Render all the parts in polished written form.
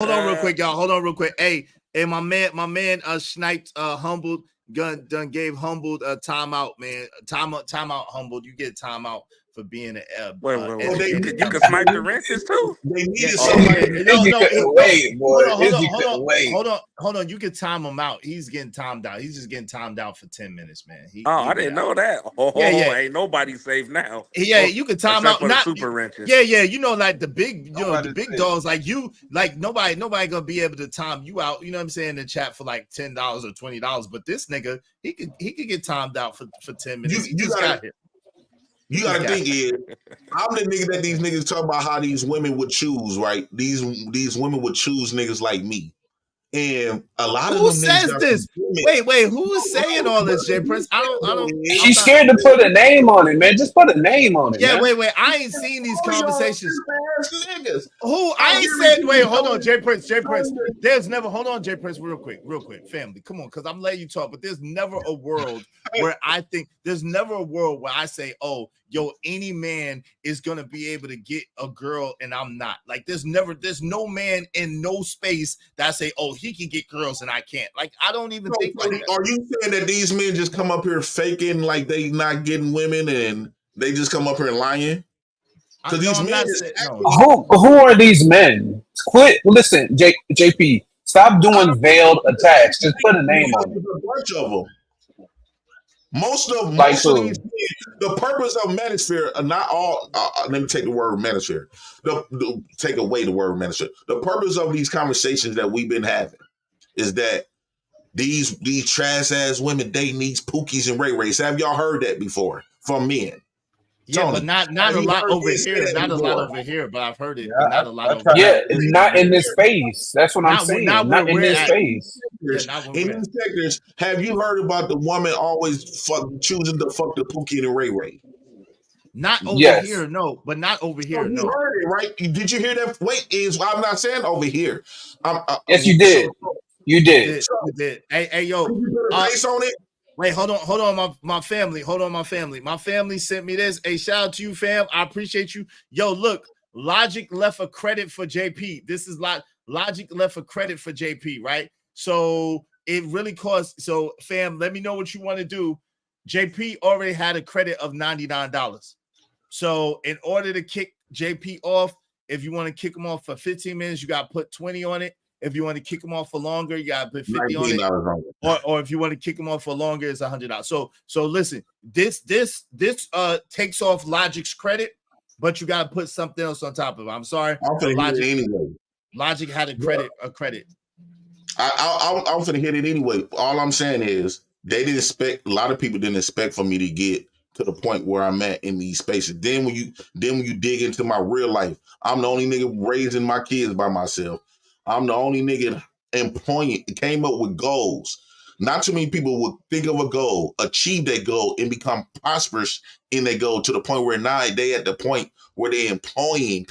Hold on real quick, y'all. Hold on real quick. Hey, my man, sniped, humbled, done gave humbled a timeout, man. Timeout, humbled. You get timeout for being an wait. You can snipe the wrenches too. They needed somebody. Hold on. You can time him out. He's getting timed out. He's just getting timed out for 10 minutes, man. I didn't know that. Yeah. Ain't nobody safe now. Yeah, you can time out. Not super wrenches. Yeah. You know, like the big dogs, like you, like nobody gonna be able to time you out. You know what I'm saying? In the chat for like $10 or $20. But this nigga, he could get timed out for 10 minutes. You gotta think is I'm the nigga that these niggas talk about how these women would choose, right? These women would choose niggas like me. And a lot of them says this? Wait, who's saying all this, J Prince? I don't. She's scared to put a name on it, man. Just put a name on it. Yeah, man. wait. I ain't seen these conversations. Who? I ain't said. Wait, hold on, J Prince. There's never. Hold on, J Prince. Real quick, family. Come on, because I'm letting you talk. But there's never a world where I think there's never a world where I say, oh, yo, any man is gonna be able to get a girl and I'm not. Like, there's no man in no space that I say, oh, he can get girls and I can't. Like, I don't even think like that. Are you saying that these men just come up here faking like they not getting women and they just come up here lying? Because these men who are these men? Quit. Listen, JP, stop doing veiled attacks. Just put a name on it. A bunch of them. Most of these, the purpose of manosphere are not all. Let me take the word manosphere. Take away the word manosphere. The purpose of these conversations that we've been having is that these trash ass women dating these Pookies and Ray Rays. Have y'all heard that before from men? Yeah, Tony, but not a lot over here. Not a lot over here, but I've heard it. But not a lot over here. Yeah, not in this space. That's what I'm saying. Not in this space. In these sectors, have you heard about the woman always choosing to fuck the Pookie and the Ray Ray? Not over here, no. But not over here, no. You heard it, right? Did you hear that? I'm not saying over here. Yes, you did. You did. You did. Hey, yo. Face on it. Wait, hold on, my family. Hold on, my family. My family sent me this. Hey, shout out to you, fam. I appreciate you. Yo, look, Logic left a credit for JP. This is Logic left a credit for JP, right? So it really costs. So, fam, let me know what you want to do. JP already had a credit of $99. So in order to kick JP off, if you want to kick him off for 15 minutes, you got to put 20 on it. If you want to kick him off for longer, you got to put 50 on it. Or if you want to kick him off for longer, it's $100. So listen, this takes off Logic's credit, but you got to put something else on top of it. I'm sorry. Logic had a credit. I'm going to hit it anyway. All I'm saying is they didn't expect, a lot of people didn't expect for me to get to the point where I'm at in these spaces. Then when you dig into my real life, I'm the only nigga raising my kids by myself. I'm the only nigga came up with goals. Not too many people would think of a goal, achieve that goal, and become prosperous in that goal to the point where now they at the point where they're employing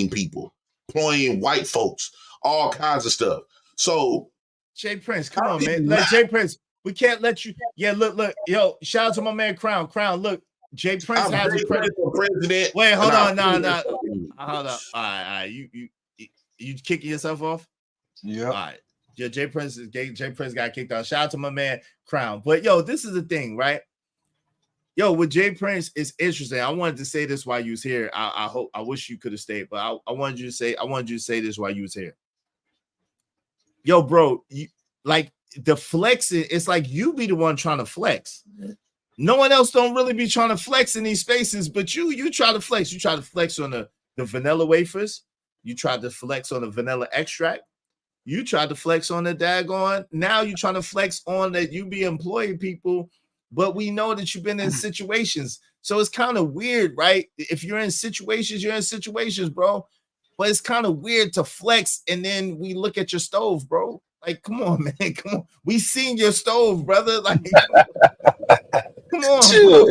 people, employing white folks, all kinds of stuff. So, Jay Prince, come on, man. Jay Prince, we can't let you. Yeah, look, yo, shout out to my man Crown. Look, Jay Prince has a credit for president. Wait, hold on, no. Hold up. All right. You kicking yourself off? Yeah. All right. Yeah, Jay Prince got kicked out. Shout out to my man Crown. But yo, this is the thing, right? Yo, with Jay Prince, it's interesting. I wanted to say this while you was here. I wish you could have stayed, but I wanted you to say this while you was here. Yo, bro, like the flexing, it's like you be the one trying to flex. No one else don't really be trying to flex in these spaces, but you try to flex. You try to flex on the vanilla wafers. You tried to flex on the vanilla extract. You tried to flex on the daggone. Now you're trying to flex on that you be employing people, but we know that you've been in situations. So it's kind of weird, right? If you're in situations, you're in situations, bro. But it's kind of weird to flex and then we look at your stove, bro. Like, come on, man. Come on. We seen your stove, brother. Like, come on. Chill,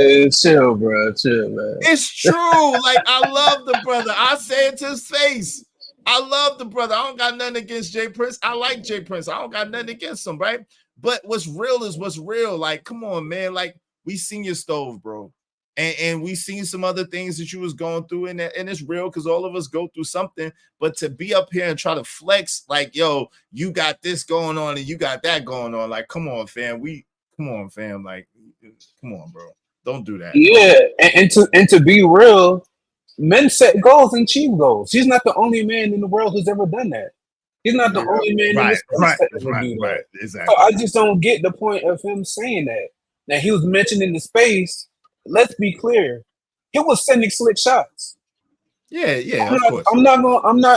bro. Chill, man. It's true. Like, I love the brother. I say it to his face. I love the brother. I don't got nothing against Jay Prince. I like Jay Prince. I don't got nothing against him, right? But what's real is what's real. Like, come on, man. Like, we seen your stove, bro. And we seen some other things that you was going through, and it's real because all of us go through something. But to be up here and try to flex like, yo, you got this going on and you got that going on, like, come on, fam. Like, come on, bro. Don't do that. Yeah, and to be real, men set goals and achieve goals. He's not the only man in the world who's ever done that. He's not the only man in the space that ever do that. Right, exactly. So I just don't get the point of him saying that. Now he was mentioned in the space. Let's be clear, he was sending slick shots. Yeah, of course. I'm not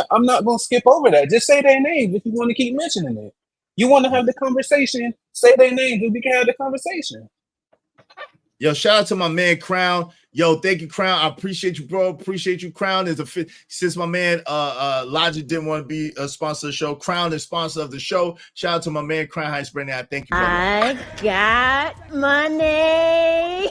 gonna skip over that. Just say their names if you want to keep mentioning it. You want to have the conversation, say their names and we can have the conversation. Yo, shout out to my man Crown. Yo, thank you, Crown. I appreciate you, bro. Appreciate you, Crown. Since my man Logic didn't want to be a sponsor of the show, Crown is sponsor of the show. Shout out to my man Crown Heights Brandon. I thank you, brother. I got money.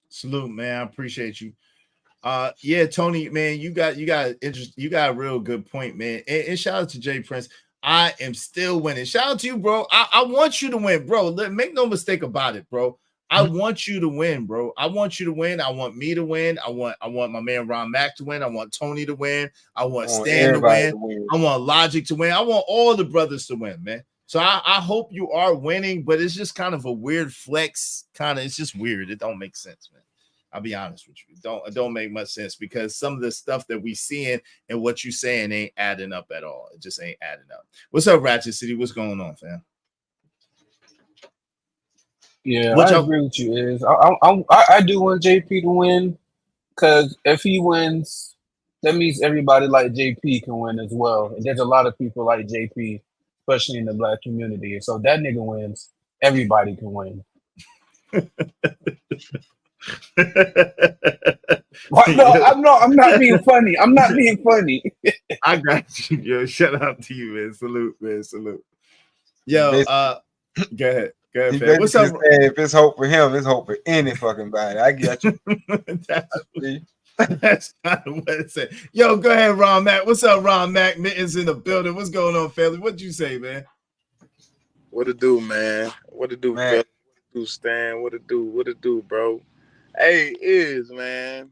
Salute, man. I appreciate you. Yeah, Tony, man, you got a real good point, man. And shout out to Jay Prince. I am still winning. Shout out to you, bro. I want you to win, bro. Make no mistake about it, bro. I want you to win, bro. I want you to win. I want me to win. I want my man Ron Mack to win. I want Tony to win. I want Stan to win. I want Logic to win. I want all the brothers to win, man. So I hope you are winning, but it's just kind of a weird flex. It's just weird. It don't make sense, man. I'll be honest with you. It don't make much sense because some of the stuff that we seeing and what you saying ain't adding up at all. It just ain't adding up. What's up, Ratchet City? What's going on, fam? Yeah, I agree with you. I do want JP to win because if he wins, that means everybody like JP can win as well. And there's a lot of people like JP, especially in the black community. So if that nigga wins, everybody can win. I'm not being funny. I'm not being funny. I got you, yo. Shout out to you, man. Salute, man. Salute. Yo, go ahead. Fam. What's up? If it's hope for him, it's hope for any fucking body. I get you. That's kind of what it said. Yo, go ahead, Ron Mack. What's up, Ron Mack? Mittens in the building. What's going on, family? What'd you say, man? What it do, man? What it do, man? What it do, Stan? What it do, bro? Hey, man.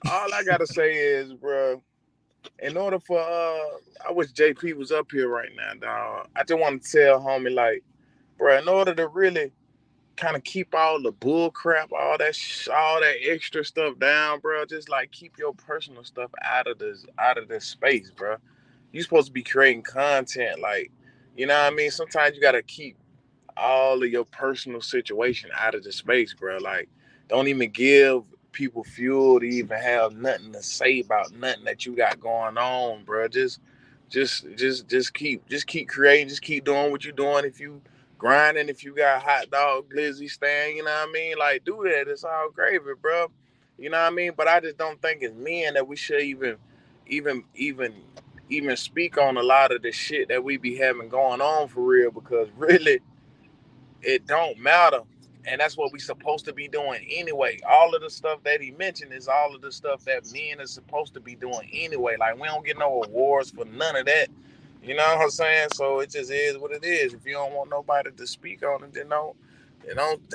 All I gotta say is, bro, in order for I wish JP was up here right now, dog. I just want to tell homie, like, bro, in order to really kind of keep all the bull crap, all that extra stuff down, bro, just like keep your personal stuff out of this space, bro. You supposed to be creating content, like, you know what I mean? Sometimes you gotta keep all of your personal situation out of the space, bro. Like, don't even give people fuel to even have nothing to say about nothing that you got going on, bro. Just keep creating, just keep doing what you're doing. If you grinding, if you got hot dog, glizzy stand, you know what I mean? Like, do that. It's all gravy, bro. You know what I mean? But I just don't think as men that we should even speak on a lot of the shit that we be having going on for real, because really it don't matter. And that's what we supposed to be doing anyway. All of the stuff that he mentioned is all of the stuff that men are supposed to be doing anyway. Like, we don't get no awards for none of that. You know what I'm saying? So it just is what it is. If you don't want nobody to speak on it, then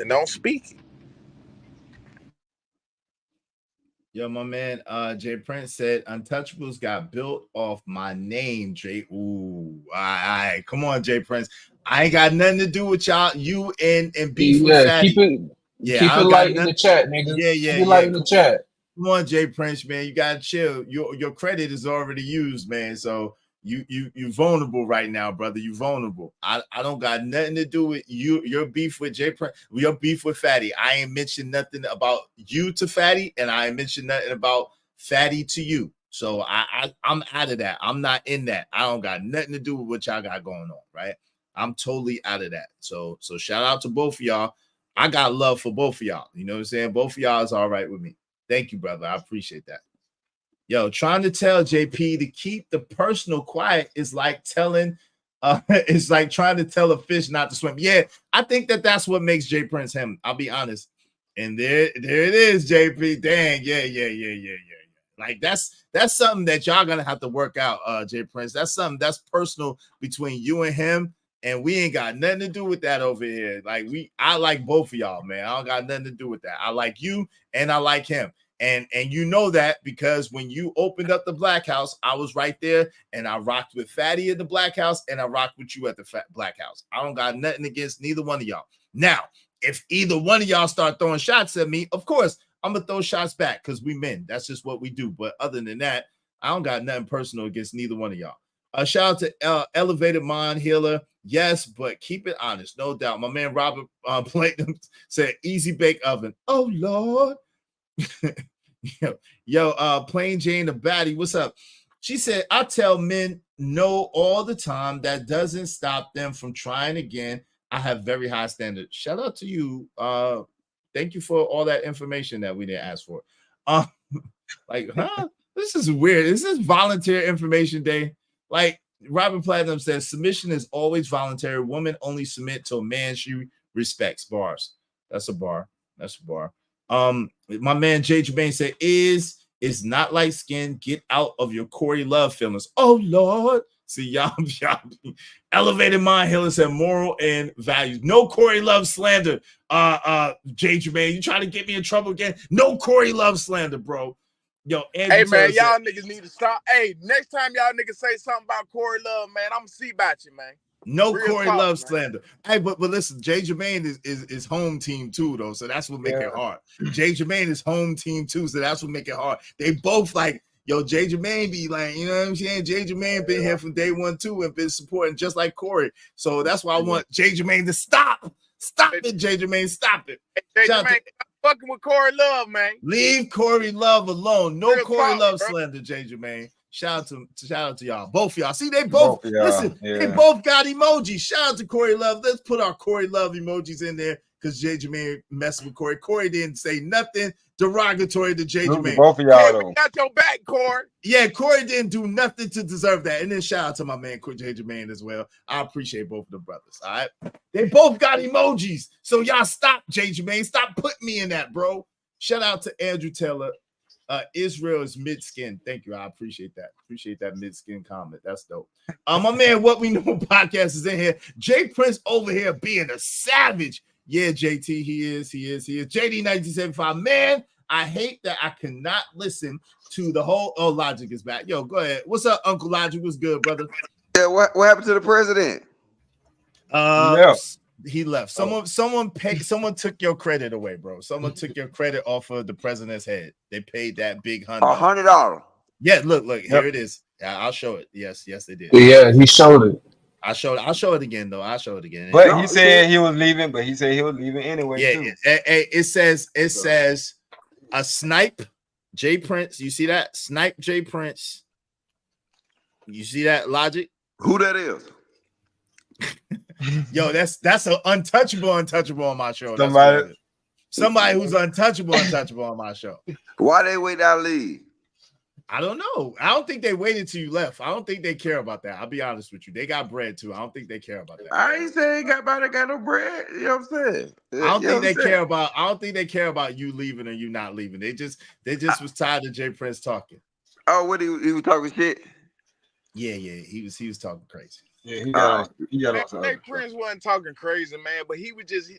don't speak. Yo, my man, Jay Prince said, Untouchables got built off my name, Jay. Ooh, all right. Come on, Jay Prince. I ain't got nothing to do with y'all. You and beef with Fatty. Keep it light in the chat, nigga. Yeah. Keep it light in the chat. Come on, Jay Prince, man. You gotta chill. Your credit is already used, man. So You vulnerable right now, brother. You vulnerable. I don't got nothing to do with you. Your beef with J Prince. Your beef with Fatty. I ain't mentioned nothing about you to Fatty, and I ain't mentioned nothing about Fatty to you. So I'm out of that. I'm not in that. I don't got nothing to do with what y'all got going on, right? I'm totally out of that. So shout out to both of y'all. I got love for both of y'all. You know what I'm saying? Both of y'all is all right with me. Thank you, brother. I appreciate that. Yo, trying to tell JP to keep the personal quiet is like telling, it's like trying to tell a fish not to swim. Yeah, I think that's what makes J Prince him. I'll be honest. And there it is, JP. Dang, yeah. Like that's something that y'all gonna have to work out, J Prince. That's something that's personal between you and him, and we ain't got nothing to do with that over here. Like I like both of y'all, man. I don't got nothing to do with that. I like you and I like him. And you know that because when you opened up the Black House, I was right there and I rocked with Fatty at the Black House and I rocked with you at the Black House. I don't got nothing against neither one of y'all. Now, if either one of y'all start throwing shots at me, of course, I'm going to throw shots back because we men. That's just what we do. But other than that, I don't got nothing personal against neither one of y'all. Shout out to Elevated Mind Healer. Yes, but keep it honest. No doubt. My man Robert Platinum said easy bake oven. Oh, Lord. Plain Jane the baddie, what's up? She said, I tell men no all the time. That doesn't stop them from trying again. I have very high standards. Shout out to you. Thank you for all that information that we didn't ask for. This is weird. This is volunteer information day. Like Robin Platinum says, submission is always voluntary. Women only submit to a man she respects. Bars. That's a bar. My man Jay Jermaine said, is not light skin. Get out of your Corey Love feelings. Oh Lord. See, y'all Elevated Mind Healer said moral and values. No Corey Love slander. Jay Jermaine, you trying to get me in trouble again? No Corey Love slander, bro. Yo, Andrew, hey man, y'all niggas need to stop. Hey, next time y'all niggas say something about Corey Love, man, I'm gonna see about you, man. No real Corey talk, Love man. Slander. Hey, but listen, Jay Jermaine is home team too, though. So that's what make it hard. Jay Jermaine is home team too, so that's what make it hard. They both like, yo, Jay Jermaine be like, you know what I'm saying? Jay Jermaine been here from day one too and been supporting just like Corey. So that's why I want Jay Jermaine to stop. Stop it, Jay Jermaine. Stop it. Hey, Jay Jermaine, stop fucking with Corey Love, man. Leave Corey Love alone. No real Corey Love slander, Jay Jermaine. Shout out to y'all. Both of y'all. See, they both listen, they both got emojis. Shout out to Corey Love. Let's put our Corey Love emojis in there because Jay Jermaine messed with Corey. Corey didn't say nothing derogatory to Jay Jermaine. Both of y'all we got your back, Corey. Yeah, Corey didn't do nothing to deserve that. And then shout out to my man Jay Jermaine as well. I appreciate both of the brothers. All right. They both got emojis. So y'all stop, Jay Jermaine. Stop putting me in that, bro. Shout out to Andrew Taylor. Israel is mid-skin. Thank you. I appreciate that. Appreciate that mid-skin comment. That's dope. My man, What We Know podcast is in here. Jay Prince over here being a savage. Yeah, JT, he is. JD 1975. Man, I hate that I cannot listen to the whole. Oh, Logic is back. Yo, go ahead. What's up, Uncle Logic? What's good, brother? Yeah, what happened to the president? He left. Someone took your credit away, bro. Someone took your credit off of the president's head. They paid that big $100. Yeah, look, here it is. I'll show it. Yes, they did. Yeah, he showed it. I'll show it again, though. I'll show it again. But he said he was leaving, but he said he was leaving anyway. Yeah, too. It says a snipe Jay Prince. You see that? Snipe Jay Prince. You see that, Logic? Who that is? Yo, that's an untouchable on my show. Somebody who's untouchable on my show. Why they wait out leave? I don't know. I don't think they waited till you left. I don't think they care about that. I'll be honest with you. They got bread too. I don't think they care about that. I ain't saying got no bread. You know what I'm saying? I don't think they care about you leaving or you not leaving. They just was tired of Jay Prince talking. Oh, what he was talking shit? Yeah. He was talking crazy. Yeah, he got Jay Prince wasn't talking crazy, man, but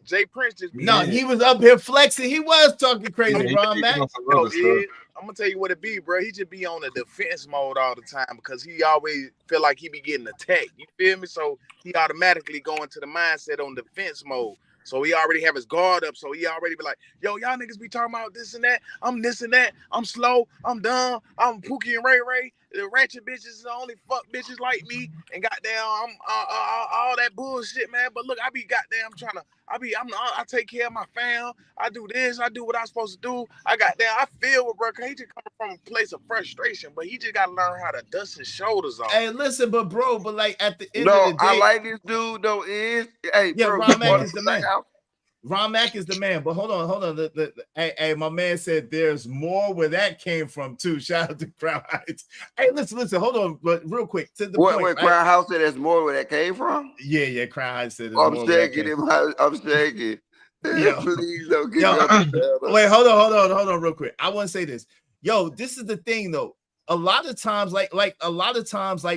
Jay Prince just he was up here flexing. He was talking crazy, Ron Mack. I'm gonna tell you what it be, bro. He just be on the defense mode all the time because he always feel like he be getting attacked. You feel me? So he automatically go into the mindset on defense mode. So he already have his guard up. So he already be like, yo, y'all niggas be talking about this and that. I'm this and that. I'm slow. I'm dumb. I'm Pookie and Ray Ray. the ratchet bitches only fuck bitches like me, and goddamn, I'm all that bullshit, man. But look, I be goddamn trying to, I take care of my fam. I do this, I do what I'm supposed to do. I feel with bro, cause he just coming from a place of frustration, but he just gotta learn how to dust his shoulders off. Hey, listen, but like at the end of the day, I like this dude though. Hey, yeah, bro, Ron Mack is the man. Ron Mack is the man, but hold on. Hey, my man said there's more where that came from too. Shout out to Crown Heights. Hey, listen, hold on, but real quick to the point. Wait, Crown House said there's more where that came from? Yeah, Crown Heights said there's more. I'm shaking. Yo, please don't get me. Wait, hold on, real quick. I want to say this. Yo, this is the thing though. A lot of times, like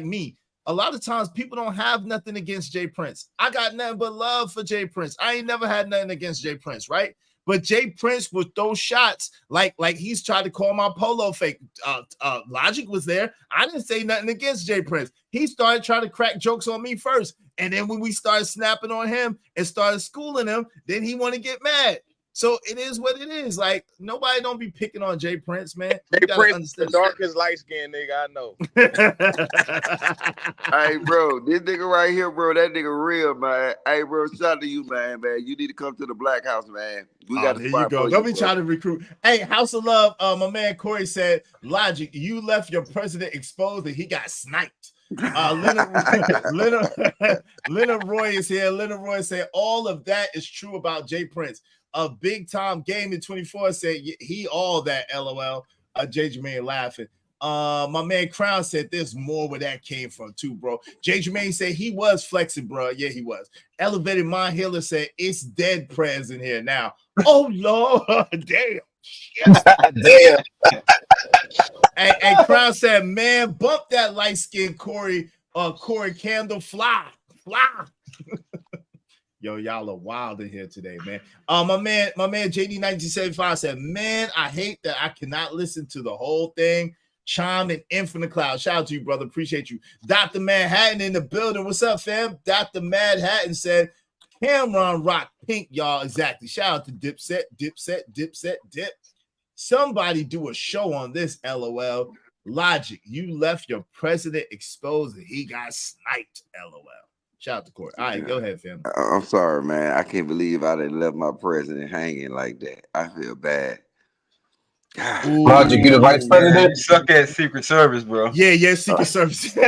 me. A lot of times people don't have nothing against Jay Prince. I got nothing but love for Jay Prince. I ain't never had nothing against Jay Prince, right? But Jay Prince with those shots, like he's tried to call my polo fake. Logic was there. I didn't say nothing against Jay Prince. He started trying to crack jokes on me first. And then when we started snapping on him and started schooling him, then he want to get mad. So it is what it is. Like, nobody don't be picking on Jay Prince, man. Jay Prince, the darkest light-skinned nigga I know. Hey, bro, this nigga right here, bro, that nigga real, man. Hey, bro, shout out to you, man. You need to come to the Black House, man. We got there you go. Don't be trying to recruit. Hey, House of Love, my man Corey said, Logic, you left your president exposed and he got sniped. Leonard Roy is here. Leonard Roy said all of that is true about Jay Prince. A big time game in 24 said he all that LOL. J. Jermaine laughing. My man Crown said there's more where that came from too, bro. J. Jermaine said he was flexing, bro. Yeah, he was. Elevated Mind Healer said it's dead prayers in here now. Oh Lord, damn. Damn. And Crown said, man, bump that light skinned Corey Candle fly. Yo, y'all are wild in here today, man. My man JD 1975 said, man, I hate that I cannot listen to the whole thing. Chime and Infinite Cloud. Shout out to you, brother. Appreciate you. Dr. Manhattan in the building. What's up, fam? Dr. Manhattan said, Cameron rock pink, y'all. Exactly. Shout out to Dipset. Somebody do a show on this, LOL. Logic, you left your president exposed and he got sniped, LOL. Shout out to Court. All right, go ahead, fam. I'm sorry, man. I can't believe I done left my president hanging like that. I feel bad. Logic, you the vice president? You suck at Secret Service, bro. Yeah, Secret Service. You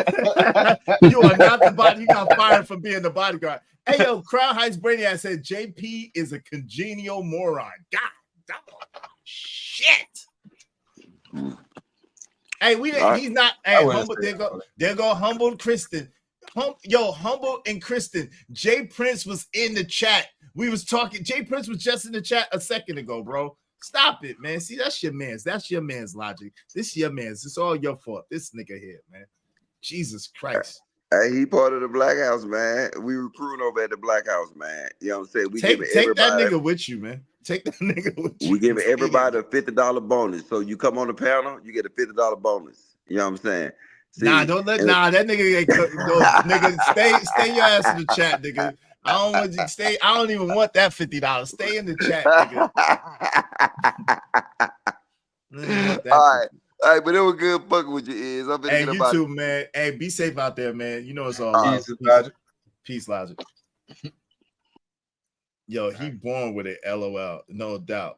are not the body. You got fired from being the bodyguard. Hey, yo, Crown Heights Brainiac said JP is a congenial moron. God, shit. Hey, he's not. Hey, humble. There go humble Kristen. Humble and Kristen. Jay Prince was in the chat. We was talking. Jay Prince was just in the chat a second ago, bro. Stop it, man. See, that's your man's. That's your man's Logic. This your man's. It's all your fault. This nigga here, man. Jesus Christ. Hey, he part of the Black House, man. We recruiting over at the Black House, man. You know what I'm saying? We take that nigga with you, man. Take that nigga with you. We give everybody a $50 bonus. So you come on the panel, you get a $50 bonus. You know what I'm saying? See, that nigga ain't nigga. Stay your ass in the chat, nigga. I don't want you to stay. I don't even want that $50. Stay in the chat, nigga. All right, but it was good fucking with your ears. Hey, you too, man. Hey, be safe out there, man. You know it's all love. Peace, Logic. Yo, he born with it, LOL, no doubt.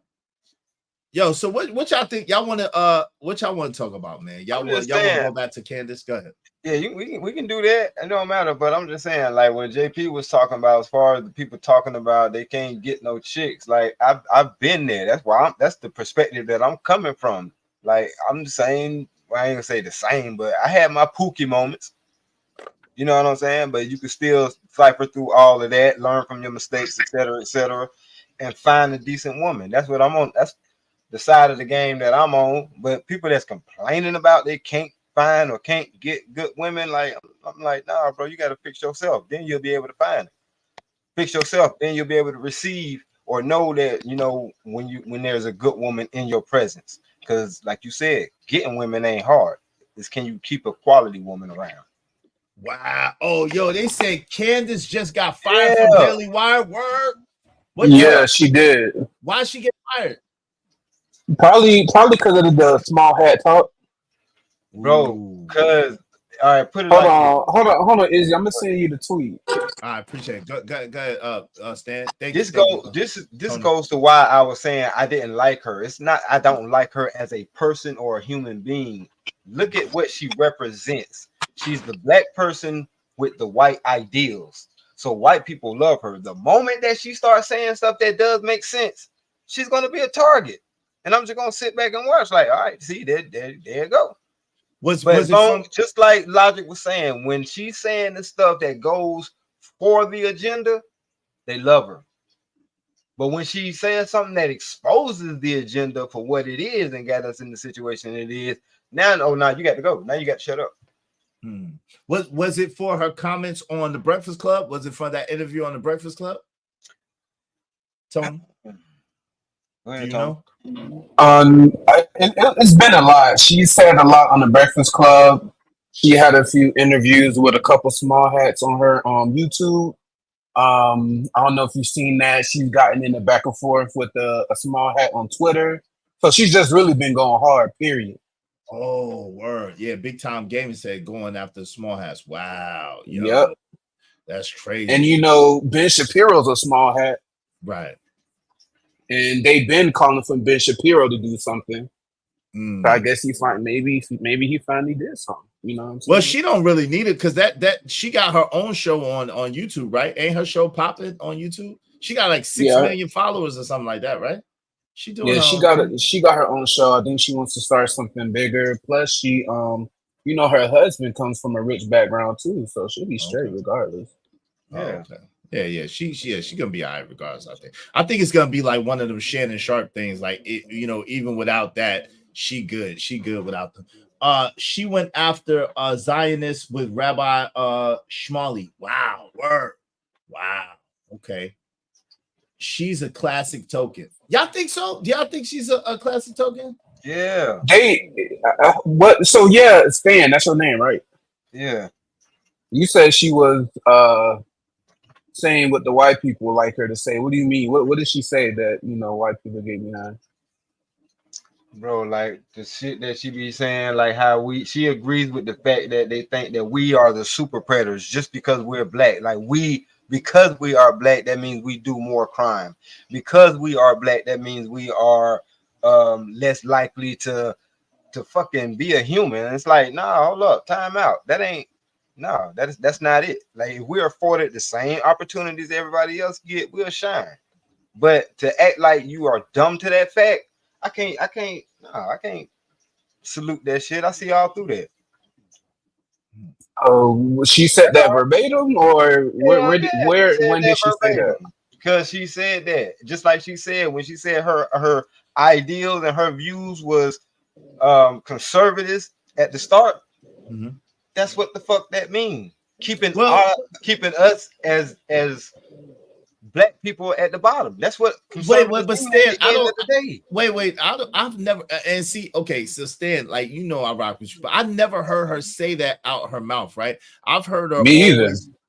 Yo, so what y'all think? Y'all want to what y'all want to talk about, man? Y'all want to go back to Candace? Go ahead. Yeah, we can do that. It don't matter. But I'm just saying, like what JP was talking about, as far as the people talking about they can't get no chicks. Like I've been there. That's why that's the perspective that I'm coming from. Like I'm saying, well, I ain't gonna say the same, but I had my Pookie moments. You know what I'm saying? But you can still cipher through all of that, learn from your mistakes, etc., and find a decent woman. That's what I'm on. That's the side of the game that I'm on. But people that's complaining about they can't find or can't get good women, like I'm like, nah, bro, you got to fix yourself. Then you'll be able to find it. Fix yourself, then you'll be able to receive or know that when there's a good woman in your presence. Because, like you said, getting women ain't hard. It's can you keep a quality woman around? Wow. Oh, yo, they said Candace just got fired from Daily Wire. Word. She did. Why'd she get fired? Probably because of the small hat talk. Bro, Cause all right, put it Hold like on, Izzy. I'm gonna send you the tweet. I appreciate it. Go ahead, Stan. Thank this you. This goes to why I was saying I didn't like her. It's not I don't like her as a person or a human being. Look at what she represents. She's the black person with the white ideals. So white people love her. The moment that she starts saying stuff that does make sense, she's gonna be a target. And I'm just gonna sit back and watch, like, all right, see, there you go. Just like Logic was saying, when she's saying the stuff that goes for the agenda, they love her. But when she says something that exposes the agenda for what it is and got us in the situation it is, now you got to go. Now you got to shut up. Was it for her comments on the Breakfast Club? Was it for that interview on the Breakfast Club? Tone? You know? It's been a lot. She said a lot on the Breakfast Club. She had a few interviews with a couple small hats on her YouTube. I don't know if you've seen that. She's gotten in the back and forth with a small hat on Twitter. So she's just really been going hard, period. Oh, word. Yeah, Big Time Gaming said going after small hats. Wow. Yo, yep. That's crazy. And Ben Shapiro's a small hat. Right. And they've been calling for Ben Shapiro to do something. So I guess maybe he finally did something. You know what I'm saying? Well, she don't really need it because that she got her own show on YouTube, right? Ain't her show popping on YouTube? She got like 6 million followers or something like that, right? She got her own show. I think she wants to start something bigger. Plus, she her husband comes from a rich background too, so she'll be straight regardless. Yeah. Yeah. She gonna be all right regardless. I think it's gonna be like one of them Shannon Sharp things. Like even without that, she good. She good without them. She went after Zionists with Rabbi Shmuley. Wow, word. Wow. Okay. She's a classic token. Y'all think so? Do y'all think she's a classic token? Yeah. What? So yeah, Stan, that's her name, right? Yeah. You said she was saying what the white people like her to say. What do you mean? What did she say that white people get behind? Bro, like the shit that she be saying, like how she agrees with the fact that they think that we are the super predators just because we're black. Like because we are black, that means we do more crime. Because we are black, that means we are less likely to fucking be a human. And it's like, nah, hold up, time out. That's not it. Like if we're afforded the same opportunities everybody else get, we'll shine. But to act like you are dumb to that fact, I can't salute that shit. I see all through that. Oh, she said that verbatim, or when did she say that? Because she said that, just like she said when she said her ideals and her views was conservatives at the start. Mm-hmm. That's what the fuck that means. Keeping us as black people at the bottom. That's what. Wait, but Stan, I've never and see. Okay, so Stan, like I rock with you, but I never heard her say that out her mouth. Right? I've heard her.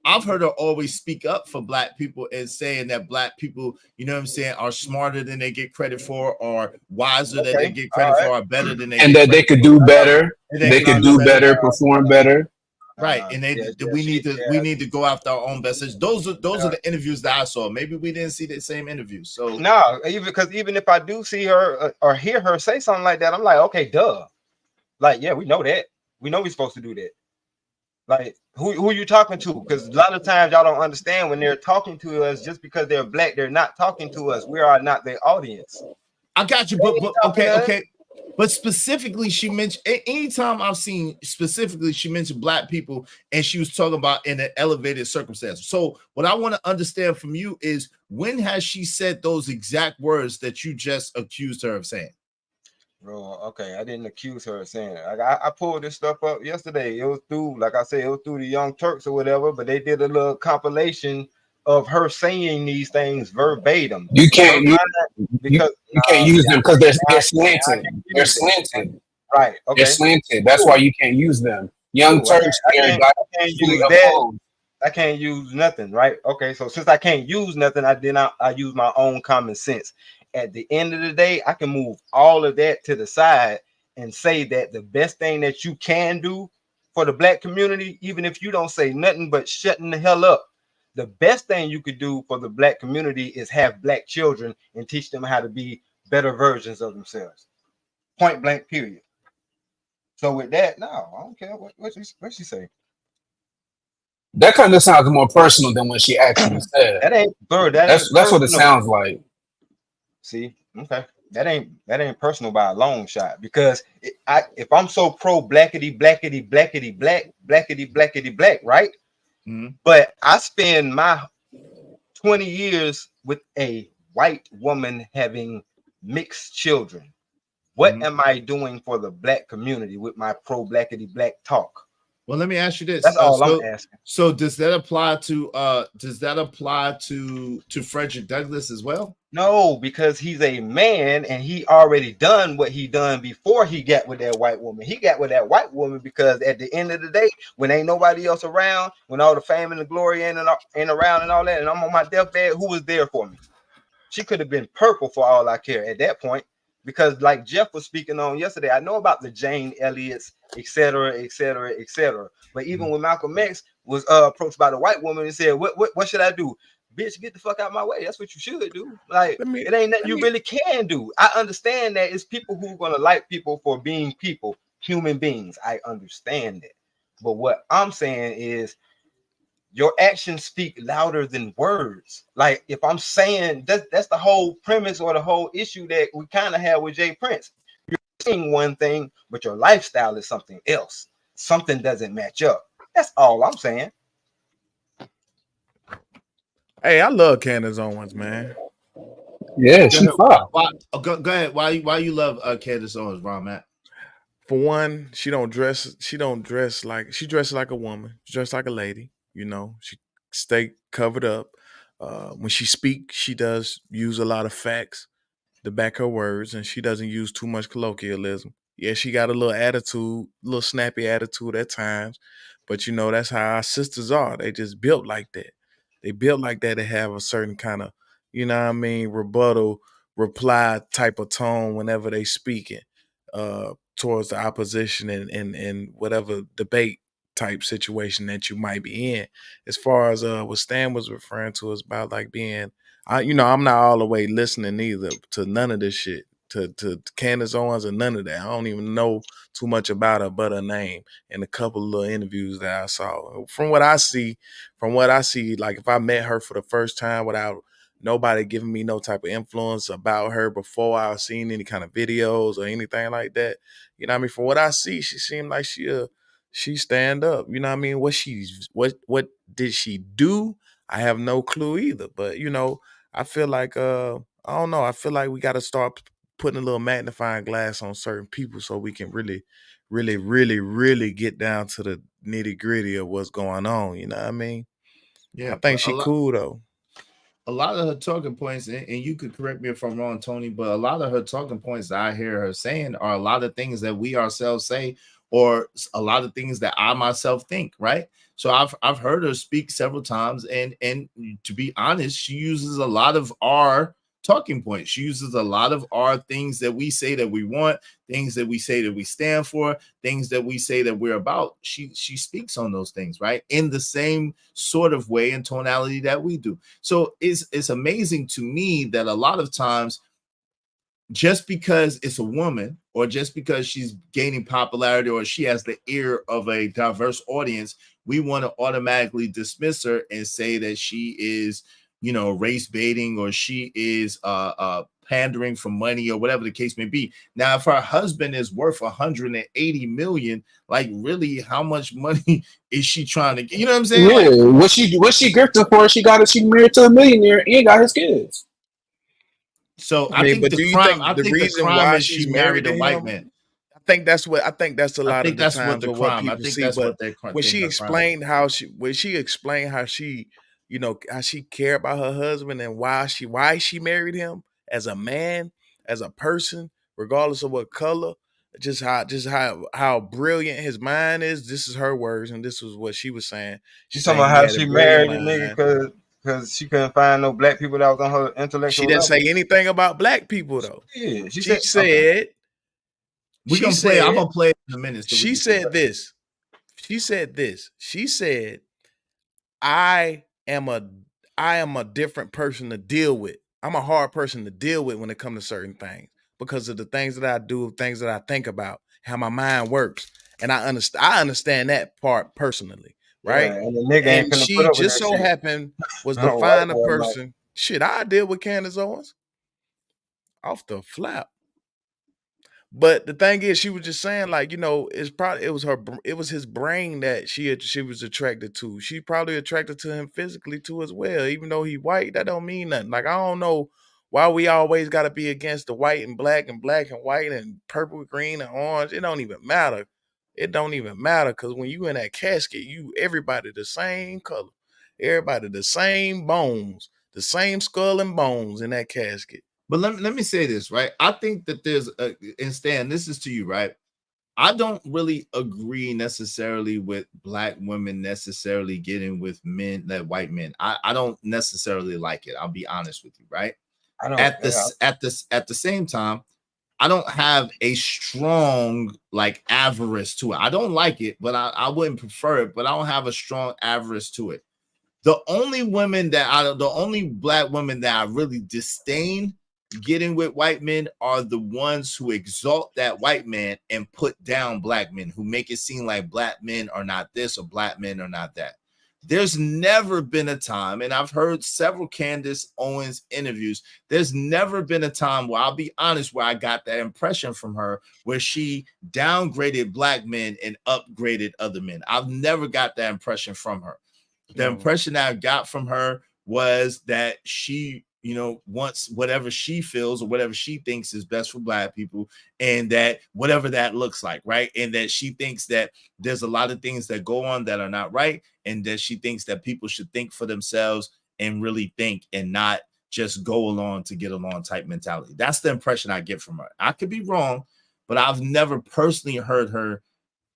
I've heard her always speak up for black people and saying that black people, are smarter than they get credit for, or wiser than they get credit for, or better than they. And that they could do better. They could do better, perform better. Right, and we need to go after our own message. Those are the interviews that I saw. Maybe we didn't see the same interviews. So no, even if I do see her or hear her say something like that, I'm like, okay, duh. Like, yeah, we know that. We know we're supposed to do that. Like, who you talking to? Because a lot of times y'all don't understand when they're talking to us. Just because they're black, they're not talking to us. We are not their audience. I got you, but okay. But specifically, she mentioned anytime I've seen specifically, she mentioned black people, and she was talking about in an elevated circumstance. So what I want to understand from you is, when has she said those exact words that you just accused her of saying? Bro, okay, I didn't accuse her of saying it. I pulled this stuff up yesterday. It was through, like I said, it was through the Young Turks or whatever, but they did a little compilation of her saying these things verbatim. You can't use them because they're slanted. They're slanted. Right. Okay. They're slanted. That's why you can't use them. Young Turks. I can't use that. I can't use nothing. Right. Okay. So since I can't use nothing, I use my own common sense. At the end of the day, I can move all of that to the side and say that the best thing that you can do for the black community, even if you don't say nothing but shutting the hell up, the best thing you could do for the black community is have black children and teach them how to be better versions of themselves. Point blank, period. So with that, no, I don't care what she say. That kind of sounds more personal than what she actually said. That ain't, bro. That's what it sounds like. See, okay, that ain't personal by a long shot, because if I'm so pro blackity black, right? Mm-hmm. But I spend my 20 years with a white woman having mixed children. What am I doing for the black community with my pro blackity black talk? Well, let me ask you this. That's all I'm asking. So does that apply to Frederick Douglass as well? No, because he's a man and he already done what he done before he got with that white woman. He got with that white woman because at the end of the day, when ain't nobody else around, when all the fame and the glory ain't around and all that, and I'm on my deathbed, who was there for me? She could have been purple for all I care at that point. Because like Jeff was speaking on yesterday, I know about the Jane Elliots, etc. But even when Malcolm X was approached by the white woman and said, what should I do? Bitch, get the fuck out of my way. That's what you should do. Like, it ain't nothing you really can do. I understand that it's people who are going to like people for being people, human beings. I understand it. But what I'm saying is, your actions speak louder than words. Like, if I'm saying that's the whole premise or the whole issue that we kind of have with Jay Prince. You're saying one thing, but your lifestyle is something else. Something doesn't match up. That's all I'm saying. Hey, I love Candace Owens, man. Yeah, she's fine. Go ahead. Why you love Candace Owens, Ron, Matt? For one, she dresses like a woman. She dresses like a lady. You know, she stay covered up. When she speaks, she does use a lot of facts to back her words, and she doesn't use too much colloquialism. Yeah, she got a little attitude, a little snappy attitude at times, but you know, that's how our sisters are. They just built like that. They built like that to have a certain kind of, you know what I mean, rebuttal, reply type of tone whenever they speaking towards the opposition and whatever debate type situation that you might be in. As far as what Stan was referring to is about like being, I'm not all the way listening either to none of this shit, to Candace Owens or none of that. I don't even know too much about her but her name and a couple of little interviews that I saw. From what I see, like if I met her for the first time without nobody giving me no type of influence about her before I've seen any kind of videos or anything like that, you know what I mean? From what I see, she seemed like she stand up. You know what I mean? What did she do? I have no clue either. But you know, I feel like I don't know. I feel like we got to start putting a little magnifying glass on certain people so we can really get down to the nitty gritty of what's going on. You know what I mean? Yeah, I think she cool though. A lot of her talking points, and you could correct me if I'm wrong, Tony, but a lot of her talking points that I hear her saying are a lot of things that we ourselves say, or a lot of things that I myself think, right? So I've heard her speak several times, and to be honest, she uses a lot of our talking points. She uses a lot of our things that we say that we want, things that we say that we stand for, things that we say that we're about. She speaks on those things, right? In the same sort of way and tonality that we do. So it's amazing to me that a lot of times, just because it's a woman or just because she's gaining popularity or she has the ear of a diverse audience, we want to automatically dismiss her and say that she is, race baiting, or she is pandering for money, or whatever the case may be. Now, if her husband is worth 180 million, like, really, how much money is she trying to get? You know what I'm saying? Yeah, like, what she grifting for? She married to a millionaire and got his kids. So I think the crime. I think the crime is she married a white man. I think that's a lot of the times what people see. But when she explained how she how she cared about her husband and why she married him as a man, as a person, regardless of what color, just how brilliant his mind is. This is her words, and this was what she was saying. She's talking about how she married a nigga because she couldn't find no black people that was on her intellectual She didn't level. say anything about black people though. Yeah, she said I'm gonna play it in a minute. She said this. She said this. She said, I am a different person to deal with. I'm a hard person to deal with when it comes to certain things because of the things that I do, things that I think about, how my mind works. And I understand that part personally, right? Yeah, and the nigga ain't And finna put she up with just that so shit. happened was to White find a boy, person. Shit, I deal with Candace Owens off the flap. But the thing is, she was just saying, like, you know, it was his brain that she was attracted to. She probably attracted to him physically too as well. Even though he white, that don't mean nothing. Like, I don't know why we always got to be against the white and black and white and purple, green and orange. It don't even matter. It don't even matter because when you in that casket, everybody the same color, everybody the same bones, the same skull and bones in that casket. But let me say this, right? I think that and Stan, this is to you, right? I don't really agree necessarily with black women necessarily getting with men, that white men. I don't necessarily like it. I'll be honest with you, right? At the same time, I don't have a strong like avarice to it. I don't like it, but I wouldn't prefer it, but I don't have a strong avarice to it. The only black women that I really disdain getting with white men are the ones who exalt that white man and put down black men, who make it seem like black men are not this or black men are not that. There's never been a time, and I've heard several Candace Owens interviews, there's never been a time where, I'll be honest, where I got that impression from her where she downgraded black men and upgraded other men. I've never got that impression from her. The impression that I got from her was that she, you know, wants whatever she feels or whatever she thinks is best for black people, and that whatever that looks like, right? And that she thinks that there's a lot of things that go on that are not right, and that she thinks that people should think for themselves and really think and not just go along to get along type mentality. That's the impression I get from her. I could be wrong, but I've never personally heard her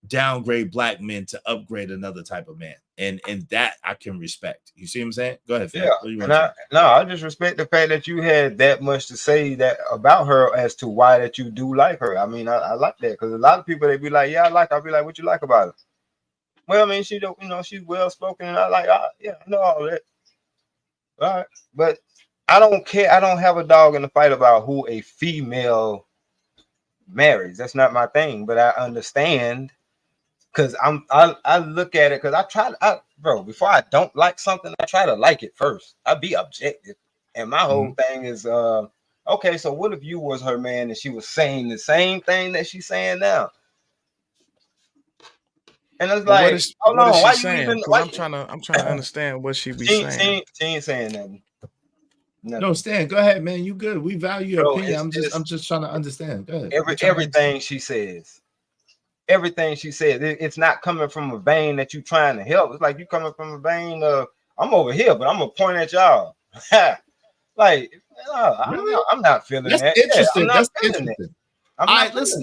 downgrade black men to upgrade another type of man, and that I can respect. You see what I'm saying? Go ahead, fam. Yeah, I just respect the fact that you had that much to say that about her as to why that you do like her. I mean, I like that because a lot of people, they be like, yeah, I like her. I'll be like, what you like about her? Well, I mean, she don't, you know, she's well spoken, and I like, yeah, I know all that. All right, but I don't care. I don't have a dog in the fight about who a female marries. That's not my thing. But I understand. Cause I look at it, cause bro, before I don't like something, I try to like it first. I be objective. And my whole thing is okay, so what if you was her man and she was saying the same thing that she's saying now? And it's like, hold on, why you even I'm trying to understand what she be saying. She ain't saying nothing. No, Stan, go ahead, man. You good. We value your opinion. I'm just trying to understand. Go ahead. Everything she says. Everything she said, it's not coming from a vein that you trying to help. It's like you coming from a vein of, I'm over here, but I'm gonna point at y'all. Like, really? I'm not feeling That's that. Interesting. Yeah, That's interesting. All right, listen.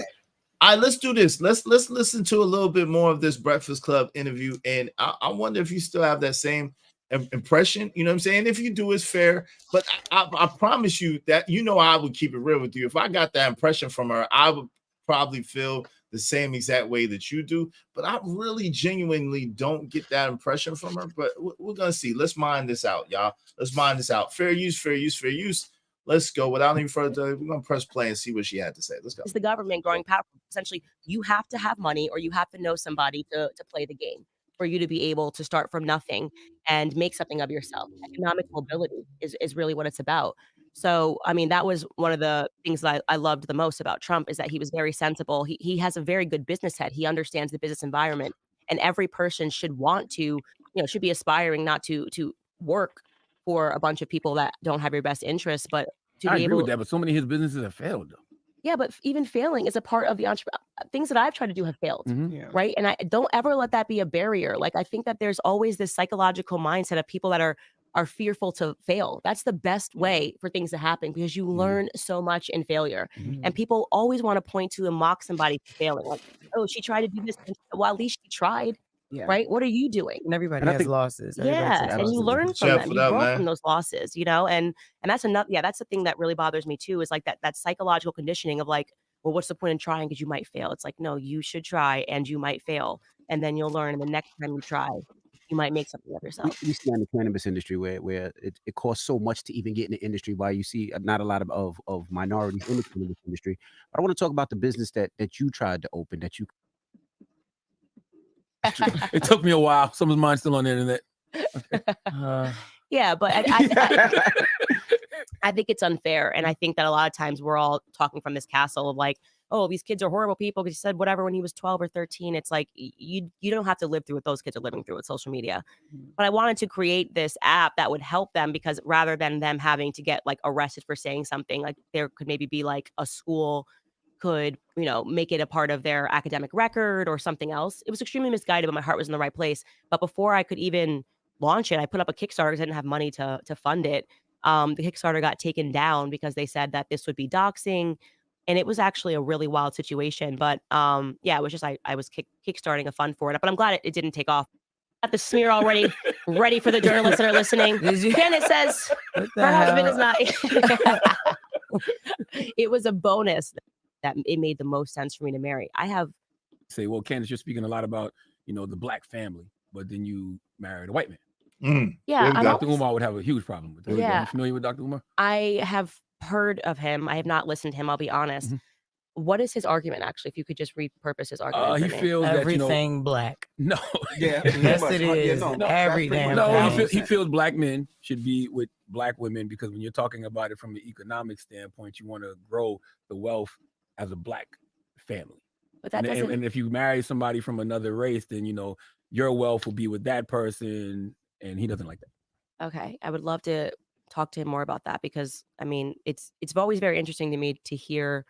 All right, let's do this. Let's listen to a little bit more of this Breakfast Club interview, and I wonder if you still have that same impression. You know what I'm saying? If you do, it's fair. But I promise you that, you know, I would keep it real with you. If I got that impression from her, I would probably feel the same exact way that you do, but I really genuinely don't get that impression from her. But we're gonna see. Let's mine this out, y'all. Let's mine this out. Fair use, fair use, fair use. Let's go. Without any further ado, we're gonna press play and see what she had to say. Let's go. Is the government growing powerful? Essentially, you have to have money or you have to know somebody to play the game for you to be able to start from nothing and make something of yourself. Economic mobility is really what it's about. So, I mean, that was one of the things that I loved the most about Trump, is that he was very sensible. He has a very good business head. He understands the business environment, and every person should want to, you know, should be aspiring not to work for a bunch of people that don't have your best interests, but to be able. With that, but so many of his businesses have failed, though. Yeah, but even failing is a part of the things that I've tried to do have failed, right? And I don't ever let that be a barrier. Like, I think that there's always this psychological mindset of people that are fearful to fail. That's the best way for things to happen, because you learn so much in failure. And people always want to point to and mock somebody for failing. Like, oh, she tried to do this. Well, at least she tried. Yeah. Right? What are you doing? And everybody has losses. Yeah, and you learn from them. You grow from those losses, you know? And that's enough. Yeah, that's the thing that really bothers me too, is like that psychological conditioning of like, well, what's the point in trying because you might fail? It's like, no, you should try and you might fail. and then you'll learn. And the next time you try, you might make something of yourself. We see in the cannabis industry where it costs so much to even get in the industry, while you see not a lot of minorities in the cannabis industry. But I want to talk about the business that you tried to open, that you. It took me a while. Some of mine's still on the internet. Yeah, but I think it's unfair. And I think that a lot of times we're all talking from this castle of like, oh, these kids are horrible people because he said whatever when he was 12 or 13. It's like you don't have to live through what those kids are living through with social media. But I wanted to create this app that would help them, because rather than them having to get like arrested for saying something, like there could maybe be like a school could, make it a part of their academic record or something else. It was extremely misguided, but my heart was in the right place. But before I could even launch it, I put up a Kickstarter because I didn't have money to fund it. The Kickstarter got taken down because they said that this would be doxing. And it was actually a really wild situation. But it was just I was kickstarting a fund for it. But I'm glad it didn't take off. Got the smear already ready for the journalists that are listening. Candace says her husband is not. It was a bonus that it made the most sense for me to marry. I have. Say, well, Candace, you're speaking a lot about, the black family, but then you married a white man. Yeah, Dr. Umar would have a huge problem with that. Yeah. Are you familiar with Dr. Umar? I have heard of him. I have not listened to him, I'll be honest. What is his argument, actually? If you could just repurpose his argument. He feels everything black. No. Yeah. Yes, it is. Every damn he feels black men should be with black women, because when you're talking about it from an economic standpoint, you want to grow the wealth as a black family. But that doesn't... and if you marry somebody from another race, then your wealth will be with that person, and he doesn't like that. Okay, I would love to talk to him more about that, because it's always very interesting to me to hear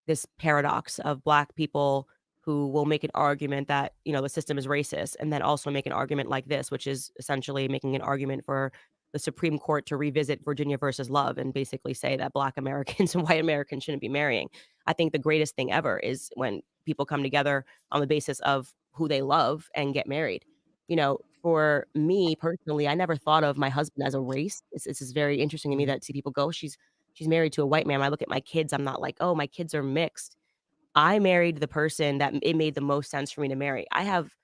this paradox of black people who will make an argument that the system is racist, and then also make an argument like this, which is essentially making an argument for the Supreme Court to revisit Virginia versus Love and basically say that black Americans and white Americans shouldn't be marrying. I think the greatest thing ever is when people come together on the basis of who they love and get married. For me personally, I never thought of my husband as a race. This is very interesting to me that see people go, she's married to a white man. When I look at my kids, I'm not like, oh, my kids are mixed. I married the person that it made the most sense for me to marry. I have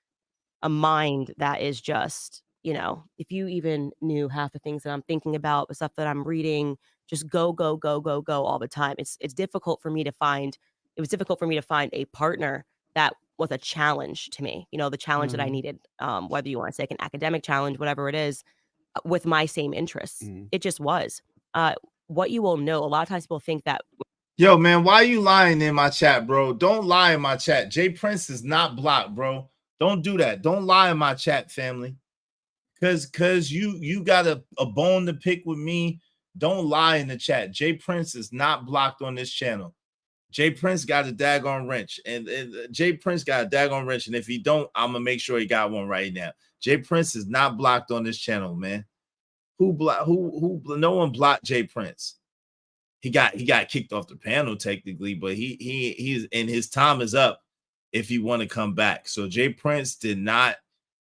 a mind that is just, if you even knew half the things that I'm thinking about, the stuff that I'm reading, just go, go, go, go, go all the time. It's difficult for me to find. It was difficult for me to find a partner that was a challenge to me. The challenge that I needed, whether you want to say like an academic challenge, whatever it is, with my same interests. It just was. What you will know, a lot of times people think that. Yo, man, why are you lying in my chat, bro? Don't lie in my chat. Jay Prince is not blocked, bro. Don't do that. Don't lie in my chat, family. Cause you got a bone to pick with me. Don't lie in the chat. Jay Prince is not blocked on this channel. Jay Prince got a daggone wrench, and Jay Prince got a daggone wrench. And if he don't, I'm gonna make sure he got one right now. Jay Prince is not blocked on this channel, man. Who no one blocked Jay Prince. He got kicked off the panel technically, but he's and his time is up if he want to come back. So Jay Prince did not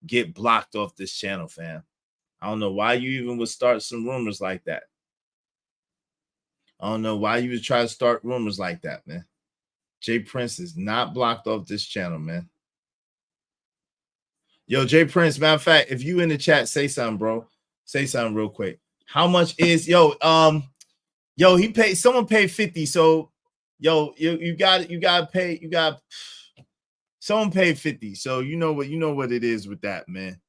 get blocked off this channel, fam. I don't know why you even would start some rumors like that. I don't know why you would try to start rumors like that, man. Jay Prince is not blocked off this channel, man. Yo, Jay Prince, matter of fact, if you in the chat, say something, bro. Say something real quick. How much is he paid, someone paid 50. So you gotta pay, someone paid 50. So you know what it is with that, man.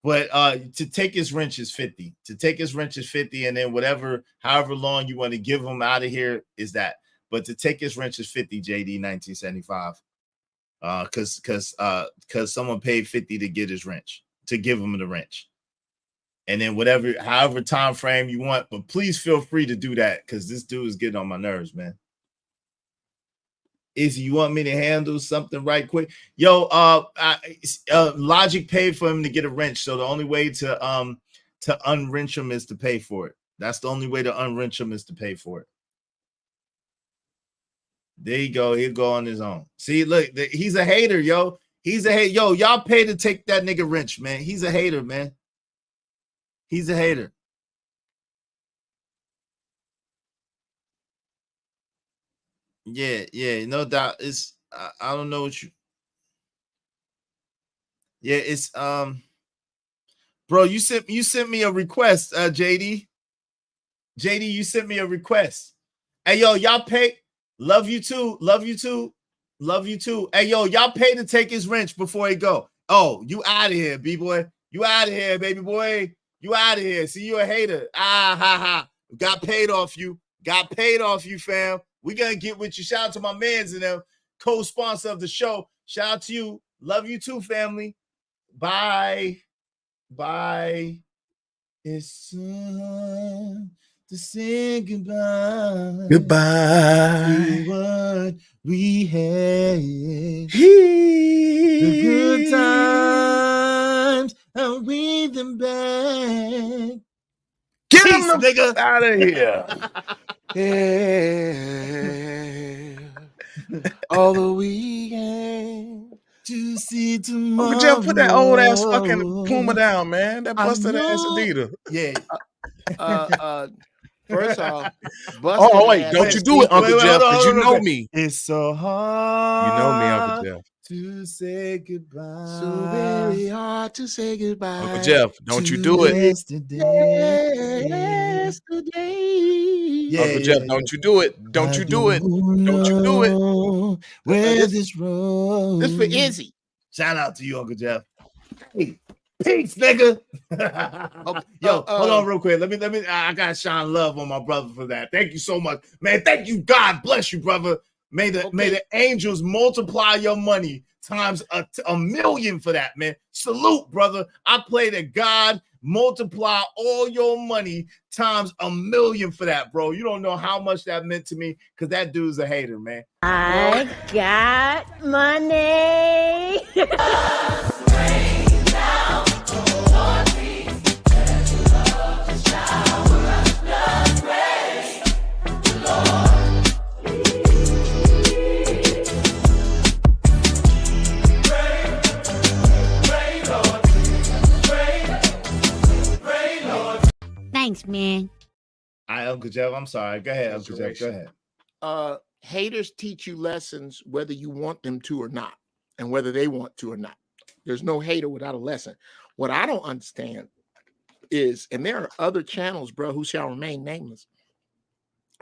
But to take his wrench is 50. To take his wrench is 50, and then however long you want to give him out of here is that. But to take his wrench is 50, JD 1975. Because someone paid 50 to get his wrench, to give him the wrench. And then however time frame you want, but please feel free to do that, because this dude is getting on my nerves, man. Izzy, you want me to handle something right quick? Yo, Logic paid for him to get a wrench, so the only way to unwrench him is to pay for it. That's the only way to unwrench him is to pay for it. There you go. He'll go on his own. See, look, he's a hater, yo. He's a hater. Yo, y'all pay to take that nigga wrench, man. He's a hater, man. He's a hater. Yeah, no doubt. I don't know what you. Yeah, it's bro, you sent me a request, JD. JD, you sent me a request. Hey, yo, y'all pay. Love you too. Love you too. Love you too. Hey, yo, y'all pay to take his wrench before he go. Oh, you out of here, B-boy. You out of here, baby boy. You out of here. See, you a hater. Ah, ha, ha. Got paid off you. Got paid off you, fam. We gonna get with you. Shout out to my mans and them, co-sponsor of the show. Shout out to you. Love you too, family. Bye. Bye. It's time to say goodbye. Goodbye. To what we had. The good times, I'll read them back. Get Peace, him nigga. out of here. Yeah. All the weekend. To see tomorrow. Uncle Jeff, put that old ass fucking Puma down, man. That busted ass Adidas. Yeah. First off, busted wait, don't you do it, Uncle Jeff, because you know me. It's so hard. You know me, Uncle Jeff. To say goodbye. So very hard to say goodbye. Uncle Jeff, don't you do it. Yesterday. Yeah, Uncle Jeff, don't you do it. Don't you do it. Don't you do it. Where this road. This for Izzy. Shout out to you, Uncle Jeff. Hey, peace, nigga. Yo, hold on real quick. Let me. I gotta shine love on my brother for that. Thank you so much, man. Thank you. God bless you, brother. May the angels multiply your money times a million for that, man. Salute, brother. I pray that God multiply all your money times a million for that, bro. You don't know how much that meant to me, because that dude's a hater, man. I got money. Thanks, man. All right, Uncle Jeff, I'm sorry. Go ahead, Uncle Jeff. Go ahead. Haters teach you lessons whether you want them to or not, and whether they want to or not. There's no hater without a lesson. What I don't understand is, and there are other channels, bro, who shall remain nameless,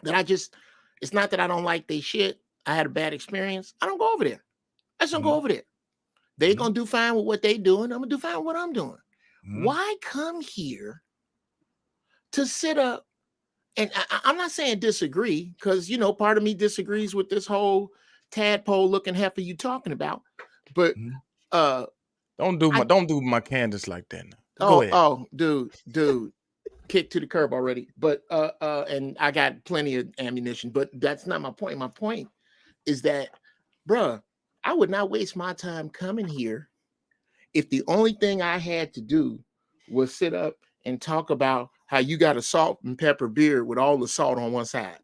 that it's not that I don't like their shit. I had a bad experience. I don't go over there. I just don't go over there. They're going to do fine with what they doing. I'm going to do fine with what I'm doing. Why come here to sit up? And I'm not saying disagree, because, you know, part of me disagrees with this whole tadpole looking heifer you talking about. But don't do my Candace like that now. Go ahead. Oh, dude, kick to the curb already. But and I got plenty of ammunition, but that's not my point. My point is that, bruh, I would not waste my time coming here if the only thing I had to do was sit up and talk about how you got a salt and pepper beard with all the salt on one side.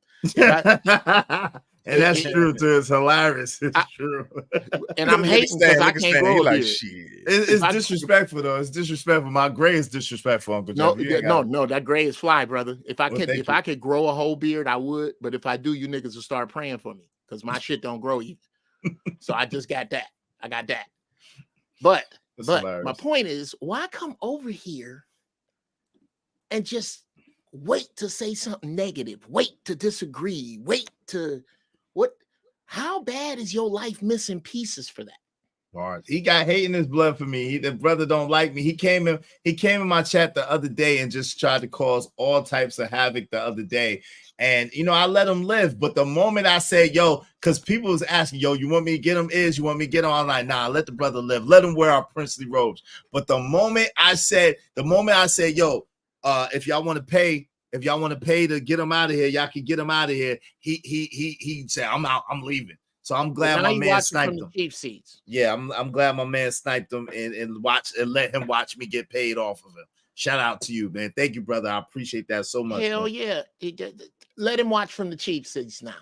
And that's true too. It's hilarious. It's true. And I'm hating because I can't grow a beard. It's disrespectful though. It's disrespectful. My gray is disrespectful, Uncle Jeff. No, that gray is fly, brother. If I could grow a whole beard, I would. But if I do, you niggas will start praying for me, because my shit don't grow either. So I just got that. I got that. But my point is, why come over here and just wait to say something negative, wait to disagree, wait to what? How bad is your life missing pieces for that? He got hate in his blood for me. The brother don't like me. He came in my chat the other day and just tried to cause all types of havoc the other day. And you know, I let him live. But the moment I said, yo, because people was asking, yo, you want me to get him you want me to get him? I'm like, nah, let the brother live. Let him wear our princely robes. But the moment I said, yo, if y'all want to pay to get him out of here, y'all can get him out of here. He said, I'm out, I'm leaving. So I'm glad my man sniped him. Chief seats. Yeah, I'm glad my man sniped him and let him watch me get paid off of him. Shout out to you, man. Thank you, brother. I appreciate that so much. Hell man. Yeah. Let him watch from the chief seats now.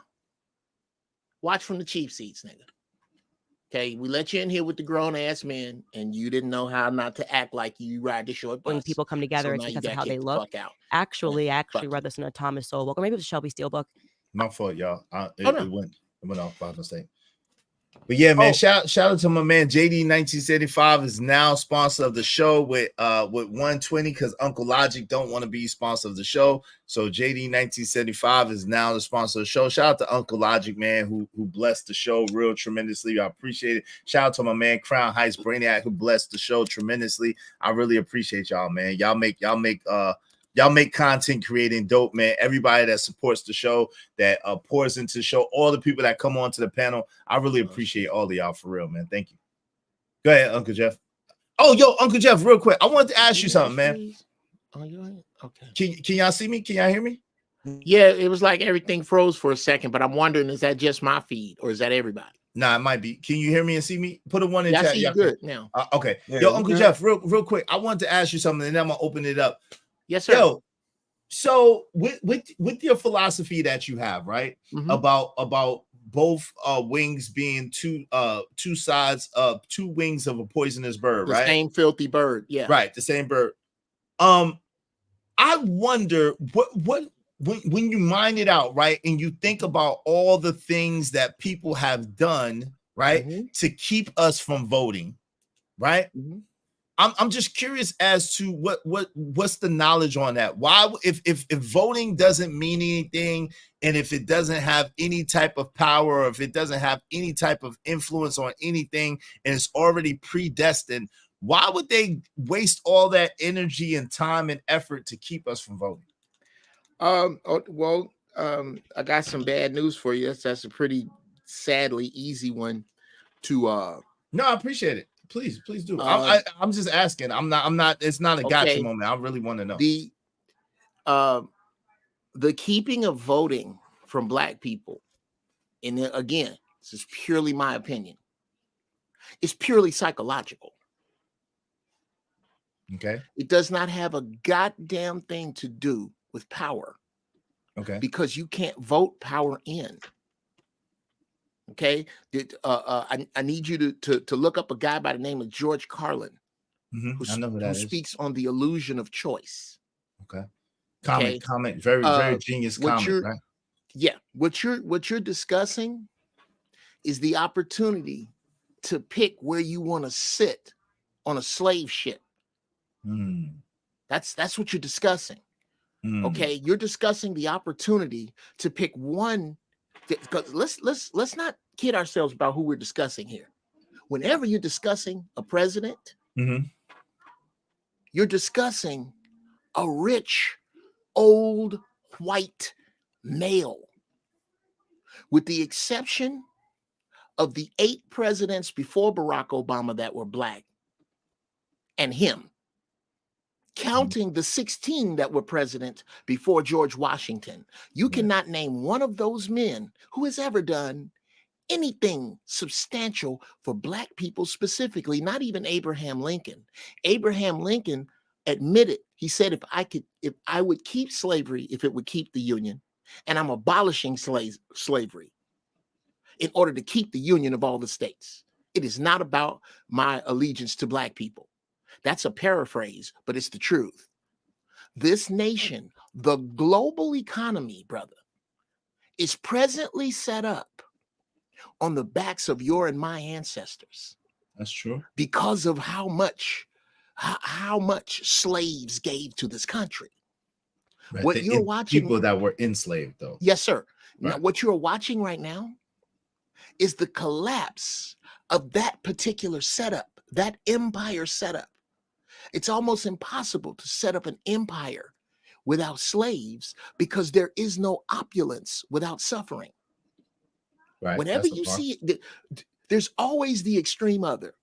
Watch from the chief seats, nigga. Okay, we let you in here with the grown ass men, and you didn't know how not to act like you ride the short bus. When people come together, it's because of how they look. Actually, read this in a Thomas Sowell book, or maybe it was a Shelby Steele book. My fault, y'all. It went off by mistake. But yeah, man, shout out to my man JD 1975 is now sponsor of the show with 120 because Uncle Logic don't want to be sponsor of the show. So JD 1975 is now the sponsor of the show. Shout out to Uncle Logic, man, who blessed the show real tremendously. I appreciate it. Shout out to my man Crown Heights Brainiac who blessed the show tremendously. I really appreciate y'all, man. Y'all make content creating dope, man. Everybody that supports the show, that pours into the show, all the people that come on to the panel, I really appreciate all of y'all for real, man. Thank you. Go ahead, Uncle Jeff. Oh, yo, Uncle Jeff, real quick. I wanted to ask you something, man. Oh, you okay? Can y'all see me? Can y'all hear me? Yeah, it was like everything froze for a second, but I'm wondering, is that just my feed or is that everybody? Nah, it might be. Can you hear me and see me? Put a one in chat. I see you good now. Okay. Yeah, yo, Uncle Jeff, real quick. I wanted to ask you something, and then I'm gonna open it up. Yes, sir. Yo, so with your philosophy that you have, right? About both wings being two sides of two wings of a poisonous bird, the right? Same filthy bird, yeah. Right, the same bird. I wonder what when you mine it out, right, and you think about all the things that people have done, right, to keep us from voting, right? I'm just curious as to what's the knowledge on that. Why, if voting doesn't mean anything, and if it doesn't have any type of power, or if it doesn't have any type of influence on anything, and it's already predestined, why would they waste all that energy and time and effort to keep us from voting? I got some bad news for you. That's a pretty sadly easy one to No, I appreciate it. Please do. I'm just asking. I'm not. It's not a gotcha moment. I really want to know. The keeping of voting from Black people, and again, this is purely my opinion. It's purely psychological. Okay. It does not have a goddamn thing to do with power. Okay. Because you can't vote power in. Okay, I need you to look up a guy by the name of George Carlin, who speaks on the illusion of choice. Okay, comment, very genius comment, right? Yeah, what you're discussing is the opportunity to pick where you want to sit on a slave ship. That's what you're discussing. Okay, you're discussing the opportunity to pick one. Because let's not kid ourselves about who we're discussing here. Whenever you're discussing a president, you're discussing a rich, old, white male. With the exception of the 8 presidents before Barack Obama that were Black, and him, counting the 16 that were president before George Washington, you cannot name one of those men who has ever done anything substantial for Black people specifically, not even Abraham Lincoln. Abraham Lincoln admitted, he said, if I would keep slavery, if it would keep the Union, and I'm abolishing slavery in order to keep the Union of all the states. It is not about my allegiance to Black people. That's a paraphrase, but it's the truth. This nation, the global economy, brother, is presently set up on the backs of your and my ancestors. That's true. Because of how much slaves gave to this country. Right. What you're watching, people that were enslaved, though. Yes, sir. Right. Now, what you're watching right now is the collapse of that particular setup, that empire setup. It's almost impossible to set up an empire without slaves because there is no opulence without suffering. Right. Whenever you see it, there's always the extreme other.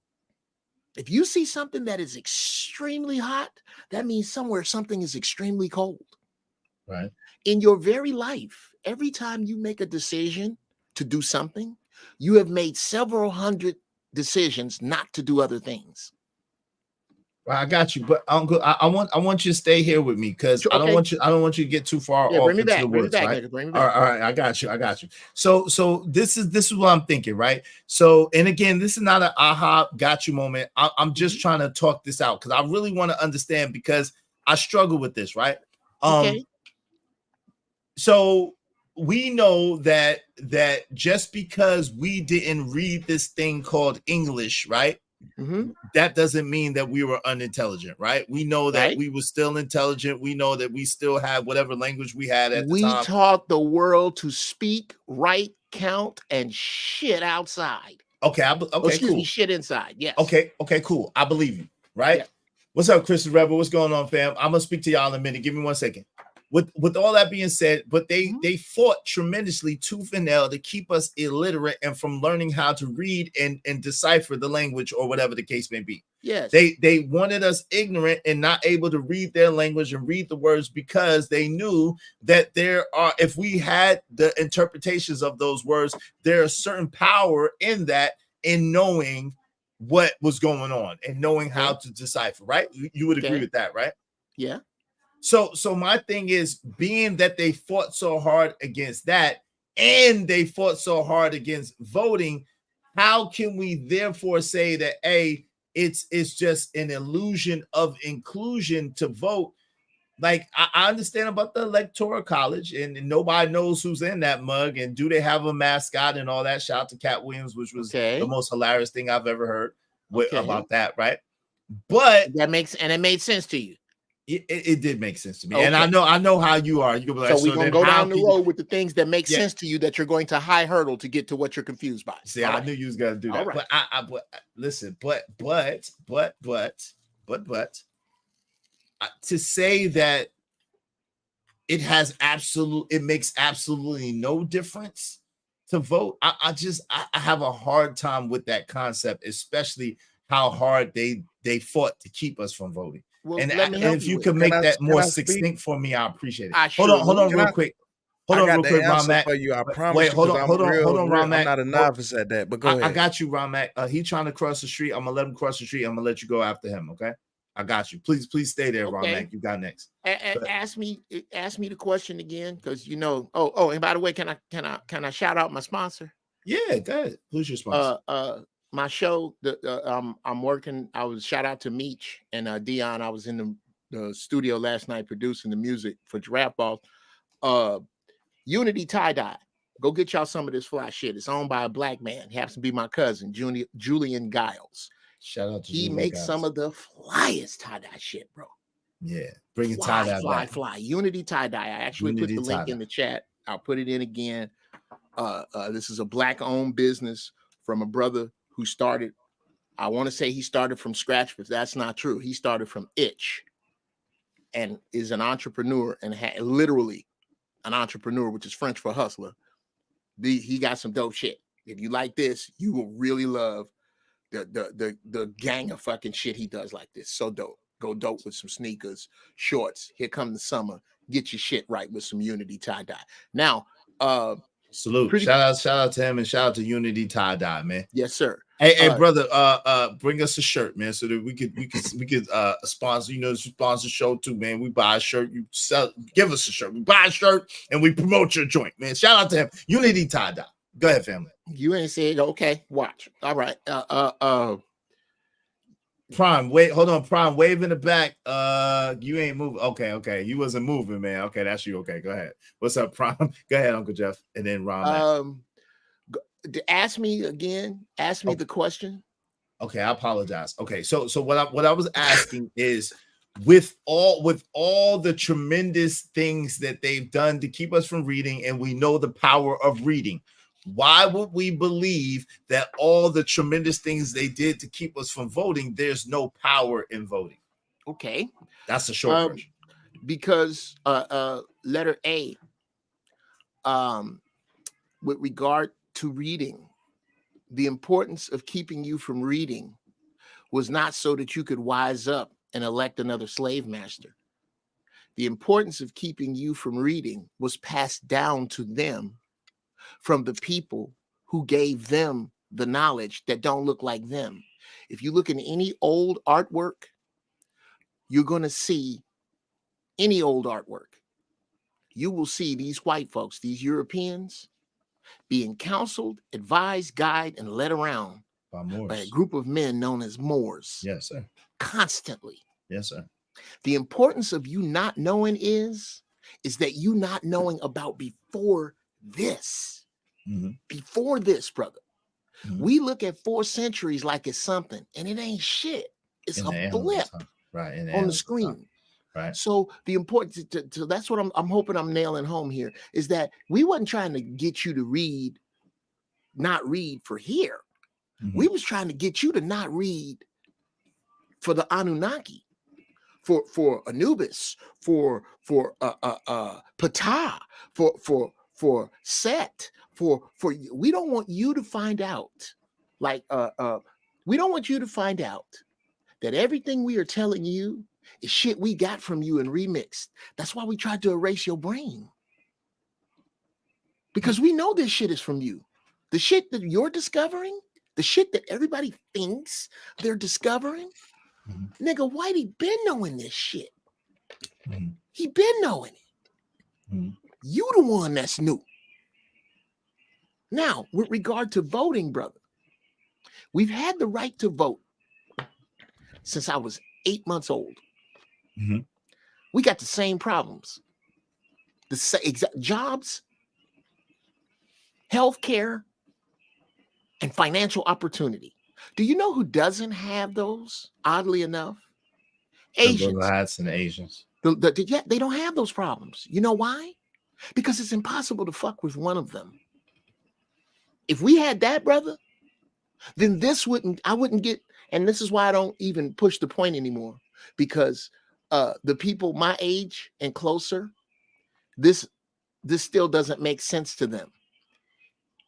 If you see something that is extremely hot, that means somewhere something is extremely cold. Right. In your very life, every time you make a decision to do something, you have made several hundred decisions not to do other things. Well, I got you, but Uncle, I want you to stay here with me because I don't want you to get too far off into the woods, right? All right, I got you. So this is what I'm thinking, right? So, and again, this is not an aha got you moment. I'm just trying to talk this out because I really want to understand because I struggle with this, right? So we know that just because we didn't read this thing called English, right? That doesn't mean that we were unintelligent, right? We know that we were still intelligent. We know that we still have whatever language we had at the time. We taught the world to speak, write, count, and shit outside. Okay, excuse cool. me, shit inside. Yes. Okay, cool. I believe you, right? Yeah. What's up, Chris the Rebel? What's going on, fam? I'm gonna speak to y'all in a minute. Give me 1 second. With all that being said, but they fought tremendously tooth and nail to keep us illiterate and from learning how to read and decipher the language or whatever the case may be. Yes. They wanted us ignorant and not able to read their language and read the words because they knew that if we had the interpretations of those words, there's certain power in that, in knowing what was going on and knowing how to decipher, right? You would agree with that, right? Yeah. So my thing is, being that they fought so hard against that and they fought so hard against voting, how can we therefore say that it's just an illusion of inclusion to vote? Like, I understand about the electoral college and nobody knows who's in that mug and do they have a mascot and all that. Shout out to Cat Williams, which was the most hilarious thing I've ever heard about that, right? But it made sense to you. It did make sense to me, and I know how you are. You can be like, so we're gonna go down the road with the things that make sense to you that you're going to high hurdle to get to what you're confused by. See, I knew you was gonna do that. Right. But listen, but to say that it makes absolutely no difference to vote. I have a hard time with that concept, especially how hard they fought to keep us from voting. Well, and if you could make that more succinct for me, I appreciate it. Hold on, real quick. Hold on, real quick, Ron Mac. For you, I promise. Wait, hold on, Ron Mac. I'm not a novice at that, but go ahead. I got you, Ron Mac. He's trying to cross the street. I'm gonna let him cross the street. I'm gonna let you go after him. Okay, I got you. Please stay there, Ron Mac. You got next. Ask me the question again, because you know. Oh, and by the way, can I shout out my sponsor? Yeah, go ahead. Who's your sponsor? My show. I'm working. I was shout out to Meech and Dion. I was in the studio last night producing the music for Giraffe Balls. Unity Tie Dye. Go get y'all some of this fly shit. It's owned by a black man. He happens to be my cousin, Julian Giles. Shout out to he makes some of the flyest tie dye shit, bro. Yeah, bring it tie dye. Fly. Unity Tie Dye. I actually put the link in the chat. I'll put it in again. This is a black owned business from a brother who started. I want to say he started from scratch, but that's not true. He started from itch and is an entrepreneur and literally an entrepreneur, which is French for hustler. He got some dope shit. If you like this, you will really love the gang of fucking shit he does like this. So dope. Go dope with some sneakers, shorts. Here come the summer. Get your shit right with some Unity Tie Dye. Now, salute. Shout out to him and shout out to Unity Tie Dye, man. Yes, sir. Hey, brother, bring us a shirt, man, so that we could sponsor, sponsor show too, man. We buy a shirt, you sell, give us a shirt. We buy a shirt and we promote your joint, man. Shout out to him. Unity Tie Dye. Go ahead, family. You ain't said okay. Watch. All right. Prime, wait, hold on. Prime, wave in the back. You ain't moving. Okay. You wasn't moving, man. Okay, that's you. Okay, go ahead. What's up, Prime? Go ahead, Uncle Jeff, and then Ron. Ask me again. Ask me the question. Okay, I apologize. Okay, so what I was asking is, with all the tremendous things that they've done to keep us from reading, and we know the power of reading, why would we believe that all the tremendous things they did to keep us from voting, there's no power in voting? Okay, that's a short version. Because letter A, with regard to reading, the importance of keeping you from reading was not so that you could wise up and elect another slave master. The importance of keeping you from reading was passed down to them from the people who gave them the knowledge that don't look like them. If you look in any old artwork, you're going to see any old artwork. You will see these white folks, these Europeans, being counseled, advised, guided, and led around by a group of men known as Moors. Yes, sir. Constantly. Yes, sir. The importance of you not knowing is that you not knowing about before this. Mm-hmm. Before this, brother. Mm-hmm. We look at 4 centuries like it's something, and it ain't shit. It's a blip on the screen. Right. So the importance to that's what I'm hoping I'm nailing home here is that we wasn't trying to get you to read, not read for here. Mm-hmm. We was trying to get you to not read for the Anunnaki, for Anubis, for Pt2, for Set, for we don't want you to find out, like we don't want you to find out that everything we are telling you is shit we got from you and remixed. That's why we tried to erase your brain. Because we know this shit is from you. The shit that you're discovering, the shit that everybody thinks they're discovering, nigga, Whitey been knowing this shit. He been knowing it. You the one that's new. Now, with regard to voting, brother, we've had the right to vote since I was 8 months old. We got the same problems. The exact jobs, healthcare, and financial opportunity. Do you know who doesn't have those? Oddly enough, Asians. The hats and the Asians. They don't have those problems. You know why? Because it's impossible to fuck with one of them. If we had that, brother, then I wouldn't get, and this is why I don't even push the point anymore, because the people my age and closer, this still doesn't make sense to them.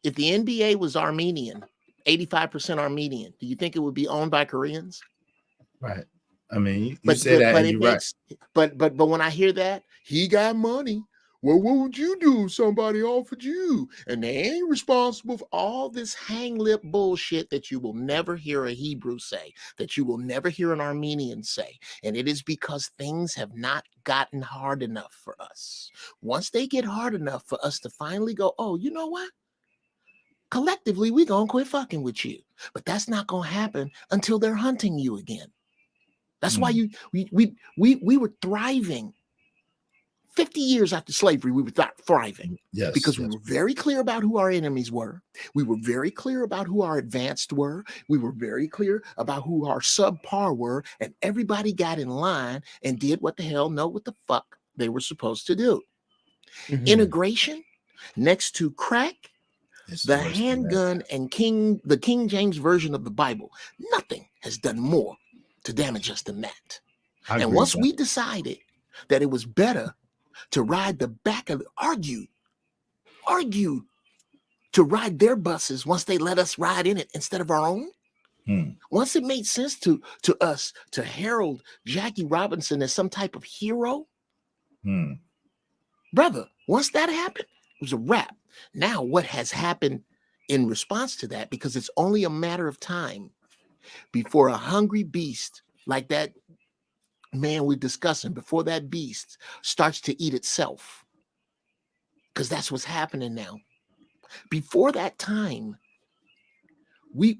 If the NBA was Armenian, 85% Armenian, do you think it would be owned by Koreans? Right. I mean, you say that, and you're right. But when I hear that, he got money. Well, what would you do if somebody offered you? And they ain't responsible for all this hang lip bullshit that you will never hear a Hebrew say, that you will never hear an Armenian say. And it is because things have not gotten hard enough for us. Once they get hard enough for us to finally go, oh, you know what? Collectively, we're going to quit fucking with you. But that's not going to happen until they're hunting you again. That's why we were thriving. 50 years after slavery, we were thriving. Yes, because we were very clear about who our enemies were. We were very clear about who our advanced were. We were very clear about who our subpar were. And everybody got in line and did what the fuck they were supposed to do. Integration next to crack, the handgun, and the King James version of the Bible. Nothing has done more to damage us than that. And once we decided that it was better to ride the back of argued to ride their buses once they let us ride in it instead of our own. Once it made sense to us to herald Jackie Robinson as some type of hero, brother, once that happened, it was a wrap. Now, what has happened in response to that, because it's only a matter of time before a hungry beast like that man we're discussing, before that beast starts to eat itself, because that's what's happening now. Before that time, we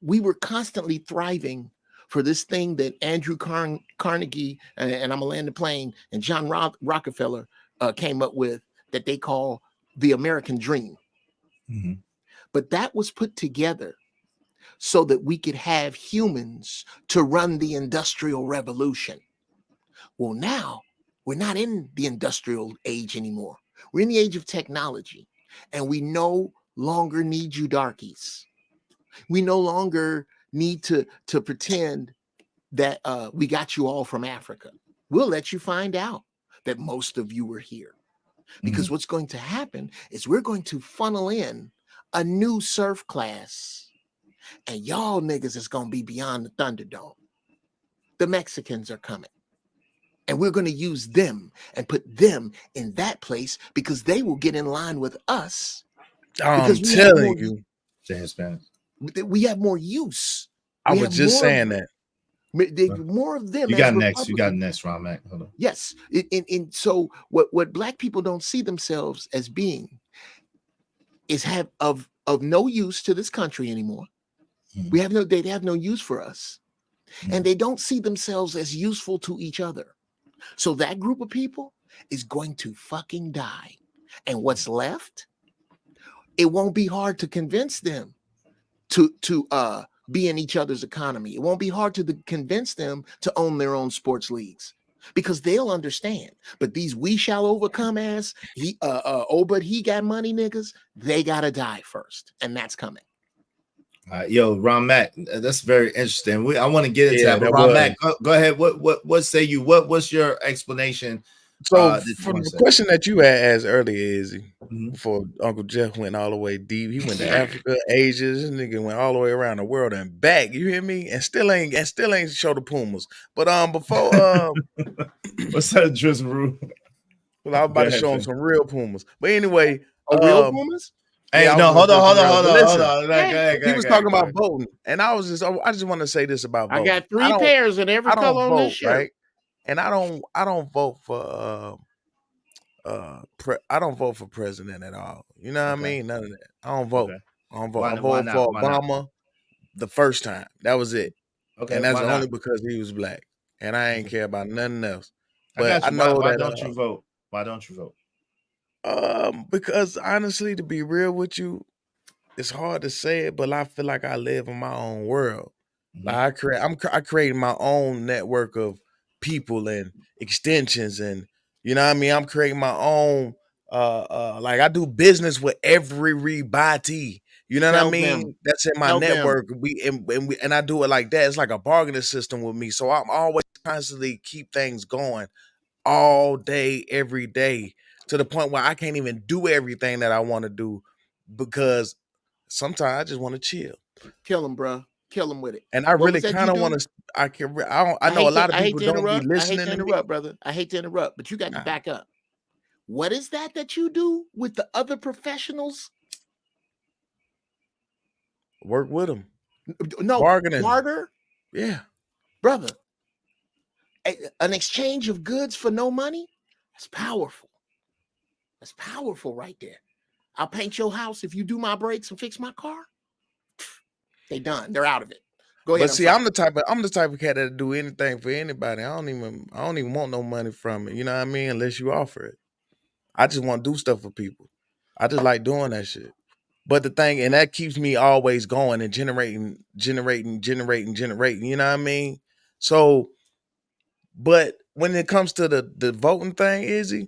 were constantly thriving for this thing that Andrew Carnegie and I'm gonna land the plane, and John Rockefeller came up with, that they call the American dream. But that was put together so that we could have humans to run the industrial revolution. Well, now we're not in the industrial age anymore. We're in the age of technology, and we no longer need you darkies. We no longer need to pretend that we got you all from Africa. We'll let you find out that most of you were here. Because what's going to happen is we're going to funnel in a new surf class, and y'all niggas is going to be beyond the Thunderdome. The Mexicans are coming, and we're going to use them and put them in that place, because they will get in line with us. I'm telling you. The Hispanics. We have more use. I was just saying that. More of them. You got next. You got next, Ron Mac. Hold on. Yes. And so what Black people don't see themselves as being is of no use to this country anymore. They have no use for us. And they don't see themselves as useful to each other. So that group of people is going to fucking die. And what's left, it won't be hard to convince them to be in each other's economy. It won't be hard to convince them to own their own sports leagues because they'll understand. But these we shall overcome ass, but he got money niggas, they gotta die first. And that's coming. Yo, Ron Mac, that's very interesting. I want to get into that, but Ron Mac, go ahead. What say you? What's your explanation? So from the question that you had asked earlier, Izzy, before Uncle Jeff went all the way deep, he went to Africa, Asia. This nigga went all the way around the world and back. You hear me? And still ain't show the Pumas. But before what's that, Drizzle? Well, I was about to show him some real Pumas. But anyway, real Pumas. Hey, yeah, no, hold on. He was talking about voting, and I just want to say this about voting. I got 3 pairs in every color on this shirt. Right? And I don't vote for I don't vote for president at all. You know what I mean? None of that. I don't vote. Okay. I don't vote. I voted for Obama the first time. That was it. Okay. And that's only because he was black. And I ain't care about nothing else. But I know why don't you vote? Why don't you vote? Because honestly, to be real with you, it's hard to say it, but I feel like I live in my own world. Like I created my own network of people and extensions, and you know what I mean. I'm creating my own. Like I do business with everybody. You know what I mean? That's in my network. And I do it like that. It's like a bargaining system with me. So I'm always constantly keep things going all day, every day, to the point where I can't even do everything that I want to do because sometimes I just want to chill. Kill him, bro. Kill him with it. And I really kind of want to. I know a lot of people don't be listening. I hate to interrupt, brother. I hate to interrupt, but you got to back up. What is that you do with the other professionals? Work with them. No, bargaining. Barter. Yeah, brother. An exchange of goods for no money. That's powerful. That's powerful right there. I'll paint your house if you do my brakes and fix my car. They done. They're out of it. Go ahead. But see, I'm the type of cat that do anything for anybody. I don't even want no money from it. You know what I mean? Unless you offer it. I just want to do stuff for people. I just like doing that shit. But the thing, and that keeps me always going and generating. You know what I mean? So, but when it comes to the voting thing, Izzy,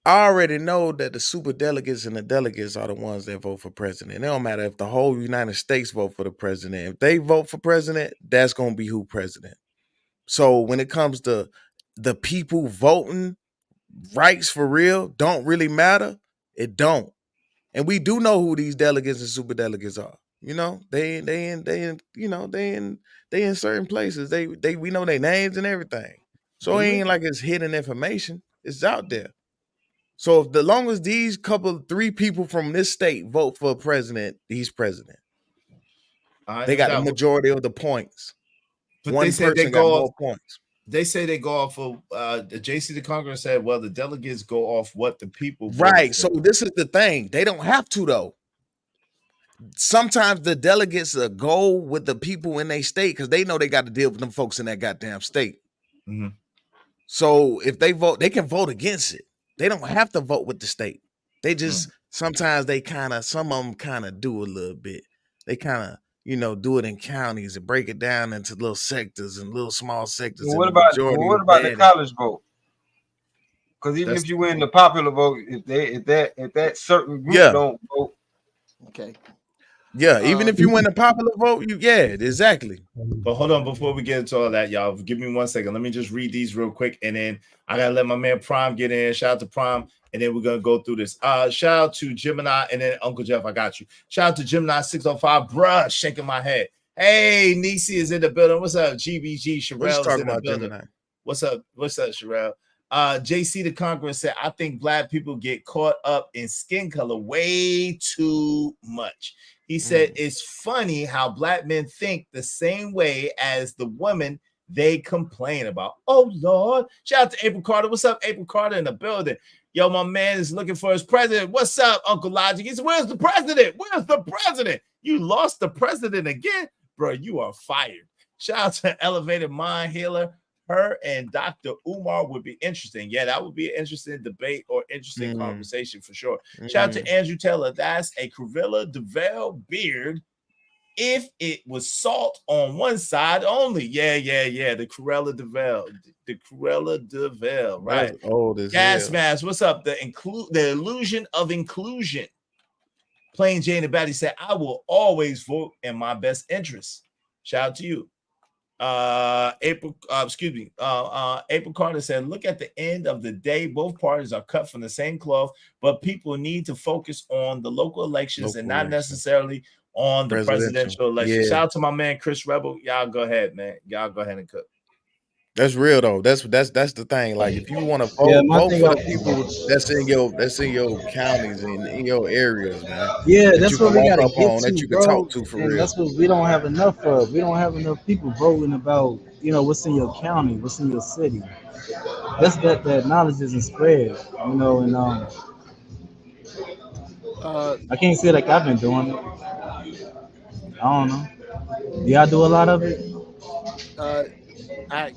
I already know that the super delegates and the delegates are the ones that vote for president. It don't matter if the whole United States vote for the president. If they vote for president, that's going to be who president. So when it comes to the people voting, rights for real don't really matter. It don't. And we do know who these delegates and super delegates are. You know, they in certain places. We know their names and everything. So it ain't like it's hidden information. It's out there. So if long as these 3 people from this state vote for a president, he's president. They got the majority of the points. But one they said person got more points. They say they go off of the JC the Congress said, well, the delegates go off what the people right. So this is the thing. They don't have to though. Sometimes the delegates go with the people in their state because they know they got to deal with them folks in that goddamn state. Mm-hmm. So if they vote, they can vote against it. They don't have to vote with the state. They just sometimes some of them kind of do a little bit. They kind of do it in counties and break it down into little sectors and little small sectors. Well, what about the college vote? Because even if you win the popular vote, if that certain group don't vote, okay. Yeah, even if you win the popular vote, exactly. But hold on, before we get into all that, y'all, give me 1 second. Let me just read these real quick, and then I gotta let my man Prime get in. Shout out to Prime, and then we're gonna go through this. Shout out to Gemini, and then Uncle Jeff, I got you. Shout out to Gemini 605, bruh, shaking my head. Hey, Nisi is in the building. What's up, GBG? Sherelle is in the building. Gemini? What's up, Sherelle? JC the Conqueror said, I think black people get caught up in skin color way too much. He said, it's funny how black men think the same way as the women they complain about. Oh, Lord. Shout out to April Carter. What's up, April Carter in the building? Yo, my man is looking for his president. What's up, Uncle Logic? He said, where's the president? Where's the president? You lost the president again? Bro, you are fired. Shout out to Elevated Mind Healer. her and Dr. Umar would be interesting. Yeah, that would be an interesting debate or interesting conversation for sure. Shout out to Andrew Taylor. That's a Cruella de Vil beard if it was salt on one side only. Yeah. The Cruella de Vil. The Cruella de Vil, right? That's old as Gas hell. Mask, what's up? The illusion of inclusion. Plain Jane and Batty said, I will always vote in my best interest. Shout out to you. April Carter said, look at the end of the day, both parties are cut from the same cloth, but people need to focus on the local elections and not necessarily on the presidential election. Shout out to my man Chris Rebel. Y'all go ahead, man. Y'all go ahead and cook. That's real though. That's the thing. Like if you want to vote for the people that's in your counties and in your areas, man. Yeah, that that's you what can we walk gotta up get on, to, that you can bro. talk to for And real. that's what we don't have enough of. We don't have enough people voting about, what's in your county, what's in your city. That's that knowledge isn't spread, and I can't say like I've been doing it. I don't know. Do y'all do a lot of it? I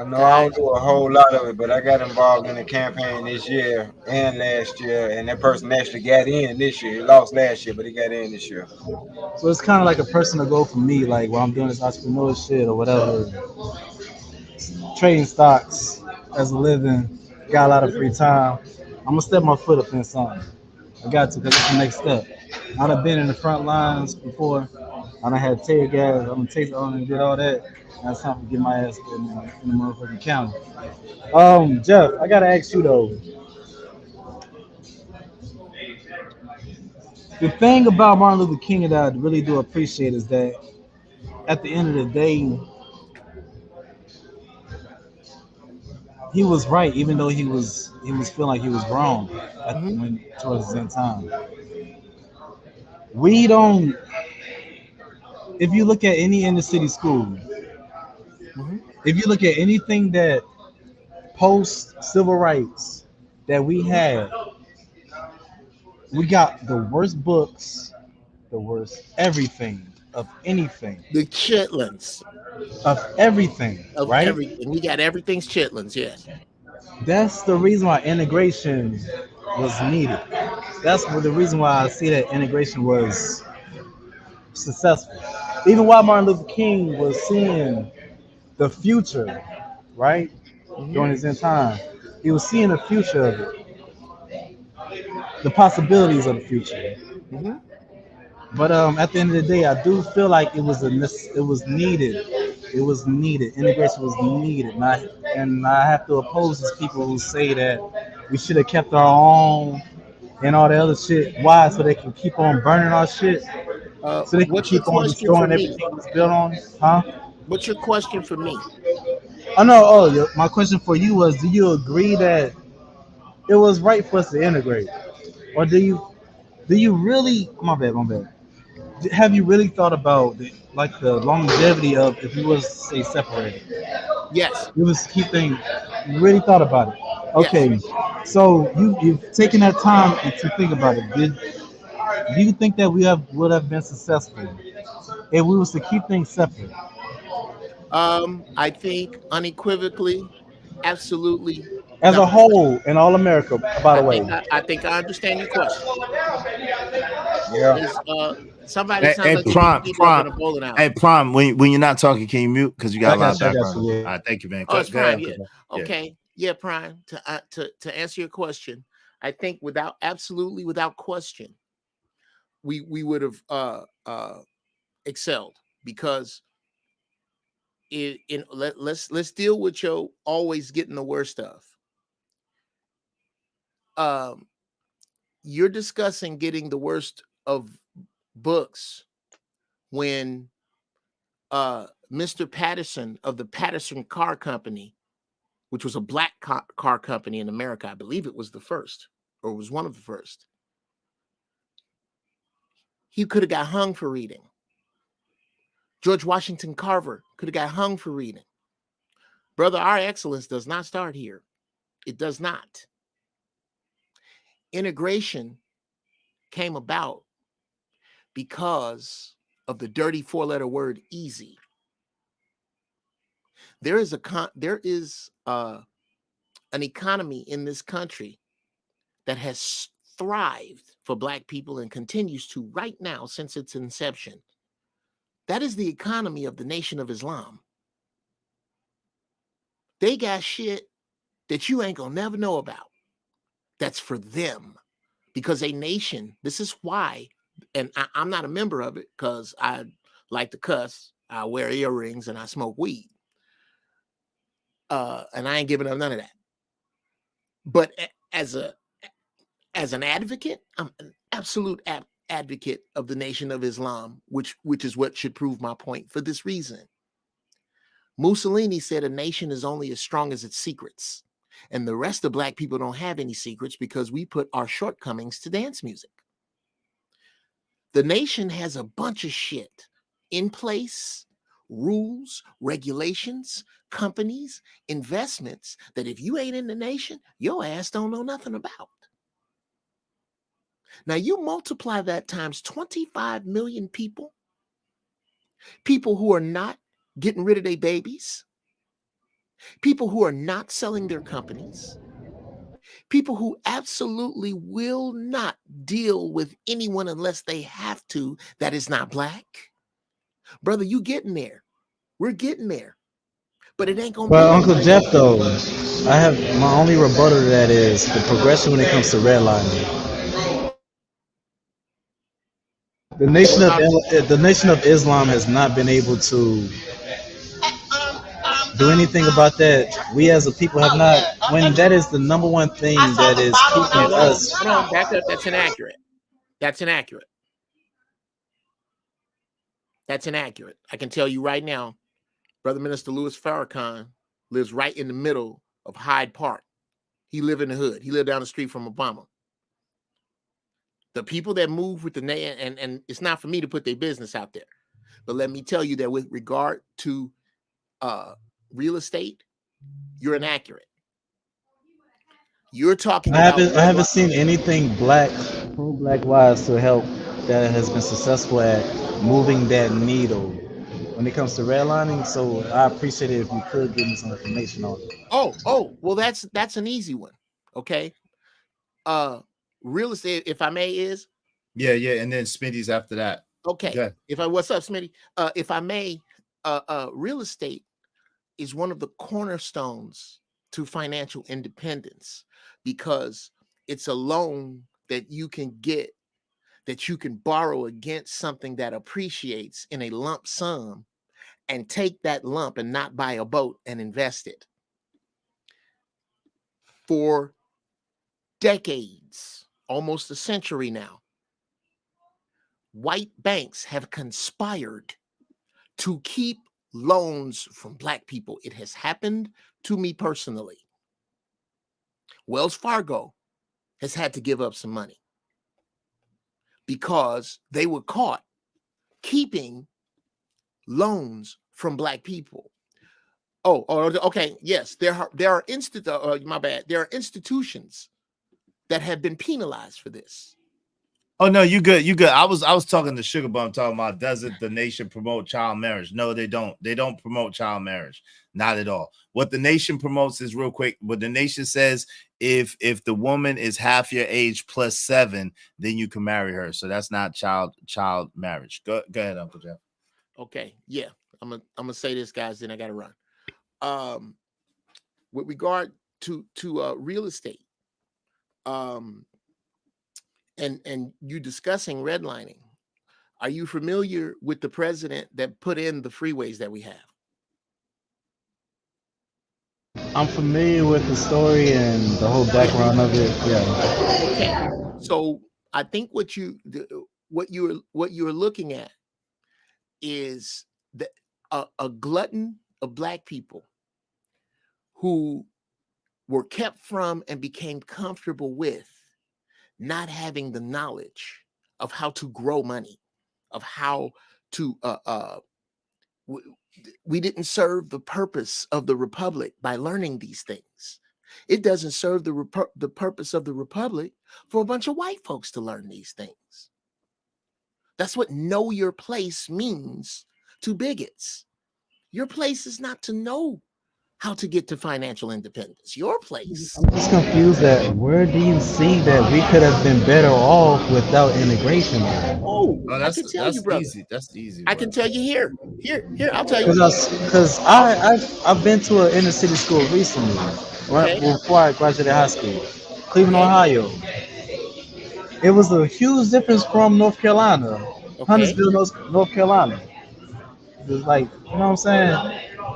know I don't do a whole lot of it, but I got involved in a campaign this year and last year, and that person actually got in this year. He lost last year, but he got in this year. So it's kind of like a personal goal for me, like while I'm doing this entrepreneur shit or whatever, trading stocks as a living, got a lot of free time. I'm gonna step my foot up in something. I got to, because it's the next step. I'd have been in the front lines before. I done had tear gas. I'm gonna take on and did all that. Now it's time to get my ass in the motherfucking county. Jeff, I gotta ask you though. The thing about Martin Luther King that I really do appreciate is that at the end of the day, he was right, even though he was feeling like he was wrong when towards the end time. We don't. If you look at any inner city school, if you look at anything that post civil rights that we had, we got the worst books, the worst everything of anything. The chitlins of everything, of right? everything. We got everything's chitlins. Yes. That's the reason why integration was needed. That's the reason why I see that integration was successful. Even while Martin Luther King was seeing the future, right? During his end time, he was seeing the future of it, the possibilities of the future. But at the end of the day, I do feel like it was needed. It was needed. Integration was needed, and I have to oppose these people who say that we should have kept our own and all the other shit. Why? So they can keep on burning our shit. So they can What's your keep on question for destroying me? everything it's built on, huh? What's your question for me? Oh no. My question for you was: do you agree that it was right for us to integrate, or do you really? My bad. Have you really thought about the longevity of if you was say separated? Yes. You was keeping. You really thought about it. Yes. Okay, so you've taken that time to think about it. Do you think that would have been successful if we was to keep things separate? I think unequivocally, absolutely As a not. whole, in all America, by the way. I think I understand your question. Yeah. Is somebody sounds Hey, like they need to get up in a bowling alley. Hey, Prime, when you're not talking, can you mute? Because you got a lot of background. Yeah. All right, thank you, man. Oh, it's Go ahead, Prime. Yeah. Okay. Yeah, Prime. To answer your question, I think without question, we would have excelled, because let's deal with your always getting the worst stuff. You're discussing getting the worst of books when Mr. Patterson of the Patterson Car Company, which was a black car company in America, I believe it was the first, or was one of the first, he could have got hung for reading. George Washington Carver could have got hung for reading. Brother, our excellence does not start here. It does not. Integration came about because of the dirty 4-letter word easy. There is an economy in this country that has thrived for Black people and continues to right now since its inception. That is the economy of the Nation of Islam. They got shit that you ain't gonna never know about. That's for them. Because a nation, this is why, and I'm not a member of it because I like to cuss, I wear earrings, and I smoke weed. And I ain't giving up none of that. But as an advocate, I'm an absolute advocate of the Nation of Islam, which is what should prove my point for this reason. Mussolini said a nation is only as strong as its secrets. And the rest of Black people don't have any secrets because we put our shortcomings to dance music. The nation has a bunch of shit in place, rules, regulations, companies, investments that if you ain't in the nation, your ass don't know nothing about. Now you multiply that times 25 million people who are not getting rid of their babies, people who are not selling their companies, people who absolutely will not deal with anyone unless they have to that is not Black. Brother, you getting there. We're getting there. But it ain't gonna be. Well, Uncle Jeff, though, I have my only rebuttal to that is the progression when it comes to redlining. The Nation of Islam has not been able to do anything about that. We as a people have not. When that is the number one thing that is keeping us. Hold on, back up. That's inaccurate. That's inaccurate. That's inaccurate. I can tell you right now, Brother Minister Louis Farrakhan lives right in the middle of Hyde Park. He live in the hood. He lived down the street from Obama. The people that move with the and it's not for me to put their business out there, but let me tell you that with regard to real estate, you're inaccurate. You're talking. I haven't seen anything pro-Black wise to help that has been successful at moving that needle when it comes to redlining. So I appreciate it if you could give me some information on it. Oh, well, that's an easy one. Okay. Real estate, if I may, is yeah, and then Smitty's after that. Okay. What's up, Smitty? If I may, real estate is one of the cornerstones to financial independence because it's a loan that you can get, that you can borrow against something that appreciates in a lump sum and take that lump and not buy a boat and invest it. For decades, almost a century now, white banks have conspired to keep loans from Black people. It has happened to me personally. Wells Fargo has had to give up some money because they were caught keeping loans from Black people. Okay. Yes, there are There are institutions that have been penalized for this. Oh no, you good. I was talking to Sugar Bum, talking about doesn't the nation promote child marriage? No, they don't. They don't promote child marriage, not at all. What the nation promotes is real quick. What the nation says, if the woman is half your age plus 7, then you can marry her. So that's not child marriage. Go ahead, Uncle Jeff. Okay, yeah, I'm gonna say this, guys. Then I gotta run. With regard to real estate, and you discussing redlining, are you familiar with the president that put in the freeways that we have? I'm familiar with the story and the whole background of it. Yeah. Okay. So I think what you're looking at is a glutton of Black people who were kept from and became comfortable with not having the knowledge of how to grow money, of how to we didn't serve the purpose of the Republic by learning these things. It doesn't serve the purpose of the Republic for a bunch of white folks to learn these things. That's what know your place means to bigots. Your place is not to know how to get to financial independence. Your place. I'm just confused that where do you see that we could have been better off without integration? Oh, Oh, I can tell you, that's brother. easy. That's easy. I can tell you here. I'll tell you. Because I've been to an inner city school recently, right Okay. before I graduated high school, Cleveland, Okay. Ohio. It was a huge difference from North Carolina, Okay. Huntersville, North Carolina. It was like, you know what I'm saying?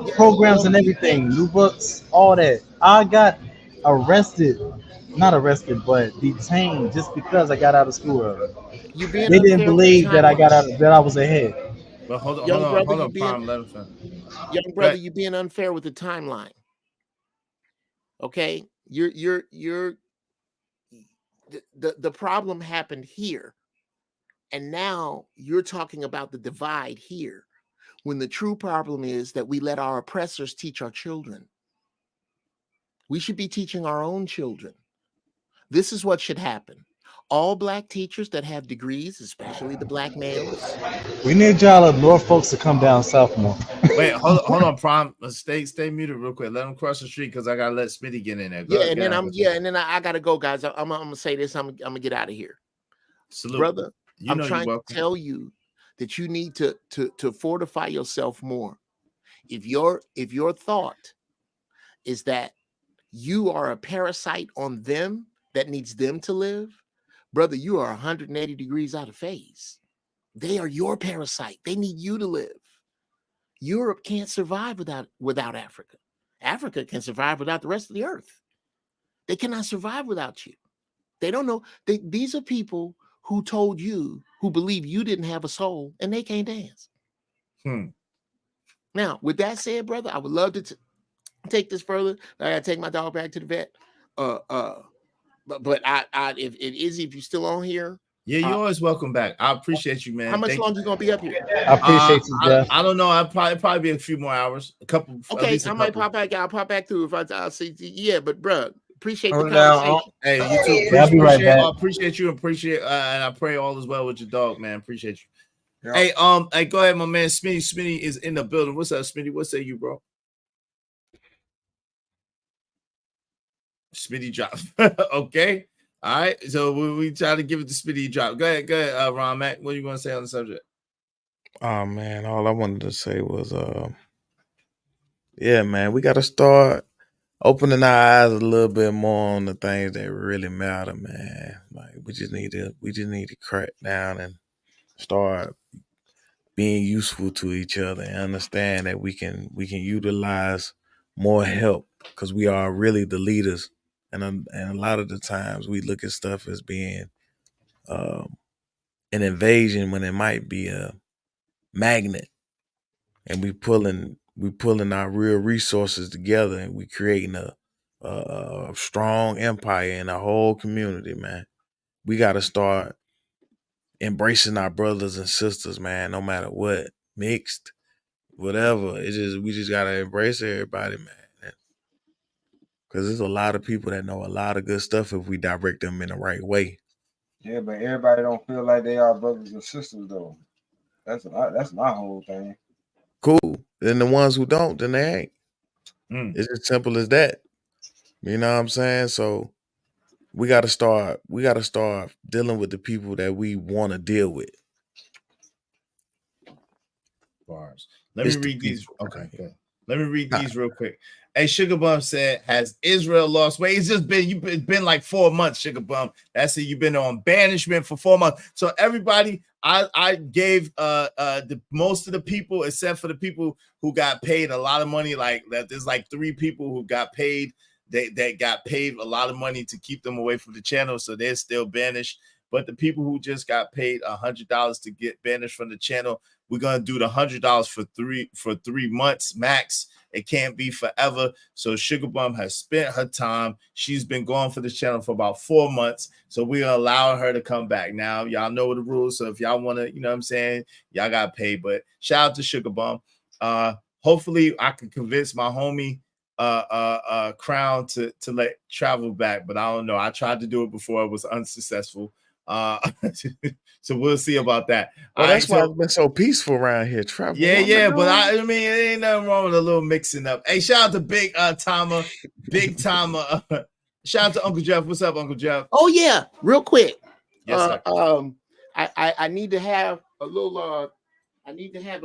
Yeah, Programs well, and everything, new books, all that. I got arrested, not arrested, but detained just because I got out of school early. you're being They didn't unfair with the believe that I timeline. got out, that I was ahead. But hold Young brother, on, Prime. Let him finish. Young brother, you're being unfair with the timeline. Okay, you're the problem happened here, and now you're talking about the divide here, when the true problem is that we let our oppressors teach our children. We should be teaching our own children. This is what should happen. All black teachers that have degrees, especially the black males. We need y'all North folks to come down south more. Wait, hold on, Prime. Stay muted real quick. Let him cross the street because I gotta let Smitty get in there. And then I gotta go, guys. I'm gonna say this. I'm gonna get out of here. Salute. Brother, I'm know trying to tell you that you need to fortify yourself more. If your thought is that you are a parasite on them that needs them to live, brother, you are 180 degrees out of phase. They are your parasite. They need you to live. Europe can't survive without Africa. Africa can survive without the rest of the earth. They cannot survive without you. They don't know. These are people who told you, who believe you didn't have a soul, and they can't dance. Now, with that said, brother, I would love to take this further. I gotta take my dog back to the vet. But if you're still on here, yeah, you're always welcome back. I appreciate you, man. How much longer you gonna be up here? I appreciate you, Jeff. I don't know. I'll probably be a few more hours. A couple. Okay, I might pop back. I'll pop back through if I'll see. Yeah, but bro, appreciate the Down. conversation. Hey, you too. I'll be right back. Appreciate you. And I pray all is well with your dog, man. Appreciate you. Yep. Hey, go ahead, my man. Smitty. Smitty is in the building. What's up, Smitty? What say you, bro? Smitty drop. Okay. All right. So we try to give it the Smitty drop. Go ahead, Ron Mac. What are you going to say on the subject? Oh man, all I wanted to say was yeah, man, we gotta start opening our eyes a little bit more on the things that really matter, man. Like we just need to crack down and start being useful to each other and understand that we can utilize more help because we are really the leaders. And a lot of the times we look at stuff as being an invasion when it might be a magnet, and we pulling our real resources together, and we creating a strong empire in a whole community, man. We got to start embracing our brothers and sisters, man, no matter what, mixed, whatever. We just got to embrace everybody, man. Because there's a lot of people that know a lot of good stuff if we direct them in the right way. Yeah, but everybody don't feel like they are brothers and sisters, though. That's my whole thing. Cool. Then the ones who don't, then they ain't. It's as simple as that. You know what I'm saying? So we gotta start dealing with the people that we want to deal with. Bars. Let me read these. Okay, good. Let me read these real quick. Hey, Sugar Bum said, "Has Israel lost weight?" It's just been like 4 months, Sugar Bum. That's it. You've been on banishment for 4 months. So everybody, I gave the most of the people, except for the people who got paid a lot of money. Like that, there's like 3 people who got paid. They got paid a lot of money to keep them away from the channel, so they're still banished. But the people who just got paid $100 to get banished from the channel, we're gonna do the $100 for 3 months max. It can't be forever. So Sugar Bum has spent her time. She's been gone for this channel for about 4 months. So we're allowing her to come back. Now, y'all know the rules. So if y'all want to, you know what I'm saying, y'all got paid. But shout out to Sugar Bum. Hopefully I can convince my homie Crown to let travel back. But I don't know. I tried to do it before. It was unsuccessful. So we'll see about that. Well, that's why it's been so peaceful around here, Trevor. Yeah, but I mean, it ain't nothing wrong with a little mixing up. Hey, shout out to Big Timer. Shout out to Uncle Jeff. What's up, Uncle Jeff? Oh yeah, real quick. Yes, sir. I need to have a little. I need to have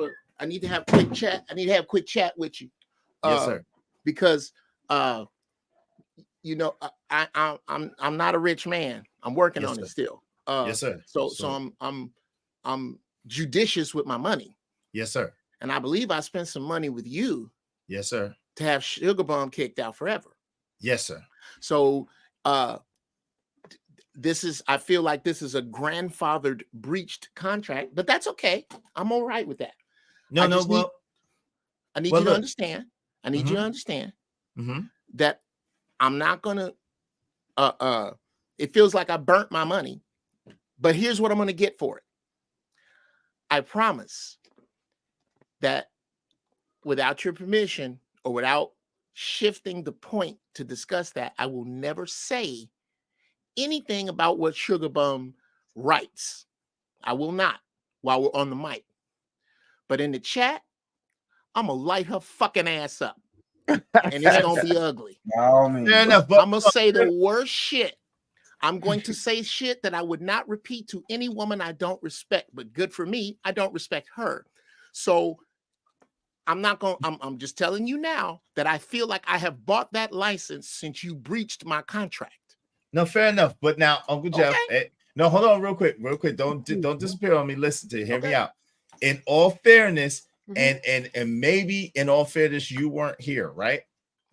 quick chat. I need to have quick chat with you. Yes, sir. Because you know, I'm not a rich man. I'm working on it still. Yes, sir. So I'm judicious with my money. Yes, sir. And I believe I spent some money with you. Yes, sir. To have Sugar Bum kicked out forever. Yes, sir. So I feel like this is a grandfathered breached contract, but that's okay. I'm all right with that. I need you to understand. I need you to understand that I'm not gonna it feels like I burnt my money, but here's what I'm gonna get for it. I promise that without your permission or without shifting the point to discuss that, I will never say anything about what Sugar Bum writes. I will not while we're on the mic. But in the chat, I'm gonna light her fucking ass up. And it's gonna be ugly. Fair enough, I'm gonna say the worst shit. I'm going to say shit that I would not repeat to any woman I don't respect, but good for me, I don't respect her. So I'm just telling you now that I feel like I have bought that license since you breached my contract. No, fair enough. But now, Uncle Jeff, no, hold on real quick. Don't disappear on me. Listen to hear me out. In all fairness, and maybe in all fairness, you weren't here, right?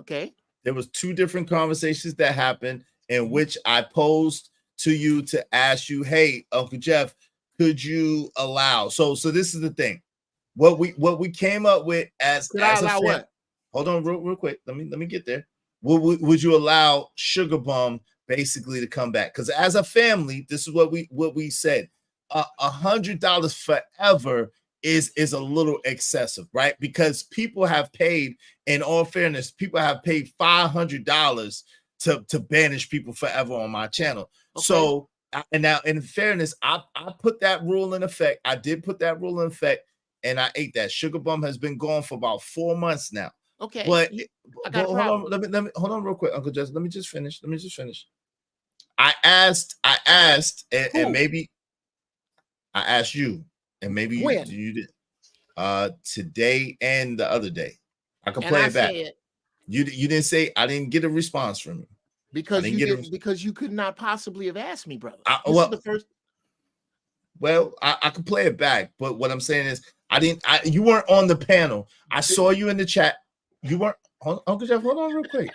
Okay. There was 2 different conversations that happened in which I posed to you to ask you, hey, Uncle Jeff, could you allow? So this is the thing. What we came up with as what? Hold on real quick. Let me get there. Would you allow Sugar Bum basically to come back? Because as a family, this is what we said. $100 forever is a little excessive, right? Because people have paid, in all fairness, people have paid $500 to banish people forever on my channel. Okay. So, and now in fairness, I put that rule in effect. I did put that rule in effect, and I ate that. Sugar Bum has been gone for about 4 months now. Okay, but hold on. Let me hold on real quick, Uncle Jess. Let me just finish. I asked, and maybe I asked you, and maybe you did. Today and the other day, I can play it back. You didn't say. I didn't get a response from you because you could not possibly have asked me, brother. This is the first. Well, I could play it back, but what I'm saying is, you weren't on the panel. I saw you in the chat. You weren't. Uncle Jeff, hold on real quick.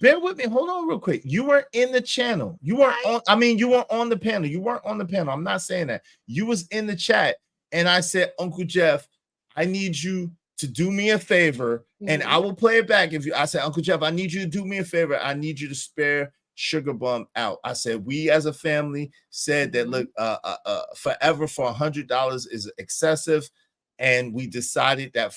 Bear with me. Hold on real quick. You weren't in the channel. You weren't on. I mean, you weren't on the panel. You weren't on the panel. I'm not saying that. You was in the chat, and I said, Uncle Jeff, I need you to do me a favor, and I will play it back. I said, Uncle Jeff, I need you to do me a favor. I need you to spare Sugar Bum out. I said, we as a family said that look, forever for $100 is excessive, and we decided that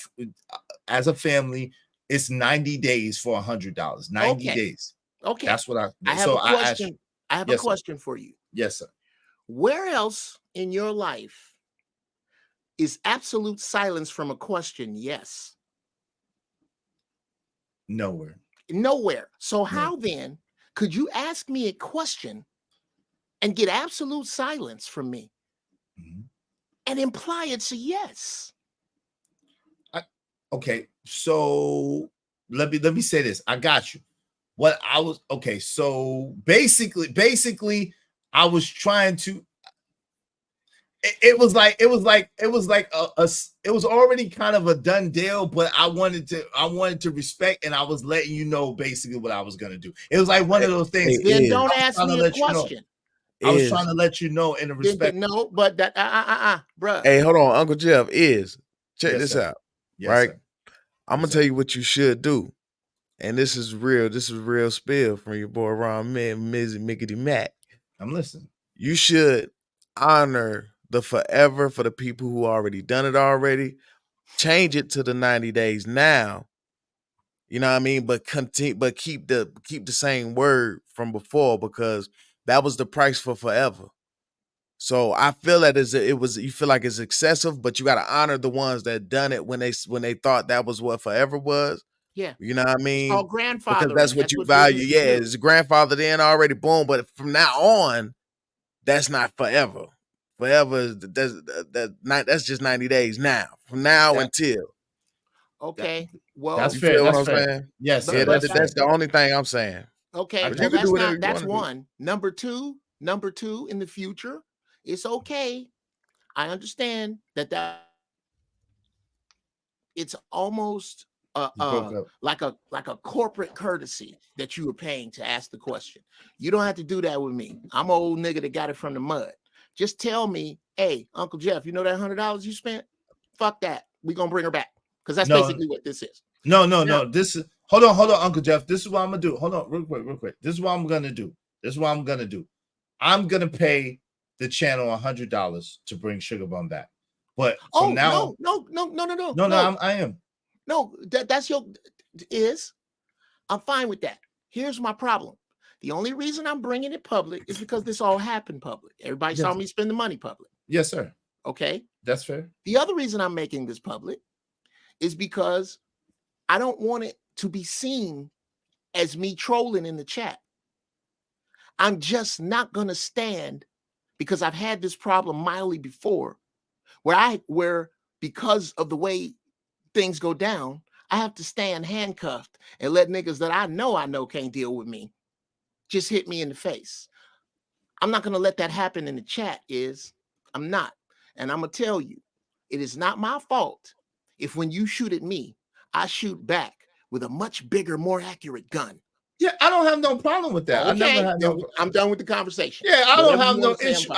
as a family, it's 90 days for $100. 90 days. Okay, that's what I have a question. I have a question for you. Yes, sir. Where else in your life is absolute silence from a question? Yes. Nowhere. So how then could you ask me a question and get absolute silence from me and imply it's a yes? Okay, so let me say this. I got you. So basically, I was trying to. It was already kind of a done deal, but I wanted to respect, and I was letting you know basically what I was gonna do. It was like one of those things. Then don't ask me a question. I was trying to let you know in the respect. No, but that bro. Hey, hold on, Uncle Jeff. Check this sir. out. Yes, right? Sir. I'm gonna tell you what you should do. And this is real spill from your boy Ron Mizzy Mickety Mac. I'm listening. You should honor the forever for the people who already done it already. Change it to the 90 days now. You know what I mean? But keep the same word from before, because that was the price for forever. So I feel that you feel like it's excessive, but you got to honor the ones that done it when they thought that was what forever was. Yeah. You know what I It's mean? called Because grandfathering. that's what you value. businesses Yeah, do. it's grandfather then already, boom. But from now on, that's not forever. Forever is that's just 90 days now. From now until. Okay. Well, that's you fair. feel That's what I'm fair. saying? Yes, Yeah, sir. That's fair. that's the only thing I'm saying. Okay, But well, you can do that's whatever you want to do. one. Number two, in the future, it's okay. I understand that it's almost like a corporate courtesy that you were paying to ask the question. You don't have to do that with me. I'm an old nigga that got it from the mud. Just tell me, hey, Uncle Jeff, you know that $100 you spent? Fuck that. We're gonna bring her back. Because that's basically what this is. No. This is hold on, Uncle Jeff. This is what I'm gonna do. Hold on, real quick. This is what I'm gonna do. I'm gonna pay the channel $100 to bring Sugar Bum back. But from now no. I am. No, that's your I'm fine with that. Here's my problem. The only reason I'm bringing it public is because this all happened public. Everybody saw me spend the money public. Yes, sir. Okay. That's fair. The other reason I'm making this public is because I don't want it to be seen as me trolling in the chat. I'm just not going to stand, because I've had this problem mildly before where because of the way things go down, I have to stand handcuffed and let niggas that I know can't deal with me just hit me in the face. I'm not going to let that happen in the chat. I'm not. And I'm going to tell you, it is not my fault if when you shoot at me, I shoot back with a much bigger, more accurate gun. Yeah, I don't have no problem with that. Okay, I'm done with the conversation. Yeah, I don't have no issue.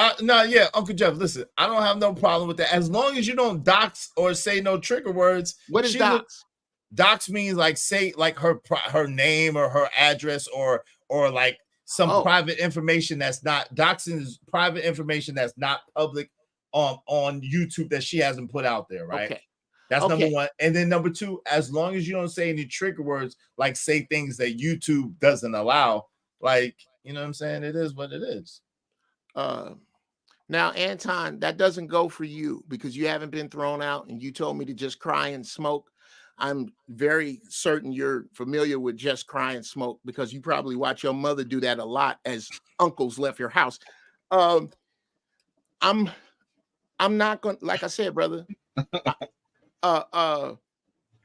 Uncle Jeff, listen, I don't have no problem with that. As long as you don't dox or say no trigger words. What is dox? Dox means like say like her name or her address or like some private information that's not doxing is private information that's not public on YouTube that she hasn't put out there, right? Okay. That's number one. And then number two, as long as you don't say any trigger words, like say things that YouTube doesn't allow, like, you know what I'm saying? It is what it is. Now, Anton, that doesn't go for you because you haven't been thrown out and you told me to just cry and smoke. I'm very certain you're familiar with just cry and smoke because you probably watch your mother do that a lot as uncles left your house. I'm not going to, like I said, brother,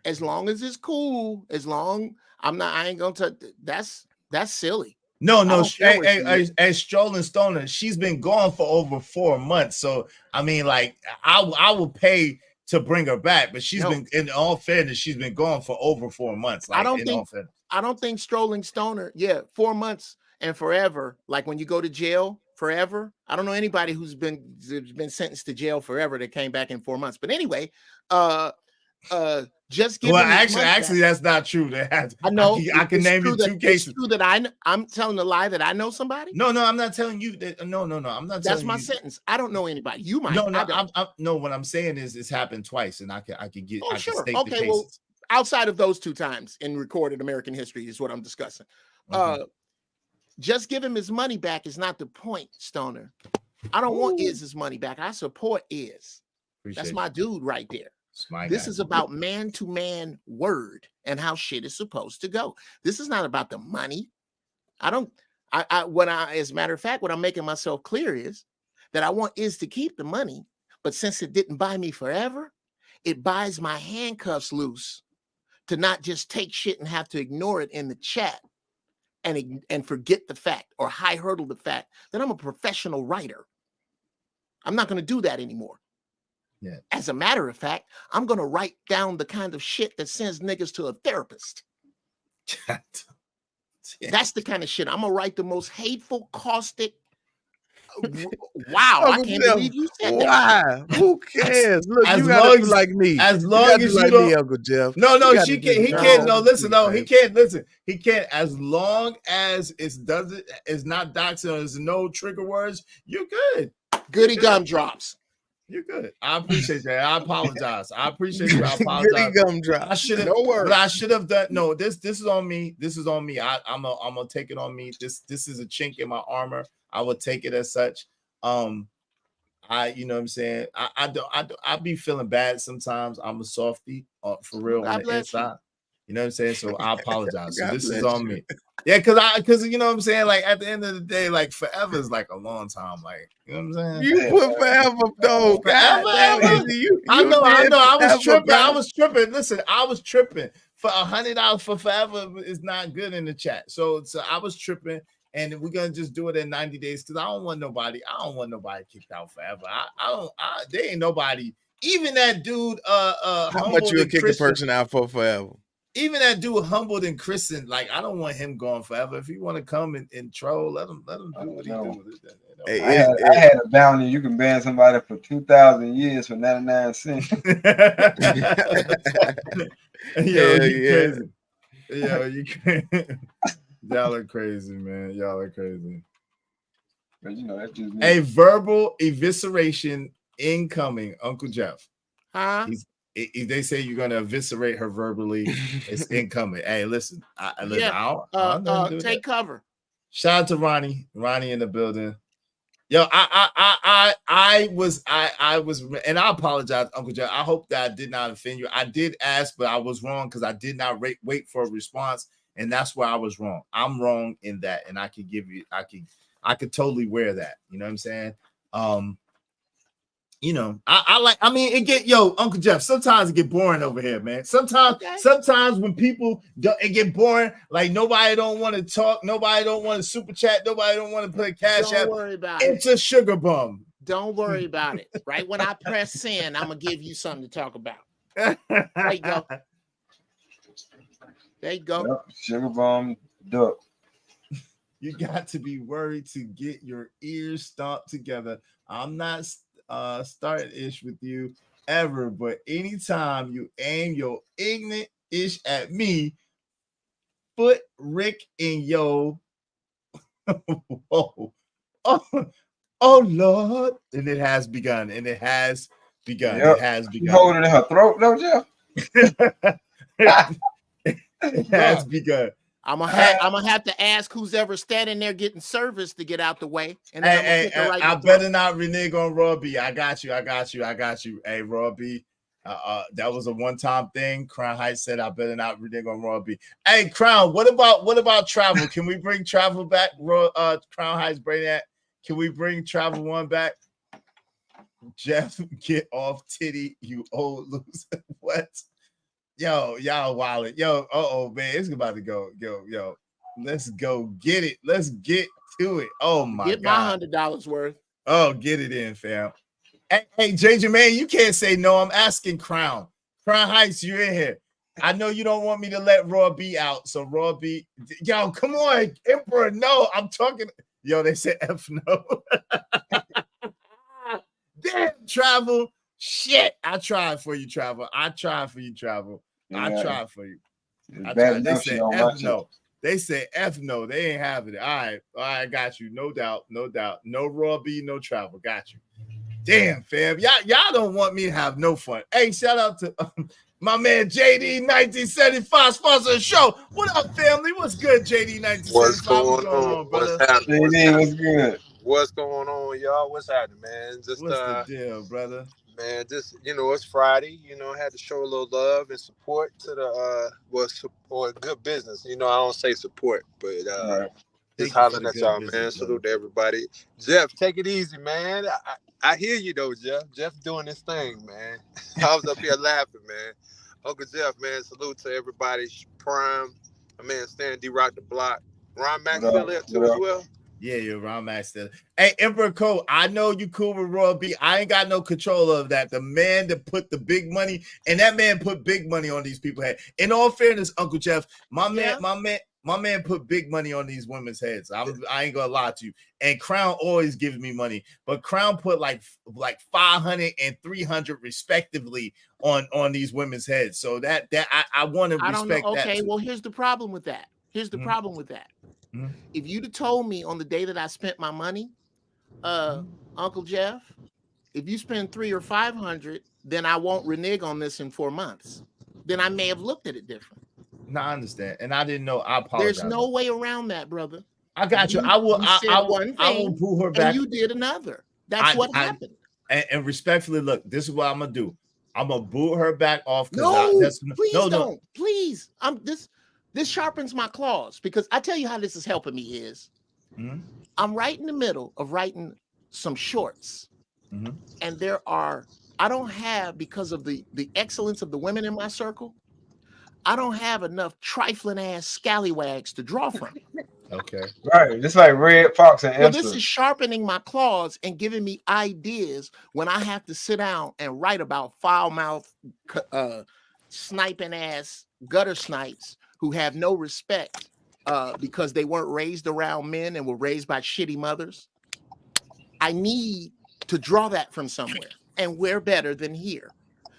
as long as it's cool, I ain't gonna touch. That's silly. No, as Strolling Stoner, she's been gone for over 4 months. So I mean, like, I will pay to bring her back, but she's been, in all fairness, she's been gone for over 4 months. Like, I don't think Strolling Stoner, 4 months and forever. Like when you go to jail forever. I don't know anybody who's been sentenced to jail forever that came back in 4 months. But anyway, just give. Well, actually, that's not true. I know. I can name you 2 cases. It's true that I'm telling a lie that I know somebody. No, I'm not telling you that. No, I'm not. That's my sentence. I don't know anybody. You might. No. What I'm saying is, it's happened twice, and I can get. Oh, I sure. can state Okay. the cases. Well, outside of those 2 times in recorded American history is what I'm discussing. Just give him his money back is not the point, Stoner. I don't want his money back. I support Iz. That's my dude right there. This is about man-to-man word and how shit is supposed to go. This is not about the money. As a matter of fact, what I'm making myself clear is that I want Iz to keep the money, but since it didn't buy me forever, it buys my handcuffs loose to not just take shit and have to ignore it in the chat and forget the fact or high hurdle the fact that I'm a professional writer. I'm not going to do that anymore. Yeah. As a matter of fact, I'm going to write down the kind of shit that sends niggas to a therapist. That's the kind of shit. I'm going to write the most hateful, caustic. Wow, I can't believe you said that. Why? Who cares? Look, as you gotta be like me. As long as you like don't, me, Uncle Jeff. No, he can't. He can't. No, listen, no, he can't. Listen, he can't. As long as it's not doxing or there's no trigger words, you're good. Goody gumdrops. You're good. I appreciate that. I apologize. I appreciate you. I apologize. Goody gumdrops. I should have. No worries. But I should have done. No, this is on me. This is on me. I'm gonna take it on me. This is a chink in my armor. I would take it as such. you know what I'm saying? I be feeling bad sometimes. I'm a softie for real on the inside. You know what I'm saying? So I apologize. So this is on me. Yeah, because you know what I'm saying? Like at the end of the day, like forever is like a long time. Like, you know what I'm saying? You put forever, though. God damn it. I know. I was tripping. Bro. I was tripping. Listen, I was tripping. For $100 for forever is not good in the chat. So I was tripping, and we're gonna just do it in 90 days because I don't want nobody kicked out forever. There ain't nobody. Even that dude, how much you'll kick a person out for forever? Even that dude Humbled and Christian, like I don't want him going forever. If he want to come and troll, let him do what he do. I had a bounty. You can ban somebody for 2,000 years for 99 cents. Crazy. Yo, you crazy. Y'all are crazy, man. Y'all are crazy. But you know, that's just me. A verbal evisceration incoming, Uncle Jeff. Huh? They say you're gonna eviscerate her verbally. It's incoming. Hey, listen. Take cover. Shout out to Ronnie in the building. Yo, I was, and I apologize, Uncle Jeff. I hope that I did not offend you. I did ask, but I was wrong because I did not wait for a response, and that's where I was wrong. I'm wrong in that, and I could totally wear that. You know what I'm saying? You know, Uncle Jeff, sometimes it get boring over here, man. Sometimes when people it get boring, like nobody don't want to talk, nobody don't want to super chat, nobody don't want to put a cash app. Don't worry about it's a sugar bum. Don't worry about it. Right when I press send, I'm gonna give you something to talk about. There you go. There you go. Yep, sugar bomb duck. You got to be worried to get your ears stomped together. I'm not starting ish with you ever, but anytime you aim your ignorant ish at me, foot Rick and yo. Whoa. Oh Lord. And it has begun. Yep. It has begun. You hold it in her throat, though, Jeff? It has begun. I'm gonna have to ask who's ever standing there getting service to get out the way. And then I better not renege on Raw B. I got you. Hey, Raw B. That was a one-time thing. Crown Heights said I better not renege on Raw B. Hey, Crown, what about travel? Can we bring travel back? Crown Heights, Brainiac. Can we bring Travel One back? Jeff, get off titty, you old loser. What? Yo, y'all wildin'. Yo, man, it's about to go. Yo, let's go get it. Let's get to it. Oh my God. Get my $100 worth. Oh, get it in, fam. Hey, JJ, man, you can't say no. I'm asking Crown. Crown Heights, you're in here. I know you don't want me to let Raw B out. So Raw B, yo, come on, Emperor. No, I'm talking. Yo, they said F no. Damn, Travel. Shit, I tried for you, Travel. I tried for you. I tried for you. They said F no. They said F no. They ain't having it. All right, got you. No doubt. No Raw B, no Travel. Got you. Damn, fam. Y'all don't want me to have no fun. Hey, shout out to my man JD 1975 sponsor the show. What up, family? What's good, JD 1975? What's going on, brother? What's happening? What's good? What's going on, y'all? What's happening, man? What's the deal, brother? Man, just it's Friday. Had to show a little love and support to the support good business. I don't say support, but just hollering at y'all, man. Salute to everybody. Jeff, take it easy, man. I hear you though, Jeff. Jeff doing this thing, man. I was up here laughing, man. Uncle Jeff, man. Salute to everybody. Prime, my man Stan D Rock the Block. Ron Max still there too as well. Yeah, Ron Max still. Hey, Emperor Cole, I know you cool with Royal B. I ain't got no control of that. The man that put the big money, and that man put big money on these people's head. In all fairness, Uncle Jeff, my man put big money on these women's heads. I ain't gonna lie to you. And Crown always gives me money, but Crown put like 500 and 300 respectively on these women's heads. So that I want to respect that. Okay, well, here's the problem with that. Mm-hmm. If you'd have told me on the day that I spent my money, Uncle Jeff, if you spend 300 or 500, then I won't renege on this in 4 months. Then I may have looked at it different. No, I understand, and I didn't know. I apologize. There's no way around that, brother. I got you. I will pull her back. And you did another. That's what happened. And respectfully, look, this is what I'm gonna do. I'm gonna boot her back off. No, please don't. Please. This sharpens my claws, because I tell you how this is helping me is I'm right in the middle of writing some shorts. And I don't have, because of the excellence of the women in my circle, I don't have enough trifling ass scallywags to draw from. Okay. Right. Just like Red Fox and So Esther. this is sharpening my claws and giving me ideas when I have to sit down and write about foul mouth, sniping ass gutter snipes who have no respect because they weren't raised around men and were raised by shitty mothers. I need to draw that from somewhere, and where better than here?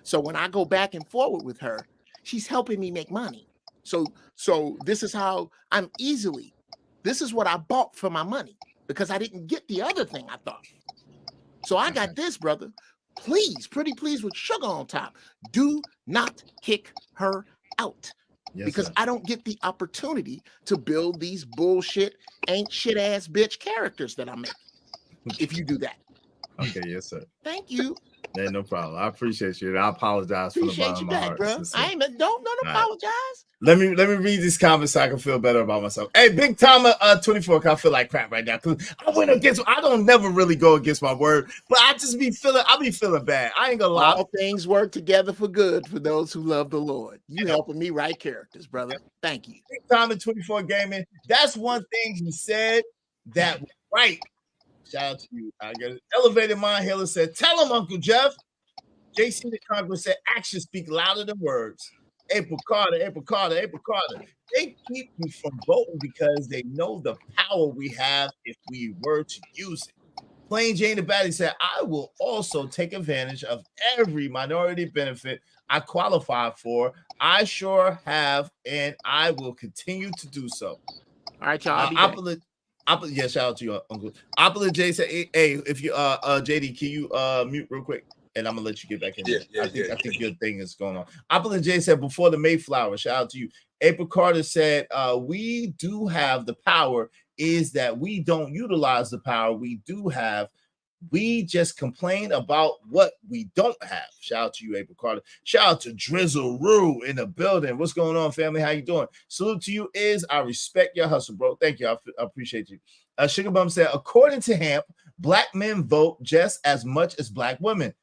So when I go back and forward with her, she's helping me make money. So this is how this is what I bought for my money, because I didn't get the other thing I thought. So I got this, brother. Please, pretty please with sugar on top. Do not kick her out. Yes, because sir. I don't get the opportunity to build these bullshit, ain't shit ass bitch characters that I make. If you do that. Okay, yes, sir. Thank you. Yeah, no problem. I appreciate you. And I apologize from the bottom of my heart. Bro. I ain't don't apologize. Let me read these comments so I can feel better about myself. Hey, Big Timer 24, I feel like crap right now. Cause I don't never really go against my word, but I be feeling bad. I ain't gonna lie. All things work together for good for those who love the Lord. You helping me write characters, brother. Thank you. Big Timer 24 Gaming. That's one thing he said that was right. Shout out to you. I get it. Elevated Mind Healer said, tell him, Uncle Jeff. JC the Congress said, actions speak louder than words. April Carter. They keep you from voting because they know the power we have if we were to use it. Plain Jane the Baddie said, I will also take advantage of every minority benefit I qualify for. I sure have, and I will continue to do so. All right, y'all. Yeah, shout out to you, Uncle. Opula J said, hey, if you JD, can you mute real quick? And I'm gonna let you get back in. I think your thing is going on. Opula J said, before the Mayflower, shout out to you. April Carter said, we do have the power, is that we don't utilize the power we do have. We just complain about what we don't have. Shout out to you, April Carter. Shout out to Drizzle Rue in the building. What's going on, family? How you doing? Salute to you is I respect your hustle, bro. Thank you. I appreciate you. Sugar Bum said, according to Hamp, black men vote just as much as black women,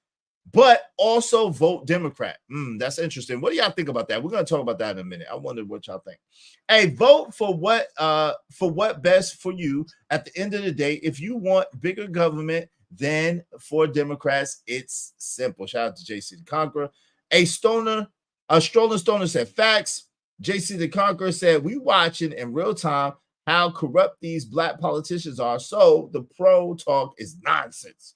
but also vote Democrat. That's interesting. What do y'all think about that? We're going to talk about that in a minute. I wonder what y'all think. Hey, vote for what best for you at the end of the day. If you want bigger government, then for Democrats, it's simple. Shout out to JC the Conqueror. A Strolling Stoner said, facts. JC the Conqueror said, we watching in real time how corrupt these black politicians are. So the pro talk is nonsense.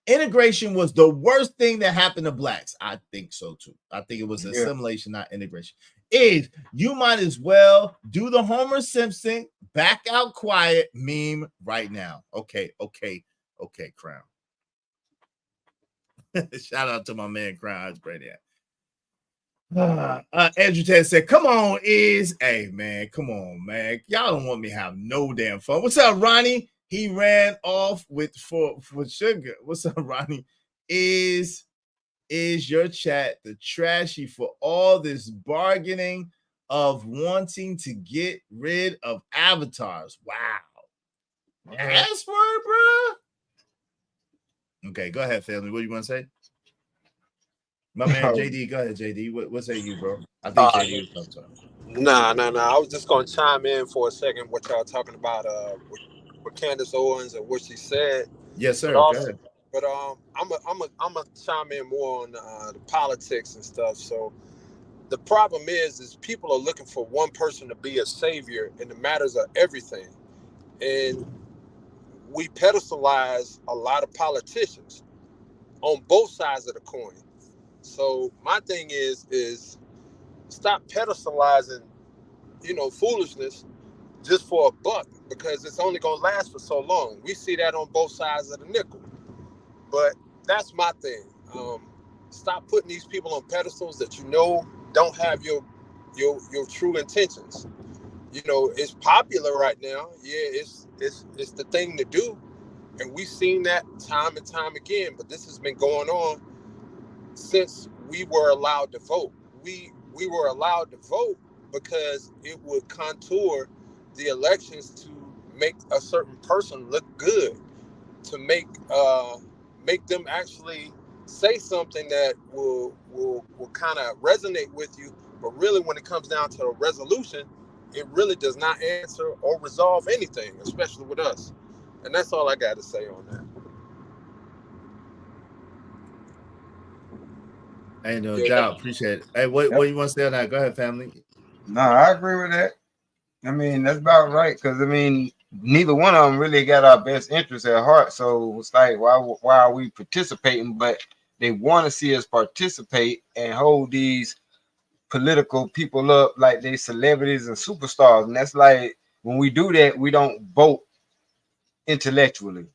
Integration was the worst thing that happened to blacks. I think so too. I think it was assimilation, not integration. You might as well do the Homer Simpson back out quiet meme right now. Okay, Crown. Shout out to my man Crown. It's pretty. Andrew Ted said, come on, hey man, come on, man. Y'all don't want me to have no damn fun. What's up, Ronnie? He ran off with for sugar. What's up, Ronnie? Is your chat the trashy for all this bargaining of wanting to get rid of avatars? Wow. That's word, bro. Okay, go ahead, family. What do you want to say? My man JD, go ahead, JD. What say you, bro? I think JD was talking. Nah. I was just gonna chime in for a second. What y'all talking about? With Candace Owens and what she said. Yes, sir. But I'm a chime in more on the politics and stuff. So the problem is people are looking for one person to be a savior in the matters of everything, and we pedestalize a lot of politicians on both sides of the coin. So my thing is stop pedestalizing, foolishness just for a buck, because it's only going to last for so long. We see that on both sides of the nickel. But that's my thing. Stop putting these people on pedestals that don't have your true intentions. It's popular right now. Yeah, it's the thing to do. And we've seen that time and time again, but this has been going on since we were allowed to vote. We were allowed to vote because it would contour the elections to make a certain person look good, to make them actually say something that will kind of resonate with you. But really, when it comes down to a resolution, it really does not answer or resolve anything, especially with us. And that's all I got to say on that. Hey, no doubt. Appreciate it. Hey, what you want to say on that? Go ahead, family. No, I agree with that. I mean, that's about right. Because, I mean, neither one of them really got our best interests at heart. So it's like, why are we participating? But they want to see us participate and hold these political people up like they celebrities and superstars. And that's like, when we do that, we don't vote intellectually.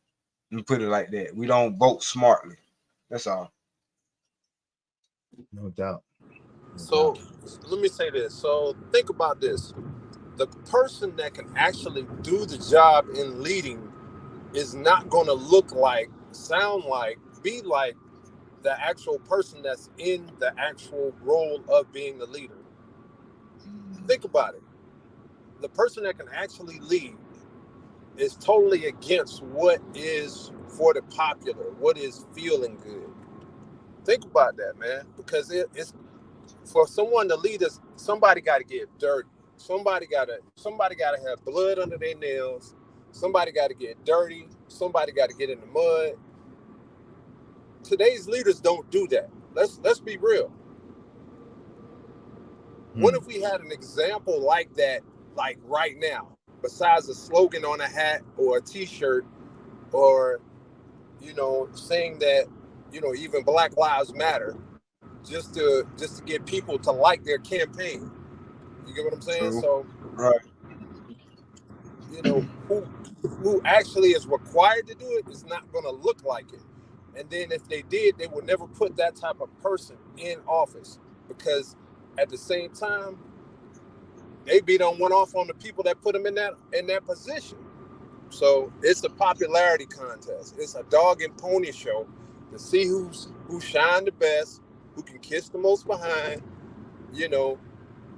You put it like that. We don't vote smartly. That's all. No doubt. So let me say this. So think about this. The person that can actually do the job in leading is not going to look like, sound like, be like the actual person that's in the actual role of being the leader. Think about it. The person that can actually lead is totally against what is for the popular, what is feeling good. Think about that, man, because it's for someone to lead us. Somebody got to get dirty. Somebody got to have blood under their nails. Somebody got to get dirty. Somebody got to get in the mud. Today's leaders don't do that. Let's be real. What if we had an example like that, like right now, besides a slogan on a hat or a T-shirt, or saying that even Black Lives Matter, just to get people to like their campaign. You get what I'm saying? True. So, right. Who actually is required to do it is not going to look like it. And then if they did, they would never put that type of person in office, because at the same time, they beat on one off on the people that put them in that position. So it's a popularity contest. It's a dog and pony show to see who shine the best, who can kiss the most behind,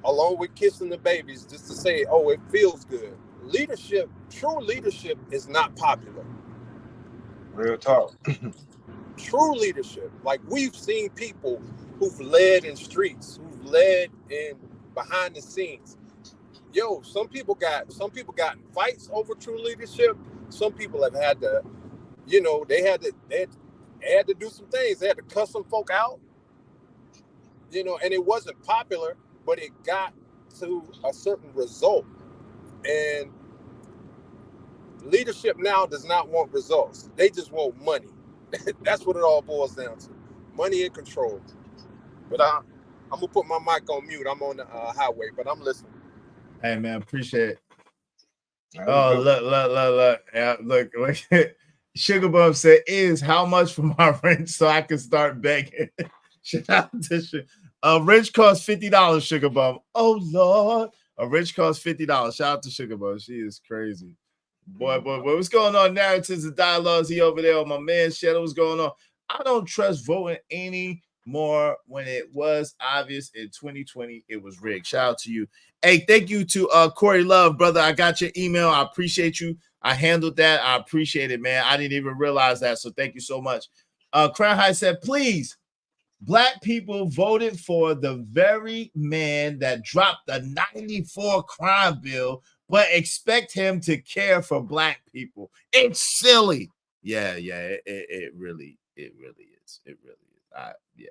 along with kissing the babies, just to say, oh, it feels good. Leadership, true leadership, is not popular. Real talk. True leadership, like we've seen people who've led in streets, who've led in behind the scenes. Yo, some people got in fights over true leadership. Some people have had to, they had to do some things. They had to cuss some folk out, and it wasn't popular, but it got to a certain result. And leadership now does not want results. They just want money. That's what it all boils down to. Money and control. But I'm going to put my mic on mute. I'm on the highway, but I'm listening. Hey, man, appreciate it. Oh, look. Yeah, look. Sugar Bum said, how much for my rent so I can start begging? Shout out to rent costs $50, Sugar Bum. Oh, Lord. A rent costs $50. Shout out to Sugar Bum. She is crazy. Boy, what's going on? Narratives and dialogues. He over there on my man Shadow. What's going on? I don't trust voting any more when it was obvious in 2020 it was rigged. Shout out to you. Hey, thank you to Corey Love, brother. I got your email. I appreciate you. I handled that. I appreciate it, man. I didn't even realize that. So thank you so much. Crown High said, please, Black people voted for the very man that dropped the 94 crime bill, but expect him to care for Black people. It's silly. Yeah, it really is. It really is. Yeah.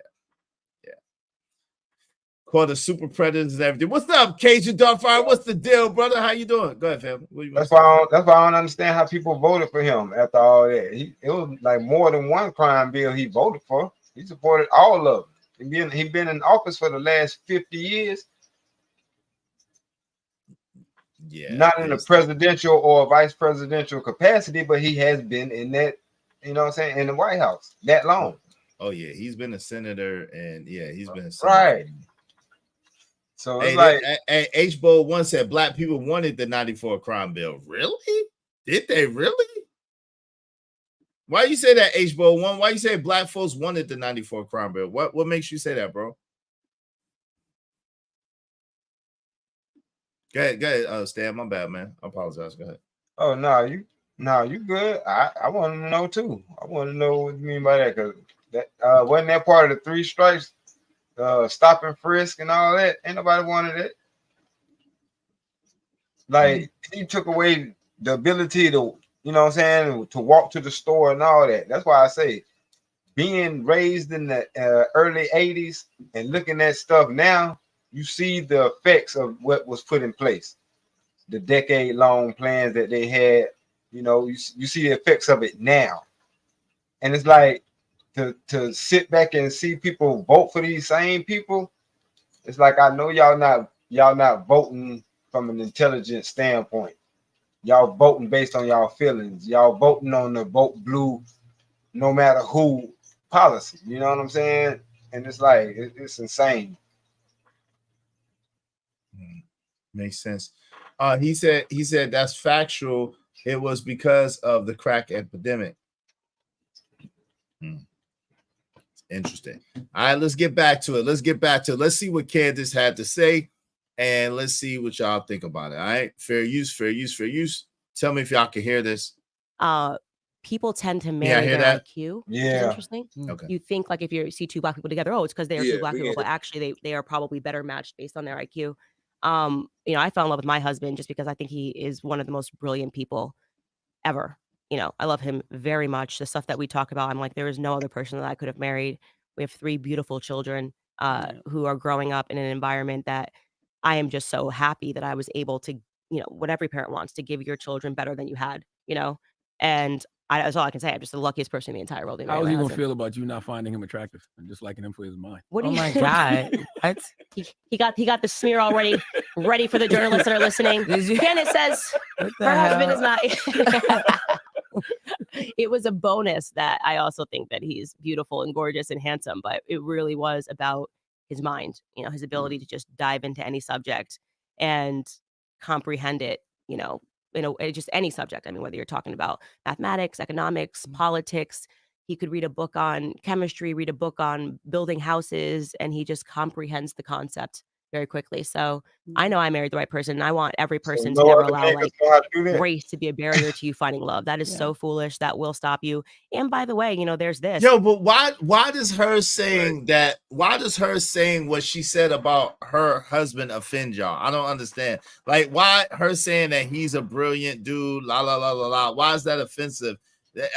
Call the super predators and everything. What's up, Cajun Darfire? What's the deal, brother? How you doing? Go ahead, fam. That's why I don't understand how people voted for him after all that. It was like more than one crime bill he voted for. He supported all of them. He been in office for the last 50 years. Yeah. Not in a presidential or vice presidential capacity, but he has been in that, in the White House that long. Oh yeah, he's been a senator, and he's been a senator. Right. So it's H-Bo once said Black people wanted the 94 crime bill. Really? Did they really? Why you say that, H-Bo? Why you say black folks wanted the 94 crime bill? What makes you say that, bro? Go ahead, Stan. My bad, man. I apologize. Go ahead. Oh no, you good. I want to know too. I want to know what you mean by that, because that wasn't that part of the 3 strikes, stop and frisk and all that. Ain't nobody wanted it. Like he took away the ability to, you know what I'm saying, to walk to the store and all that. That's why I say, being raised in the early 80s and looking at stuff now, you see the effects of what was put in place. The decade-long plans that they had, you know, you see the effects of it now. And it's like to sit back and see people vote for these same people. It's like, I know y'all not voting from an intelligent standpoint. Y'all voting based on y'all feelings. Y'all voting on the vote blue, no matter who policy. You know what I'm saying? And it's like, it's insane. Makes sense. He said that's factual. It was because of the crack epidemic. Interesting. All right, let's get back to it. Let's see what Candace had to say, and let's see what y'all think about it. All right, fair use. Tell me if y'all can hear this. People tend to marry their IQ. Yeah. Which is interesting. Okay. You think like if you see 2 black people together, oh, it's because they're 2 black people, but it. actually they are probably better matched based on their IQ. You know, I fell in love with my husband just because I think he is one of the most brilliant people ever. You know, I love him very much. The stuff that we talk about, I'm like, there is no other person that I could have married. We have 3 beautiful children who are growing up in an environment that I am just so happy that I was able to, you know, what every parent wants, to give your children better than you had, you know? And that's all I can say. I'm just the luckiest person in the entire world. How is he gonna feel about you not finding him attractive and just liking him for his mind? What do Oh you my God. What? He got the smear already ready for the journalists that are listening. Candace says her husband is not. It was a bonus that I also think that he's beautiful and gorgeous and handsome, but it really was about his mind, you know, his ability to just dive into any subject and comprehend it, you know, just any subject. I mean, whether you're talking about mathematics, economics, politics, he could read a book on chemistry, read a book on building houses, and he just comprehends the concept very quickly. So I know I married the right person, and I want every person to never allow like race to be a barrier to you finding love. That is so foolish. That will stop you. And by the way, you know, there's this. Yo, but why does her saying that? Why does her saying what she said about her husband offend y'all? I don't understand. Like, why her saying that he's a brilliant dude? La la la la la. Why is that offensive?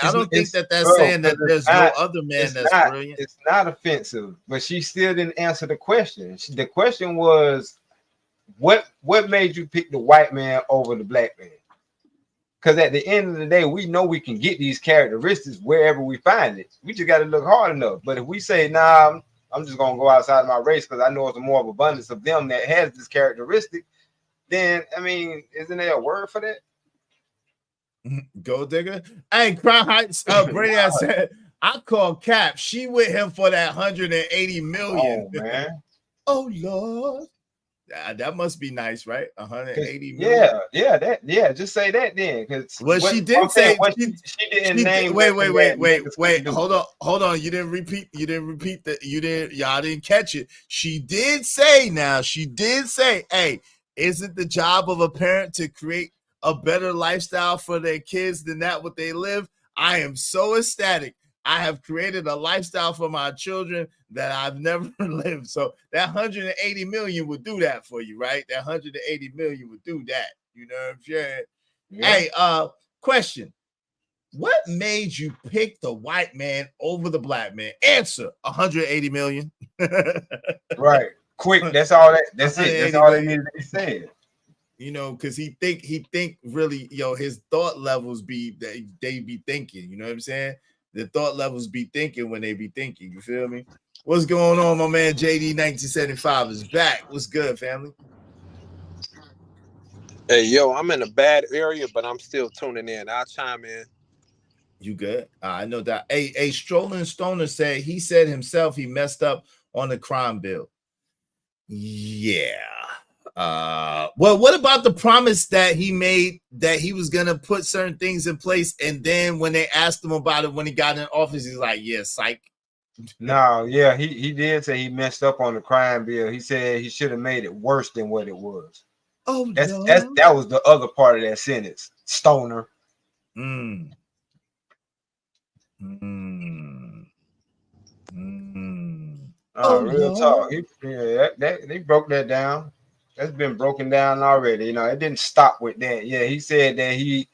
I don't think that's saying that there's no other man that's brilliant. It's not offensive, but she still didn't answer the question. The question was, what made you pick the white man over the black man? Because at the end of the day, we know we can get these characteristics wherever we find it. We just got to look hard enough. But if we say, nah, I'm just going to go outside of my race because I know it's more of abundance of them that has this characteristic, then, I mean, isn't there a word for that? Gold digger. Hey, Crown Heights, Brady said, I call Cap. She with him for that 180 million. Oh, man. Oh, Lord. That must be nice, right? 180 million. Yeah. Just say that then. Well, she did say she didn't name. Wait. Hold on. You didn't repeat that. Y'all didn't catch it. She did say, hey, is it the job of a parent to create a better lifestyle for their kids than that what they live? I am so ecstatic. I have created a lifestyle for my children that I've never lived. So that 180 million would do that for you, right? That 180 million would do that. You know what I'm saying? Yeah. Hey, question. What made you pick the white man over the black man? Answer: 180 million. Right. Quick. That's all it. That's all they needed to be said. You know, because he think really, his thought levels they be thinking. You know what I'm saying? The thought levels be thinking when they be thinking. You feel me? What's going on? My man JD 1975 is back. What's good, family? Hey, yo, I'm in a bad area, but I'm still tuning in. I'll chime in. You good? I know that. A Strolling Stoner he said himself he messed up on the crime bill. Yeah. Well, what about the promise that he made that he was gonna put certain things in place, and then when they asked him about it when he got in office, he's like, "Yeah, psych." No, yeah, he did say he messed up on the crime bill. He said he should have made it worse than what it was. Oh, that was the other part of that sentence. Stoner. Real talk. They broke that down. That's been broken down already. You know, it didn't stop with that. Yeah, he said that he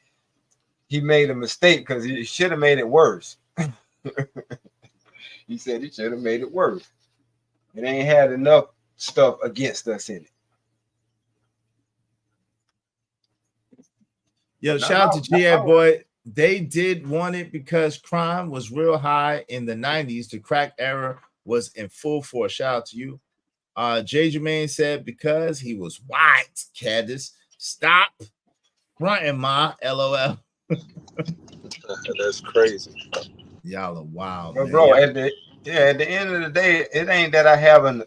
made a mistake because he should have made it worse. He said he should have made it worse. It ain't had enough stuff against us in it. Yo, shout out to GA boy. They did want it because crime was real high in the 90s. The crack era was in full force. Shout out to you. Jay Jermaine said because he was white. Candace, stop grunting, ma. LOL. That's crazy. Y'all are wild, But man. bro, at the end of the day, it ain't that I have a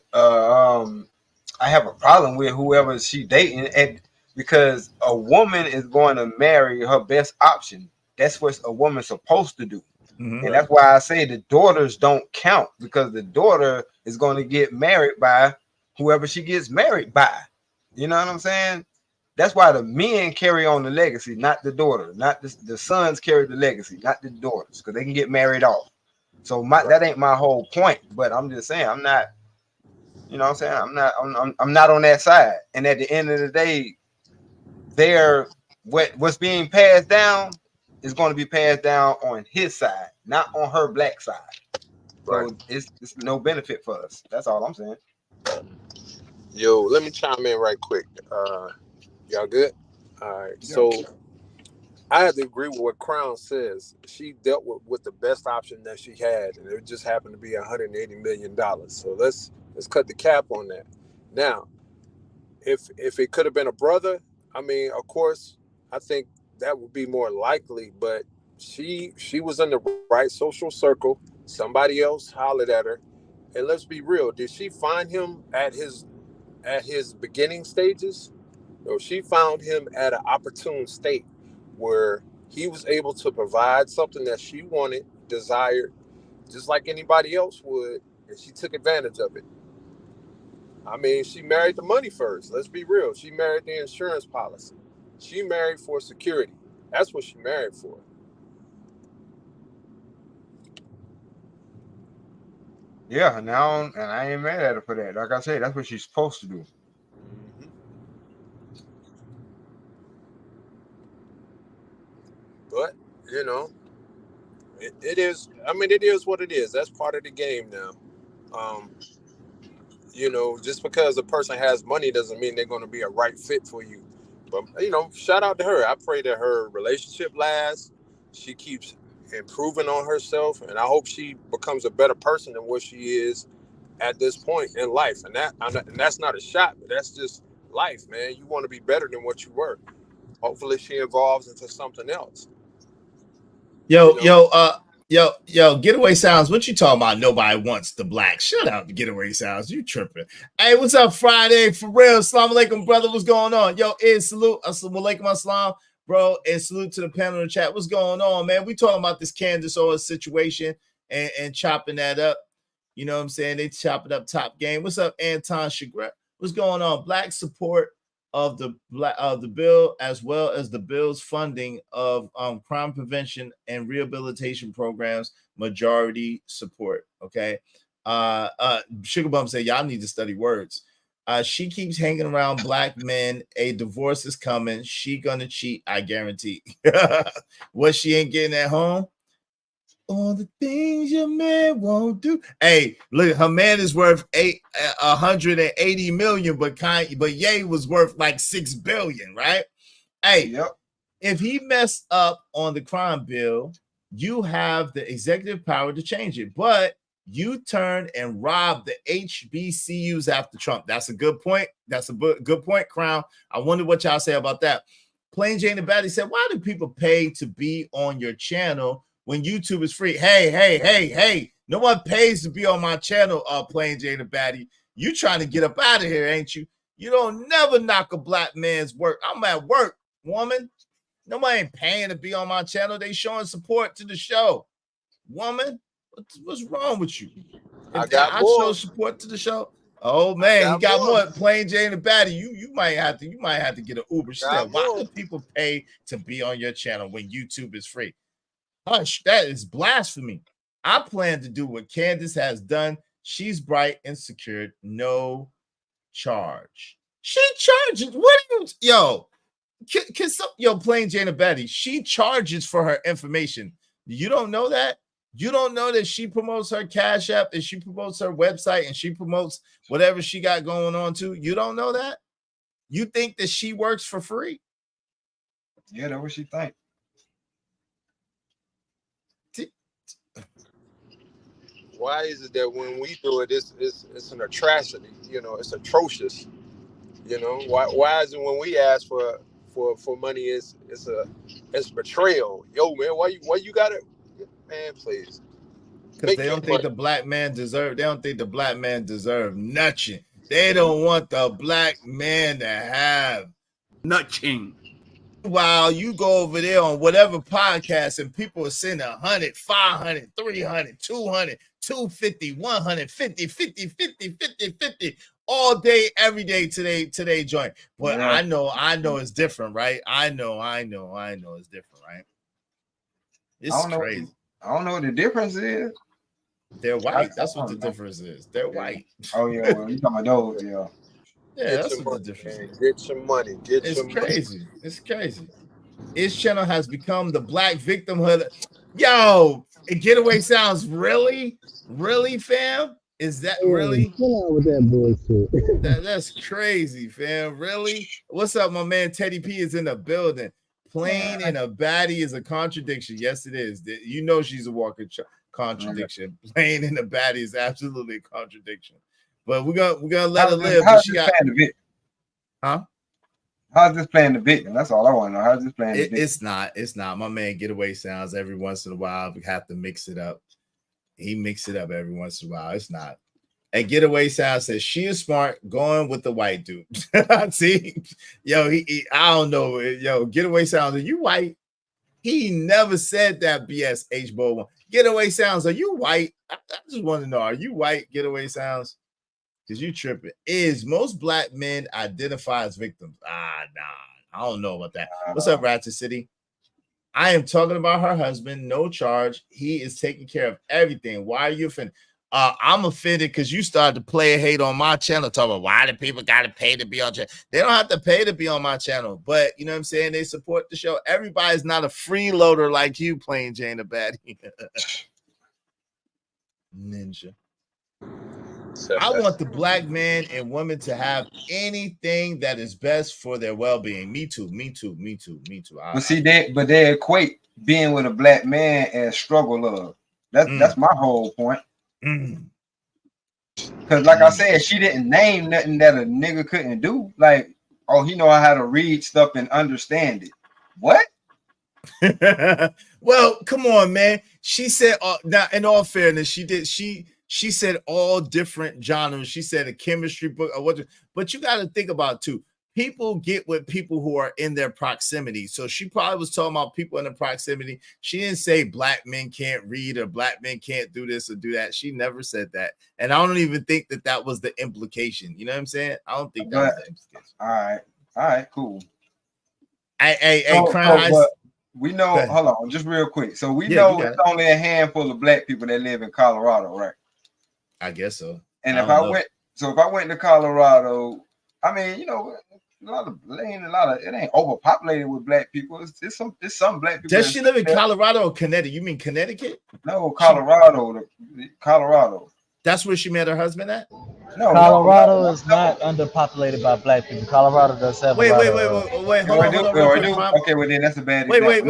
problem with whoever she dating, because a woman is going to marry her best option. That's what a woman's supposed to do. Mm-hmm. And that's why I say the daughters don't count, because the daughter is going to get married by whoever she gets married by. You know what I'm saying? That's why the men carry on the legacy, not the daughter. Not the sons carry the legacy, not the daughters, because they can get married off. So that ain't my whole point. But I'm just saying, I'm not, you know what I'm saying? I'm not on that side. And at the end of the day, what's being passed down is going to be passed down on his side, not on her black side. So it's no benefit for us. That's all I'm saying. Yo, let me chime in right quick. Y'all good? All right. So I have to agree with what Crown says. She dealt with the best option that she had, and it just happened to be $180 million. So let's cut the cap on that. Now, if it could have been a brother, I mean, of course, I think that would be more likely. But she was in the right social circle. Somebody else hollered at her, and let's be real. Did she find him at his beginning stages? No, she found him at an opportune state where he was able to provide something that she wanted, desired, just like anybody else would, and she took advantage of it. I mean, she married the money first. Let's be real. She married the insurance policy. She married for security. That's what she married for. Yeah, now, and I ain't mad at her for that. Like I said, that's what she's supposed to do. But, you know, it is, I mean, it is what it is. That's part of the game now. You know, just because a person has money doesn't mean they're going to be a right fit for you. But, you know, shout out to her. I pray that her relationship lasts. She keeps improving on herself, and I hope she becomes a better person than what she is at this point in life. And that's not a shot, but that's just life, man. You want to be better than what you were. Hopefully she evolves into something else. Yo, Getaway Sounds. What you talking about? Nobody wants the black. Shut up, Getaway Sounds. You tripping? Hey, what's up, Friday? For real. Assalamu alaikum, brother. What's going on? Yo, salute. Assalamu alaikum, assalam, bro. And salute to the panel in the chat. What's going on, man? We talking about this Candace Owens situation and chopping that up. You know what I'm saying? They chopping up top game. What's up, Anton Chagrin? What's going on? Black support of the bill, as well as the bill's funding of crime prevention and rehabilitation programs, majority support. Okay. Sugar Bum said, y'all need to study words. She keeps hanging around black men. A divorce is coming. She gonna cheat, I guarantee. What she ain't getting at home? All the things your man won't do. Hey, look, her man is worth 180 million, but Ye was worth like 6 billion, right? Hey, if he messed up on the crime bill, you have the executive power to change it, but you turn and rob the HBCUs after Trump. That's a good point. That's a good point, Crown. I wonder what y'all say about that. Plain Jane and Batty said, why do people pay to be on your channel when YouTube is free? Hey, no one pays to be on my channel, Plain Jane and Batty. You trying to get up out of here, ain't you? You don't never knock a black man's work. I'm at work, woman. Nobody ain't paying to be on my channel. They showing support to the show. Woman, what's wrong with you? I got I more. show support to the show. Oh man, he got more. Plain Jane and Batty. You might have to get an Uber. She said, why do people pay to be on your channel when YouTube is free? Hush, that is blasphemy. I plan to do what Candace has done. She's bright and secured, no charge. She charges. What are you, Plain Jane and Betty? She charges for her information. You don't know that? You don't know that she promotes her Cash App and she promotes her website and she promotes whatever she got going on too? You don't know that? You think that she works for free? Yeah, that's what she think. Why is it that when we do it, it's an atrocity? You know, it's atrocious. You know, why is it when we ask for money, it's betrayal? Yo, man, why you got it? Man, please. Because they don't think the black man deserve. They don't think the black man deserve nothing. They don't want the black man to have nothing. While you go over there on whatever podcast and people are sending 100, 500, 300, 200, 250, 150, 50, 50, 50, 50 all day, every day today joint. But yeah. I know it's different, right? I know it's different, right? It's crazy. I don't know what the difference is. They're white. That's what the difference is. They're white. Oh yeah, well, you talking about those, yeah. Yeah, that's what the difference is. Get some money. It's crazy. It's crazy. His channel has become the black victimhood. Yo, Getaway Sounds really, fam? Is that really? Chill out with that bullshit. That's crazy, fam. Really? What's up, my man? Teddy P is in the building. Plain and a baddie is a contradiction. Yes, it is. You know she's a walking contradiction. Plain and a baddie is absolutely a contradiction. But we're gonna let her live. How's this playing the victim? Huh? How's this playing the victim? That's all I want to know. How's this playing the victim? It's not. My man Getaway Sounds every once in a while. We have to mix it up. He mix it up every once in a while. It's not. And Getaway Sounds says she is smart going with the white dude. See, yo, I don't know. Yo, Getaway Sounds, are you white? He never said that BS H-Bo. Getaway Sounds, are you white? I just want to know, are you white, Getaway Sounds? Because you tripping. Is most black men identify as victims? Nah, I don't know about that. What's up, Ratchet City? I am talking about her husband, no charge. He is taking care of everything. Why are you offended? I'm offended because you started to play a hate on my channel, talking about why do people got to pay to be on channel? They don't have to pay to be on my channel, but you know what I'm saying? They support the show. Everybody's not a freeloader like you, Plain Jane the Baddie. Ninja. I want the black man and woman to have anything that is best for their well-being. Me too. But see, they equate being with a black man as struggle love. That's my whole point. Because like I said, she didn't name nothing that a nigga couldn't do. Like, oh, he know how to read stuff and understand it. What? Well, come on, man. She said, now in all fairness, she said all different genres. She said a chemistry book or what, but you got to think about too. People get with people who are in their proximity. So she probably was talking about people in the proximity. She didn't say black men can't read or black men can't do this or do that. She never said that. And I don't even think that was the implication. You know what I'm saying? I don't think that was the implication. All right, cool. Hey, we know, hold on, just real quick. So we know it's only a handful of black people that live in Colorado, right? I guess so. And if I went to Colorado, I mean, you know, it ain't overpopulated with black people. It's some black people. Does she live in Colorado or Connecticut? You mean Connecticut? No, Colorado. That's where she met her husband at? No, Colorado is not underpopulated by black people. Colorado does have wait, hold on. Okay, well then that's a bad example. Wait.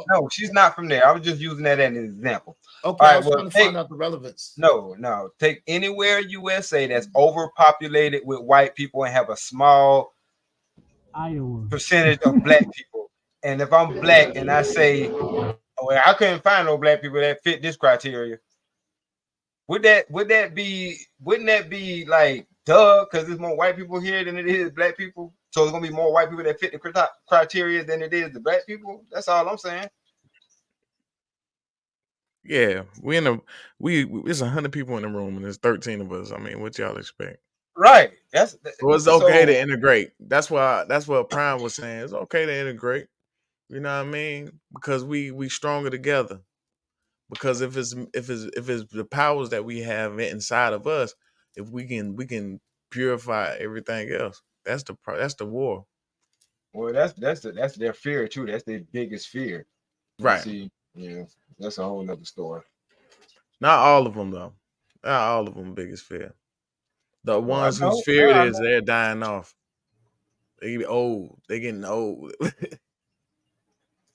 No, she's not from there. I was just using that as an example. Okay, I was trying to find out the relevance. No. Take anywhere USA that's overpopulated with white people and have a small percentage of black people. And if I'm black and I say, well, I couldn't find no black people that fit this criteria, wouldn't that be like duh, because there's more white people here than it is black people. So there's gonna be more white people that fit the criteria than it is the black people. That's all I'm saying. Yeah, it's 100 people in the room and there's 13 of us. I mean, what y'all expect? Right. So it's okay to integrate. That's what Prime was saying. It's okay to integrate. You know what I mean? Because we stronger together. Because if it's the powers that we have inside of us, if we can purify everything else, that's the war. Well, that's their fear too. That's their biggest fear. Right. See, yeah, that's a whole nother story. Not all of them though. Not all of them biggest fear. The ones whose fear it is, they're dying off. They get old. They getting old.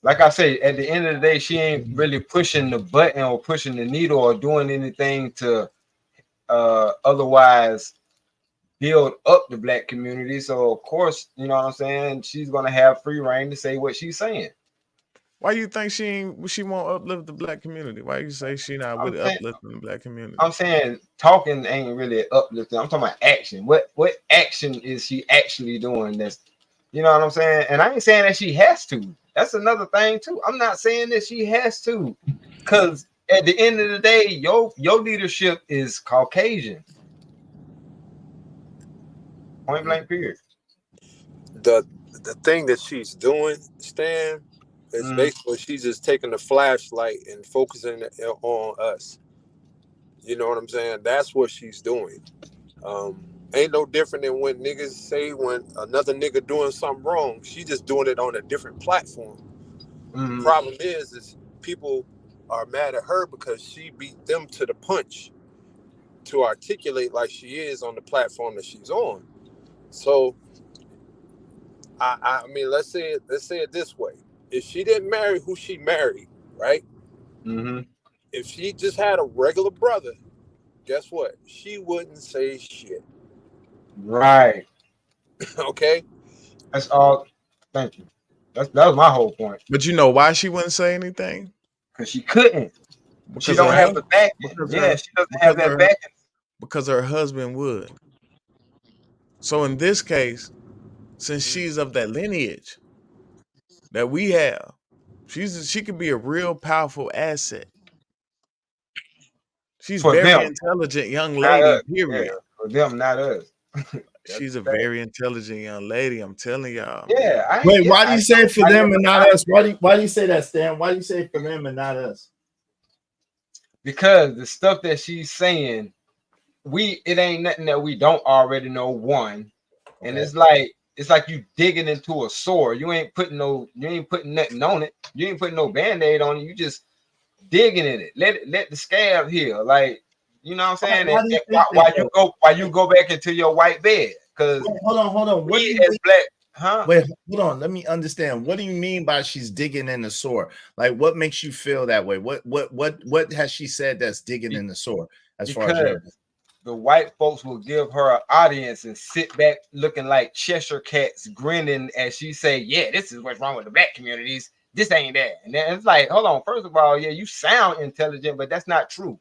Like I say, at the end of the day, she ain't really pushing the button or pushing the needle or doing anything to otherwise build up the black community. So of course, you know what I'm saying, she's gonna have free reign to say what she's saying. Why you think she won't uplift the black community? Why you say she not really uplifting the black community? I'm saying talking ain't really uplifting. I'm talking about action. What action is she actually doing? That's, you know what I'm saying? And I ain't saying that she has to. That's another thing too. I'm not saying that she has to, because at the end of the day, your leadership is Caucasian. Point blank period. The thing that she's doing, Stan, is basically she's just taking the flashlight and focusing it on us. You know what I'm saying? That's what she's doing. Ain't no different than when niggas say when another nigga doing something wrong, she just doing it on a different platform. The problem is people are mad at her because she beat them to the punch to articulate like she is on the platform that she's on. So I mean, let's say it this way: if she didn't marry who she married, right? If she just had a regular brother, guess what? She wouldn't say shit. Right. Okay. That's all. Thank you. That was my whole point. But you know why she wouldn't say anything? Because she couldn't. She don't have the backing. Yeah, she doesn't have that backing. Because her husband would. So in this case, since she's of that lineage that we have, she could be a real powerful asset. She's For very them. intelligent young Not lady, us. period. Yeah, for them, not us. She's a very intelligent young lady, I'm telling y'all. Yeah. Wait, why do you say for them and not us? Why do you say that, Stan? Why do you say for them and not us? Because the stuff that she's saying, it ain't nothing that we don't already know. One, and it's like you digging into a sore. You ain't putting nothing on it. You ain't putting no band-aid on it. You just digging in it. Let the scab heal. Like, you know what I'm saying? Why you go back into your white bed? Because hold on. What do you as black? Huh? Wait, hold on. Let me understand. What do you mean by she's digging in the sore? Like, what makes you feel that way? What has she said that's digging in the sore? As far as the white folks will give her an audience and sit back looking like Cheshire cats, grinning as she say, "Yeah, this is what's wrong with the black communities. This ain't that." And then it's like, hold on. First of all, yeah, you sound intelligent, but that's not true.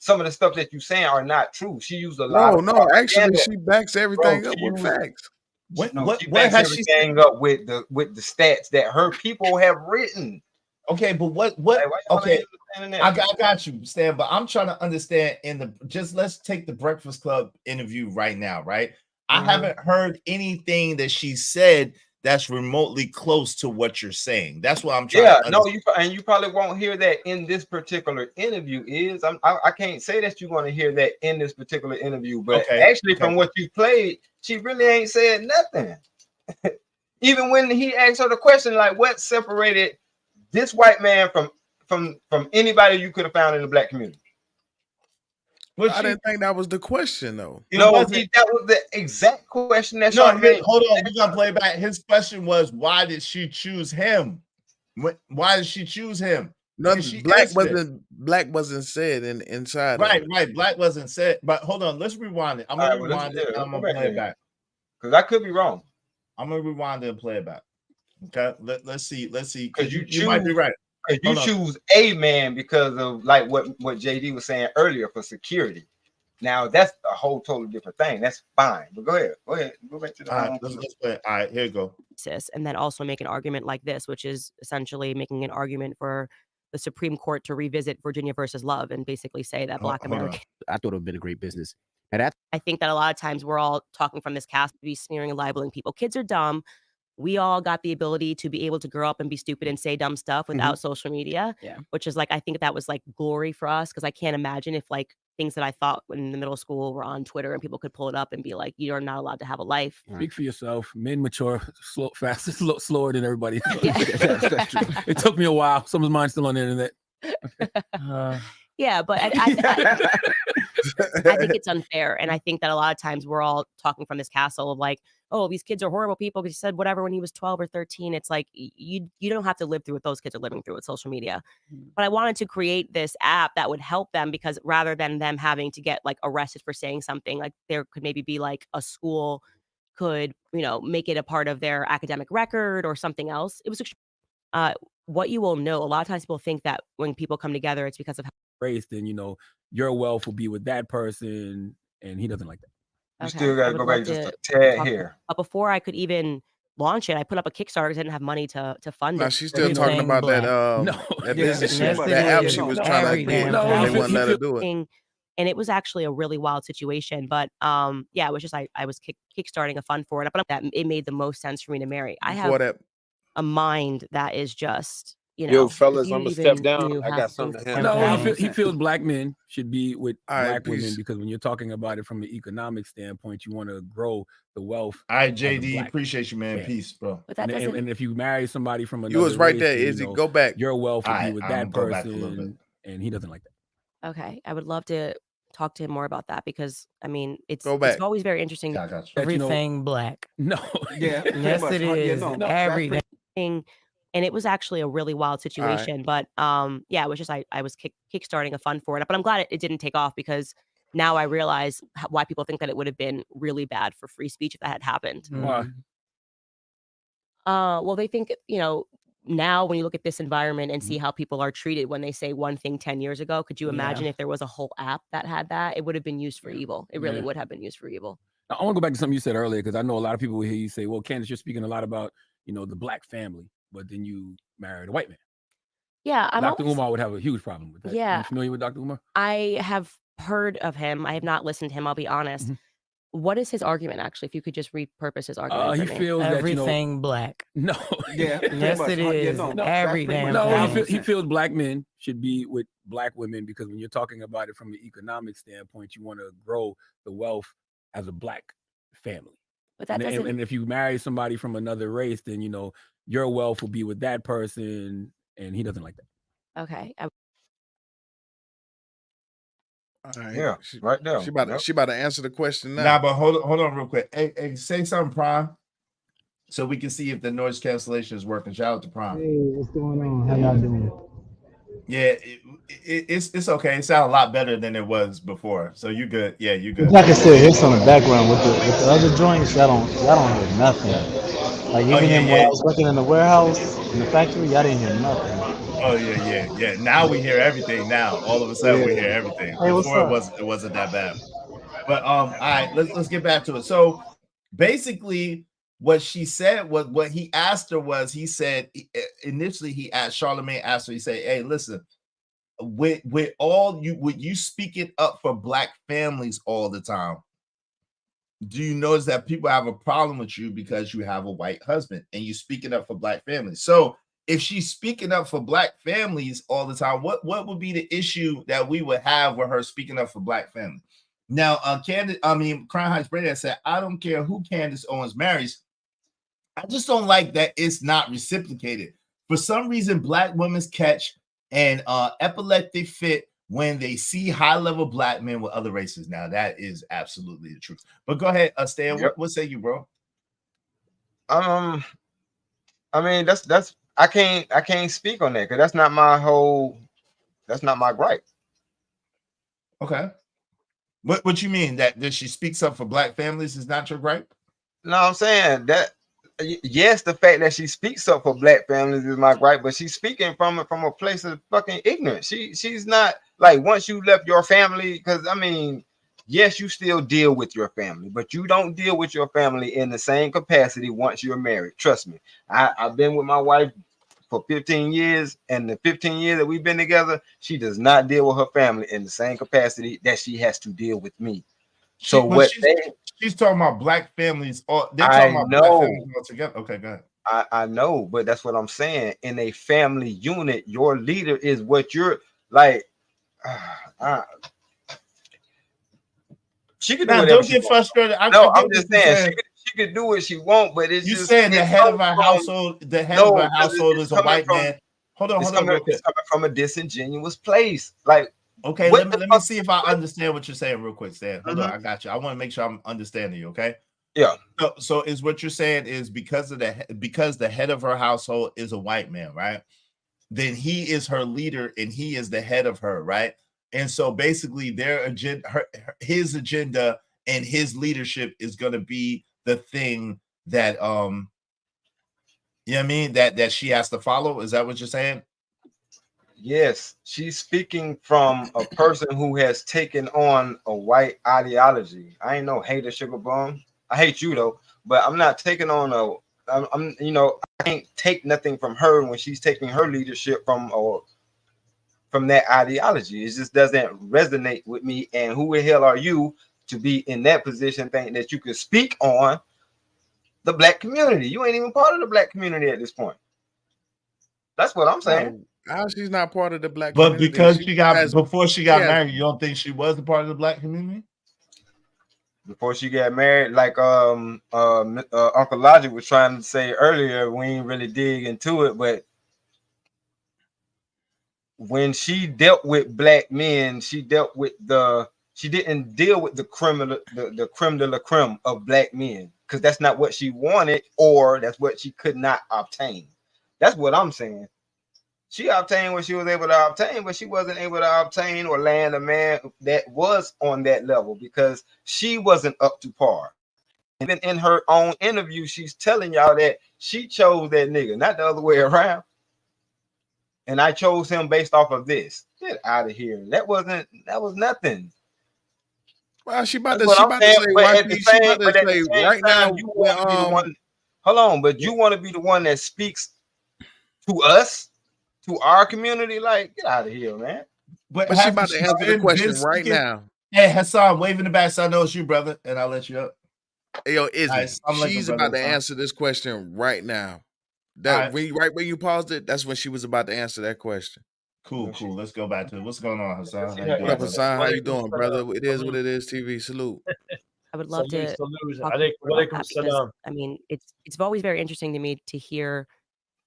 Some of the stuff that you saying are not true. She used a lot of actually, she backs everything up with facts. She backs everything up with the stats that her people have written. Okay, but what? Okay, I got you, Stan. But I'm trying to understand. Let's take the Breakfast Club interview right now, right? I haven't heard anything that she said that's remotely close to what you're saying. That's what I'm trying to understand. You probably won't hear that in this particular interview. I can't say that you're going to hear that in this particular interview, but from what you played, she really ain't said nothing. Even when he asked her the question, like, what separated this white man from anybody you could have found in the black community? I didn't think that was the question, though. That was the exact question. Hold on, we're gonna play back. His question was, why did she choose him? Why did she choose him? Black wasn't said inside. Right. Black wasn't said. But hold on, let's rewind it. I'm gonna rewind it. I'm gonna play it back because I could be wrong. I'm gonna rewind it and play it back. Okay, let's see. Because you might be right. You choose a man because of like what JD was saying earlier for security. Now that's a whole totally different thing. That's fine. But go ahead. Go back to the. All right, let's play. All right, here you go. And then also make an argument like this, which is essentially making an argument for the Supreme Court to revisit Virginia versus Love and basically say that Black Americans. I thought it would have been a great business. And I think that a lot of times we're all talking from this cast to be sneering and libeling people. Kids are dumb. We all got the ability to be able to grow up and be stupid and say dumb stuff without social media. Yeah. Which is like, I think that was like glory for us, because I can't imagine if like things that I thought in the middle school were on Twitter and people could pull it up and be like, you're not allowed to have a life. Speak for yourself. Men mature faster, slower than everybody. Yeah. That's true. It took me a while. Some of mine's still on the internet. Yeah, but I think it's unfair. And I think that a lot of times we're all talking from this castle of like, oh, these kids are horrible people because he said whatever when he was 12 or 13. It's like, you don't have to live through what those kids are living through with social media. But I wanted to create this app that would help them, because rather than them having to get like arrested for saying something, like there could maybe be like a school could, make it a part of their academic record or something else. It was what you will know. A lot of times people think that when people come together, it's because of race, then your wealth will be with that person, and he doesn't like that. You still got to go back just a tad here. But before I could even launch it, I put up a Kickstarter because I didn't have money to fund it. Now she's still talking about that business shit, that app she was trying to create. They wouldn't let her do it. And it was actually a really wild situation. But yeah, it was just I was kickstarting a fund for it. But that it made the most sense for me to marry. I have a mind that is just, Yo, fellas, I'm gonna step down. I got something to handle. No, he feels Black men should be with Black women, because when you're talking about it from an economic standpoint, you want to grow the wealth. All right, JD, appreciate you, man. Peace, bro. But that and if you marry somebody from another you was right race, there, Izzy. Go back. Your wealth will be with that person, and he doesn't like that. Okay, I would love to talk to him more about that, because I mean, it's always very interesting. Everything Black. No. Yeah. Yes, it is. Everything. And it was actually a really wild situation. But yeah, it was just I was kickstarting a fund for it. But I'm glad it didn't take off, because now I realize why people think that it would have been really bad for free speech if that had happened. Why? Well, they think, now when you look at this environment and see how people are treated when they say one thing 10 years ago, could you imagine if there was a whole app that had that? It would have been used for evil. It really would have been used for evil. Now, I want to go back to something you said earlier, because I know a lot of people will hear you say, well, Candace, you're speaking a lot about, the Black family, but then you married a white man. Yeah. Dr. Umar would have a huge problem with that. Yeah. Are you familiar with Dr. Umar? I have heard of him. I have not listened to him, I'll be honest. What is his argument, actually? If you could just repurpose his argument. He feels everything Black. No. Yeah. Yes, it is. Every damn. No, he feels Black men should be with Black women, because when you're talking about it from an economic standpoint, you want to grow the wealth as a Black family. But that doesn't. And if you marry somebody from another race, then your wealth will be with that person, and he doesn't like that. Okay. All right. Yeah, right now. She about to answer the question now. Nah, but hold on real quick. Hey, say something, Prime, so we can see if the noise cancellation is working. Shout out to Prime. Hey, what's going on? How y'all doing? Yeah, it's okay. It sounds a lot better than it was before. So you good? Yeah, you good. I can still hear some in the background with the other joints. Y'all don't hear nothing. Like even when I was working in the warehouse in the factory, y'all didn't hear nothing. Oh yeah. Now we hear everything. Now all of a sudden we hear everything. Hey, Before it wasn't that bad. But all right, let's get back to it. So basically, what she said was, what he asked her was, he said initially Charlamagne asked her, he said, hey, listen, with you speaking up for Black families all the time, do you notice that people have a problem with you because you have a white husband and you speaking up for Black families? So if she's speaking up for Black families all the time, what would be the issue that we would have with her speaking up for Black families? Now, Crown Heights Brady said, I don't care who Candace Owens marries. I just don't like that it's not reciprocated. For some reason, Black women catch an epileptic fit when they see high-level Black men with other races. Now, that is absolutely the truth. But go ahead, Stan. Yep. What say you, bro? I mean, that's I can't speak on that, because that's not my gripe. Okay. What you mean, that she speaks up for Black families is not your gripe? No, I'm saying that yes, the fact that she speaks up for Black families is my gripe, but she's speaking from a place of fucking ignorance. She's not like, once you left your family, because I mean, yes, you still deal with your family, but you don't deal with your family in the same capacity once you're married. Trust me. I've been with my wife for 15 years, and the 15 years that we've been together, she does not deal with her family in the same capacity that she has to deal with me. So she's talking about black families, or they're I talking about black know. families all together. Okay, go ahead. I know, but that's what I'm saying. In a family unit, your leader is what you're like. She could do whatever Don't she get wants. frustrated. No, I get I'm what just you're saying saying. she could do what she wants, but it's You just saying the head of a household, it's is a white man. Hold on, it's real quick. It's coming from a disingenuous place. Like, okay, let me see if I understand what you're saying real quick, Stan. Hold on, I got you. I want to make sure I'm understanding you, okay? Yeah. So is what you're saying is because the head of her household is a white man, right? Then he is her leader and he is the head of her, right? And so basically their agenda, his agenda and his leadership is going to be the thing that you know what I mean, that she has to follow. Is that what you're saying? Yes, she's speaking from a person who has taken on a white ideology. I ain't no hater, sugar bum. I hate you though, but I'm not taking on I'm you know, I can't take nothing from her when she's taking her leadership from that ideology. It just doesn't resonate with me. And who the hell are you to be in that position, thinking that you can speak on the black community? You ain't even part of the black community at this point. That's what I'm saying. How she's not part of the black But community? because before she got has, married, you don't think she was a part of the black community? Before she got married, like Uncle Logic was trying to say earlier, we ain't really dig into it, but when she dealt with black men, she didn't deal with the criminal, the creme de la creme of black men, because that's not what she wanted, or that's what she could not obtain. That's what I'm saying. She obtained what she was able to obtain, but she wasn't able to obtain or land a man that was on that level because she wasn't up to par. And then in her own interview, she's telling y'all that she chose that nigga, not the other way around. And I chose him based off of this. Get out of here. That was nothing. Well, she about to say, right now, you want to be the one. Hold on, but you want to be the one that speaks to us, to our community. Like, get out of here, man. But she about to answer the question right now. Hey, Hassan, wave in the back so I know it's you, brother, and I'll let you up. Hey, yo, Izzy, nice. She's about to answer this question right now. That right when you paused it, that's when she was about to answer that question. Cool. Let's go back to it. What's going on, Hassan? What up, Hassan? How you doing, brother? It is what it is. TV salute. I would love to talk about that because, I mean, it's always very interesting to me to hear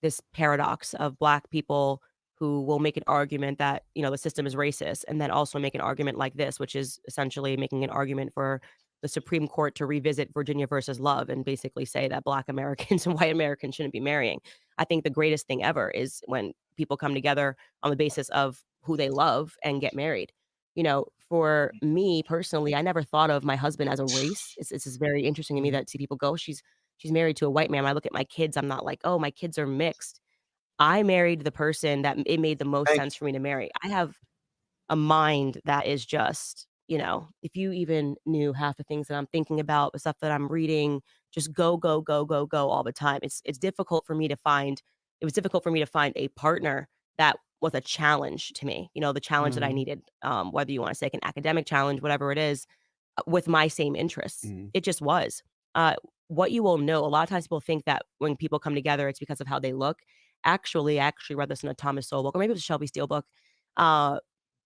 this paradox of Black people who will make an argument that, you know, the system is racist, and then also make an argument like this, which is essentially making an argument for the Supreme Court to revisit Virginia versus Love and basically say that Black Americans and white Americans shouldn't be marrying. I think the greatest thing ever is when people come together on the basis of who they love and get married. You know, for me personally, I never thought of my husband as a race. It's very interesting to me that see people go, she's married to a white man. When I look at my kids, I'm not like, oh, my kids are mixed. I married the person that it made the most sense for me to marry. I have a mind that is just, you know, if you even knew half the things that I'm thinking about, the stuff that I'm reading, just go all the time. It's difficult for me to find. It was difficult for me to find a partner that was a challenge to me. You know, the challenge that I needed, whether you want to say an academic challenge, whatever it is, with my same interests. It just was. What you will know, a lot of times people think that when people come together, it's because of how they look. Actually, I actually read this in a Thomas Sowell book, or maybe it was a Shelby Steele book.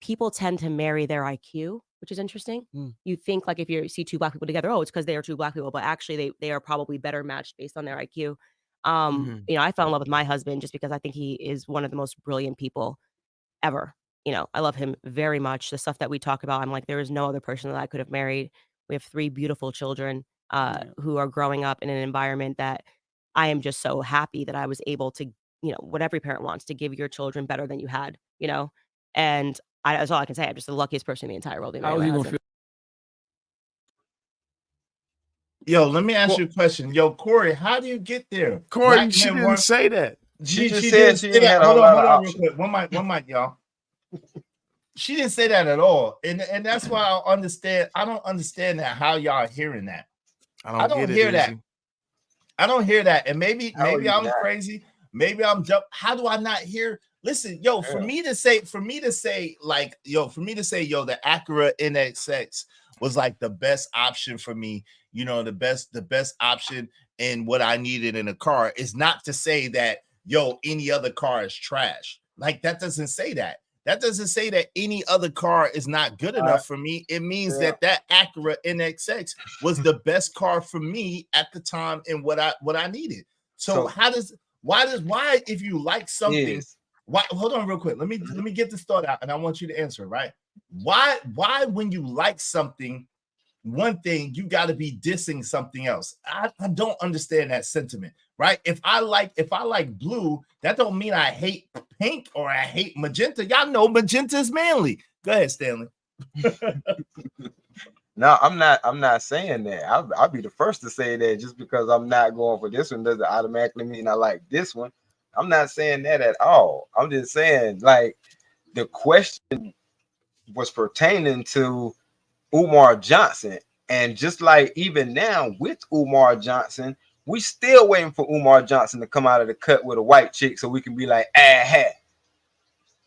People tend to marry their IQ, which is interesting. You think like if you see two Black people together, oh, it's because they are two Black people, but actually they are probably better matched based on their IQ. You know, I fell in love with my husband just because I think he is one of the most brilliant people ever. You know, I love him very much. The stuff that we talk about, I'm like, there is no other person that I could have married. We have 3 beautiful children who are growing up in an environment that I am just so happy that I was able to, you know, what every parent wants, to give your children better than you had, you know? And that's all I can say. I'm just the luckiest person in the entire world. How are you gonna feel? Yo, let me ask you a question. Yo, Corey, how do you get there? Corey, she didn't say that. She just said she had hold on real quick. One mic, y'all. She didn't say that at all, and that's why I understand. I don't understand that how y'all hearing that. I don't hear that. I don't hear that, and maybe I'm crazy. Maybe I'm jump. How do I not hear? Listen, yo, for me to say, like, yo, the Acura NSX was like the best option for me. You know, the best option in what I needed in a car is not to say that, yo, any other car is trash. Like, that doesn't say that. That doesn't say that any other car is not good enough for me. It means that Acura NSX was the best car for me at the time and what I needed. So why if you like something, why, hold on real quick. Let me get this thought out and I want you to answer, right? Why when you like something, one thing, you got to be dissing something else. I don't understand that sentiment, right? If I like blue, that don't mean I hate pink or I hate magenta. Y'all know magenta is manly. Go ahead, Stanley. No, I'm not saying that. I'll be the first to say that just because I'm not going for this one doesn't automatically mean I like this one. I'm not saying that at all. I'm just saying, like, the question was pertaining to Umar Johnson, and just like even now with Umar Johnson, we still waiting for Umar Johnson to come out of the cut with a white chick so we can be like, ah,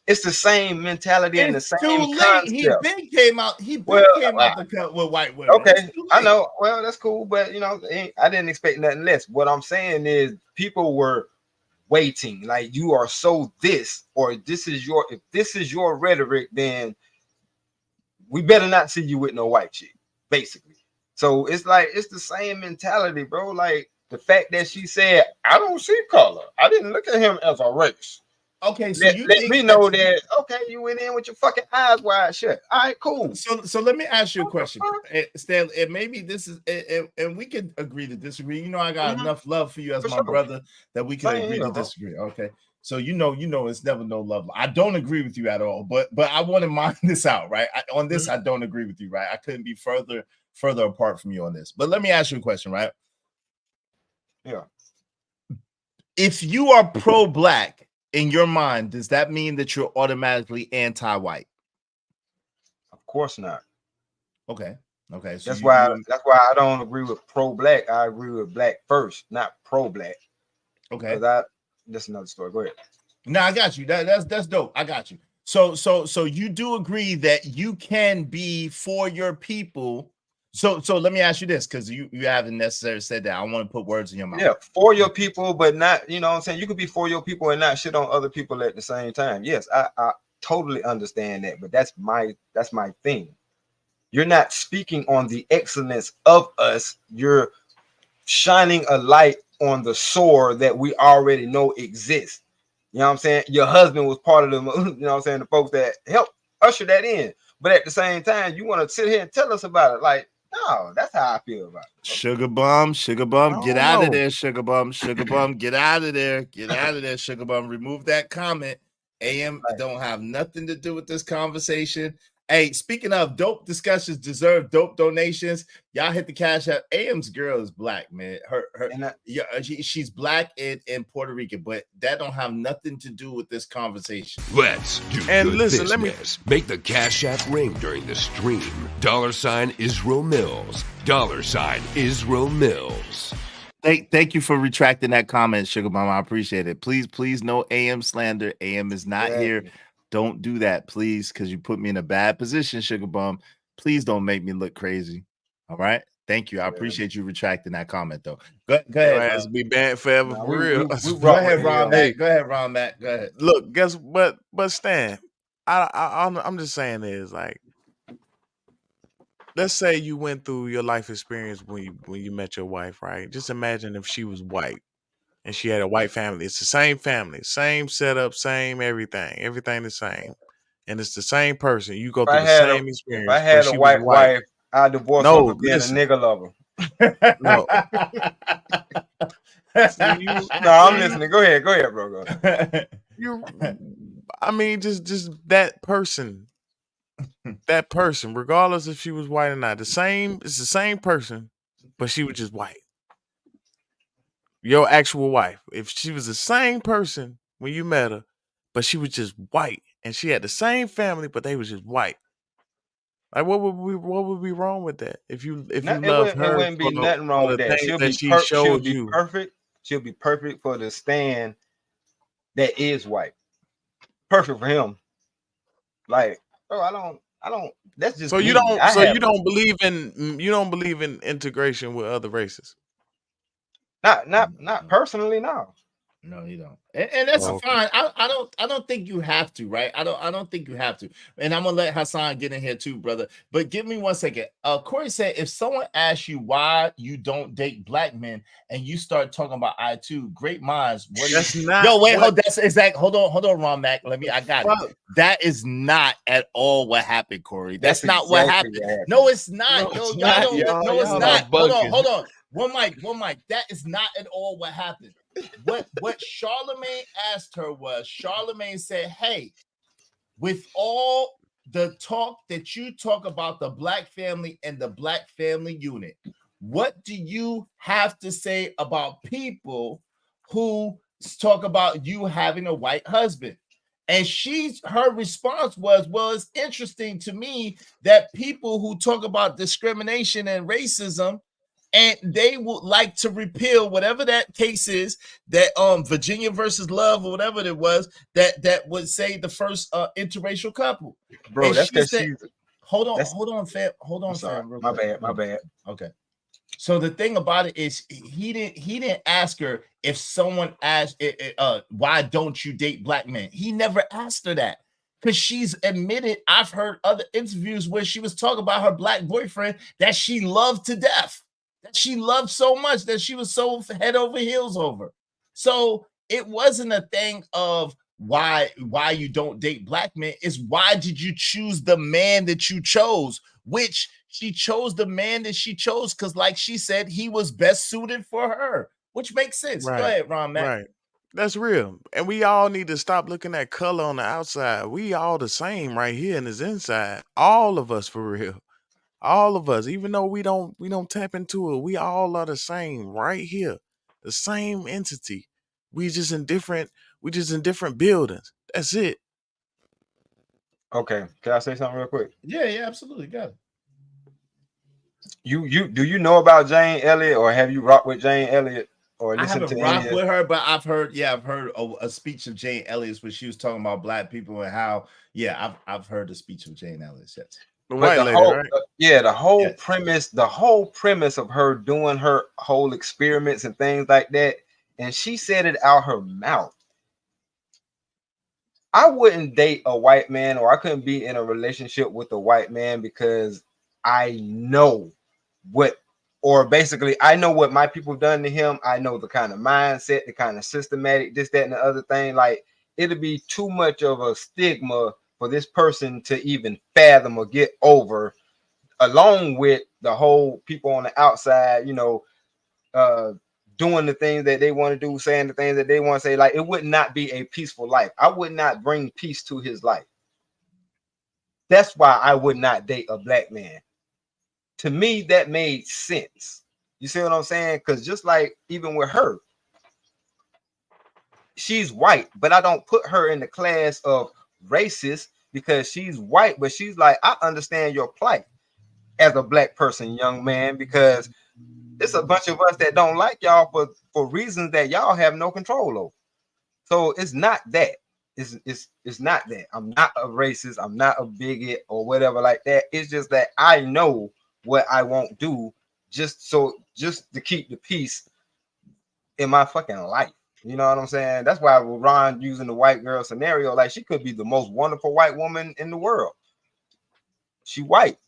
it's the same mentality and the same concept. He been came out the cut with white women. Okay, I know. Well, that's cool, but you know, I didn't expect nothing less. What I'm saying is people were waiting, like, you are so this, or if this is your rhetoric, then we better not see you with no white chick, basically. So it's like, it's the same mentality, bro. Like, the fact that she said, I don't see color. I didn't look at him as a race. Okay, so let me know that, okay, you went in with your fucking eyes wide shut. All right, cool. So let me ask you a question, Stanley, and maybe this is, and we can agree to disagree. You know, I got enough love for you as my brother that we can agree to disagree. Okay. So you know, it's never no love. I don't agree with you at all, but I want to mind this out, right? On this, I don't agree with you, right? I couldn't be further apart from you on this. But let me ask you a question, right? Yeah. If you are pro-black in your mind, does that mean that you're automatically anti-white? Of course not. Okay. So that's why I don't agree with pro-black. I agree with black first, not pro-black. Okay. That's another story. Go ahead. No, I got you. That's dope. I got you. So you do agree that you can be for your people. So let me ask you this, because you haven't necessarily said that. I want to put words in your mouth. Yeah, for your people, but not, you know what I'm saying? You could be for your people and not shit on other people at the same time. Yes, I totally understand that, but that's my thing. You're not speaking on the excellence of us. You're shining a light on the sore that we already know exists. You know what I'm saying? Your husband was part of the, you know what I'm saying, the folks that helped usher that in. But at the same time, you want to sit here and tell us about it. Like, no, that's how I feel about it. Sugar bum, get out of there, sugar bum, get out of there, sugar bum. Remove that comment. AM don't have nothing to do with this conversation. Hey, speaking of dope discussions, deserve dope donations. Y'all hit the cash app. AM's girl is black, man. She's black and Puerto Rican, but that don't have nothing to do with this conversation. Let's do good business. Make the cash app ring during the stream. $ Israel Mills. $ Israel Mills. Thank you for retracting that comment, Sugar Mama. I appreciate it. Please, no AM slander. AM is not here. Don't do that, please, because you put me in a bad position, Sugar Bum. Please don't make me look crazy. All right. Thank you. I appreciate you retracting that comment, though. Go ahead. Has to be banned forever for real. Go ahead, Ron Mac. Go ahead, Ron Mac. Go ahead. Look, but Stan, I'm just saying is, like, let's say you went through your life experience when you met your wife, right? Just imagine if she was white and she had a white family. It's the same family, same setup, same everything the same. And it's the same person. You go through the same experience. If I had a white wife, I'd divorce her for being a nigga lover. No. I'm listening. Go ahead, bro. Go ahead. Just that person. That person, regardless if she was white or not, it's the same person, but she was just white. Your actual wife, if she was the same person when you met her, but she was just white, and she had the same family, but they was just white. Like, what would be wrong with that? If you love her, it wouldn't be nothing wrong with that. Things that she showed you, perfect. She'll be perfect for the Stan that is white. Perfect for him. Like, bro, I don't. That's just so you me. you don't believe in integration with other races. Not personally, no. No, you don't, and that's fine. I don't think you have to, right? I don't think you have to. And I'm gonna let Hassan get in here too, brother. But give me 1 second. Corey said, if someone asks you why you don't date black men and you start talking about I2, great minds. That's exact. Hold on, Ron Mac. I got it. That is not at all what happened, Corey. That's not what happened. No, it's not. No, it's not. Hold on. One mic. That is not at all what happened. What Charlemagne asked her was, Charlemagne said, hey, with all the talk that you talk about the black family and the black family unit, what do you have to say about people who talk about you having a white husband? And her response was, well, it's interesting to me that people who talk about discrimination and racism, and they would like to repeal whatever that case is, that Virginia versus Love or whatever it was, that would say the first interracial couple. Bro, and that's because she's. Hold on, fam. My bad. Okay. So the thing about it is, he didn't ask her if someone asked, why don't you date black men? He never asked her that. Because she's admitted, I've heard other interviews where she was talking about her black boyfriend that she loved to death. That she loved so much that she was so head over heels over. So it wasn't a thing of why you don't date black men. It's why did you choose the man that you chose? Which she chose the man that she chose because, like she said, he was best suited for her, which makes sense. Right. Go ahead, Ron, man. Right. That's real. And we all need to stop looking at color on the outside. We all the same right here in this inside. All of us, for real. All of us, even though we don't tap into it, we all are the same right here. The same entity. We just in different buildings. That's it. Okay. Can I say something real quick? Yeah, absolutely. Got it. Do you know about Jane Elliott, or have you rocked with Jane Elliott, or listened to rocked with her, but I've heard a speech of Jane Elliott's where she was talking about black people and how, I've heard the speech of Jane Elliott's. Yes. The white lady, right? The whole premise of her doing her whole experiments and things like that, and she said it out her mouth. I wouldn't date a white man, or I couldn't be in a relationship with a white man because I know I know what my people done to him. I know the kind of mindset, the kind of systematic, this, that, and the other thing. Like, it'll be too much of a stigma for this person to even fathom or get over, along with the whole people on the outside, doing the things that they want to do, saying the things that they want to say. Like, it would not be a peaceful life. I would not bring peace to his life. That's why I would not date a black man. To me, that made sense. You see what I'm saying? Because just like even with her, she's white, but I don't put her in the class of racist because she's white, but she's like, I understand your plight as a black person, young man, because it's a bunch of us that don't like y'all for reasons that y'all have no control over. So it's not that. It's not that. I'm not a racist. I'm not a bigot or whatever like that. It's just that I know what I won't do just to keep the peace in my fucking life. You know what I'm saying? That's why Ron using the white girl scenario, like, she could be the most wonderful white woman in the world. She white.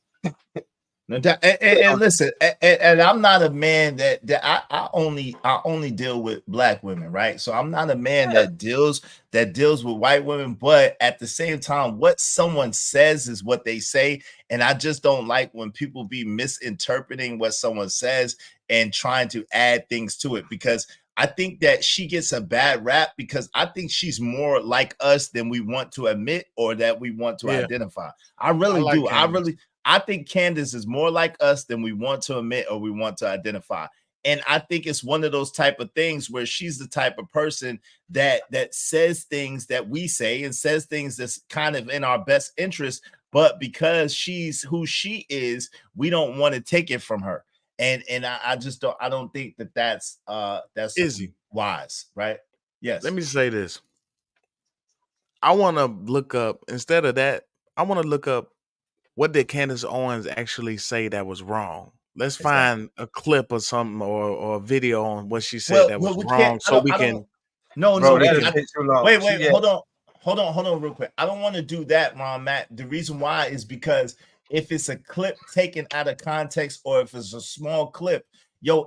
And listen, and I'm not a man that I only deal with black women, right? So I'm not a man that deals with white women, but at the same time, what someone says is what they say, and I just don't like when people be misinterpreting what someone says and trying to add things to it, because I think that she gets a bad rap because I think she's more like us than we want to admit or that we want to identify. I really do. Candace. I think Candace is more like us than we want to admit or we want to identify. And I think it's one of those type of things where she's the type of person that says things that we say and says things that's kind of in our best interest. But because she's who she is, we don't want to take it from her. And I just don't think that's Izzy. wise, right? Yes. Let me say this. I want to look up, instead of that, I want to look up what did Candace Owens actually say that was wrong. Let's find a clip or something or a video on what she said that was wrong, so we can. No, Bro, no. that'll take too long. Wait, hold on, real quick. I don't want to do that, Ron, Matt. The reason why is because if it's a clip taken out of context or if it's a small clip,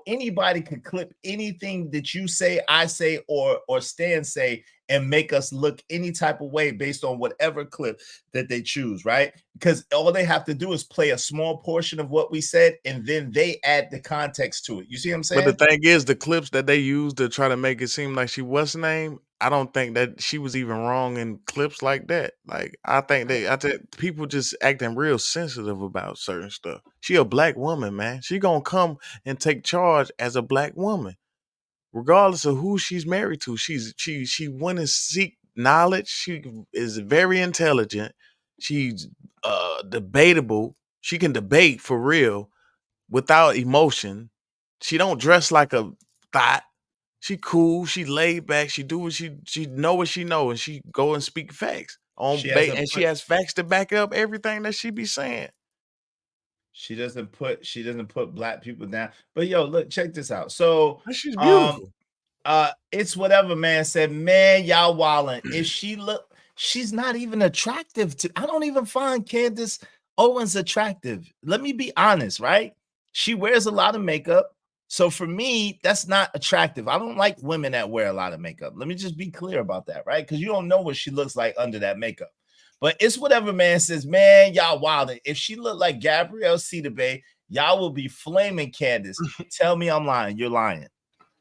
anybody could clip anything that you say, I say, or Stan say, and make us look any type of way based on whatever clip that they choose, right? Because all they have to do is play a small portion of what we said, and then they add the context to it. You see what I'm saying? But the thing is, the clips that they used to try to make it seem like she was named, I don't think that she was even wrong in clips like that. Like, I think people just acting real sensitive about certain stuff. She a black woman, man. She gonna come and take charge as a black woman, regardless of who she's married to. She went and seek knowledge. She is very intelligent. She's debatable. She can debate for real without emotion. She don't dress like a thought. She cool. She laid back. She do what she know what she know, and she go and speak facts on She she has facts to back up everything that she be saying. She doesn't put black people down. But look, check this out. So she's beautiful. It's whatever man said, man, y'all wildin'. If she's not even attractive I don't even find Candace Owens attractive. Let me be honest, right? She wears a lot of makeup. So for me, that's not attractive. I don't like women that wear a lot of makeup. Let me just be clear about that, right? Because you don't know what she looks like under that makeup. But it's whatever man says, man, y'all wildin'. If she looked like Gabrielle Cedarby, y'all will be flaming Candace. Tell me I'm lying. You're lying.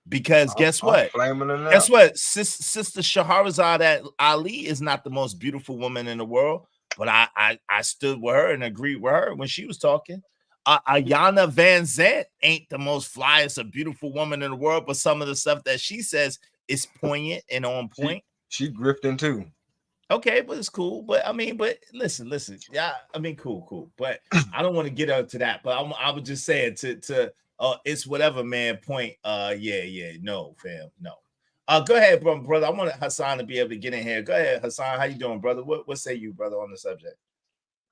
Because guess what? Guess what? Sister Shahrazad Ali is not the most beautiful woman in the world, but I stood with her and agreed with her when she was talking. Ayanna Van Zant ain't the most flyest or beautiful woman in the world, but some of the stuff that she says is poignant and on point. She grifting too. Okay, but it's cool. But listen. Yeah, cool. But I don't want to get out to that. But I was just saying to it's whatever man point. No, fam, no. Go ahead, brother. I want Hassan to be able to get in here. Go ahead, Hassan. How you doing, brother? What say you, brother, on the subject?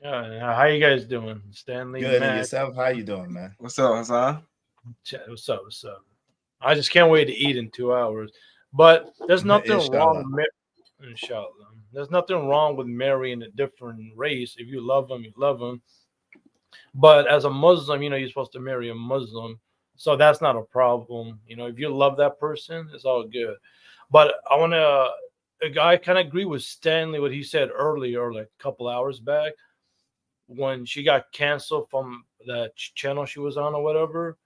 How you guys doing, Stanley? Good. Matt? And yourself? How you doing, man? What's up, Hassan? What's up? I just can't wait to eat in 2 hours. But there's nothing wrong. Inshallah. There's nothing wrong with marrying a different race. If you love them, you love them. But as a Muslim, you're supposed to marry a Muslim. So that's not a problem. If you love that person, it's all good. But I kind of agree with Stanley, what he said earlier, like a couple hours back, when she got canceled from that channel she was on or whatever,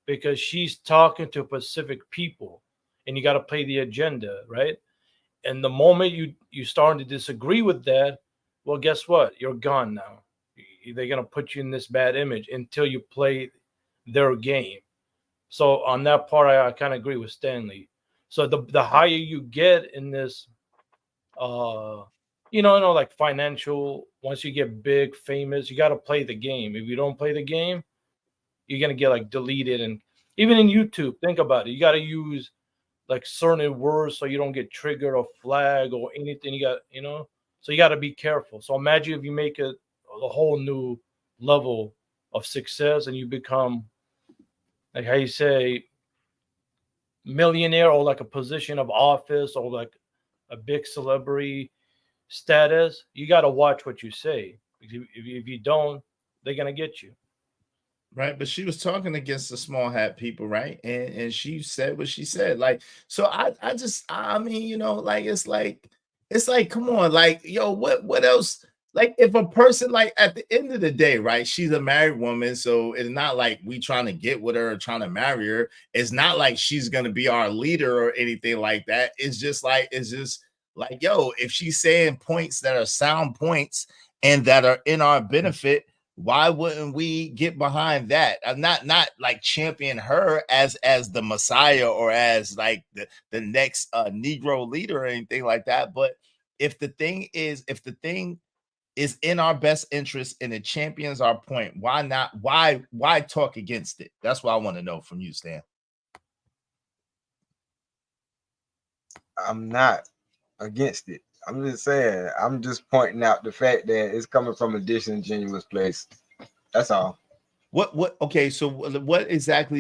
because she's talking to Pacific people and you got to play the agenda, right? And the moment you start to disagree with that, well, guess what? You're gone now. They're going to put you in this bad image until you play their game. So on that part, I kind of agree with Stanley. So the higher you get in this, like financial, once you get big, famous, you got to play the game. If you don't play the game, you're going to get like deleted. And even in YouTube, think about it. You got to use like certain words so you don't get triggered or flag or anything. So you got to be careful. So imagine if you make a whole new level of success and you become, like how you say, millionaire or like a position of office or like a big celebrity status. You got to watch what you say. If you don't, they're going to get you. Right, but she was talking against the small hat people, right? And she said what she said. Like, so I mean, like it's like, come on, like, what else? Like, if a person, like, at the end of the day, right? She's a married woman, so it's not like we trying to get with her or trying to marry her. It's not like she's gonna be our leader or anything like that. It's just like, if she's saying points that are sound points and that are in our benefit, Why wouldn't we get behind that? Not like champion her as the Messiah or as like the next Negro leader or anything like that. But if the thing is in our best interest and it champions our point, why not? Why talk against it? That's what I want to know from you, Stan. I'm not against it. I'm just saying, I'm just pointing out the fact that it's coming from a disingenuous place. That's all. What okay, so what exactly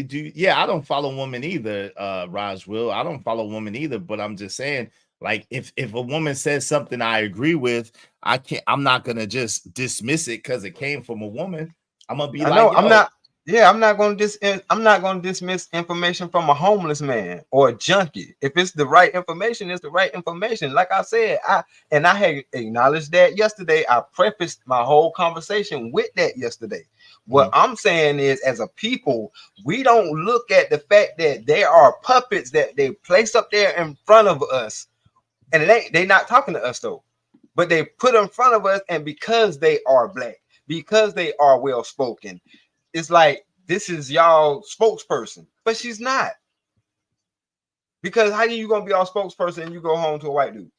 I don't follow women either, Roswell. I don't follow women either, but I'm just saying, like, if a woman says something I agree with, I'm not gonna just dismiss it because it came from a woman. I'm gonna be I'm not going to dismiss information from a homeless man or a junkie. If it's the right information, it's the right information. Like I said, I had acknowledged that yesterday. I prefaced my whole conversation with that yesterday. What I'm saying is, as a people, we don't look at the fact that there are puppets that they place up there in front of us, and they're not talking to us though, but they put in front of us, and because they are black, because they are well spoken, it's like, this is y'all spokesperson, but she's not. Because how are you gonna be our spokesperson and you go home to a white dude?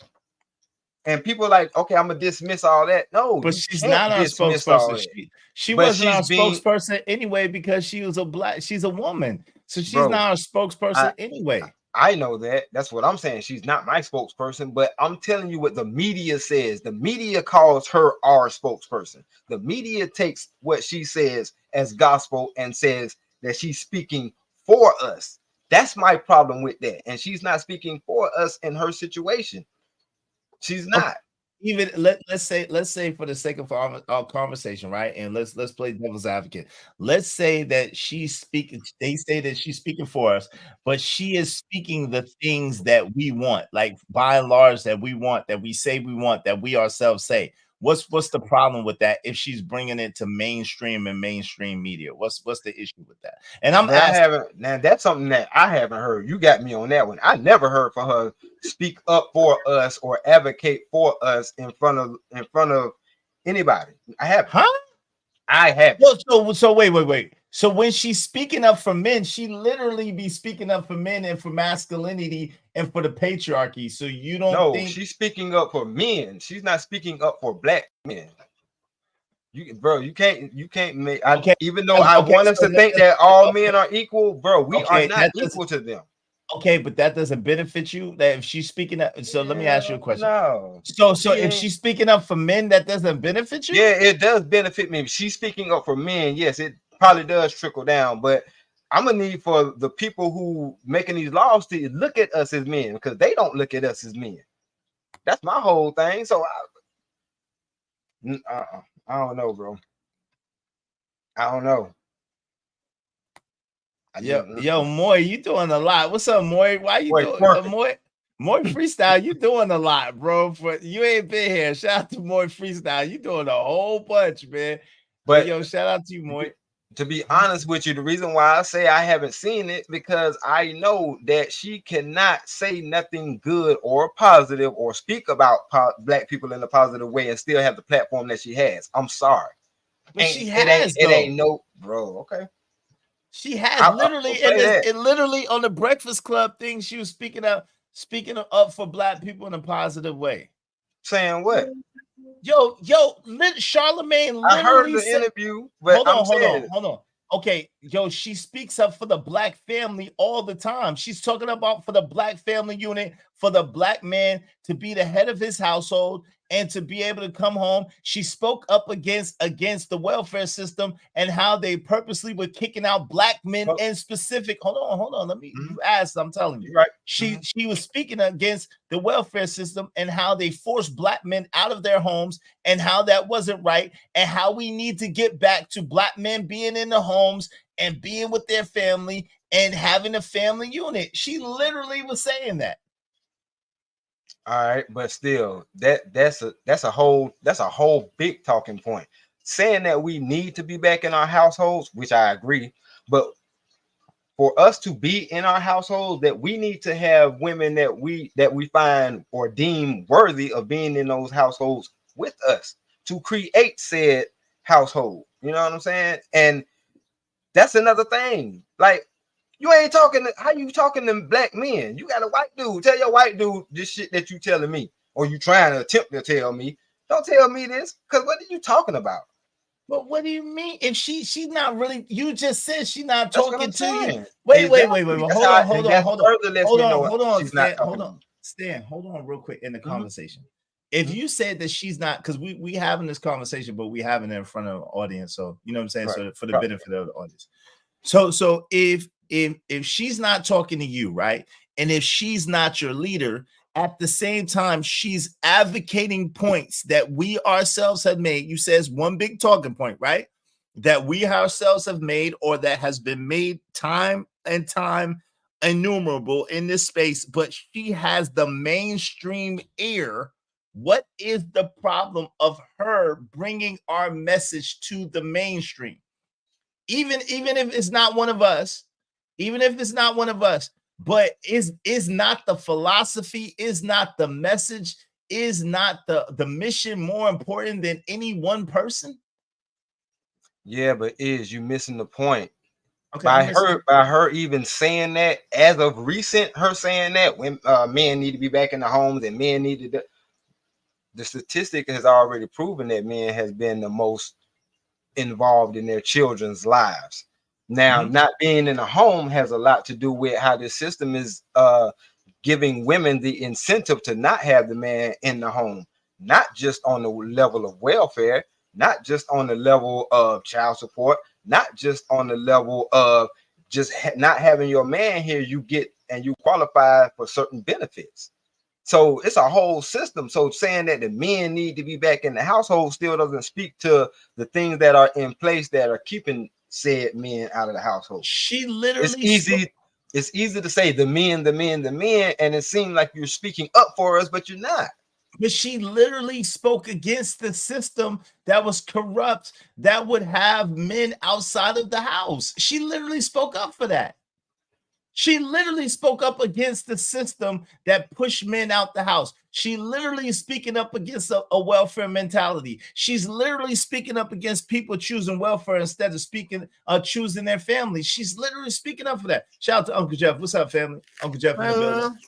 And people are like, okay, I'm gonna dismiss all that. No, but she's not our spokesperson. She wasn't our spokesperson anyway because she's a woman. So she's not our spokesperson anyway. I know that. That's what I'm saying. She's not my spokesperson, but I'm telling you what the media says. The media calls her our spokesperson. The media takes what she says as gospel and says that she's speaking for us. That's my problem with that. And she's not speaking for us in her situation. She's not. Even let's say for the sake of our conversation, right? And let's play devil's advocate. Let's say that she's speaking. They say that she's speaking for us, but she is speaking the things that we want, like by and large that we want, that we say we want, that we ourselves say. What's the problem with that if she's bringing it to mainstream media? What's the issue with that? And I'm asking. Now that's something that I haven't heard. You got me on that one. I never heard for her speak up for us or advocate for us in front of anybody. I haven't. Huh? I haven't. So wait. So when she's speaking up for men, she literally be speaking up for men and for masculinity and for the patriarchy. So you don't think she's speaking up for men? She's not speaking up for black men. You can't make. Even though I want us to think that all men are equal, bro, we are not equal to them. Okay, but that doesn't benefit you. That if she's speaking up, so let me ask you a question. No. So if she's speaking up for men, that doesn't benefit you? Yeah, it does benefit me. If she's speaking up for men, yes, it probably does trickle down. But I'm gonna need for the people who making these laws to look at us as men, because they don't look at us as men. That's my whole thing. So I don't know, bro. I don't know. Yo, Moy, you doing a lot. What's up, Moy? Why you doing Moy Freestyle? You doing a lot, bro. You ain't been here. Shout out to Moy Freestyle. You doing a whole bunch, man. But yo, shout out to you, Moy. To be honest with you, the reason why I say I haven't seen it, because I know that she cannot say nothing good or positive or speak about black people in a positive way and still have the platform that she has. I'm sorry. But she has, it ain't no, bro. Okay. She has literally on the Breakfast Club thing. She was speaking up for black people in a positive way. Saying what? Yo, Charlemagne literally I heard the interview, but hold on. Okay, yo, she speaks up for the black family all the time. She's talking about for the black family unit, for the black man to be the head of his household and to be able to come home. She spoke up against the welfare system and how they purposely were kicking out black men in specific. Hold on. Let me you asked, I'm telling you. Right. She was speaking against the welfare system and how they forced black men out of their homes and how that wasn't right and how we need to get back to black men being in the homes and being with their family and having a family unit. She literally was saying that. All right, but still, that's a whole big talking point. Saying that we need to be back in our households, which I agree, but for us to be in our households, that we need to have women that we find or deem worthy of being in those households with us to create said household. You know what I'm saying? And that's another thing. Like, you ain't talking to, how you talking to black men? You got a white dude. Tell your white dude this shit that you telling me, or you trying to attempt to tell me. Don't tell me this, because what are you talking about? But what do you mean? If she's not really, you just said she's not That's what talking I'm to you. saying. Wait. Exactly. Hold That's on. Stan, hold on real quick in the conversation. If you said that she's not, because we having this conversation, but we having it in front of the audience. So you know what I'm saying? Right. So for the benefit of the audience. So if she's not talking to you, right? And if she's not your leader, at the same time, she's advocating points that we ourselves have made. You says one big talking point, right? That we ourselves have made, or that has been made time and time innumerable in this space, but she has the mainstream ear. What is the problem of her bringing our message to the mainstream? Even if it's not one of us, but is not the philosophy, is not the message, is not the mission more important than any one person? Yeah, but you missing the point. Okay, by her even saying that, as of recent, her saying that when men need to be back in the homes and men need to, the statistic has already proven that men has been the most involved in their children's lives. Now, not being in a home has a lot to do with how the system is giving women the incentive to not have the man in the home, not just on the level of welfare, not just on the level of child support, not just on the level of just not having your man here. You get and you qualify for certain benefits. So it's a whole system. So saying that the men need to be back in the household still doesn't speak to the things that are in place that are keeping said men out of the household. She literally, it's easy to say the men, and it seems like you're speaking up for us, but you're not. But she literally spoke against the system that was corrupt, that would have men outside of the house. She literally spoke up for that. She literally spoke up against the system that pushed men out the house. She literally is speaking up against a welfare mentality. She's literally speaking up against people choosing welfare instead of choosing their family. She's literally speaking up for that. Shout out to Uncle Jeff. What's up, family? Uncle Jeff in the building.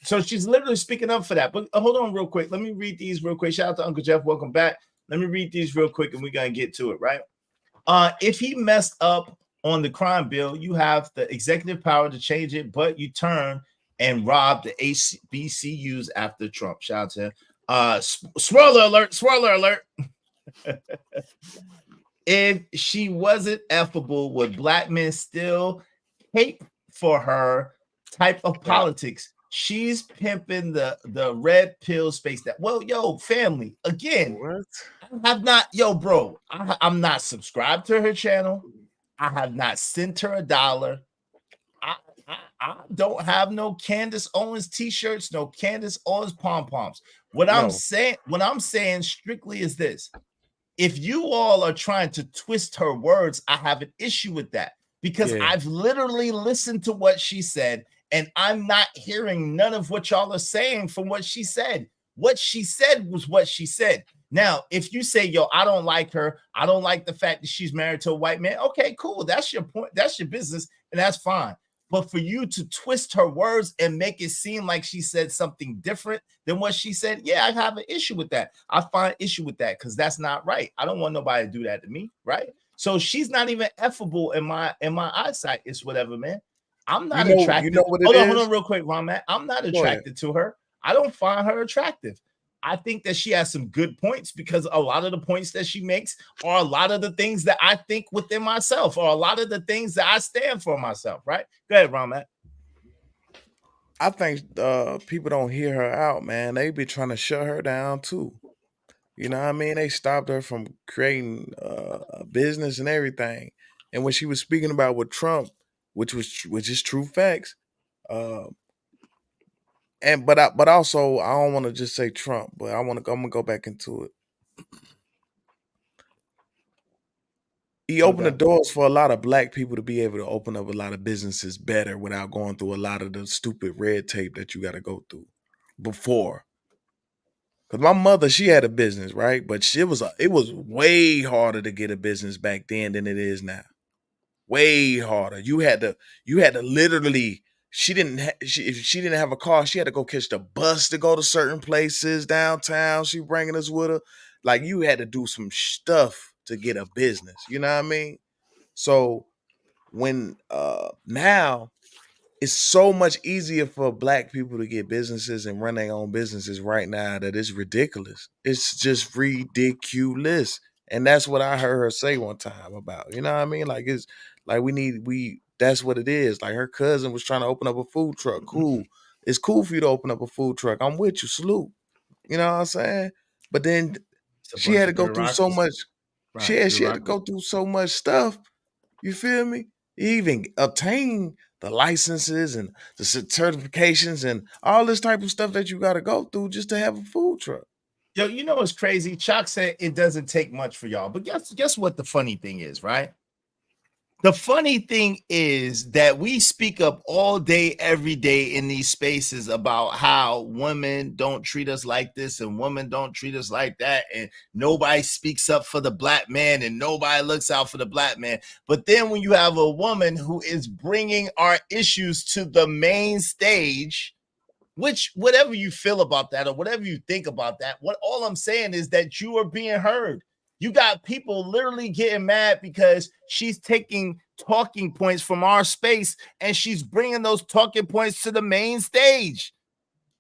So she's literally speaking up for that. But hold on real quick. Let me read these real quick. Shout out to Uncle Jeff. Welcome back. Let me read these real quick and we're going to get to it, right? If he messed up on the crime bill, you have the executive power to change it, but you turn and rob the HBCUs after Trump. Shout out to him. Swirler alert. If she wasn't effable, would black men still hate for her type of politics? She's pimping the red pill space. That, well, yo, family, again, what? I have not, yo, bro, I'm not subscribed to her channel. I have not sent her $1. I don't have no Candace Owens t-shirts, no Candace Owens pom-poms. What I'm saying strictly is this: if you all are trying to twist her words, I have an issue with that, because I've literally listened to what she said, and I'm not hearing none of what y'all are saying from what she said. What she said was what she said. Now, if you say, yo, I don't like her, I don't like the fact that she's married to a white man, okay, cool. That's your point. That's your business, and that's fine. But for you to twist her words and make it seem like she said something different than what she said, yeah, I have an issue with that. I find issue with that because that's not right. I don't want nobody to do that to me, right? So she's not even effable in my eyesight. It's whatever, man. I'm not attracted. Hold on, real quick, Ramat. I'm not attracted to her. I don't find her attractive. I think that she has some good points, because a lot of the points that she makes are a lot of the things that I think within myself, or a lot of the things that I stand for myself, right? Go ahead, Ramat. I think people don't hear her out, man. They be trying to shut her down too. You know what I mean? They stopped her from creating a business and everything. And when she was speaking about with Trump, which is true facts, but also I don't want to just say Trump, but I'm gonna go back into it. He opened the doors for a lot of black people to be able to open up a lot of businesses better without going through a lot of the stupid red tape that you got to go through before. Because my mother, she had a business, right? But it was way harder to get a business back then than it is now. Way harder. You had to literally. If she didn't have a car, she had to go catch the bus to go to certain places downtown. She bringing us with her. Like, you had to do some stuff to get a business. You know what I mean? So when now it's so much easier for Black people to get businesses and run their own businesses right now that it's ridiculous. It's just ridiculous. And that's what I heard her say one time about. You know what I mean? Like, it's like that's what it is. Like, her cousin was trying to open up a food truck. Cool. It's cool for you to open up a food truck. I'm with you. Salute. You know what I'm saying? But then she had to go through so much. She had to go through so much stuff. You feel me? Even obtain the licenses and the certifications and all this type of stuff that you got to go through just to have a food truck. Yo, you know what's crazy? Chuck said it doesn't take much for y'all, but guess what the funny thing is, right? The funny thing is that we speak up all day, every day in these spaces about how women don't treat us like this and women don't treat us like that. And nobody speaks up for the Black man and nobody looks out for the Black man. But then when you have a woman who is bringing our issues to the main stage, which whatever you feel about that or whatever you think about that, all I'm saying is that you are being heard. You got people literally getting mad because she's taking talking points from our space and she's bringing those talking points to the main stage.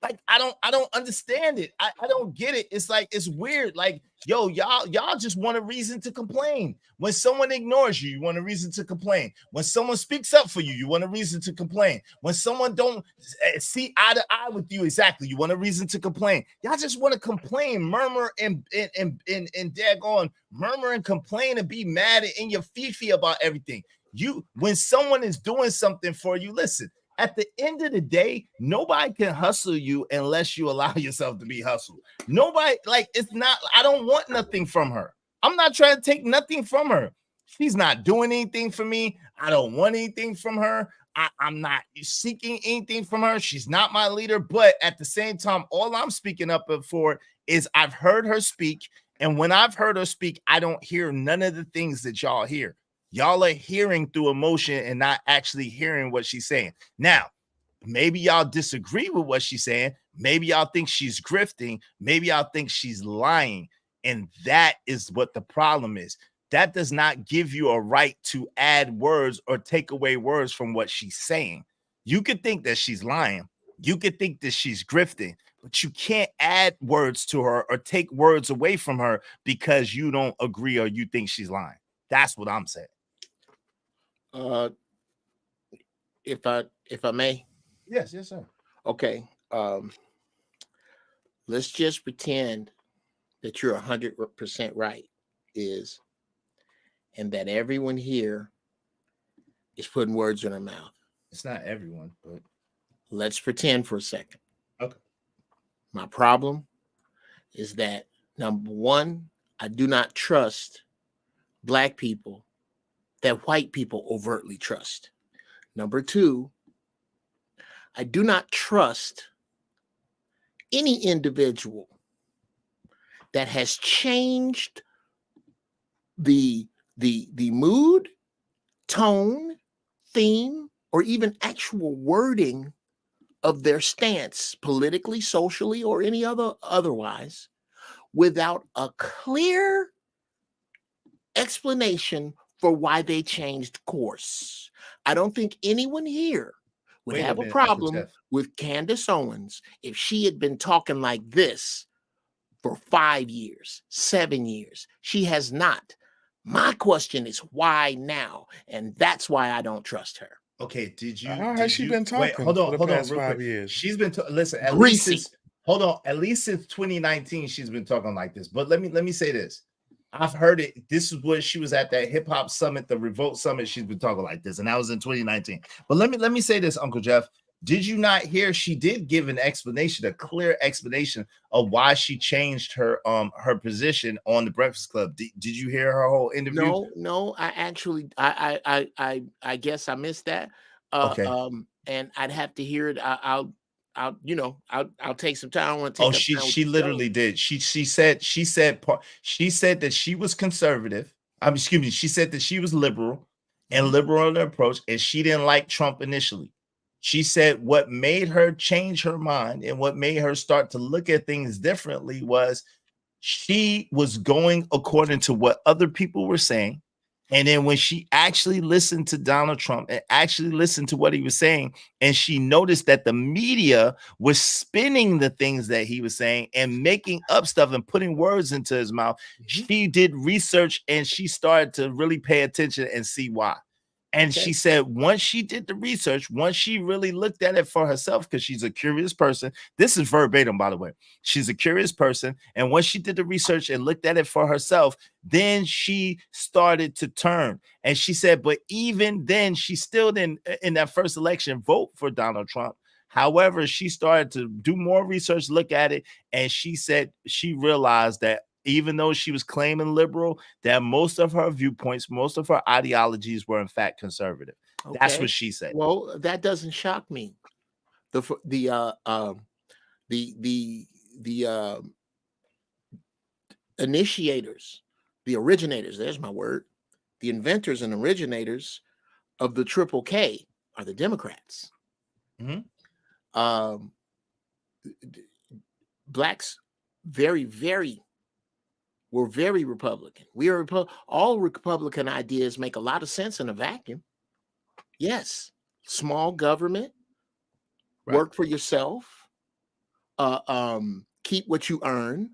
Like, I don't understand it. I don't get it. It's like, it's weird. Like, yo, y'all just want a reason to complain. When someone ignores you, you want a reason to complain. When someone speaks up for you, you want a reason to complain. When someone don't see eye to eye with you, exactly, you want a reason to complain. Y'all just want to complain, murmur and daggone murmur and complain and be mad in your fifi about everything. When someone is doing something for you, listen. At the end of the day, nobody can hustle you unless you allow yourself to be hustled. Nobody, like, it's not, I don't want nothing from her. I'm not trying to take nothing from her. She's not doing anything for me. I don't want anything from her. I'm not seeking anything from her. She's not my leader. But at the same time, all I'm speaking up for is I've heard her speak. And when I've heard her speak, I don't hear none of the things that y'all hear. Y'all are hearing through emotion and not actually hearing what she's saying. Now, maybe y'all disagree with what she's saying. Maybe y'all think she's grifting. Maybe y'all think she's lying. And that is what the problem is. That does not give you a right to add words or take away words from what she's saying. You could think that she's lying. You could think that she's grifting, but you can't add words to her or take words away from her because you don't agree or you think she's lying. That's what I'm saying. If I may. Yes, sir. Okay. Let's just pretend that you're 100% right, and that everyone here is putting words in her mouth. It's not everyone, but let's pretend for a second. Okay. My problem is that, number one, I do not trust Black people that white people overtly trust. Number two, I do not trust any individual that has changed the mood, tone, theme, or even actual wording of their stance politically, socially, or any otherwise without a clear explanation for why they changed course. I don't think anyone here would have a problem with Candace Owens if she had been talking like this for 5 years, 7 years. She has not. My question is why now? And that's why I don't trust her. Okay, How has she been talking? Wait, hold on, for the past real 5 quick. years? She's been listen. At Greasy. least since 2019, she's been talking like this. But let me say this. I've heard it. This is where she was at that hip hop summit, the Revolt Summit. She's been talking like this, and that was in 2019. But let me say this, Uncle Jeff. Did you not hear? She did give an explanation, a clear explanation of why she changed her position on the Breakfast Club. Did you hear her whole interview? No. I actually, I guess I missed that. Okay. And I'd have to hear it. I'll I'll take some time. I want to take up time with she the literally show. did. She said that she was conservative. Excuse me. She said that she was liberal and liberal in her approach, and she didn't like Trump initially. She said what made her change her mind and what made her start to look at things differently was she was going according to what other people were saying. And then when she actually listened to Donald Trump and actually listened to what he was saying, and she noticed that the media was spinning the things that he was saying and making up stuff and putting words into his mouth, she did research and she started to really pay attention and see why. And she said once she did the research, once she really looked at it for herself, because she's a curious person. This is verbatim, by the way. She's a curious person. And once she did the research and looked at it for herself, then she started to turn. And she said, but even then, she still didn't, in that first election, vote for Donald Trump. However, she started to do more research, look at it, and she said she realized that even though she was claiming liberal, that most of her viewpoints, most of her ideologies were in fact conservative. Okay. That's what she said. Well, that doesn't shock me. The initiators, the originators, there's my word, the inventors and originators of the Triple K are the Democrats. Blacks we're very Republican. We are all Republican ideas make a lot of sense in a vacuum. Yes, small government, work for yourself, keep what you earn,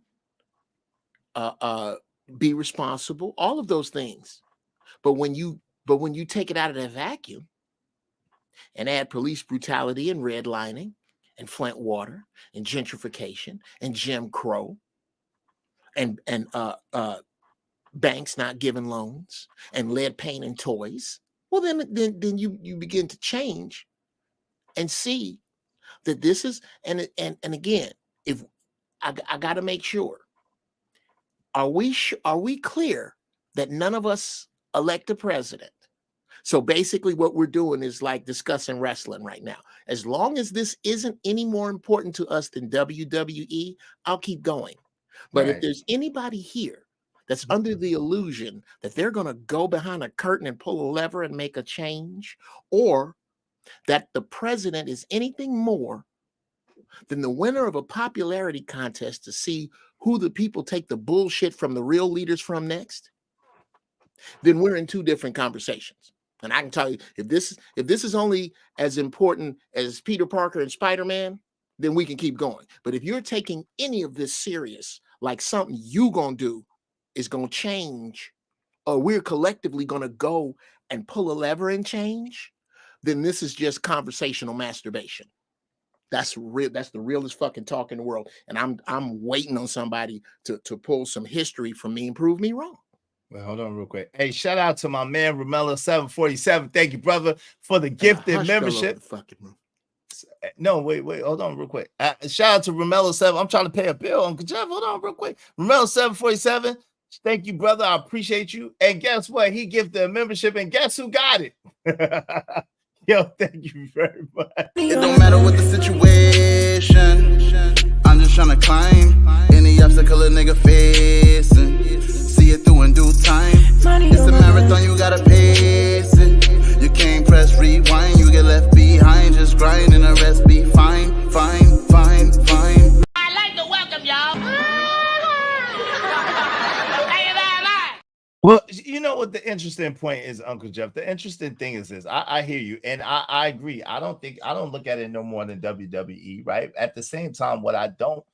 be responsible, all of those things. But when you take it out of that vacuum and add police brutality and redlining and Flint water and gentrification and Jim Crow and banks not giving loans and lead paint and toys, well, then you begin to change and see that this is and again, if I got to make sure, are we clear that none of us elect a president? So basically what we're doing is like discussing wrestling right now. As long as this isn't any more important to us than WWE, I'll keep going. But if there's anybody here that's under the illusion that they're going to go behind a curtain and pull a lever and make a change, or that the president is anything more than the winner of a popularity contest to see who the people take the bullshit from the real leaders from next, then we're in two different conversations. And I can tell you, if this is only as important as Peter Parker and Spider-Man, then we can keep going. But if you're taking any of this serious, like something you gonna do is gonna change, or we're collectively gonna go and pull a lever and change, then this is just conversational masturbation. That's real. That's the realest fucking talk in the world. And I'm waiting on somebody to pull some history from me and prove me wrong. Well, hold on real quick. Hey, shout out to my man Romello 747. Thank you, brother, for the gifted membership. No, wait, hold on real quick. Shout out to Romello 7. I'm trying to pay a bill, Uncle Jeff. Hold on real quick. Romello 747. Thank you, brother. I appreciate you. And guess what? He gifted a membership, and guess who got it? Yo, thank you very much. It don't matter what the situation. I'm just trying to climb any obstacle a nigga facing. See it through in due time. It's a marathon, you gotta pace it. You can't press rewind, you get left behind. Just grind and the rest be fine. I'd like to welcome y'all. Well, you know what the interesting point is, Uncle Jeff? The interesting thing is this. I hear you, and I agree. I don't look at it no more than WWE, right? At the same time, what I don't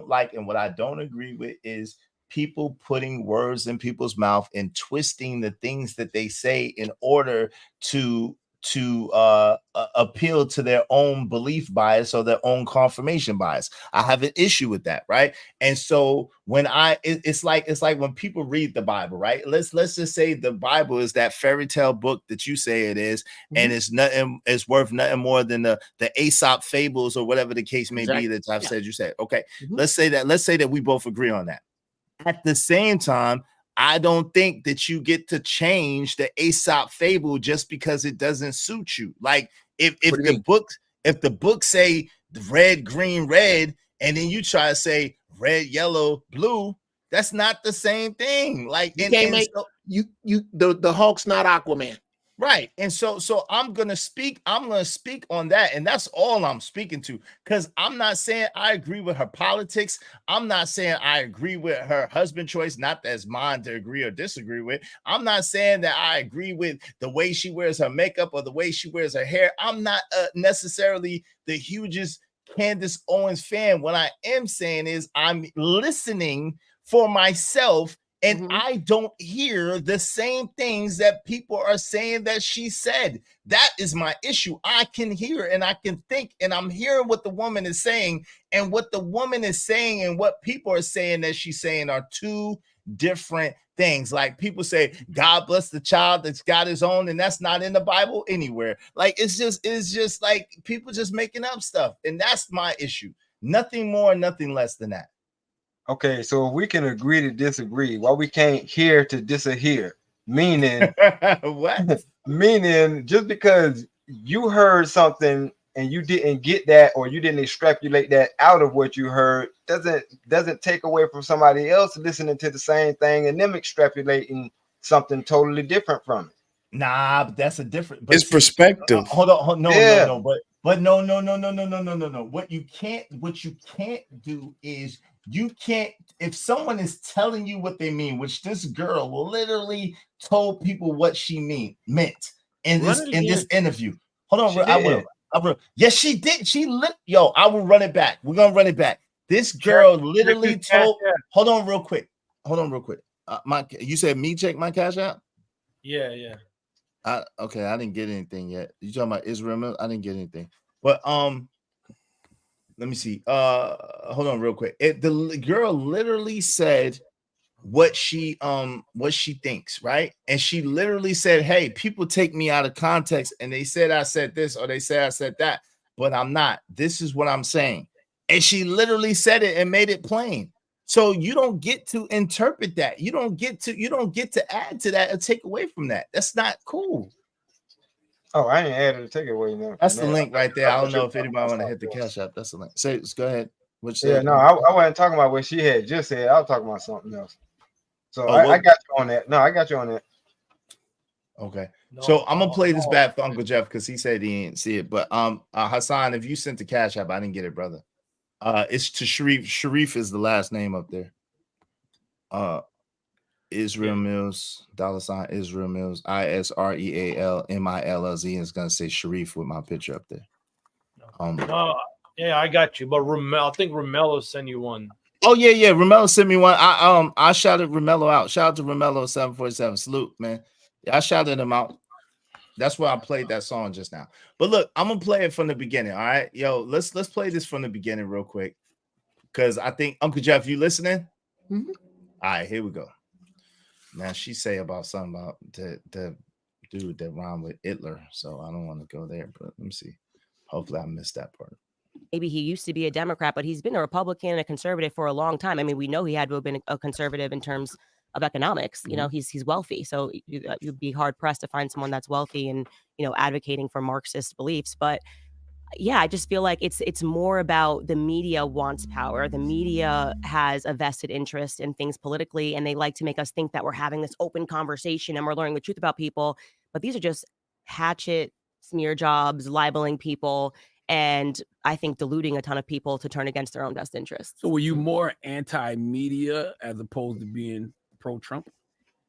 like and what I don't agree with is people putting words in people's mouth and twisting the things that they say in order to appeal to their own belief bias or their own confirmation bias. I have an issue with that, right? And so when it's like when people read the Bible, right? Let's just say the Bible is that fairy tale book that you say it is, and it's worth nothing more than the Aesop fables or whatever the case may be that I've said you said. Okay, let's say that we both agree on that. At the same time, I don't think that you get to change the Aesop fable just because it doesn't suit you. Like if the books say red, green, red, and then you try to say red, yellow, blue. That's not the same thing. Like you can't make the Hulk's not Aquaman. Right. And so I'm gonna speak on that. And that's all I'm speaking to. Because I'm not saying I agree with her politics. I'm not saying I agree with her husband choice, not that's mine to agree or disagree with. I'm not saying that I agree with the way she wears her makeup or the way she wears her hair. I'm not necessarily the hugest Candace Owens fan. What I am saying is I'm listening for myself. And I don't hear the same things that people are saying that she said. That is my issue. I can hear and I can think, and I'm hearing what the woman is saying, and what the woman is saying and what people are saying that she's saying are two different things. Like people say, God bless the child that's got his own, and that's not in the Bible anywhere. Like it's just like people just making up stuff, and that's my issue. Nothing more, nothing less than that. Okay, so if we can agree to disagree, why we can't hear to disagree? Meaning, what? Meaning, just because you heard something and you didn't get that, or you didn't extrapolate that out of what you heard, doesn't take away from somebody else listening to the same thing and them extrapolating something totally different from it. Nah, but that's a different. It's perspective. Hold on, no. But no. What you can't do is you can't. If someone is telling you what they mean, which this girl literally told people what she meant in this interview. Hold on, I will. Yes, she did. I will run it back. We're gonna run it back. This girl literally told. Hold on, real quick. You said me check my cash out. Yeah. Okay, I didn't get anything yet. You talking about Israel? I didn't get anything. But let me see. Hold on real quick. The girl literally said what she thinks, right? And she literally said, "Hey, people take me out of context and they said I said this or they say I said that, but I'm not. This is what I'm saying." And she literally said it and made it plain. So you don't get to interpret that. You don't get to add to that or take away from that. That's not cool. Oh, I ain't added to take away now. That's the link right there. I don't know if anybody want to hit the cash app. That's the link. Go ahead. I wasn't talking about what she had just said. I was talking about something else. So I got you on that. No, I got you on that. Okay. So I'm gonna play this back for Uncle Jeff because he said he didn't see it. But Hassan, if you sent the cash app, I didn't get it, brother. It's to Sharif. Sharif is the last name up there. Israel Mills, $ Israel Mills, ISREALMILLZ, and it's gonna say Sharif with my picture up there. Yeah, I got you. But I think Romello sent you one. Oh yeah. Romello sent me one. I shouted Romello out. Shout out to Romello 747. Salute, man. Yeah, I shouted him out. That's why I played that song just now. But look, I'm gonna play it from the beginning. All right, yo, let's play this from the beginning real quick, because I think Uncle Jeff, you listening? Mm-hmm. All right, here we go. Now she say about something about the dude that rhymed with Hitler, so I don't want to go there. But let me see. Hopefully, I missed that part. Maybe he used to be a Democrat, but he's been a Republican and a conservative for a long time. I mean, we know he had to have been a conservative in terms of economics. You know, he's wealthy, so you'd be hard pressed to find someone that's wealthy and advocating for Marxist beliefs. But yeah, I just feel like it's more about the media wants power. The media has a vested interest in things politically, and they like to make us think that we're having this open conversation and we're learning the truth about people. But these are just hatchet smear jobs, libeling people, and I think deluding a ton of people to turn against their own best interests. So were you more anti-media as opposed to being pro-Trump?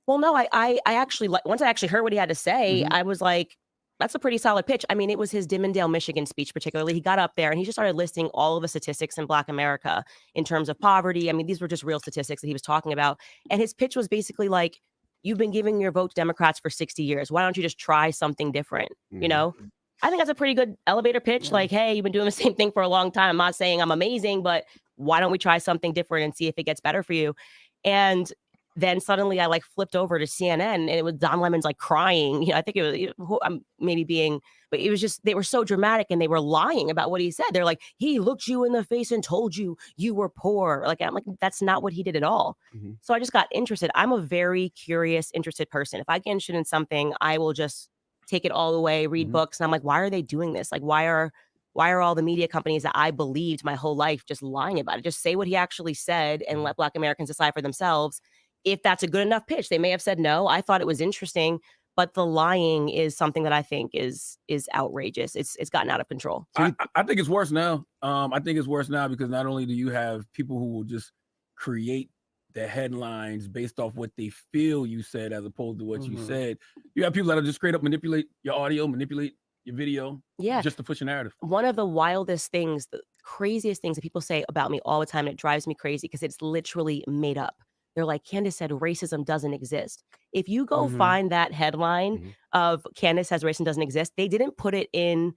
Well, no, I actually, once I actually heard what he had to say, I was like, that's a pretty solid pitch. I mean, it was his Dimondale, Michigan speech, particularly. He got up there and he just started listing all of the statistics in Black America in terms of poverty. I mean, these were just real statistics that he was talking about. And his pitch was basically like, you've been giving your vote to Democrats for 60 years. Why don't you just try something different? You know? I think that's a pretty good elevator pitch. Like, hey, you've been doing the same thing for a long time. I'm not saying I'm amazing, but why don't we try something different and see if it gets better for you? And then suddenly I flipped over to CNN and it was Don Lemon's crying. I think it was, I'm maybe being, but it was just, they were so dramatic and they were lying about what he said. They're like, he looked you in the face and told you you were poor. I'm like, that's not what he did at all. So I just got interested. I'm a very curious, interested person. If I get interested in something, I will just take it all the way, read books. And I'm like, why are they doing this? Why are Why are all the media companies that I believed my whole life just lying about it? Just say what he actually said and let Black Americans decide for themselves if that's a good enough pitch. They may have said no. I thought it was interesting, but the lying is something that I think is outrageous. It's gotten out of control. I think it's worse now. I think it's worse now because not only do you have people who will just create the headlines based off what they feel you said as opposed to what you said. You have people that will just straight up manipulate your audio, manipulate your video, just to push a narrative. One of the wildest things, the craziest things that people say about me all the time, and it drives me crazy because it's literally made up. They're like, Candace said racism doesn't exist. If you go find that headline of Candace says racism doesn't exist, they didn't put it in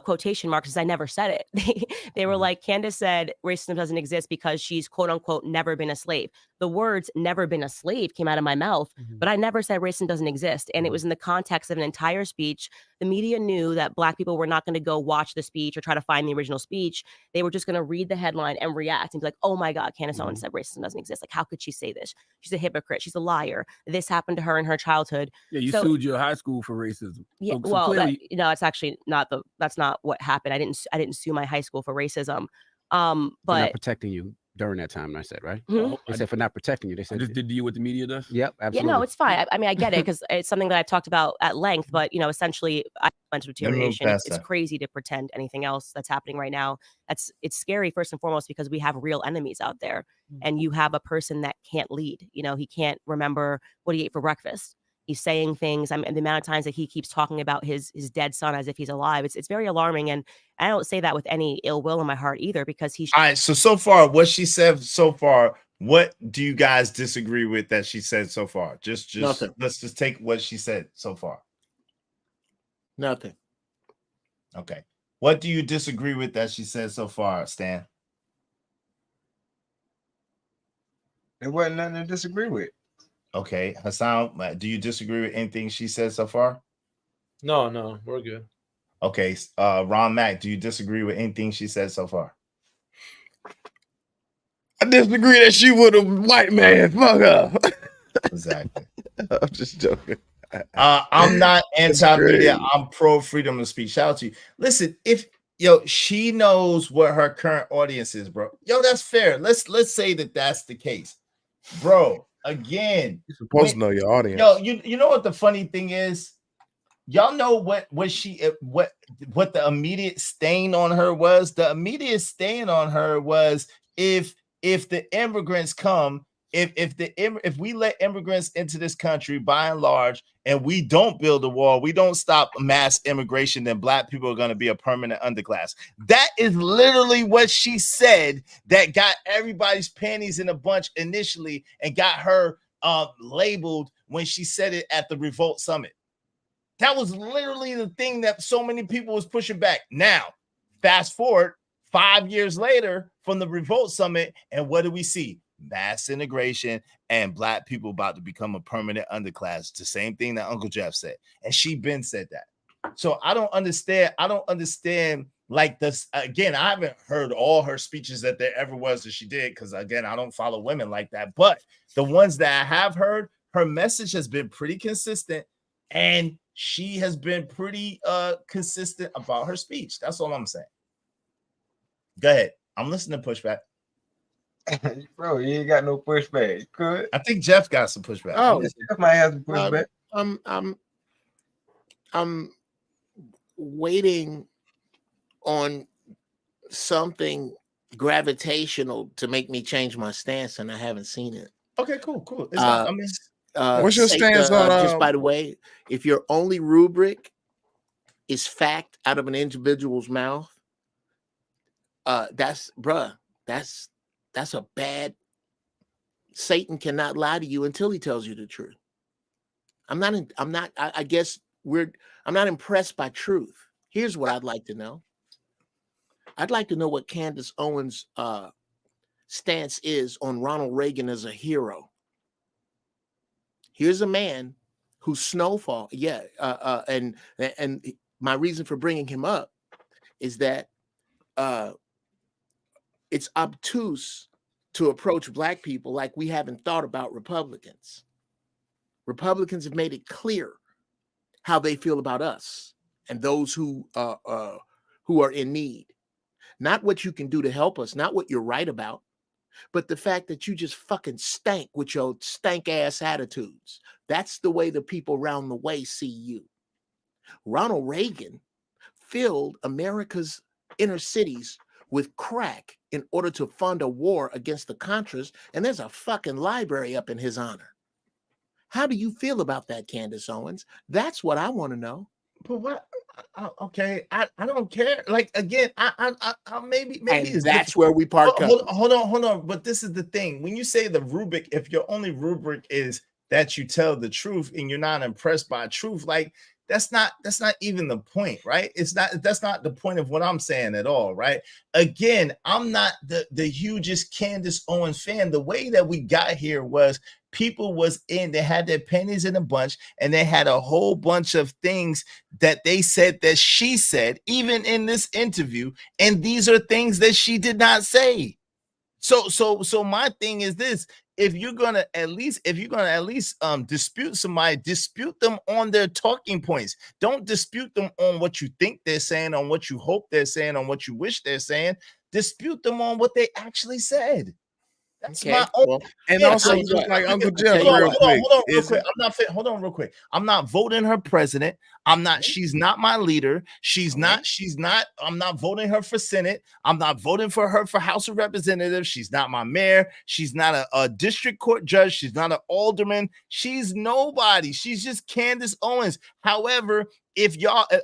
quotation marks because I never said it. They were like, Candace said racism doesn't exist because she's quote unquote never been a slave. The words never been a slave came out of my mouth, but I never said racism doesn't exist. And it was in the context of an entire speech. The media knew that Black people were not going to go watch the speech or try to find the original speech. They were just going to read the headline and react and be like, oh my God, Candace Owens said racism doesn't exist. Like, how could she say this? She's a hypocrite. She's a liar. This happened to her in her childhood. Yeah, you sued your high school for racism. Yeah, So well, clearly, it's actually not that's not what happened. I didn't sue my high school for racism. For not But protecting you during that time, I said, right? Hmm? They said for not protecting you. They said just did you what the media does. Yep, yeah, absolutely. no, it's fine. I mean, I get it because it's something that I've talked about at length. But essentially, mental deterioration. It's crazy to pretend anything else that's happening right now. It's scary first and foremost because we have real enemies out there, and you have a person that can't lead. He can't remember what he ate for breakfast. He's saying things. And the amount of times that he keeps talking about his dead son as if he's alive, it's very alarming. And I don't say that with any ill will in my heart either, because he's all right. So far, what she said so far, what do you guys disagree with that she said so far? Just Nothing. Let's just take what she said so far. Nothing. Okay. What do you disagree with that she said so far, Stan? There wasn't nothing to disagree with. Okay, Hassan, do you disagree with anything she said so far? No, we're good. Okay, Ron Mack, do you disagree with anything she said so far? I disagree that she with a white man. Fuck her. Exactly. I'm just joking. I'm not anti-media. I'm pro freedom of speech. Shout out to you. Listen, if she knows what her current audience is, bro. That's fair. Let's say that that's the case, bro. Again, you're supposed to know your audience. You know what the funny thing is? Y'all know what the immediate stain on her was? The immediate stain on her was if the immigrants come, if we let immigrants into this country by and large, and we don't build a wall, we don't stop mass immigration, then Black people are going to be a permanent underclass. That is literally what she said that got everybody's panties in a bunch initially and got her labeled when she said it at the Revolt Summit. That was literally the thing that so many people was pushing back. Now, fast forward 5 years later from the Revolt Summit, and what do we see? Mass integration and Black people about to become a permanent underclass. It's the same thing that Uncle Jeff said, and she been said that. So I don't understand like this. Again, I haven't heard all her speeches that there ever was that she did, because again, I don't follow women like that. But the ones that I have heard, her message has been pretty consistent, and she has been pretty consistent about her speech. That's all I'm saying. Go ahead. I'm listening to pushback. Bro, you ain't got no pushback. You could. I think Jeff got some pushback. Oh, Jeff might have some pushback. I'm waiting on something gravitational to make me change my stance, and I haven't seen it. Okay, cool. What's your stance on? Just by the way, if your only rubric is fact out of an individual's mouth, that's a bad. Satan cannot lie to you until he tells you the truth. I'm not impressed by truth. Here's what I'd like to know. I'd like to know what Candace Owens' stance is on Ronald Reagan as a hero. Here's a man whose snowfall, and my reason for bringing him up is that it's obtuse to approach Black people like we haven't thought about Republicans. Republicans have made it clear how they feel about us and those who who are in need. Not what you can do to help us, not what you're right about, but the fact that you just fucking stank with your stank ass attitudes. That's the way the people around the way see you. Ronald Reagan filled America's inner cities with crack in order to fund a war against the Contras, and there's a fucking library up in his honor. How do you feel about that, Candace Owens? That's what I want to know. But what? Okay, I don't care. Like again, I maybe and it's that's different. where we part. Hold on. But this is the thing: when you say the rubric, if your only rubric is that you tell the truth and you're not impressed by truth, like that's not even the point, right? That's not the point of what I'm saying at all, right? Again, I'm not the hugest Candace Owens fan. The way that we got here was people they had their pennies in a bunch, and they had a whole bunch of things that they said that she said, even in this interview, and these are things that she did not say. So my thing is this: if you're gonna at least dispute somebody, dispute them on their talking points. Don't dispute them on what you think they're saying, on what you hope they're saying, on what you wish they're saying. Dispute them on what they actually said. That's my own. And also, just like Uncle Jeff, real quick. Hold on real quick. I'm not voting her president. I'm not. She's not my leader. She's not. I'm not voting her for Senate. I'm not voting for her for House of Representatives. She's not my mayor. She's not a district court judge. She's not an alderman. She's nobody. She's just Candace Owens. However,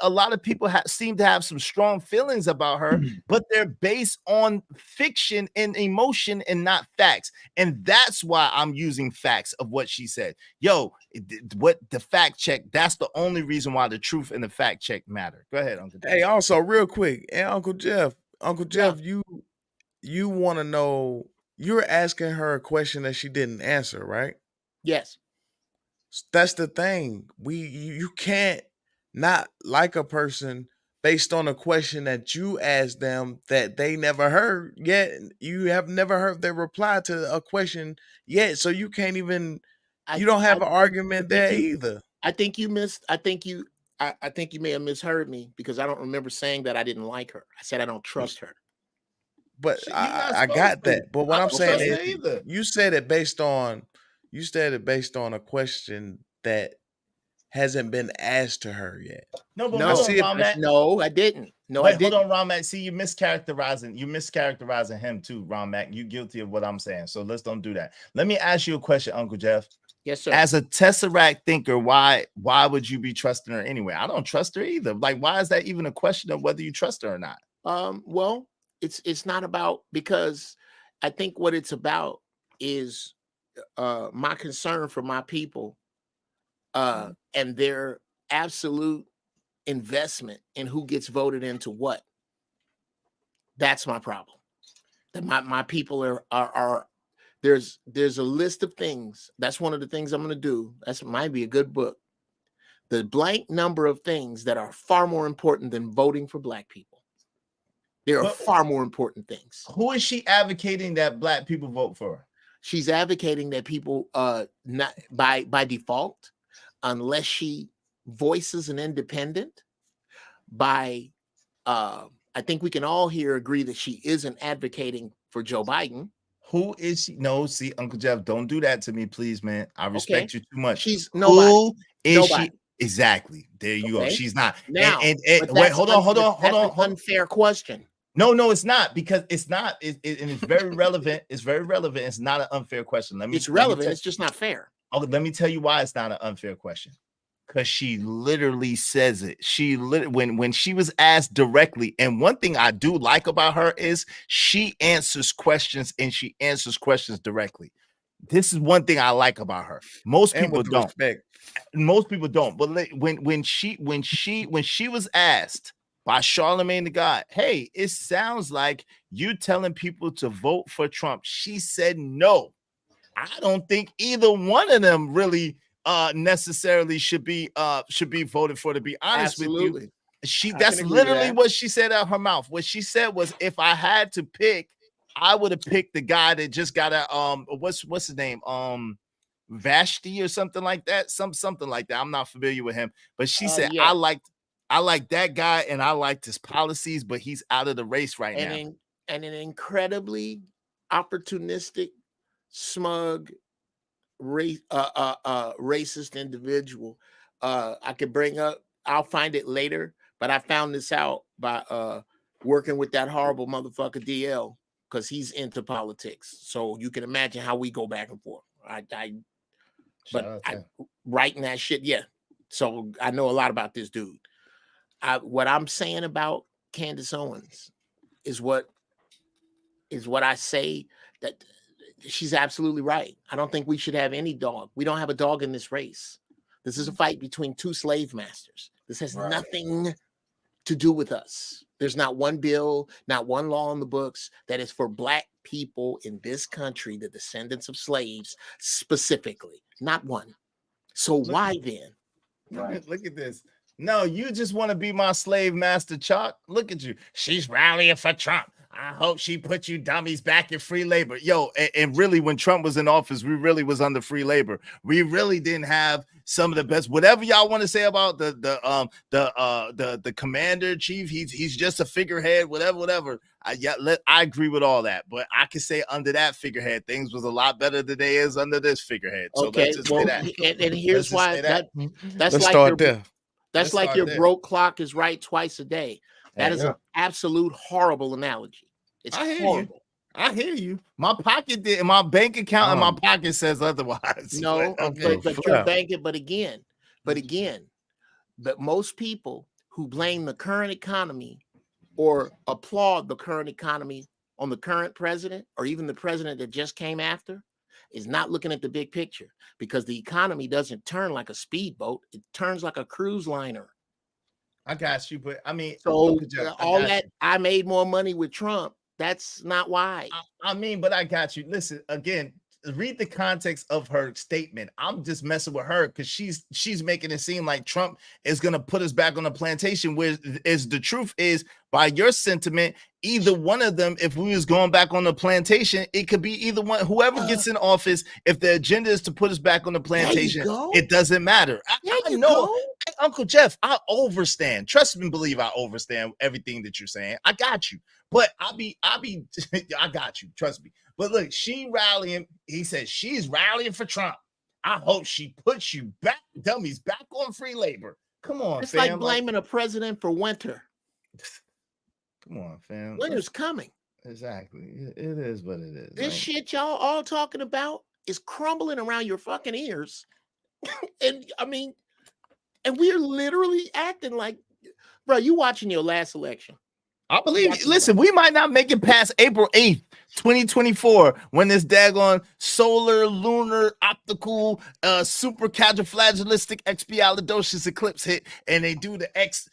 a lot of people seem to have some strong feelings about her, but they're based on fiction and emotion and not facts. And that's why I'm using facts of what she said. What the fact check, that's the only reason why the truth and the fact check matter. Go ahead, Uncle Jeff. Hey, also real quick, and Uncle Jeff, you want to know, you're asking her a question that she didn't answer, right? Yes. That's the thing. You can't not like a person based on a question that you asked them that they never heard yet. You have never heard their reply to a question yet, so you can't even. You don't have an argument there either. I think you missed. I think you may have misheard me, because I don't remember saying that I didn't like her. I said I don't trust her. But I got that. But what I'm saying is, you said it based on a question that hasn't been asked to her yet. No, but no, I didn't. No, I didn't. Hold on, Ron Mac. See, you're mischaracterizing him too, Ron Mac. You're guilty of what I'm saying. So let's don't do that. Let me ask you a question, Uncle Jeff. Yes, sir. As a Tesseract thinker, why would you be trusting her anyway? I don't trust her either. Like, why is that even a question of whether you trust her or not? Well, it's not about, because I think what it's about is my concern for my people and their absolute investment in who gets voted into what. That's my problem. That my people are there's a list of things. That's one of the things I'm going to do. That might be a good book. The blank number of things that are far more important than voting for Black people. There are far more important things. Who is she advocating that Black people vote for? She's advocating that people not by default, unless she voices an independent, I think we can all here agree that she isn't advocating for Joe Biden. Who is she? No, see, Uncle Jeff, don't do that to me, please, man. I respect you too much. She's nobody. Who is nobody. She? Exactly. There you go. She's not. Now, and wait, hold on. Unfair question. No, it's not, because it's not. And it's very relevant. It's very relevant. It's not an unfair question. It's relevant. It's just not fair. Oh, let me tell you why it's not an unfair question. Because she literally says it. When she was asked directly, and one thing I do like about her is she answers questions, and she answers questions directly. This is one thing I like about her. Most people don't. Most people don't. But when she was asked by Charlemagne the God, hey, it sounds like you telling people to vote for Trump, she said no. I don't think either one of them really necessarily should be voted for, to be honest with you. That's literally what she said out her mouth. What she said was, if I had to pick, I would have picked the guy that just got a what's his name? Vashti or something like that. Something like that. I'm not familiar with him, but she said, I liked I like that guy, and I liked his policies, but he's out of the race right now. And an incredibly opportunistic, smug, racist individual. I could bring up. I'll find it later, but I found this out by working with that horrible motherfucker DL because he's into politics. So you can imagine how we go back and forth. Writing that shit, yeah. So I know a lot about this dude. What I'm saying about Candace Owens is what I say, that she's absolutely right. I don't think we should have any dog. We don't have a dog in this race. This is a fight between two slave masters. This has nothing to do with us. There's not one bill, not one law in the books that is for Black people in this country, the descendants of slaves specifically. Not one. So why then? Look at this. No, you just want to be my slave master, Chalk. Look at you. She's rallying for Trump. I hope she put you dummies back in free labor. Yo, and really, when Trump was in office, we really was under free labor. We really didn't have some of the best. Whatever y'all want to say about the commander chief, he's just a figurehead. Whatever. I agree with all that, but I can say under that figurehead, things was a lot better than they is under this figurehead. So okay, let's just say that. And here's why that's let's like start there. That's like your broke clock is right twice a day. That is an absolute horrible analogy. It's horrible. I hear you. My pocket did, my bank account in my pocket says otherwise. No, but you're banking. But most people who blame the current economy or applaud the current economy on the current president or even the president that just came after is not looking at the big picture, because the economy doesn't turn like a speedboat. It turns like a cruise liner. I got you, but I mean, so all that I made more money with Trump, that's not why. I mean, but I got you. Listen, again, read the context of her statement. I'm just messing with her because she's making it seem like Trump is gonna put us back on the plantation, where is the truth is, by your sentiment, either one of them, if we was going back on the plantation, it could be either one, whoever gets in office. If the agenda is to put us back on the plantation, it doesn't matter. I know. Hey, Uncle Jeff, I overstand. Trust me, believe I overstand everything that you're saying. I got you. But I got you. Trust me. But look, she rallying. He said she's rallying for Trump. I hope she puts you back, dummies, back on free labor. Come on, it's fam. Like blaming a president for winter. Come on, fam. Winter's coming. Exactly. It is what it is. This shit y'all all talking about is crumbling around your fucking ears. And I mean, and we're literally acting like, bro, you watching your last election. I believe you. Listen, we might not make it past April 8th, 2024, when this daggone solar, lunar, optical, super quadriflagellistic expialidocious eclipse hit, and they do the X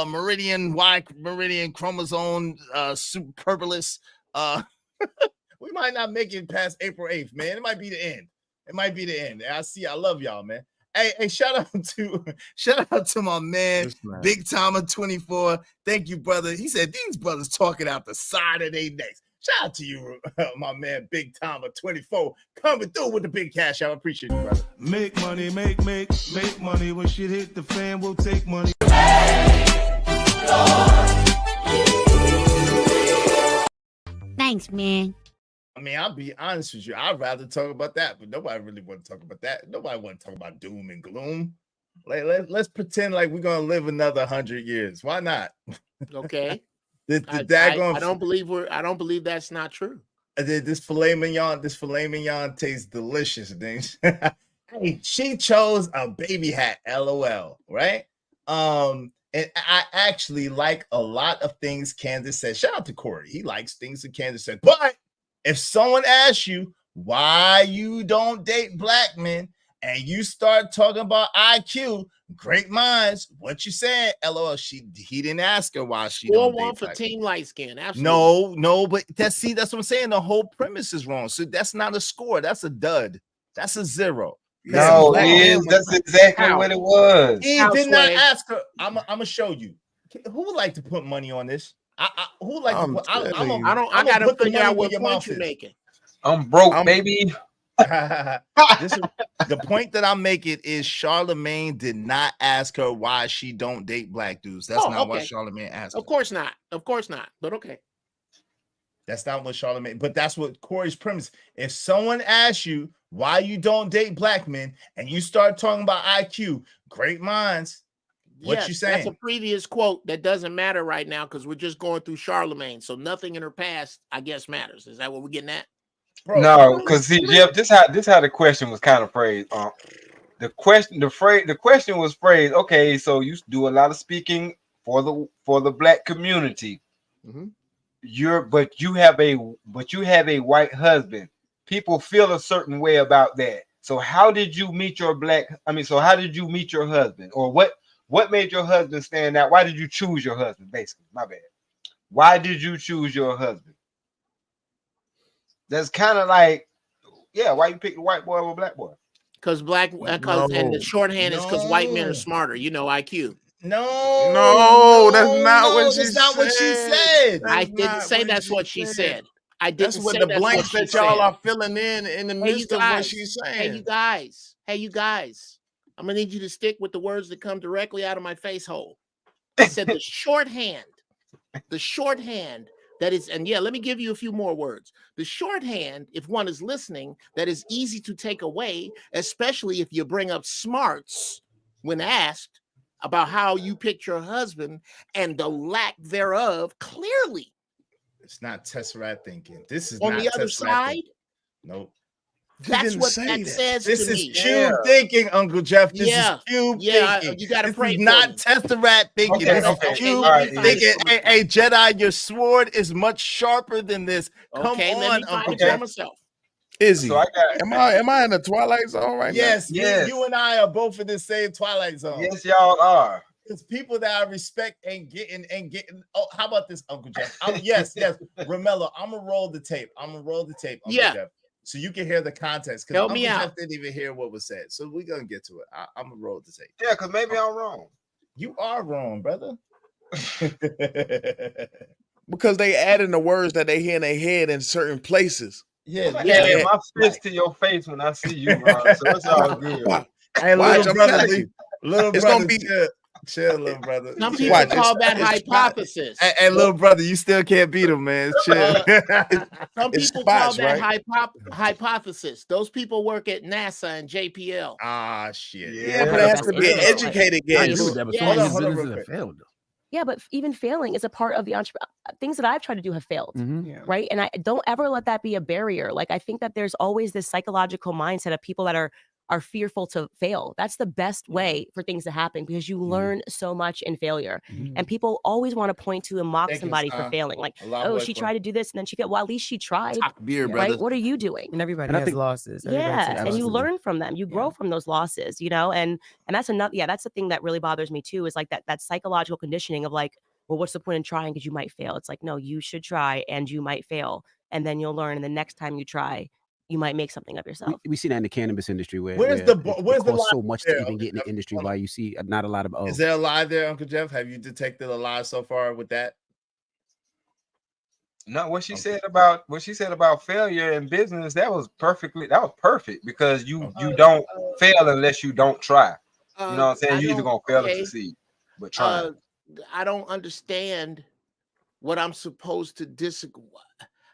meridian, Y meridian chromosome, superbulous. We might not make it past April 8th, man. It might be the end. It might be the end. I love y'all, man. Hey, shout out to my man, Big Timer 24. Thank you, brother. He said these brothers talking out the side of their necks. Shout out to you, my man, Big Timer 24, coming through with the big cash. I appreciate you, brother. Make money, make money. When shit hit the fan, we'll take money. Thanks, man. I mean, I'll be honest with you. I'd rather talk about that, but nobody really want to talk about that. Nobody want to talk about doom and gloom. Like, let's pretend like we're gonna live another 100 years. Why not? Okay. I don't believe that's not true. This filet mignon tastes delicious. Things. Hey, she chose a baby hat. LOL. Right. And I actually like a lot of things Candace said. Shout out to Corey. He likes things that Candace said, but if someone asks you why you don't date Black men and you start talking about IQ, great minds, what you saying? LOL, he didn't ask her why she don't date one for Team Light Skin. Absolutely. No, but that's what I'm saying. The whole premise is wrong. So that's not a score. That's a dud. That's a 0. No, that's exactly what it was. He did not ask her. I'm gonna show you. Who would like to put money on this? Who would like to put? I gotta figure out what point you're making. I'm broke, baby. The point that I'm making is Charlemagne did not ask her why she don't date black dudes. That's not what Charlemagne asked her. Of course not. Of course not. But okay. That's not what Charlemagne, but that's what Corey's premise. If someone asks you why you don't date black men and you start talking about IQ, great minds. What you saying? That's a previous quote that doesn't matter right now because we're just going through Charlemagne. So nothing in her past, I guess, matters. Is that what we're getting at? Bro, no, because see, Jeff, this how the question was kind of phrased. The question was phrased. Okay, so you do a lot of speaking for the black community. Mm-hmm. But you have a white husband. People feel a certain way about that. So how did you meet your how did you meet your husband, or what made your husband stand out? Why did you choose your husband? Basically, my bad. Why did you choose your husband? That's kind of like, yeah, why you pick the white boy over black boy? Because and the shorthand is because white men are smarter. You know, IQ. No, that's not what she said. Not what she said. I didn't say that's what she said. I didn't that's what the blanks that y'all are filling in the midst of what she's saying. Hey, you guys. I'm gonna need you to stick with the words that come directly out of my face hole. I said the shorthand. The shorthand that is, and yeah, let me give you a few more words. The shorthand, if one is listening, that is easy to take away, especially if you bring up smarts when asked about how you picked your husband and the lack thereof. Clearly, it's not Tesseract thinking. This is on not the other side. Thinking. Nope. That's what that says this to is me. Cube thinking, Uncle Jeff. This is Cube thinking. You gotta pray. This is not Tesseract thinking. This is Cube thinking. Hey, Jedi, your sword is much sharper than this. Come on, Uncle Jeff. Is he? So am I in the Twilight Zone right now? Yes. You and I are both in the same Twilight Zone. Yes, y'all are. It's people that I respect and getting. Oh, how about this, Uncle Jeff? Yes. Romello, I'm gonna roll the tape. Uncle Jeff. So you can hear the context. Because Uncle Jeff didn't even hear what was said. So we're gonna get to it. I'm gonna roll the tape. Yeah, because maybe I'm wrong. You are wrong, brother. Because they adding the words that they hear in their head in certain places. Yeah. My fist to your face when I see you, bro. So it's all good. Hey, little brother, gonna be chill, little brother. Some people call that hypothesis. Hey, little brother, you still can't beat him, man. Chill. Some people call that hypothesis. Those people work at NASA and JPL. Ah, shit. Yeah, but it has to be an educated guess. Yeah, but even failing is a part of the things that I've tried to do have failed, right? And I don't ever let that be a barrier. Like, I think that there's always this psychological mindset of people that are fearful to fail. That's the best way for things to happen because you learn so much in failure. And people always want to point to and mock somebody for failing. Like, oh, she tried to do this and then she failed. Well, at least she tried. Right? What are you doing? And everybody has losses. And you learn from them. You grow from those losses, you know? And that's another, that's the thing that really bothers me too, is like that psychological conditioning of like, well, what's the point in trying because you might fail? It's like, no, you should try and you might fail. And then you'll learn. And the next time you try, you might make something of yourself. We see that in the cannabis industry where it costs so much to even get in the industry. Why you see not a lot of. Is there a lie there, Uncle Jeff? Have you detected a lie so far with that? No, what she said about failure in business, that was perfect because you don't fail unless you don't try. You know what I'm saying? You're either gonna fail or succeed, but try. I don't understand what I'm supposed to disagree.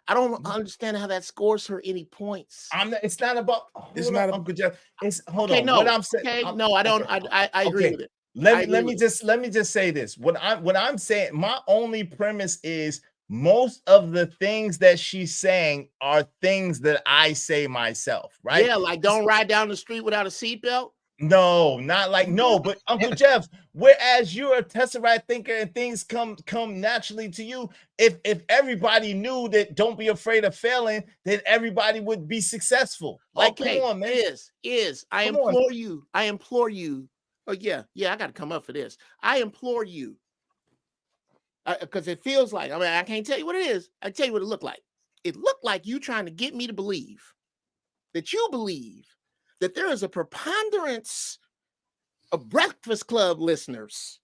I don't understand how that scores her any points. It's not about. It's not Uncle Jeff. It's hold on. No, what I'm saying. Okay, no, I don't. I agree with it. Let me just say this. What I'm saying. My only premise is most of the things that she's saying are things that I say myself. Right? Yeah, like don't ride down the street without a seatbelt. No, not like no, but Uncle Jeff, whereas you're a Tesseract thinker and things come naturally to you, if everybody knew that don't be afraid of failing, then everybody would be successful. Like, okay, come on, man. I implore you. Oh, yeah, I got to come up for this. I implore you. Because it feels like, I can't tell you what it is. I tell you what it looked like. It looked like you trying to get me to believe that you believe that there is a preponderance of Breakfast Club listeners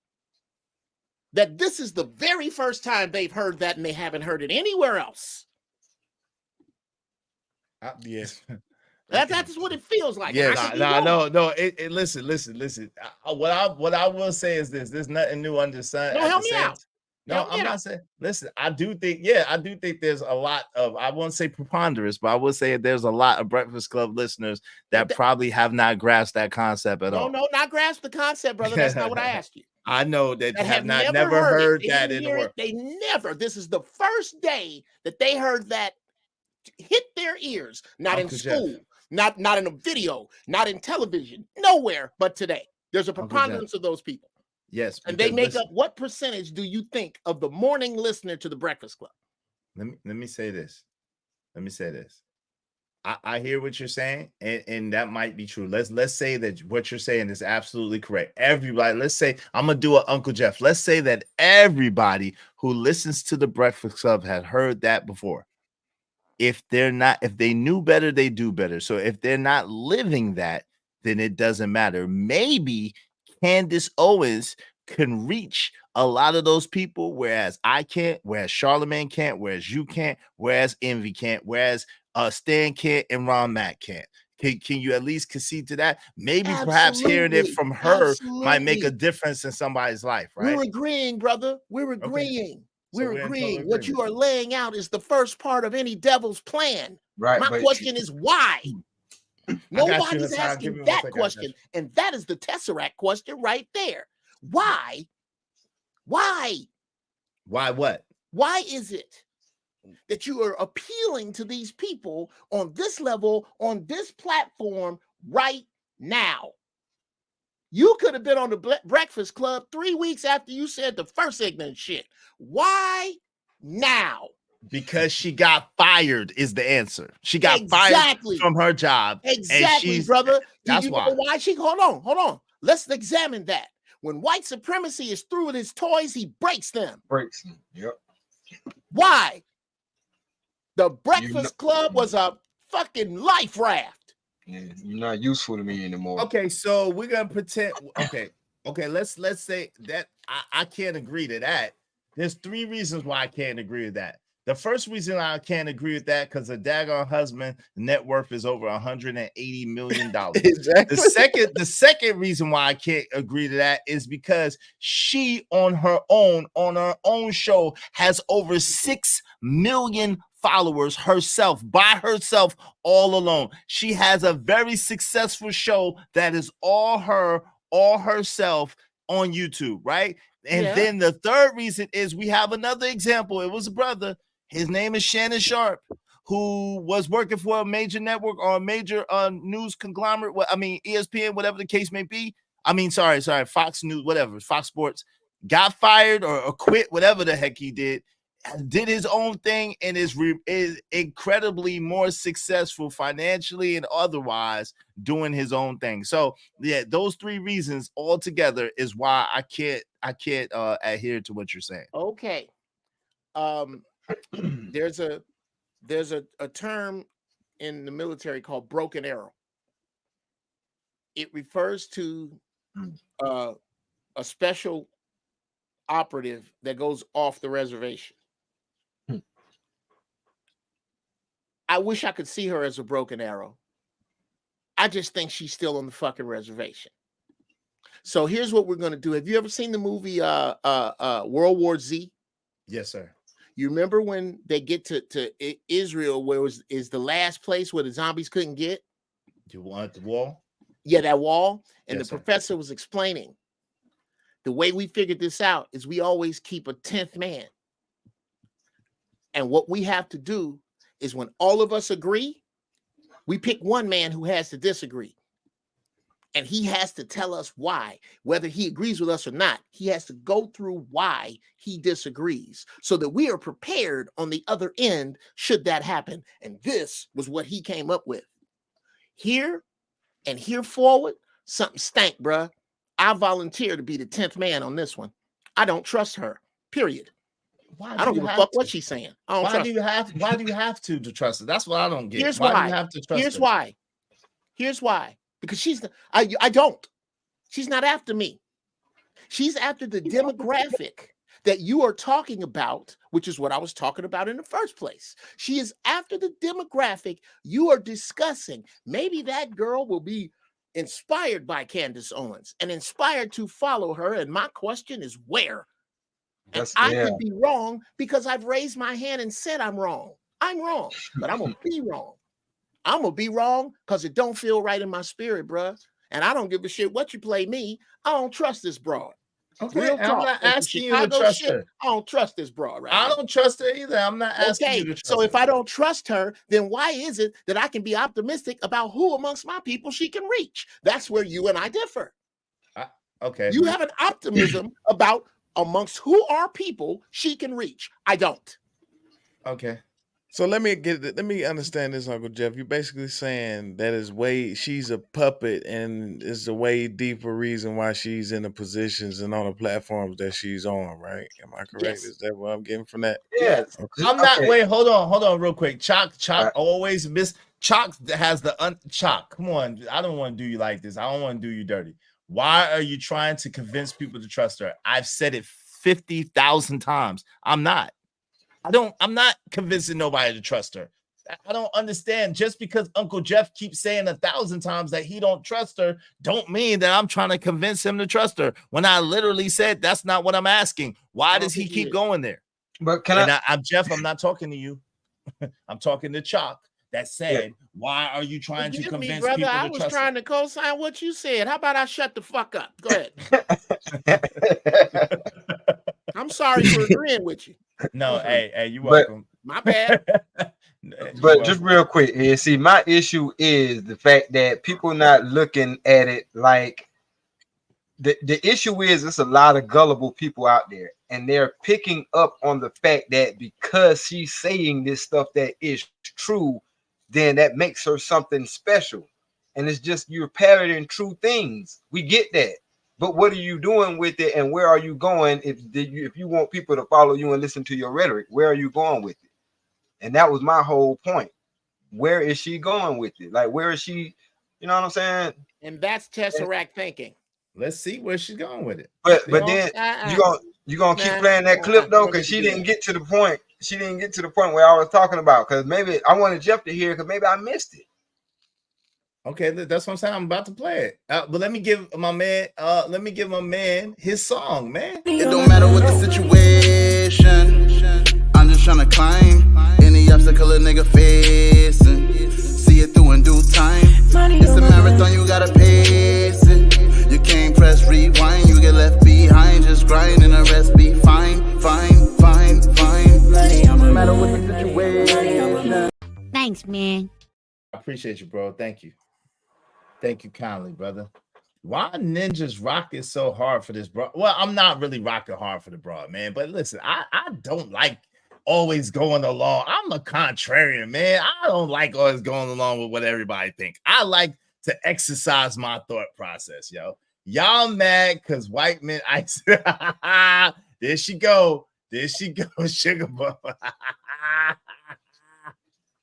that this is the very first time they've heard that and they haven't heard it anywhere else. Yes. That's what it feels like. Yeah, no. Listen. What I will say is this: there's nothing new under the sun. No, help me out. No, I'm not saying. Listen, I do think there's a lot of, I won't say preponderance, but I will say there's a lot of Breakfast Club listeners that probably have not grasped that concept at all. No, not grasp the concept, brother. That's not what I asked you. I know that have never heard that in the world. They never. This is the first day that they heard that hit their ears. Not in school, not in a video, not in television, nowhere but today. There's a preponderance of those people. Yes, and they make up what percentage do you think of the morning listener to the Breakfast Club? Let me say this. I hear what you're saying, and that might be true. Let's say that what you're saying is absolutely correct. Everybody, let's say I'm gonna do an Uncle Jeff. Let's say that everybody who listens to the Breakfast Club had heard that before. If they knew better, they do better. So if they're not living that, then it doesn't matter. Maybe Candace Owens can reach a lot of those people, whereas I can't, whereas Charlamagne can't, whereas you can't, whereas Envy can't, whereas Stan can't, and Ron Mack can't. Can you at least concede to that? Maybe perhaps hearing it from her might make a difference in somebody's life, right? We're agreeing, brother. We're agreeing. Okay. We're agreeing. What you are laying out is the first part of any devil's plan. Right. My question is why? Nobody's asking that question, and that is the Tesseract question right there. Why? Why what? Why is it that you are appealing to these people on this level, on this platform right now? You could have been on the Breakfast Club 3 weeks after you said the first ignorant shit. Why now? Because she got fired is the answer. She got fired from her job. Exactly, brother. That's you know why she hold on. Let's examine that. When white supremacy is through with his toys, he breaks them. Yep. Why? The Breakfast Club was a fucking life raft. Yeah, you're not useful to me anymore. Okay, so we're gonna pretend. Okay. Let's say that I can't agree to that. There's 3 reasons why I can't agree with that. The first reason I can't agree with that, because a daggone husband net worth is over $180 million. Exactly. The second reason why I can't agree to that is because she on her own show has over 6 million followers by herself, all alone. She has a very successful show that is all herself on YouTube, right? And then the third reason is we have another example. It was a brother. His name is Shannon Sharp, who was working for a major network or a major news conglomerate. ESPN, whatever the case may be. Sorry, Fox News, whatever, Fox Sports. Got fired or quit, whatever the heck he did his own thing, and is incredibly more successful financially and otherwise doing his own thing. So yeah, those 3 reasons all together is why I can't adhere to what you're saying. Okay. There's a term in the military called broken arrow. It refers to a special operative that goes off the reservation. I wish I could see her as a broken arrow. I just think she's still on the fucking reservation. So here's what we're going to do. Have you ever seen the movie World War Z? Yes, sir. You remember when they get to Israel, where is the last place where the zombies couldn't get? You want the wall? Yeah, that wall. And Yes, the professor was explaining the way we figured this out is we always keep a 10th man. And what we have to do is when all of us agree, we pick one man who has to disagree. And he has to tell us why, whether he agrees with us or not. He has to go through why he disagrees so that we are prepared on the other end should that happen. And this was what he came up with. Here and here forward, something stank, bruh. I volunteer to be the 10th man on this one. I don't trust her, period. I don't give a fuck what she's saying. Why do you have to trust her? That's what I don't get. Here's why. why. Do you have to trust Here's her? why. Here's why. Because I don't. She's not after me. She's after the demographic that you are talking about, which is what I was talking about in the first place. She is after the demographic you are discussing. Maybe that girl will be inspired by Candace Owens and inspired to follow her. And my question is where? And I could be wrong because I've raised my hand and said I'm wrong. I'm wrong, but I'm going to be wrong. I'm going to be wrong because it don't feel right in my spirit, bruh. And I don't give a shit what you play me. I don't trust this broad. Okay, Real talk. I'm not asking you to trust her. I don't trust this broad, right? I don't trust her either. I'm not asking you to trust her. So if I don't trust her, then why is it that I can be optimistic about who amongst my people she can reach? That's where you and I differ. Okay. You have an optimism about amongst who our people she can reach. I don't. Okay. So let me understand this, Uncle Jeff. You're basically saying that she's a puppet, and it's a way deeper reason why she's in the positions and on the platforms that she's on, right? Am I correct? Yes. Is that what I'm getting from that? Yes. Okay. I'm not. Wait, hold on, real quick. Chalk always miss. Chalk has the Chalk. Come on, I don't want to do you like this. I don't want to do you dirty. Why are you trying to convince people to trust her? I've said it 50,000 times. I'm not convincing nobody to trust her. I don't understand. Just because Uncle Jeff keeps saying 1,000 times that he don't trust her, don't mean that I'm trying to convince him to trust her. When I literally said that's not what I'm asking. Why does he keep going there? But I'm Jeff. I'm not talking to you. I'm talking to Chalk. That said, why are you trying to convince people to trust her? I was trying to co-sign what you said. How about I shut the fuck up? Go ahead. I'm sorry for agreeing with you. No, hey, you welcome. My bad. But just real quick, see, my issue is the fact that people not looking at it like the issue is it's a lot of gullible people out there, and they're picking up on the fact that because she's saying this stuff that is true, then that makes her something special. And it's just you're parroting true things. We get that. But what are you doing with it, and where are you going? If you want people to follow you and listen to your rhetoric, where are you going with it? And that was my whole point. Where is she going with it? Like, where is she? You know what I'm saying? And that's Tesseract thinking. Let's see where she's going with it. But then you gonna keep playing that clip though, because she didn't get to the point. She didn't get to the point where I was talking about. Because maybe I wanted Jeff to hear, because maybe I missed it. Okay, that's what I'm saying. I'm about to play it. But let me give my man his song, man. It don't matter what the situation. I'm just trying to climb any obstacle a nigga facing. See it through in due time. It's a marathon, you gotta pace it. You can't press rewind, you get left behind. Just grind and the rest be fine. No matter what the situation. Thanks, man. I appreciate you, bro. Thank you kindly, brother. Why ninjas rocking so hard for this, bro? Well, I'm not really rocking hard for the broad, man. But listen, I don't like always going along. I'm a contrarian, man. I don't like always going along with what everybody think. I like to exercise my thought process, yo. Y'all mad because white men ice. There she go, sugar bum.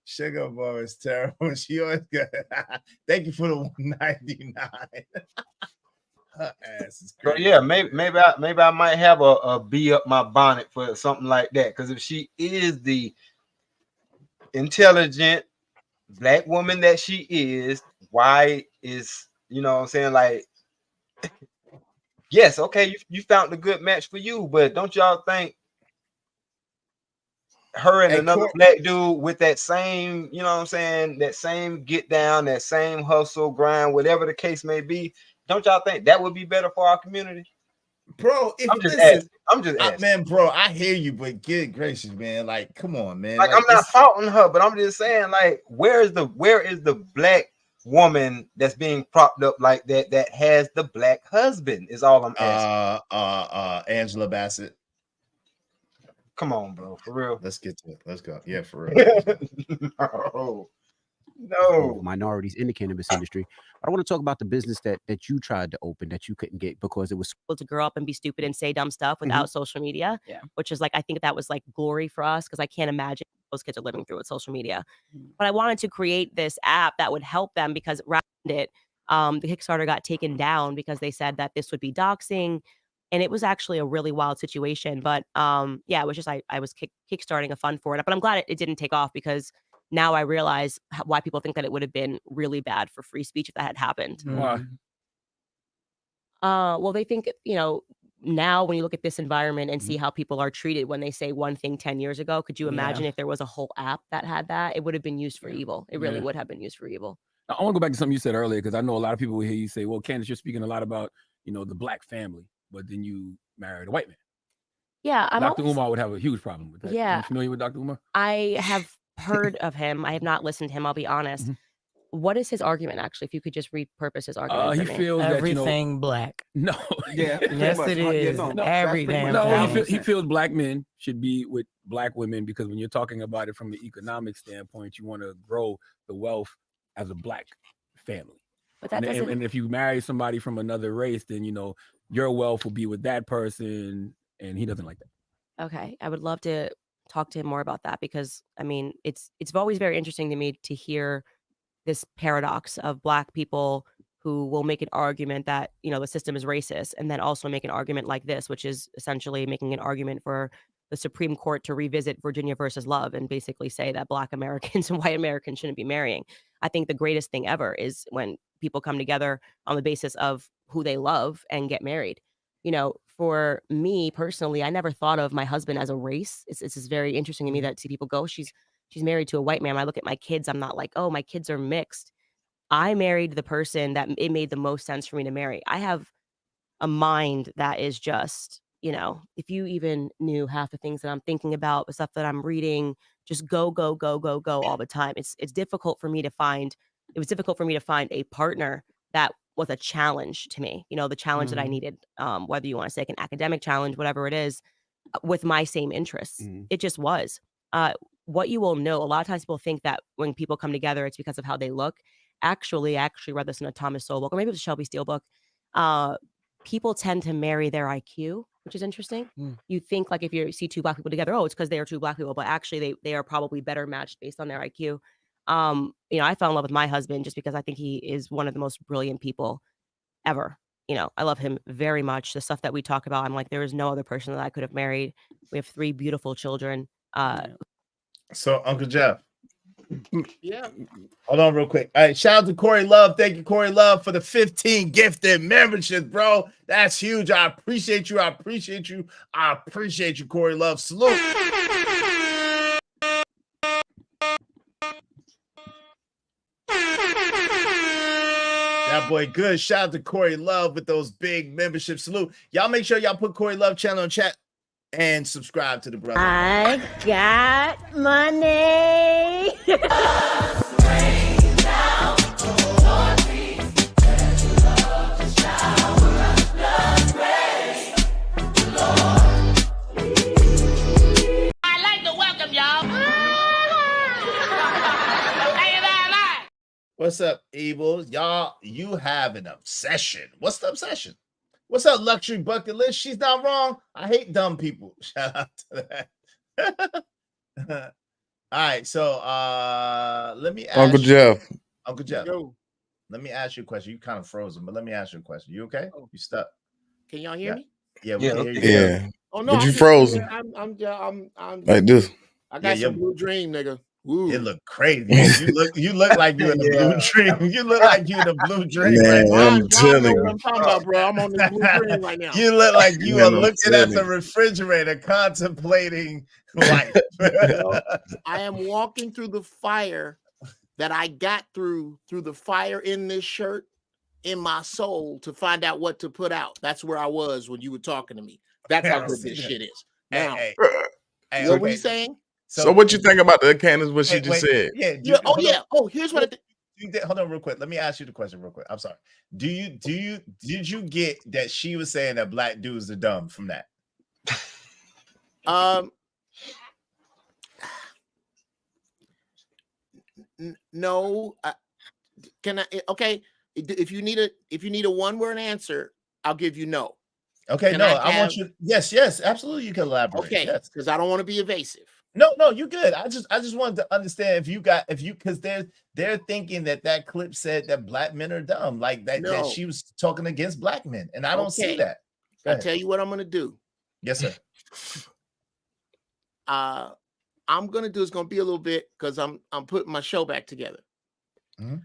Sugar bum is terrible. She always got. Thank you for the 199. Her ass is crazy. So yeah, maybe I might have a bee up my bonnet for something like that. Because if she is the intelligent black woman that she is, why is, you know what I'm saying, like, yes, okay, you found a good match for you, but don't y'all think her and another black dude with that same, you know what I'm saying, that same get down, that same hustle, grind, whatever the case may be, don't y'all think that would be better for our community? Bro, if I'm just asking. Man, bro, I hear you, but good gracious, man, like, come on, man. Like, I'm not faulting her, but I'm just saying, like, where is the black woman that's being propped up like that has the black husband? Is all I'm asking. Angela Bassett. Come on, bro, for real. Let's get to it. Let's go. Yeah, for real. No. Minorities in the cannabis industry. I want to talk about the business that you tried to open that you couldn't get because it was to grow up and be stupid and say dumb stuff without social media. Yeah. Which is like, I think that was like glory for us, because I can't imagine those kids are living through with social media. But I wanted to create this app that would help them, because around it, the Kickstarter got taken down because they said that this would be doxing. And it was actually a really wild situation. But yeah, it was just I was kickstarting a fund for it. But I'm glad it didn't take off, because now I realize why people think that it would have been really bad for free speech if that had happened. Why? Well, they think, now when you look at this environment and see how people are treated when they say one thing 10 years ago, could you imagine if there was a whole app that had that? It would have been used for evil. It really would have been used for evil. I want to go back to something you said earlier, because I know a lot of people will hear you say, well, Candace, you're speaking a lot about, the black family, but then you married a white man. Yeah. Dr. Umar would have a huge problem with that. Yeah. Are you familiar with Dr. Umar? I have heard of him. I have not listened to him, I'll be honest. What is his argument, actually? If you could just repurpose his argument. He for me. feels everything black. No. Yeah. Yes, it is. Every damn No, he feels black men should be with black women, because when you're talking about it from an economic standpoint, you want to grow the wealth as a black family. But that doesn't... and if you marry somebody from another race, then your wealth will be with that person, and he doesn't like that. Okay, I would love to talk to him more about that, because I mean, it's always very interesting to me to hear this paradox of black people who will make an argument that, the system is racist, and then also make an argument like this, which is essentially making an argument for the Supreme Court to revisit Virginia versus Love and basically say that black Americans and white Americans shouldn't be marrying. I think the greatest thing ever is when people come together on the basis of who they love and get married. For me personally, I never thought of my husband as a race. It's just very interesting to me that see people go, she's married to a white man. When I look at my kids, I'm not like, oh, my kids are mixed. I married the person that it made the most sense for me to marry. I have a mind that is just, if you even knew half the things that I'm thinking about, the stuff that I'm reading, just go all the time. It's difficult for me to find. It was difficult for me to find a partner that was a challenge to me. The challenge that I needed, whether you want to say like an academic challenge, whatever it is, with my same interests. It just was. What you will know, a lot of times people think that when people come together, it's because of how they look. Actually, I actually read this in a Thomas Sowell book, or maybe it was a Shelby Steele book. People tend to marry their IQ, which is interesting. You think like if you see two black people together, oh, it's because they are two black people, but actually they are probably better matched based on their IQ. I fell in love with my husband just because I think he is one of the most brilliant people ever. I love him very much. The stuff that we talk about, I'm like, there is no other person that I could have married. We have 3 beautiful children. So, Uncle Jeff. Yeah. Hold on real quick. All right. Shout out to Corey Love. Thank you, Corey Love, for the 15 gifted memberships, bro. That's huge. I appreciate you. I appreciate you. I appreciate you, Corey Love. Salute. That boy good. Shout out to Corey Love with those big membership. Salute. Y'all make sure y'all put Corey Love channel in chat and subscribe to the brother. I got money. I'd like to welcome y'all. What's up, Evils? Y'all, you have an obsession. What's the obsession? What's up, Luxury Bucket List? She's not wrong. I hate dumb people. Shout out to that. All right, so let me ask Uncle Jeff. Uncle Jeff. Let me ask you a question. You kind of frozen, but let me ask you a question. You okay? You stuck? Can y'all hear me? Yeah, we can hear you. Yeah. Oh no, but you frozen. I'm like this. I got some blue dream, nigga. Woo. It look crazy. You look like you in the blue dream. You look like you in the blue dream. Man, right I'm telling you. What I'm talking about, bro. I'm on this blue dream right now. You look like you Man, are I'm looking at telling the you. refrigerator, contemplating life. I am walking through the fire that I got through the fire in this shirt in my soul to find out what to put out. That's where I was when you were talking to me. That's how good this shit is. Now, what were you saying? So what you think about the Candace, what she just said? Yeah. Oh, here's what hold on real quick. Let me ask you the question real quick. I'm sorry. Did you get that she was saying that black dudes are dumb from that? No. Can I? Okay. If you need a one-word answer, I'll give you no. Okay, I want you. Yes, absolutely. You can elaborate. Okay, because I don't want to be evasive. No, you good. I just wanted to understand because they're thinking that clip said that black men are dumb, like that she was talking against black men, and I don't see that. I tell you what I'm gonna do. Yes, sir. I'm gonna do is gonna be a little bit because I'm putting my show back together. Mm-hmm.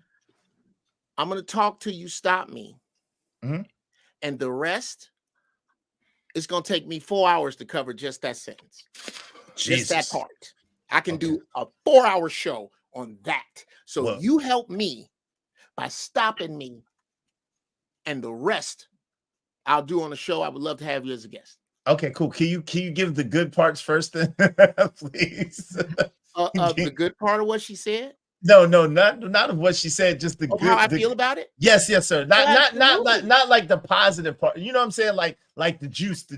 I'm gonna talk till you stop me, and the rest is gonna take me 4 hours to cover just that sentence, just that part. I can do a 4-hour show on that. So you help me by stopping me, and the rest I'll do on the show. I would love to have you as a guest. Okay, cool. Can you give the good parts first, then, please? The good part of what she said? No, not of what she said. Just the good. How I feel about it? Yes, sir. Not like the positive part. You know what I'm saying? Like the juicy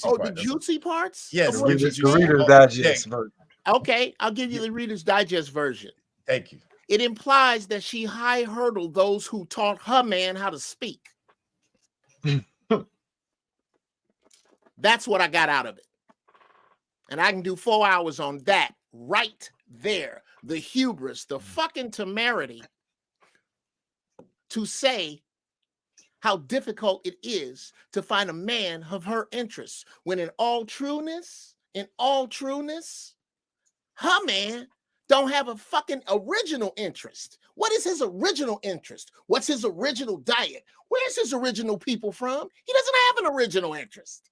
Oh, part. the juicy parts? Yes, the Reader's Digest version. Okay, I'll give you the Reader's Digest version. Thank you. It implies that she high hurdled those who taught her man how to speak. That's what I got out of it. And I can do 4 hours on that right there. The hubris, the fucking temerity to say how difficult it is to find a man of her interests, when in all trueness, her man don't have a fucking original interest. What is his original interest? What's his original diet? Where's his original people from? He doesn't have an original interest.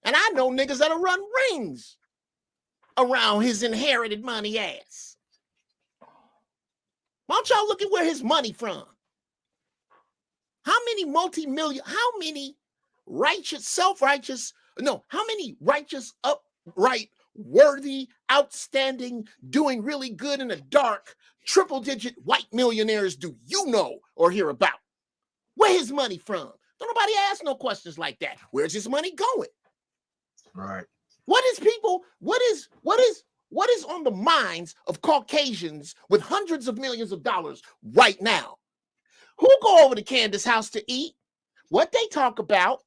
And I know niggas that'll run rings around his inherited money ass. Why don't y'all look at where his money from? How many righteous, upright, worthy, outstanding, doing really good in the dark, triple-digit white millionaires do you know or hear about? Where his money from? Don't nobody ask no questions like that. Where's his money going? Right. What is on the minds of Caucasians with hundreds of millions of dollars right now? Who go over to Candace's house to eat? What they talk about?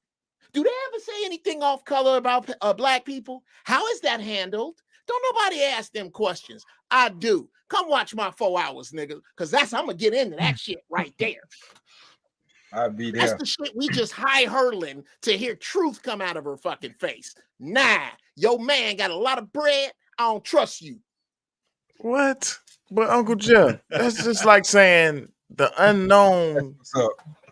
Do they ever say anything off color about black people? How is that handled? Don't nobody ask them questions. I do. Come watch my 4 hours, nigga, because I'm gonna get into that shit right there. I'll be there. That's the shit we just high hurling to hear truth come out of her fucking face. Nah, your man got a lot of bread. I don't trust you. What? But Uncle Jeff, that's just like saying the unknown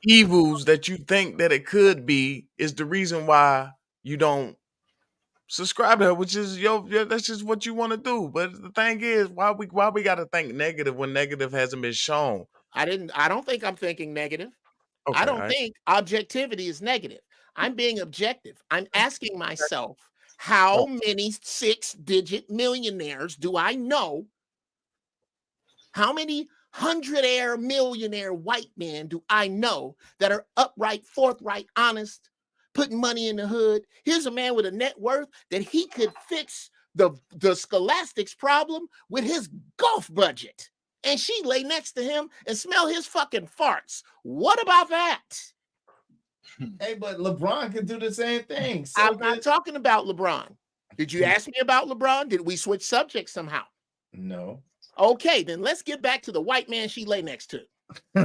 evils that you think that it could be is the reason why you don't subscribe to her, which is that's just what you want to do. But the thing is, why we gotta think negative when negative hasn't been shown? I don't think I'm thinking negative. Okay, I don't think objectivity is negative. I'm being objective. I'm asking myself, how many 6-digit millionaires do I know? How many 100-air millionaire white men do I know that are upright, forthright, honest, putting money in the hood? Here's a man with a net worth that he could fix the scholastics problem with his golf budget. And she lay next to him and smell his fucking farts. What about that? Hey, but LeBron can do the same thing. So I'm not talking about LeBron. Did you ask me about LeBron? Did we switch subjects somehow? No. Okay, then let's get back to the white man she lay next to. I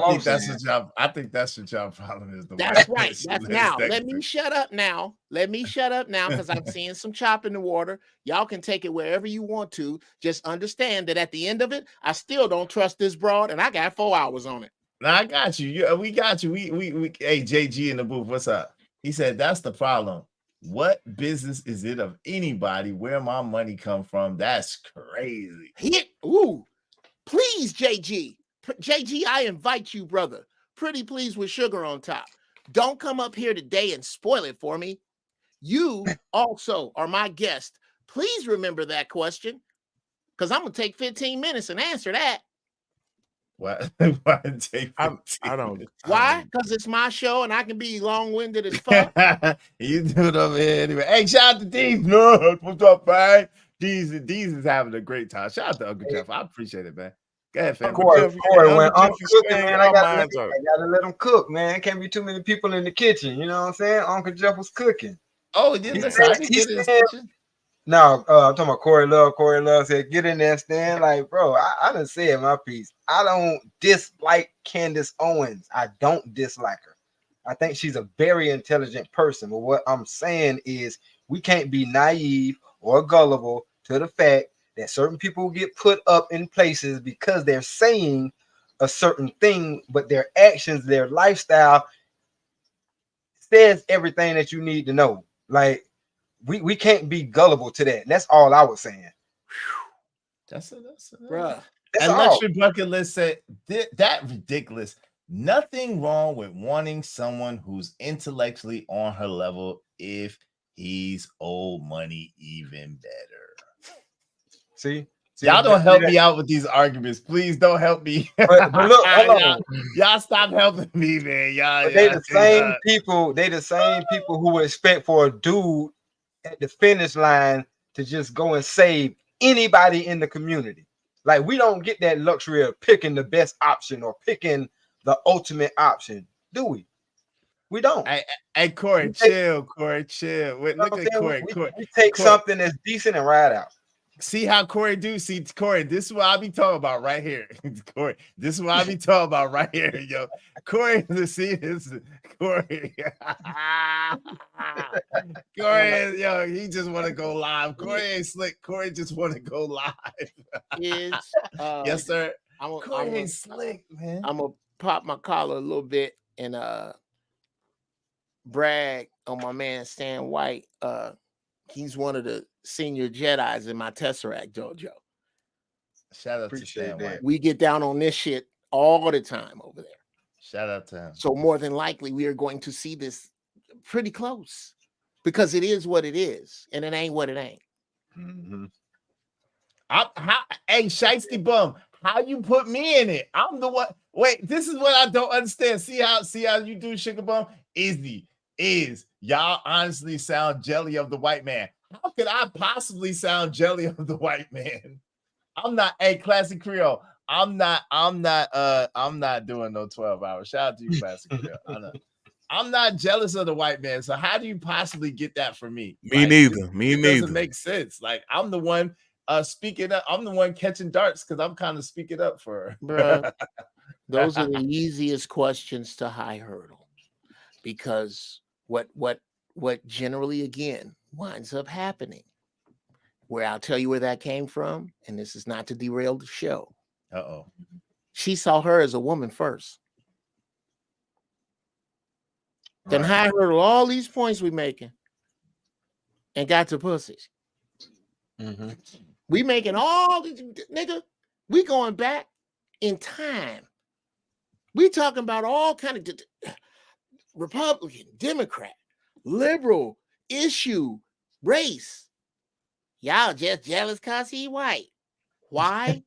think that's the job. I think that's the job problem is the That's right. That's now. Let me shut up now. Let me shut up now because I'm seeing some chop in the water. Y'all can take it wherever you want to. Just understand that at the end of it, I still don't trust this broad, and I got 4 hours on it. Now, I got you. We got you. We hey, JG in the booth. What's up? He said that's the problem. What business is it of anybody where my money come from? That's crazy. Please, JG. JG, I invite you, brother. Pretty please with sugar on top. Don't come up here today and spoil it for me. You also are my guest. Please remember that question, because I'm going to take 15 minutes and answer that. What? I don't. Why? Because it's my show and I can be long-winded as fuck. You do it over here anyway. Hey, shout out to Deez. No, what's up, man? Deez is having a great time. Shout out to Uncle Jeff. I appreciate it, man. Go ahead, fam. Corey, when I'm cooking, man, I gotta let him cook, man. Can't be too many people in the kitchen. You know what I'm saying? Uncle Jeff was cooking. Oh, he didn't listen. I didn't get in his kitchen. No, I'm talking about Corey Love. Corey Love said, get in there, Stan. Like, bro, I done said my piece. I don't dislike Candace Owens. I don't dislike her. I think she's a very intelligent person. But what I'm saying is we can't be naive or gullible to the fact that certain people get put up in places because they're saying a certain thing, but their actions, their lifestyle says everything that you need to know. Like we can't be gullible to that. That's all I was saying. That's bruh. That's and all. Luxury Bucket List said that ridiculous. Nothing wrong with wanting someone who's intellectually on her level if he's old money even better. See, y'all don't help me out with these arguments. Please don't help me. But look, hold on. Y'all stop helping me, man. Y'all, They the same people. They the same people who would expect for a dude at the finish line to just go and save anybody in the community. Like we don't get that luxury of picking the best option or picking the ultimate option, do we? We don't. Hey, Corey, chill. Corey, chill. Wait, look at Corey. We take something that's decent and ride out. See how Corey do? See, Corey, this is what I be talking about right here. Corey, this is what I be talking about right here, yo. Corey, see this, Corey. Corey, yo, he just want to go live. Corey ain't slick. Corey just want to go live. Yes, sir. Corey ain't slick, man. I'm gonna pop my collar a little bit and brag on my man Stan White. He's one of the senior Jedis in my Tesseract dojo. Shout out to Stan White. We get down on this shit all the time over there. Shout out to him. So more than likely, we are going to see this pretty close because it is what it is, and it ain't what it ain't. Mm-hmm. Hey, Shiesty Bum, how you put me in it? I'm the one. Wait, this is what I don't understand. See how you do, Sugar Bum? Is y'all honestly sound jelly of the white man? How could I possibly sound jelly of the white man? I'm not a Classic Creole. I'm not doing no 12 hours. Shout out to you, Classic Creole. I'm not jealous of the white man. So how do you possibly get that from me? Me neither. It doesn't make sense. Like I'm the one speaking up. I'm the one catching darts because I'm kind of speaking up for her. Bruh, those are the easiest questions to high hurdle because what generally again winds up happening, where I'll tell you where that came from, and this is not to derail the show. She saw her as a woman first. Then high hurdle all these points we making and got to pussies. We making all these, nigga, we going back in time. We talking about all kind of Republican, Democrat, liberal, issue, race. Y'all just jealous because he white. Why?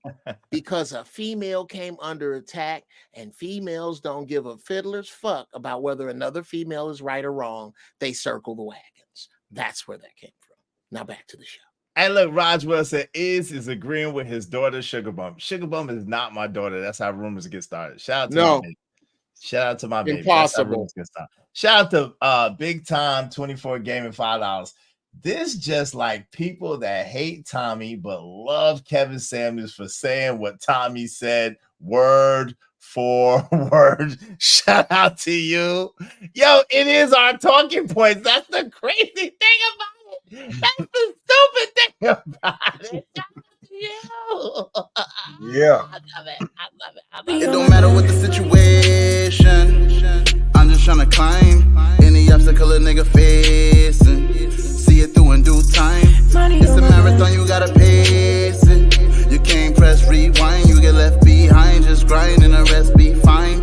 Because a female came under attack, and females don't give a fiddler's fuck about whether another female is right or wrong. They circle the wagons. That's where that came from. Now back to the show. And look, Rajwell said is agreeing with his daughter, Sugar Bump. Sugar Bump is not my daughter. That's how rumors get started. Shout out to my baby. Shout out to my baby. Impossible. Shout out to Big Time 24 Gaming $5. This just like people that hate Tommy but love Kevin Samuels for saying what Tommy said word for word. Shout out to you. Yo, it is our talking points. That's the crazy thing about it. That's the stupid thing about it. Shout out to you. Yeah. I love it. It don't matter what the situation. I'm just trying to climb any obstacle a nigga facing. See it through in due time. It's a marathon, you gotta pace it. You can't press rewind, you get left behind. Just grind and the rest be fine.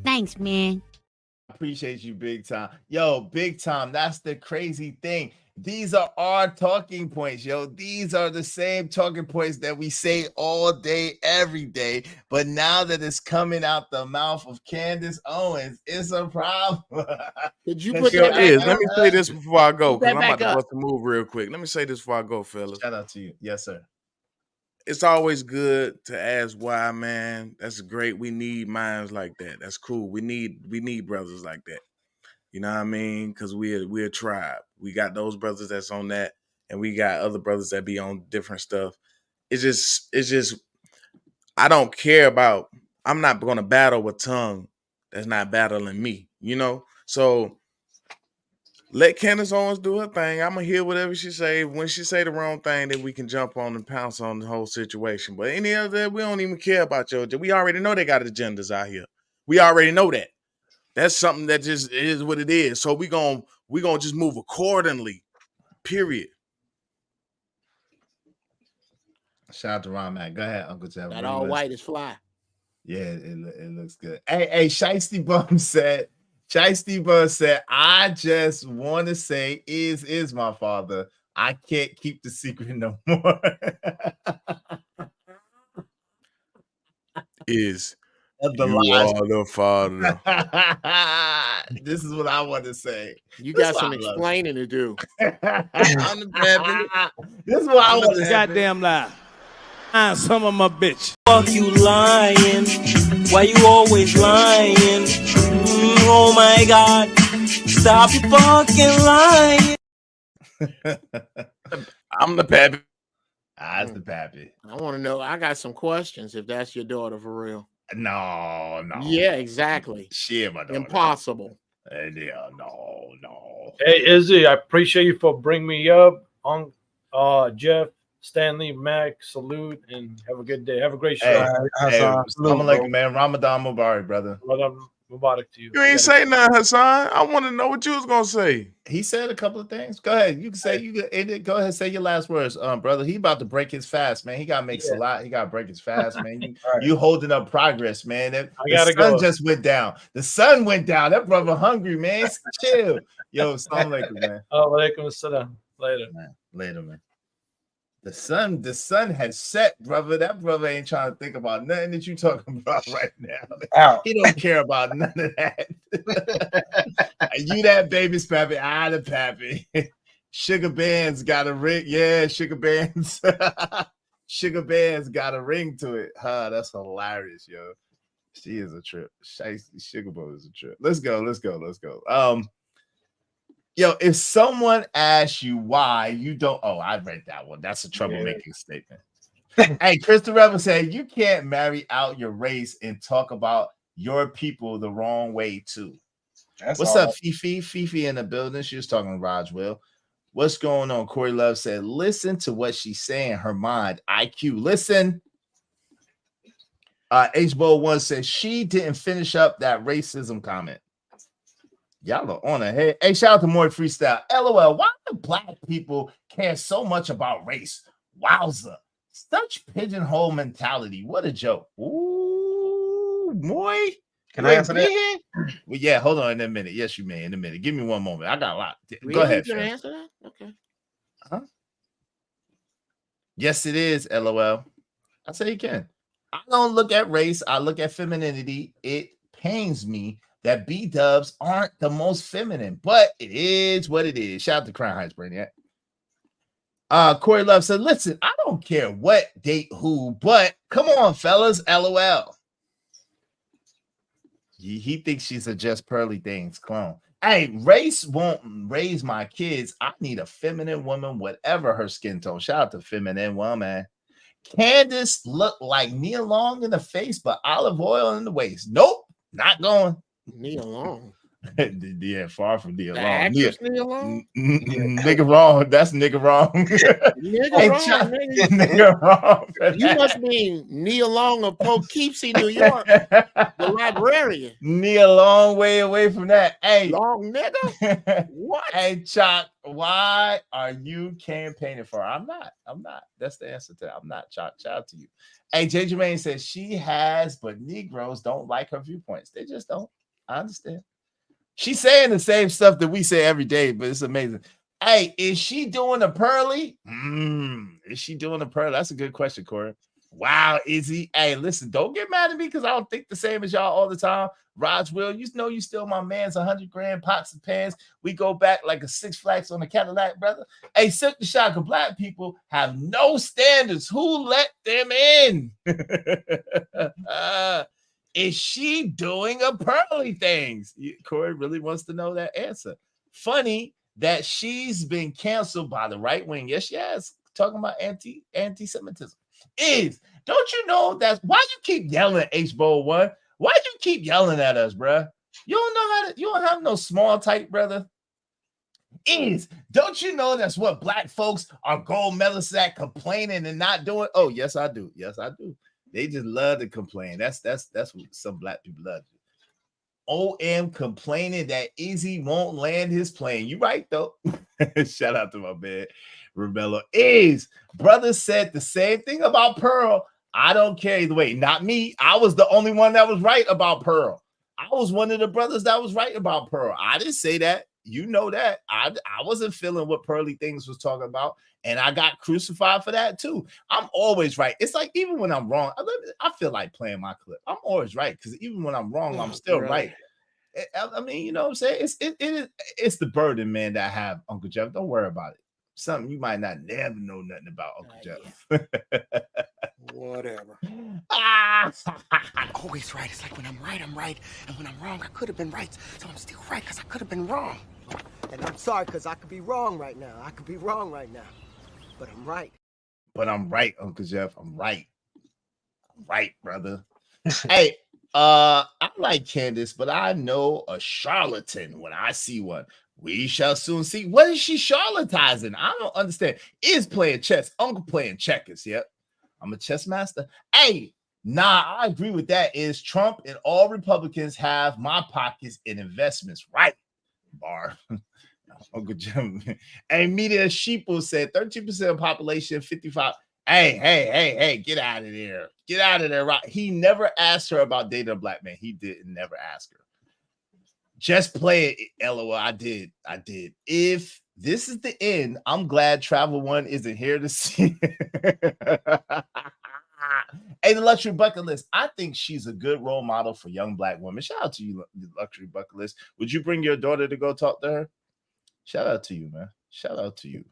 Thanks, man. Appreciate you, Big Time. Yo, Big Time, that's the crazy thing. These are our talking points, yo. These are the same talking points that we say all day, every day. But now that it's coming out the mouth of Candace Owens, it's a problem. Did you put Let me say this before I go, because I'm about to up. bust a move real quick. Let me say this before I go, fellas. Shout out to you. Yes, sir. It's always good to ask why, man. That's great. We need minds like that. That's cool. We need brothers like that. You know what I mean? Because we're a tribe. We got those brothers that's on that, and we got other brothers that be on different stuff. It's just I don't care about I'm not going to battle with tongue that's not battling me, you know? So let Candace Owens do her thing. I'm going to hear whatever she say. When she say the wrong thing, then we can jump on and pounce on the whole situation. But any other, we don't even care about your agenda. We already know they got agendas out here. We already know that. That's something that just is what it is. So we gonna just move accordingly, period. Shout out to Ron Mac. Go ahead, Uncle Jeff. That all white is fly. Yeah, it looks good. Hey, Shiesty Bum said, I just want to say is my father. I can't keep the secret no more. Is the you lies. are the father. This is what I want to say. You got some explaining to do. I'm the pappy. This is what I want to say. Goddamn lie. Some of my bitch. Fuck you lying. Why you always lying? Oh my God. Stop you fucking lying. I'm the pappy. That's the pappy. I want to know. I got some questions if that's your daughter for real. No. Yeah, exactly. She my daughter. Impossible. Yeah, no. Hey, Izzy, I appreciate you for bringing me up on Jeff. Stanley, Mac, salute, and have a good day. Have a great show. Assalamu alaikum, man. Ramadan Mubarak, brother. Ramadan Mubarak to you. You ain't say nothing, Hassan. I want to know what you was gonna say. He said a couple of things. Go ahead. You can say go ahead. Say your last words, brother. He about to break his fast, man. He gotta make salat. He gotta break his fast, man. You holding up progress, man. The sun just went down. The sun went down. That brother hungry, man. Chill. Yo, assalamu alaikum, man. Alaikum assalam. Later, man. The sun has set, brother. That brother ain't trying to think about nothing that you talking about right now. He don't care about none of that. You that baby's pappy, I the pappy. Sugar Band's got a ring. Yeah, Sugar Band's. Sugar Band's got a ring to it. That's hilarious, yo. She is a trip. Sugar Boo is a trip. Let's go. Yo, if someone asks you why you don't, I read that one. That's a troublemaking statement. Hey, Christopher said you can't marry out your race and talk about your people the wrong way too. What's up, Fifi? Fifi in the building. She was talking to Raj Will. What's going on? Corey Love said, listen to what she's saying. Her mind, IQ. Listen. H-Bow1 says she didn't finish up that racism comment. Y'all are on her head. Hey, shout out to More Freestyle. LOL, why do black people care so much about race? Wowza. Such pigeonhole mentality. What a joke. Ooh, Moy. Can I answer that? Well, yeah, hold on in a minute. Yes, you may in a minute. Give me one moment. I got a lot. Go ahead. You can answer that? Okay. Yes, it is, LOL. I say you can. I don't look at race. I look at femininity. It pains me that B-dubs aren't the most feminine, but it is what it is. Shout out to Crown Heights, Brainiac. Corey Love said, listen, I don't care what date who, but come on, fellas, LOL. He thinks she's a Just Pearly Things clone. Hey, race won't raise my kids. I need a feminine woman, whatever her skin tone. Shout out to feminine woman. Candace looked like Nia Long in the face, but olive oil in the waist. Nope, not going. Nia Long. Yeah, far from Nia Long. Actress Nia Long? Nigga wrong. That's nigga wrong. Nigga wrong. You must mean Nia Long of Poughkeepsie, New York, the librarian. Nia Long way away from that. Hey, long nigga. What? Hey, Chalk, why are you campaigning for her? I'm not. That's the answer to that. I'm not. Chalk. Shout out to you. Hey, J. Jermaine says she has, but Negroes don't like her viewpoints. They just don't. I understand. She's saying the same stuff that we say every day, but it's amazing. Hey, is she doing a pearly? Is she doing a pearly? That's a good question, Corey. Wow, Izzy. Hey, listen, don't get mad at me because I don't think the same as y'all all the time. Raj Will, you know you still my man's 100 grand pots and pans. We go back like a Six Flags on the Cadillac, brother. Hey, Silk the Shocker, black people have no standards. Who let them in? Is she doing a pearly things? Corey really wants to know that answer. Funny that she's been canceled by the right wing. Yes, talking about anti-Semitism. Is Don't you know that's why you keep yelling H-Bowl 1? Why you keep yelling at us, bruh? You don't know how to, you don't have no small type, brother. Don't you know that's what black folks are gold medalists at, complaining and not doing? Oh, yes, I do. Yes, I do. They just love to complain. That's what some black people love. OM complaining that Izzy won't land his plane. You right though. Shout out to my man Rebello. Brother said the same thing about Pearl. I don't care either way. Not me. I was the only one that was right about Pearl. I was one of the brothers that was right about Pearl. I didn't say that. You know that. I wasn't feeling what Pearly Things was talking about, and I got crucified for that too. I'm always right. It's like even when I'm wrong, I feel like playing my clip. I'm always right because even when I'm wrong, I'm still right. I mean, you know what I'm saying? It's the burden, man, that I have, Uncle Jeff. Don't worry about it. Something you might not never know nothing about, Uncle Jeff. Whatever. Always right. It's like when I'm right, and when I'm wrong, I could have been right. So I'm still right because I could have been wrong. And I'm sorry because I could be wrong right now. I could be wrong right now, but I'm right. But I'm right, Uncle Jeff. I'm right. I'm right, brother. Hey, I like Candace, but I know a charlatan when I see one. We shall soon see. What is she charlatizing? I don't understand. Is playing chess. Uncle playing checkers. Yep. I'm a chess master. Hey, nah, I agree with that. Is Trump and all Republicans have my pockets in investments, right? Bar. Uncle Jim. Hey, Media Sheeple said 13% of population, 55. Hey, get out of there. Get out of there. Right. He never asked her about dating a black man. He did never ask her. Just play it, LOL. I did. If this is the end, I'm glad Travel One isn't here to see. Hey, the Luxury Bucket List. I think she's a good role model for young black women. Shout out to you, the Luxury Bucket List. Would you bring your daughter to go talk to her? Shout out to you, man. Shout out to you.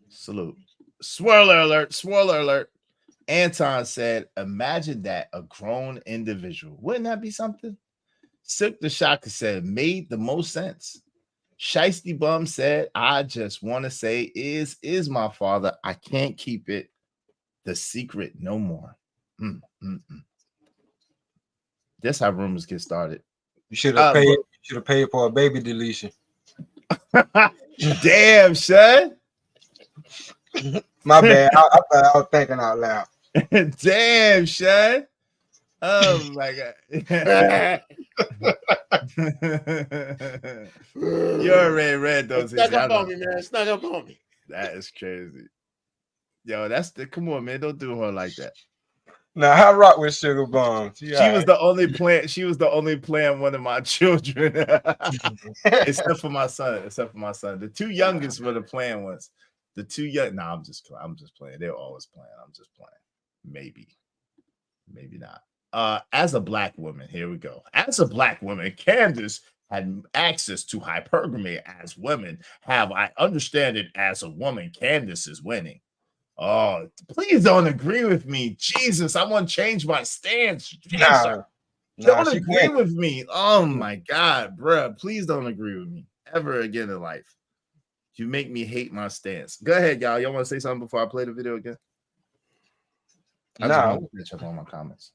Salute. Swirler alert. Anton said, imagine that, a grown individual. Wouldn't that be something? Silk the Shaka said, made the most sense. Shiesty Bum said, I just want to say is my father. I can't keep it the secret no more. That's how rumors get started. You should have paid. You should have paid for a baby deletion. Damn, son. My bad. I was thinking out loud. Damn, son. Oh my God. You already read those. Snuck up on me, man. Snuck up on me. That is crazy. Yo, come on, man. Don't do her like that. Now, I rock with Sugar Bomb. She was the only playing. She was the only playing one of my children, except for my son. The two youngest were the playing ones. The two young. No, I'm just playing. They're always playing. I'm just playing. Maybe not. As a black woman, here we go. As a black woman, Candace had access to hypergamy as women have. I understand it as a woman. Candace is winning. Oh, please don't agree with me. Jesus, I want to change my stance. Don't agree with me. Oh my God, bruh. Please don't agree with me ever again in life. You make me hate my stance. Go ahead, y'all. Y'all want to say something before I play the video again? I just want to catch up on my comments.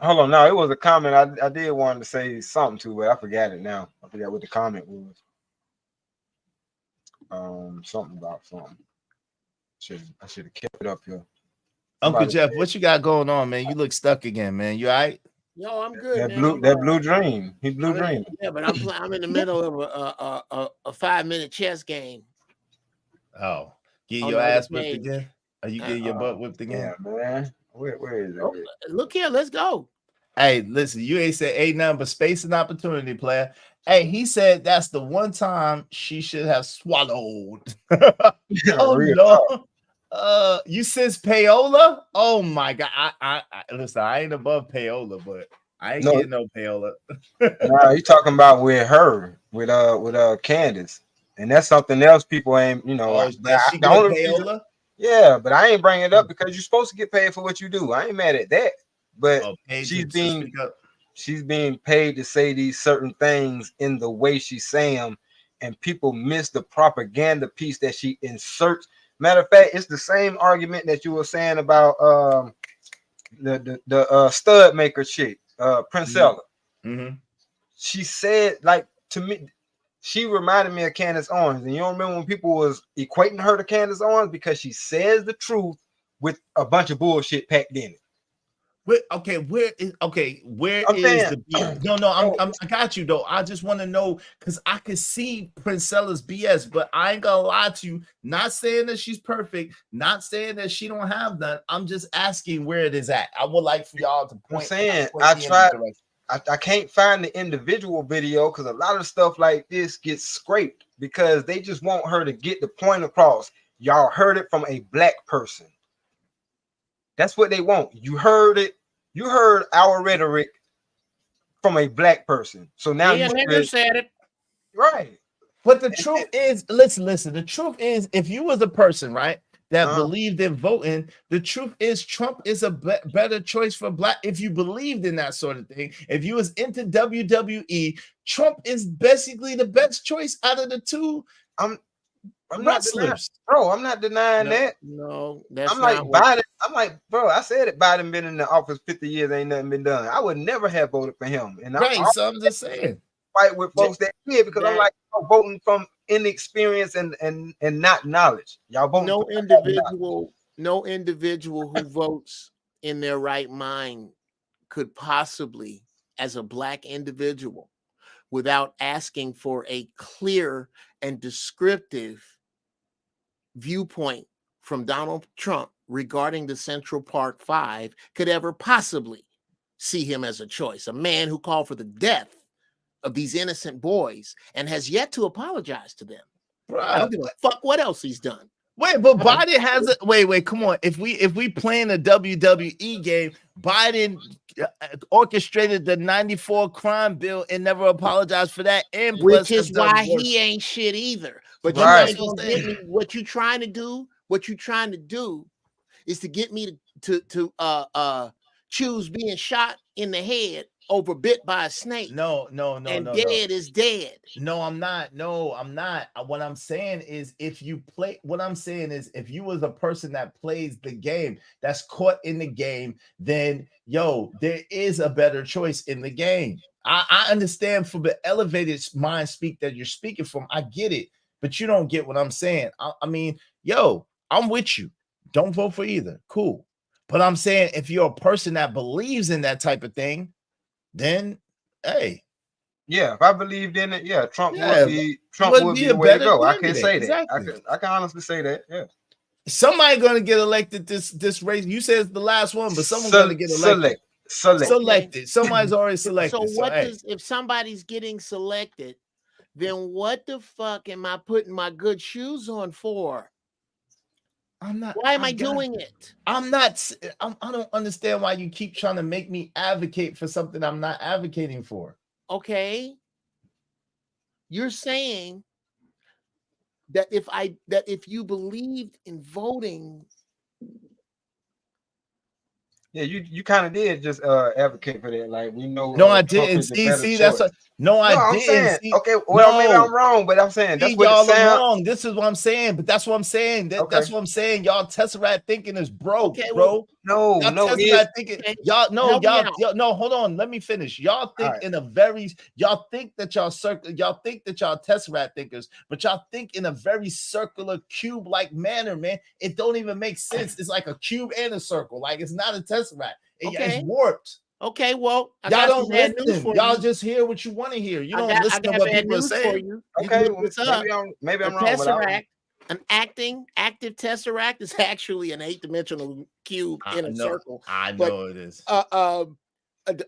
Hold on. No, it was a comment I did want to say something to, but I forgot it now. I forgot what the comment was. Something about something. I should have kept it up here. Uncle Jeff, what you got going on, man? You look stuck again, man. You all right? Yo, I'm good. That blue dream. He blue dream. Yeah, but I'm in the middle of a 5-minute chess game. Oh, get your ass whipped again? Are you getting your butt whipped again? Yeah, man. Where is it? Look here, let's go. Hey, listen, you ain't said ain't nothing but space and opportunity, player. Hey, he said that's the one time she should have swallowed. Oh no. You says payola? Oh my God. I listen, I ain't above payola, but I ain't getting no payola. No, you talking about with her, with Candace. And that's something else people ain't, you know. She got payola? Yeah, but I ain't bringing it up because you're supposed to get paid for what you do. I ain't mad at that. But she's being paid to say these certain things in the way she's saying them, and people miss the propaganda piece that she inserts. Matter of fact, it's the same argument that you were saying about the stud maker chick, Princella. Mm-hmm. She said, like, to me, she reminded me of Candace Owens. And you don't remember when people was equating her to Candace Owens because she says the truth with a bunch of bullshit packed in it. Where is the BS? No, I got you though. I just want to know because I could see Princella's BS, but I ain't gonna lie to you. Not saying that she's perfect, not saying that she don't have none. I'm just asking where it is at. I would like for y'all to point. I'm saying I tried. I can't find the individual video because a lot of stuff like this gets scraped because they just want her to get the point across. Y'all heard it from a black person. That's what they want. You heard it. You heard our rhetoric from a black person. So now you said it. Right. But the truth is, listen. The truth is, if you was a person, right, that believed in voting, the truth is Trump is a better choice for black. If you believed in that sort of thing, if you was into WWE, Trump is basically the best choice out of the two. I'm not denying, bro. I'm not denying that. No, that's I'm like not Biden. I'm like, bro. I said it. Biden been in the office 50 years, ain't nothing been done. I would never have voted for him. And so I'm just saying, fight with folks that did because I'm like voting from inexperience and not knowledge. Y'all voting. No individual who votes in their right mind could possibly, as a black individual, without asking for a clear and descriptive viewpoint from Donald Trump regarding the Central Park Five, could ever possibly see him as a choice. A man who called for the death of these innocent boys and has yet to apologize to them. I don't give a fuck what else he's done. Wait, but Biden has a wait, come on. If we playing a WWE game, Biden orchestrated the 94 crime bill and never apologized for that. And which is why he ain't shit either. But you ain't gonna get me. What you trying to do is to get me to choose being shot in the head over bit by a snake. No. Dead is dead. No, I'm not. What I'm saying is if you was a person that plays the game, that's caught in the game, then there is a better choice in the game. I understand from the elevated mind speak that you're speaking from. I get it, but you don't get what I'm saying. I mean, I'm with you. Don't vote for either. Cool. But I'm saying if you're a person that believes in that type of thing, then hey. Yeah, if I believed in it, Trump would be the way to go. I can say that. I can honestly say that. Yeah. Somebody gonna get elected this race. You said it's the last one, but someone's gonna get elected. Selected. Somebody's already selected. So does if somebody's getting selected, then what the fuck am I putting my good shoes on for? Why am I doing it? I don't understand why you keep trying to make me advocate for something I'm not advocating for. Okay. You're saying that if you believed in voting. Yeah, you kind of did just advocate for that. Like we know. No, I didn't. See, that's what. No, I didn't. Saying, okay, well, maybe I'm wrong, but I'm saying that's what y'all are wrong. This is what I'm saying, but that's what I'm saying. That's what I'm saying. Y'all Tesseract thinking is broke, bro. No, Tesseract thinking y'all. No, hold on. Let me finish. Y'all think y'all think that y'all Tesseract thinkers, but y'all think in a very circular cube-like manner, man. It don't even make sense. It's like a cube and a circle. Like it's not a Tesseract. It's warped. Okay, well, y'all don't listen. Y'all just hear what you want to hear. You don't listen to what people are saying. Okay, maybe I'm wrong. Tesseract, an active tesseract is actually an 8-dimensional cube in a circle. I know it is.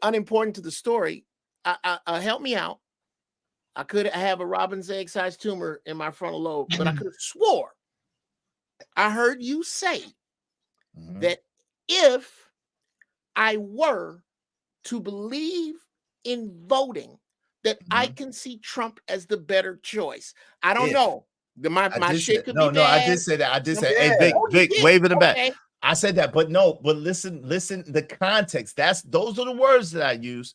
Unimportant to the story. Help me out. I have a robin's egg-sized tumor in my frontal lobe, but I could have swore I heard you say that if I were to believe in voting, that I can see Trump as the better choice. I don't know. My shit could be bad. No, I did say that. I did say, hey, Vic, wave it back. I said that, but listen, the context. Those are the words that I use.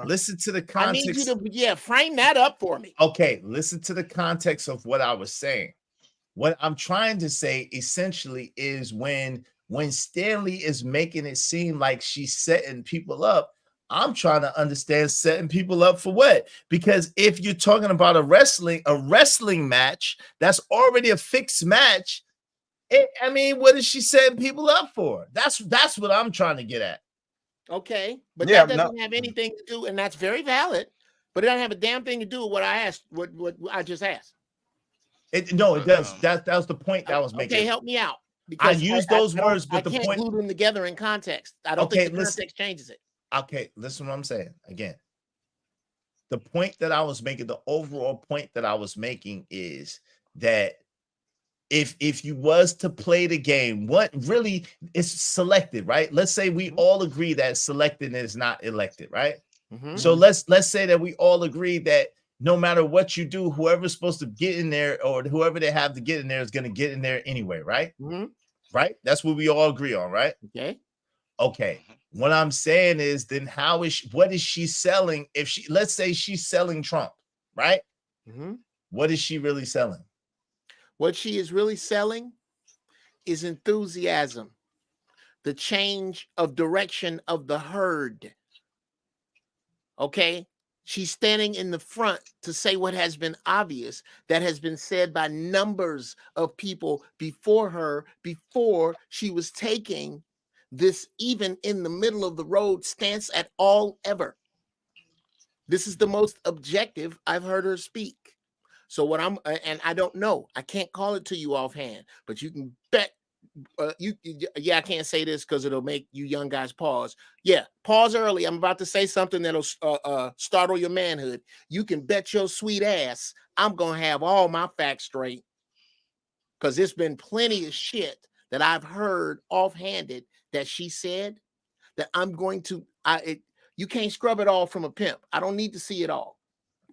Listen to the context. I need you to frame that up for me. Okay, listen to the context of what I was saying. What I'm trying to say essentially is when Stanley is making it seem like she's setting people up, I'm trying to understand setting people up for what? Because if you're talking about a wrestling match, that's already a fixed match. I mean, what is she setting people up for? That's what I'm trying to get at. Okay, but that doesn't have anything to do, and that's very valid. But it doesn't have a damn thing to do with what I asked. What I just asked. No, it does. That was the point that I was making. Okay, help me out. Because I use those words, but I can't glue them together in context. I don't think the context changes it. Okay, listen to what I'm saying again. The point that I was making, the overall point that I was making is that if you was to play the game, what really is selected, right? Let's say we all agree that selected is not elected, right? So let's say that we all agree that no matter what you do, whoever's supposed to get in there or whoever they have to get in there is going to get in there anyway, right? Right? That's what we all agree on, right? Okay. What I'm saying is, then what is she selling? If let's say she's selling Trump, right? What is she really selling? What she is really selling is enthusiasm, the change of direction of the herd. Okay? She's standing in the front to say what has been obvious, that has been said by numbers of people before her, before she was taking this even in the middle of the road stance at all ever. This is the most objective I've heard her speak. So what and I don't know, I can't call it to you offhand, but you can bet I can't say this because it'll make you young guys pause. Yeah, pause early. I'm about to say something that'll startle your manhood. You can bet your sweet ass I'm gonna have all my facts straight, because there's been plenty of shit that I've heard offhanded that she said that I'm going to. You can't scrub it all from a pimp. I don't need to see it all.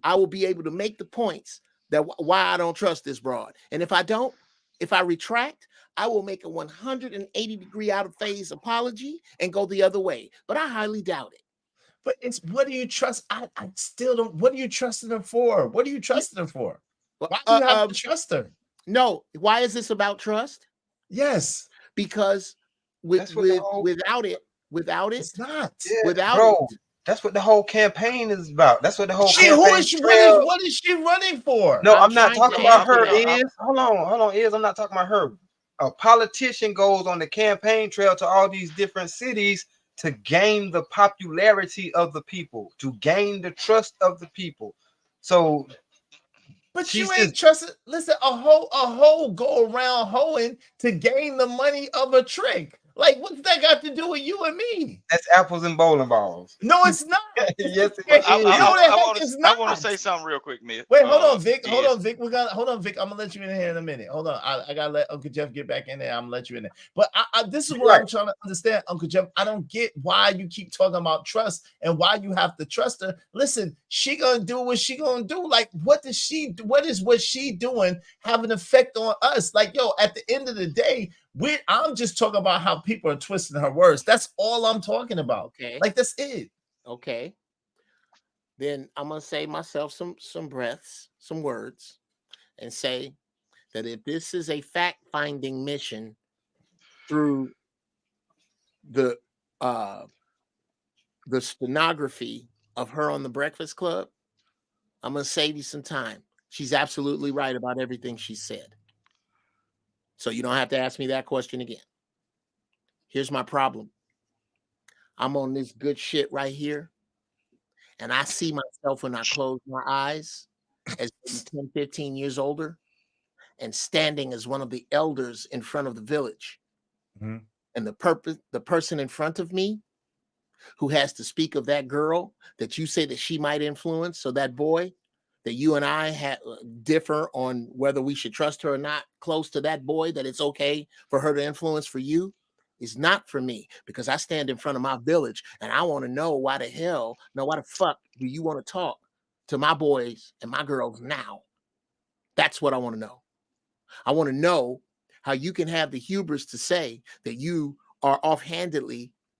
I will be able to make the points that why I don't trust this broad. And if I retract, I will make a 180-degree out of phase apology and go the other way. But I highly doubt it. But what do you trust? I still don't. What are you trusting her for? What are you trusting her for? Why do you have to trust her? No. Why is this about trust? Yes. Because without it, it's not. Bro, that's what the whole campaign is about. That's what the whole campaign. What is she running for? No, I'm not talking about her. Hold on. I'm not talking about her. A politician goes on the campaign trail to all these different cities to gain the popularity of the people, to gain the trust of the people. So, but you ain't trusted. Listen, a whole go around hoeing to gain the money of a trick. Like, what's that got to do with you and me? That's apples and bowling balls. No, it's not. Yes, it is. I want to say something real quick, Miss. Wait, hold on, Vic. Hold on, Vic. Hold on, Vic. I'm gonna let you in here in a minute. Hold on. I gotta let Uncle Jeff get back in there. I'm gonna let you in there. But this is what I'm trying to understand, Uncle Jeff. I don't get why you keep talking about trust and why you have to trust her. Listen, she gonna do what she gonna do. Like, what is what she doing have an effect on us? Like, yo, at the end of the day, I'm just talking about how people are twisting her words. That's all I'm talking about. Okay. Like, that's it. Okay. Then I'm gonna say myself some breaths, some words, and say that if this is a fact-finding mission through the stenography of her on the Breakfast Club, I'm gonna save you some time. She's absolutely right about everything she said. So you don't have to ask me that question again. Here's my problem. I'm on this good shit right here, and I see myself when I close my eyes as 10, 15 years older and standing as one of the elders in front of the village. And the person in front of me who has to speak of that girl that you say that she might influence, so that boy that you and I differ on whether we should trust her or not, close to that boy, that it's okay for her to influence for you, is not for me, because I stand in front of my village and I want to know why the fuck do you want to talk to my boys and my girls now? That's what I want to know. I want to know how you can have the hubris to say that you are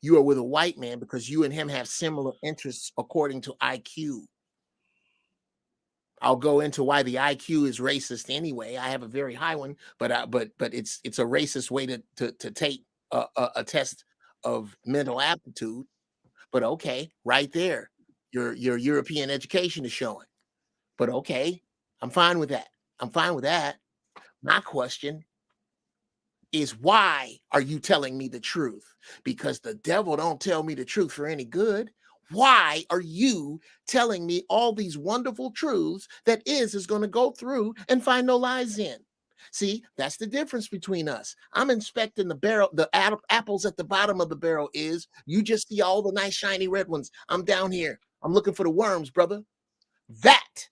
you are with a white man because you and him have similar interests according to IQ. I'll go into why the IQ is racist anyway. I have a very high one, but it's a racist way to take a test of mental aptitude. But okay, right there, your European education is showing. But okay, I'm fine with that. I'm fine with that. My question is, why are you telling me the truth? Because the devil don't tell me the truth for any good. Why are you telling me all these wonderful truths that is going to go through and find no lies in? See, that's the difference between us. I'm inspecting the barrel, the apples at the bottom of the barrel is. You just see all the nice shiny red ones. I'm down here. I'm looking for the worms, brother. That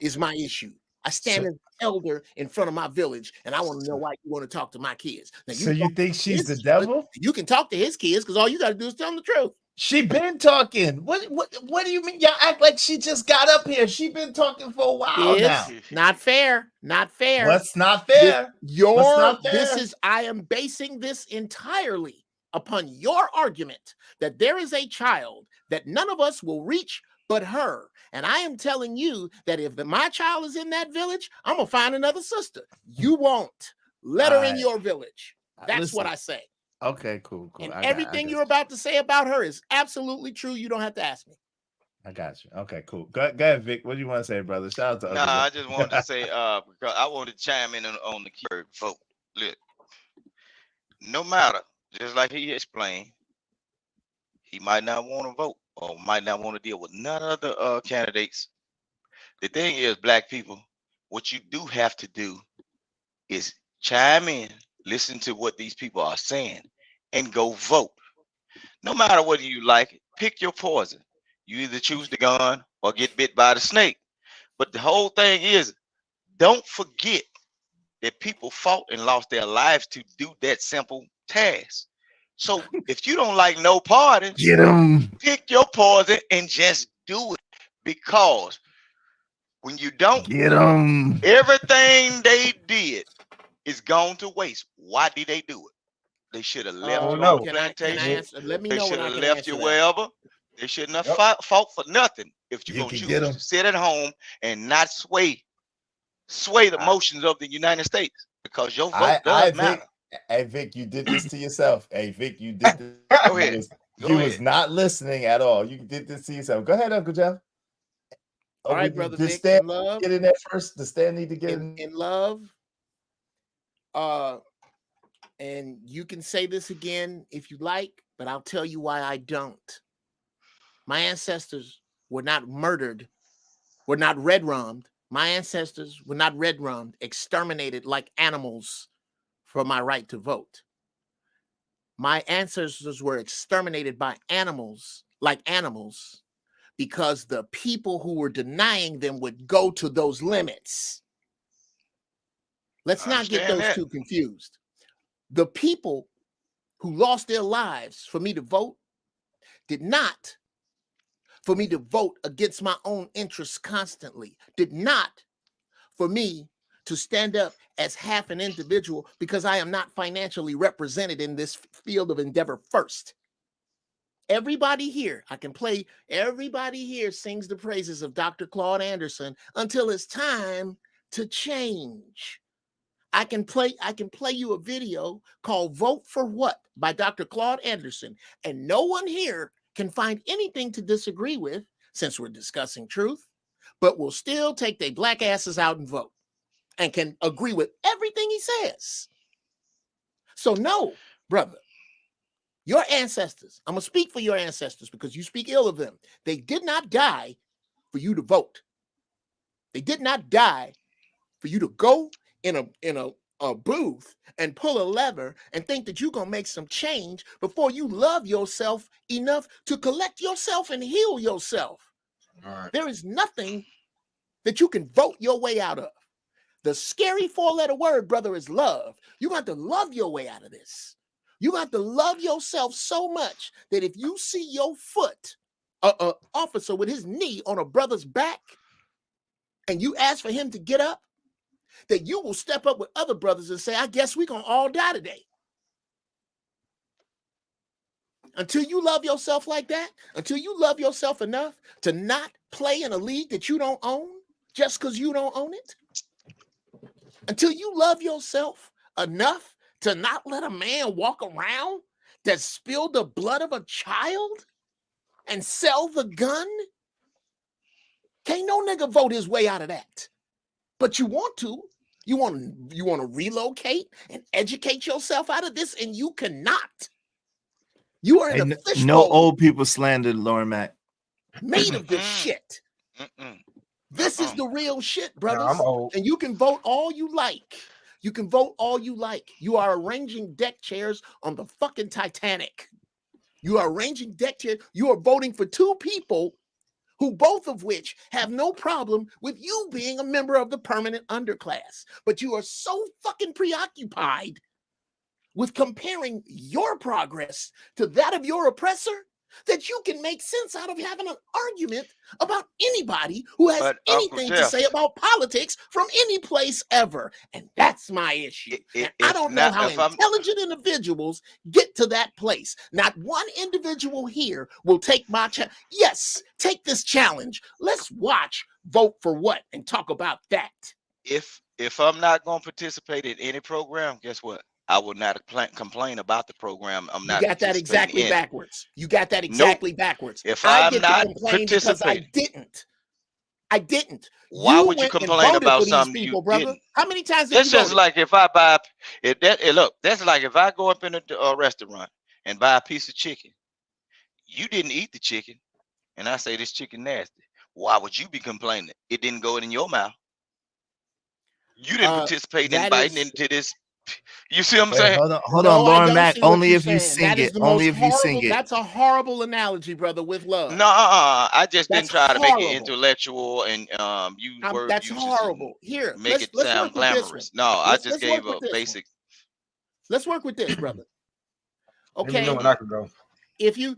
is my issue. I stand as elder in front of my village, and I want to know why you want to talk to my kids. Now, so you think she's the devil? You can talk to his kids because all you got to do is tell them the truth. She been talking. What do you mean? Y'all act like she just got up here. She been talking for a while now. Not fair. Not fair. What's not fair? What's not fair? I am basing this entirely upon your argument that there is a child that none of us will reach but her. And I am telling you that if my child is in that village, I'm going to find another sister. You won't. Let her in your village. That's what I say. Okay, cool. And everything you're about to say about her is absolutely true. You don't have to ask me. I got you. Okay, cool. Go ahead, Vic. What do you want to say, brother? Shout out to Nah, I just wanted to say, because I wanted to chime in on the keyword vote. Look, no matter, just like he explained, he might not want to vote or might not want to deal with none of the candidates. The thing is, black people, what you do have to do is chime in, listen to what these people are saying, and go vote. No matter whether you like it, pick your poison. You either choose the gun or get bit by the snake. But the whole thing is, don't forget that people fought and lost their lives to do that simple task. So if you don't like no party, get them. Pick your poison and just do it. Because when you don't get them, everything they did is gone to waste. Why did they do it? They should have left you on the plantation. Let me they know should when I have can left answer you that. wherever. They shouldn't have fought for nothing. If you're gonna choose to sit at home and not sway the motions of the United States, because your vote does matter. Hey Vic, you did this to yourself. Hey Vic, you did this. Go ahead. You was not listening at all. You did this to yourself. Go ahead, Uncle Jeff. All right, brother Vic. Stan, In love. get in there first. The Stan need to get in love. And you can say this again if you like, but I'll tell you why I don't. My ancestors were not murdered, were not red-rummed. My ancestors were not red-rummed, exterminated like animals for my right to vote. My ancestors were exterminated by animals, like animals, because the people who were denying them would go to those limits. Let's not get those two confused. The people who lost their lives for me to vote did not for me to vote against my own interests constantly, did not for me to stand up as half an individual because I am not financially represented in this field of endeavor first. Everybody here, everybody here sings the praises of Dr. Claude Anderson until it's time to change. I can play you a video called Vote for What by Dr. Claude Anderson, and no one here can find anything to disagree with since we're discussing truth, but will still take their black asses out and vote and can agree with everything he says. So no, brother, your ancestors, I'm going to speak for your ancestors because you speak ill of them. They did not die for you to vote. They did not die for you to go in a booth and pull a lever and think that you're going to make some change before you love yourself enough to collect yourself and heal yourself. All right. There is nothing that you can vote your way out of. The scary four-letter word, brother, is love. You got to love your way out of this. You got to love yourself so much that if you see your foot, an officer with his knee on a brother's back, and you ask for him to get up, that you will step up with other brothers and say, I guess we're going to all die today. Until you love yourself like that, until you love yourself enough to not play in a league that you don't own, just because you don't own it? Until you love yourself enough to not let a man walk around that spilled the blood of a child and sell the gun? Can't no nigga vote his way out of that. But you want to. You want to relocate and educate yourself out of this, and you cannot. You are in a fishbowl. No old people slander Lauren Mack. Made of this shit. This is the real shit, brothers. I'm old. And you can vote all you like. You can vote all you like. You are arranging deck chairs on the fucking Titanic. You are arranging deck chairs. You are voting for two people who both of which have no problem with you being a member of the permanent underclass. But you are so fucking preoccupied with comparing your progress to that of your oppressor that you can make sense out of having an argument about anybody who has anything to say about politics from any place ever. And that's my issue. And I don't know how intelligent individuals get to that place. Not one individual here will take my challenge. Yes, take this challenge. Let's watch Vote for What and talk about that. If I'm not going to participate in any program, guess what? I will not complain about the program. I'm not. You got that exactly backwards. You got that exactly backwards. If I'm not participating, I didn't. Why would you complain about something you didn't? How many times? That's just like if I buy. Look, that's like if I go up in a restaurant and buy a piece of chicken. You didn't eat the chicken, and I say this chicken nasty. Why would you be complaining? It didn't go in your mouth. You didn't participate in biting into this. You see what I'm saying? Hold on, Lauren Mack. Only if you sing it. Only if you sing it. That's a horrible analogy, brother. With love. No, I just didn't try to make it intellectual and that's horrible. Here, make it sound glamorous. No, I just gave a basic. Let's work with this, brother. Okay. Know when I could go. If you,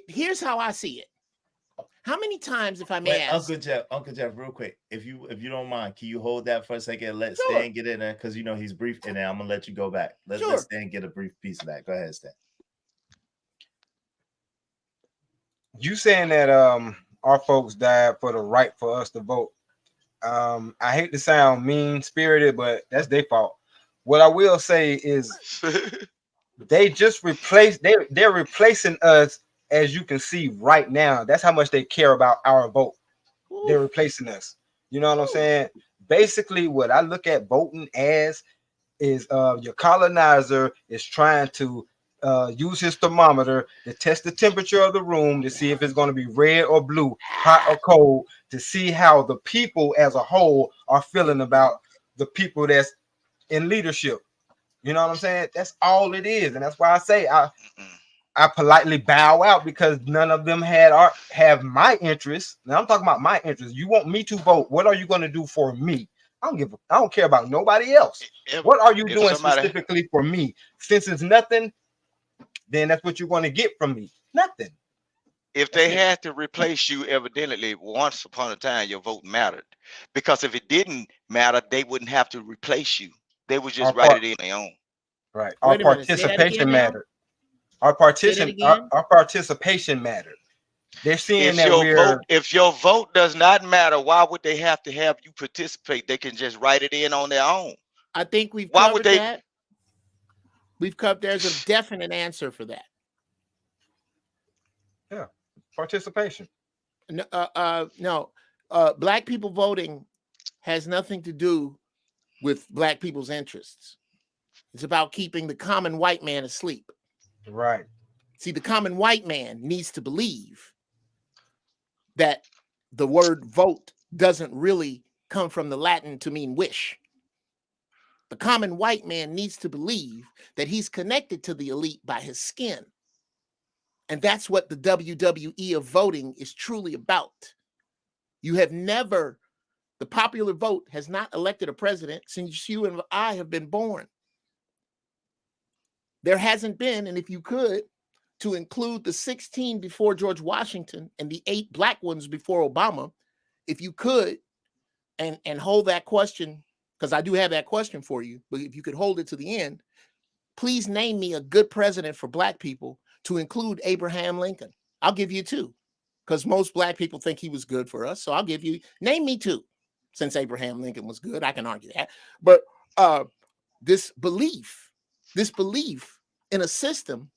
here's how I see it. How many times, if I may ask, Uncle Jeff, real quick, if you don't mind, can you hold that for a second? Let Stan get in there because he's brief, and then I'm gonna let you go back. Let Stan get a brief piece of that. Go ahead, Stan. You saying that our folks died for the right for us to vote. I hate to sound mean spirited, but that's their fault. What I will say is they just replaced. They're replacing us. As you can see right now, that's how much they care about our vote. They're replacing us. You know what I'm saying? Basically, what I look at voting as is your colonizer is trying to use his thermometer to test the temperature of the room to see if it's going to be red or blue, hot or cold, to see how the people as a whole are feeling about the people that's in leadership. You know what I'm saying? That's all it is. And that's why I say I politely bow out because none of them have my interest. Now I'm talking about my interest. You want me to vote? What are you going to do for me? I don't care about nobody else. What are you doing specifically for me? Since it's nothing, then that's what you're going to get from me. Nothing. If they had to replace you, evidently, once upon a time, your vote mattered. Because if it didn't matter, they wouldn't have to replace you. They would just write it in their own. Right. Our participation mattered. Our participation mattered. They're seeing that if your vote does not matter, why would they have to have you participate? They can just write it in on their own. I think we've covered that. We've covered. There's a definite answer for that. Yeah, participation. No, black people voting has nothing to do with black people's interests. It's about keeping the common white man asleep. Right. See, the common white man needs to believe that the word vote doesn't really come from the Latin to mean wish. The common white man needs to believe that he's connected to the elite by his skin. And that's what the WWE of voting is truly about. The popular vote has not elected a president since you and I have been born. There hasn't been, and if you could, to include the 16 before George Washington and the 8 black ones before Obama, if you could, and hold that question, because I do have that question for you, but if you could hold it to the end, please name me a good president for black people to include Abraham Lincoln. I'll give you 2, because most black people think he was good for us. So I'll give you, name me 2. since Abraham Lincoln was good. I can argue that. But this belief in a system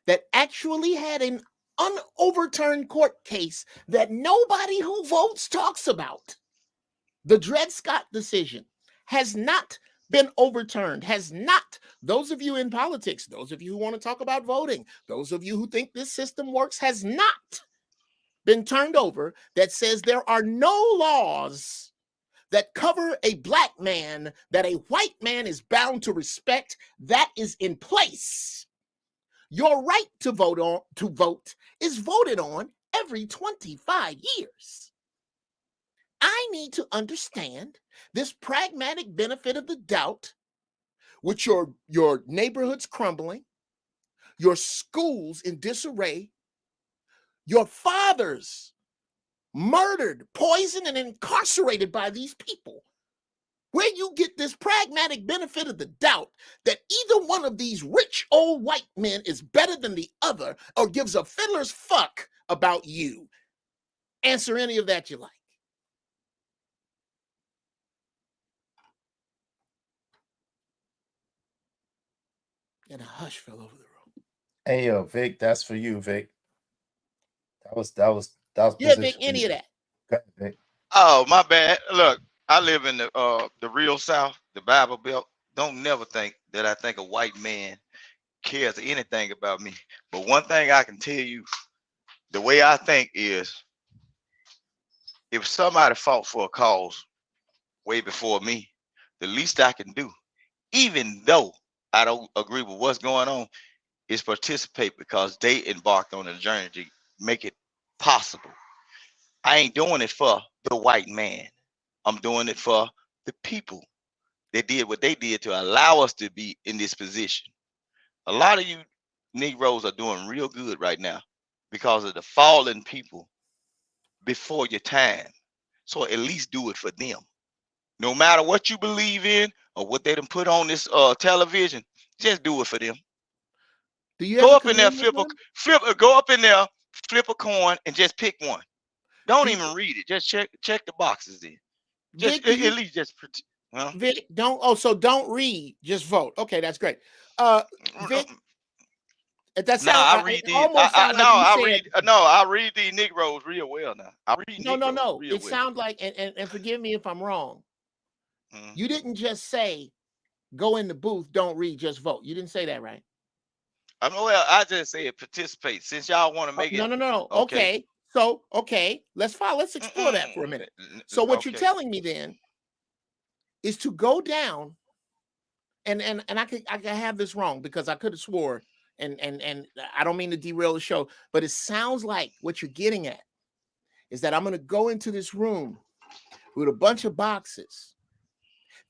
that actually had an unoverturned court case that nobody who votes talks about. The Dred Scott decision has not been overturned, has not. Those of you in politics, those of you who want to talk about voting, those of you who think this system works, has not been turned over, that says there are no laws that cover a black man that a white man is bound to respect. That is in place. Your right to vote is voted on every 25 years. I need to understand this pragmatic benefit of the doubt, with your neighborhoods crumbling, your schools in disarray, your fathers murdered, poisoned, and incarcerated by these people. Where you get this pragmatic benefit of the doubt that either one of these rich old white men is better than the other or gives a fiddler's fuck about you. Answer any of that you like. And a hush fell over the room. Hey, yo, Vic, that's for you, Vic. That was yeah, Vic, any of that. Okay, Vic. Oh, my bad. Look, I live in the real South, the Bible Belt. Don't never think that I think a white man cares anything about me. But one thing I can tell you, the way I think is, if somebody fought for a cause way before me, the least I can do, even though I don't agree with what's going on, is participate, because they embarked on a journey to make it possible. I ain't doing it for the white man. I'm doing it for the people. They did what they did to allow us to be in this position. A lot of you Negroes are doing real good right now because of the fallen people before your time. So at least do it for them. No matter what you believe in or what they done put on this television, just do it for them. Do you go up in there, go up in there, flip a coin, and just pick one. Don't even read it. Just check the boxes then. Just Vic, at least just Vic, so don't read, just vote. Okay, that's great. Vic, that sounds I read these. I read these Negroes real well now. I read no. Real it sounds like, and forgive me if I'm wrong. Mm-hmm. You didn't just say go in the booth, don't read, just vote. You didn't say that, right? Well, I just said participate. Since y'all want to make it. No. Okay. So, let's explore that for a minute. So what you're telling me then is to go down, and I could have this wrong, because I could have swore, and I don't mean to derail the show, but it sounds like what you're getting at is that I'm going to go into this room with a bunch of boxes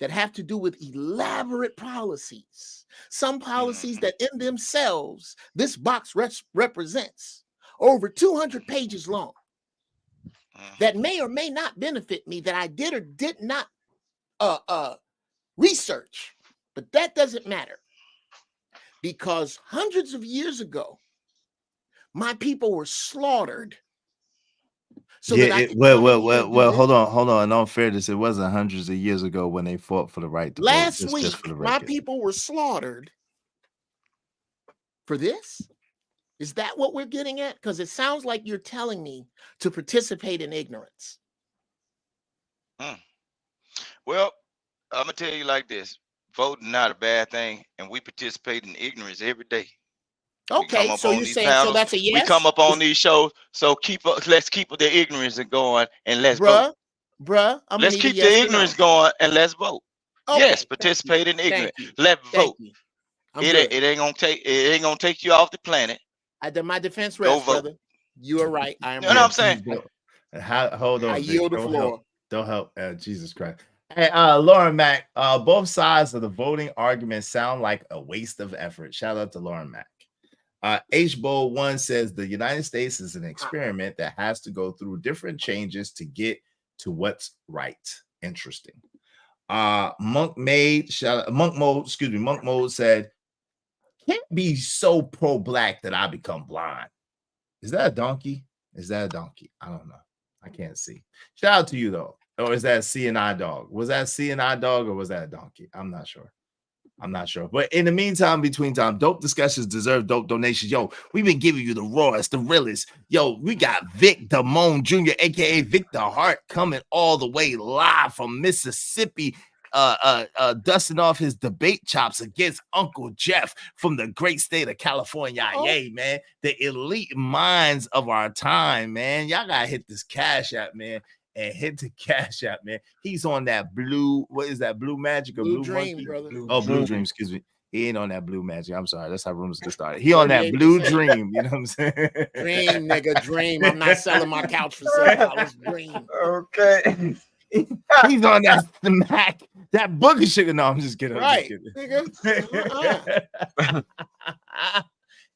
that have to do with elaborate policies, some policies that in themselves this box represents over 200 pages long, that may or may not benefit me, that I did or did not research. But that doesn't matter, because hundreds of years ago, my people were slaughtered. So well, hold on. In all fairness, it wasn't hundreds of years ago when they fought for the right to vote. Last week, my people were slaughtered for this. Is that what we're getting at? Because it sounds like you're telling me to participate in ignorance. Well, I'm gonna tell you like this: voting not a bad thing, and we participate in ignorance every day. Okay, so you're saying panels, so that's a yes? We come up on these shows, so let's keep the ignorance going, and let's vote. Let's keep the ignorance going, and let's vote. Okay, yes, participate in ignorance. Let's vote. It ain't gonna take you off the planet. My defense rests, brother. You are right. I am. You know what I'm saying? Hold on. I yield the floor. Don't help. Jesus Christ. Hey, Lauren Mack. Both sides of the voting argument sound like a waste of effort. Shout out to Lauren Mack. H-Bowl1 says the United States is an experiment that has to go through different changes to get to what's right. Interesting. Monk Mode said, can't be so pro-black that I become blind. Is that a donkey? I don't know. I can't see. Shout out to you though. Or is that CNI dog? Was that CNI dog or was that a donkey? I'm not sure. But in the meantime, between time, dope discussions deserve dope donations. Yo, we've been giving you the rawest, the realest. Yo, we got Vic Damone Jr., aka Victor Hart, coming all the way live from Mississippi, dusting off his debate chops against Uncle Jeff from the great state of California. Yay, man. The elite minds of our time, man. Y'all gotta hit this Cash App, man. And hit the Cash App, man. He's on that blue, what is that? Blue Magic or Blue Dream, Monkey? brother. Blue Dream, excuse me. He ain't on that Blue Magic. I'm sorry. That's how rumors get started. He on that Blue Dream. You know what I'm saying? Dream, nigga, dream. I'm not selling my couch for $6. Dream. Okay. He's on that smack, that booger sugar. No, I'm just kidding. Right, nigga.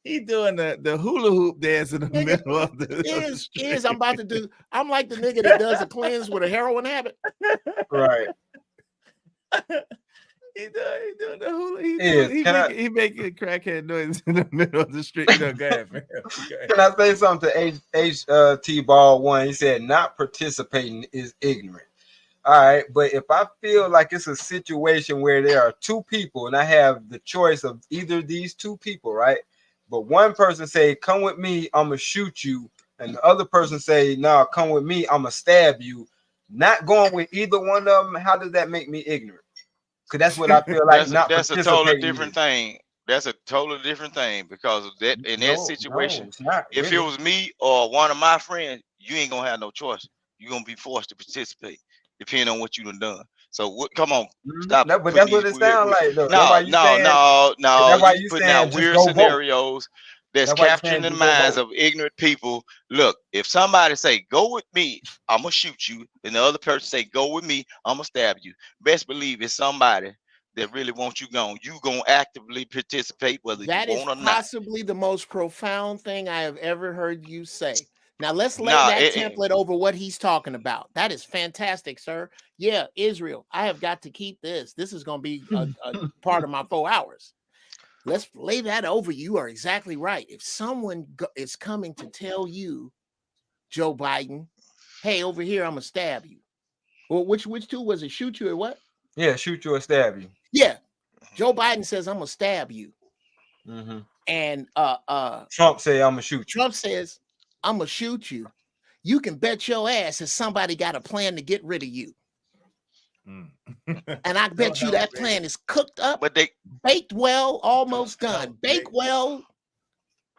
He doing the hula hoop dance in the middle of the is I'm about to do. I'm like the nigga that does a cleanse with a heroin habit. Right. He doing the hula. He making crackhead noise in the middle of the street. Go ahead, man. Can I say something to H.T. Ball 1? He said, not participating is ignorant. All right, but if I feel like it's a situation where there are two people and I have the choice of either of these two people, right? But one person say, come with me, I'm gonna shoot you. And the other person say, no, come with me, I'm gonna stab you. Not going with either one of them, how does that make me ignorant? Because that's what I feel like. That's a totally different thing. That's a totally different thing because of that in that situation, if it was me or one of my friends, you ain't gonna have no choice. You're gonna be forced to participate, depending on what you done. So what? Come on, stop. No, but that's what it sounds like. Though. No. That's why You putting out weird scenarios that's capturing the minds of ignorant people. Look, if somebody say go with me, I'm gonna shoot you, and the other person say go with me, I'm gonna stab you. Best believe it's somebody that really wants you gone. You gonna actively participate whether you want or not. That is possibly the most profound thing I have ever heard you say. Now let's lay that template over what he's talking about. That is fantastic, sir. Yeah, Israel, I have got to keep this. This is going to be a part of my 4 hours. Let's lay that over. You are exactly right. If someone is coming to tell you, Joe Biden, hey, over here, I'm going to stab you. Well, which two was it? Shoot you or what? Yeah, shoot you or stab you. Yeah. Joe Biden says, I'm going to stab you. Mm-hmm. And Trump say, I'm going to shoot you. Trump says, I'm gonna shoot you. You can bet your ass that somebody got a plan to get rid of you. And I bet you that plan is cooked up, but they baked well, almost done. Baked well.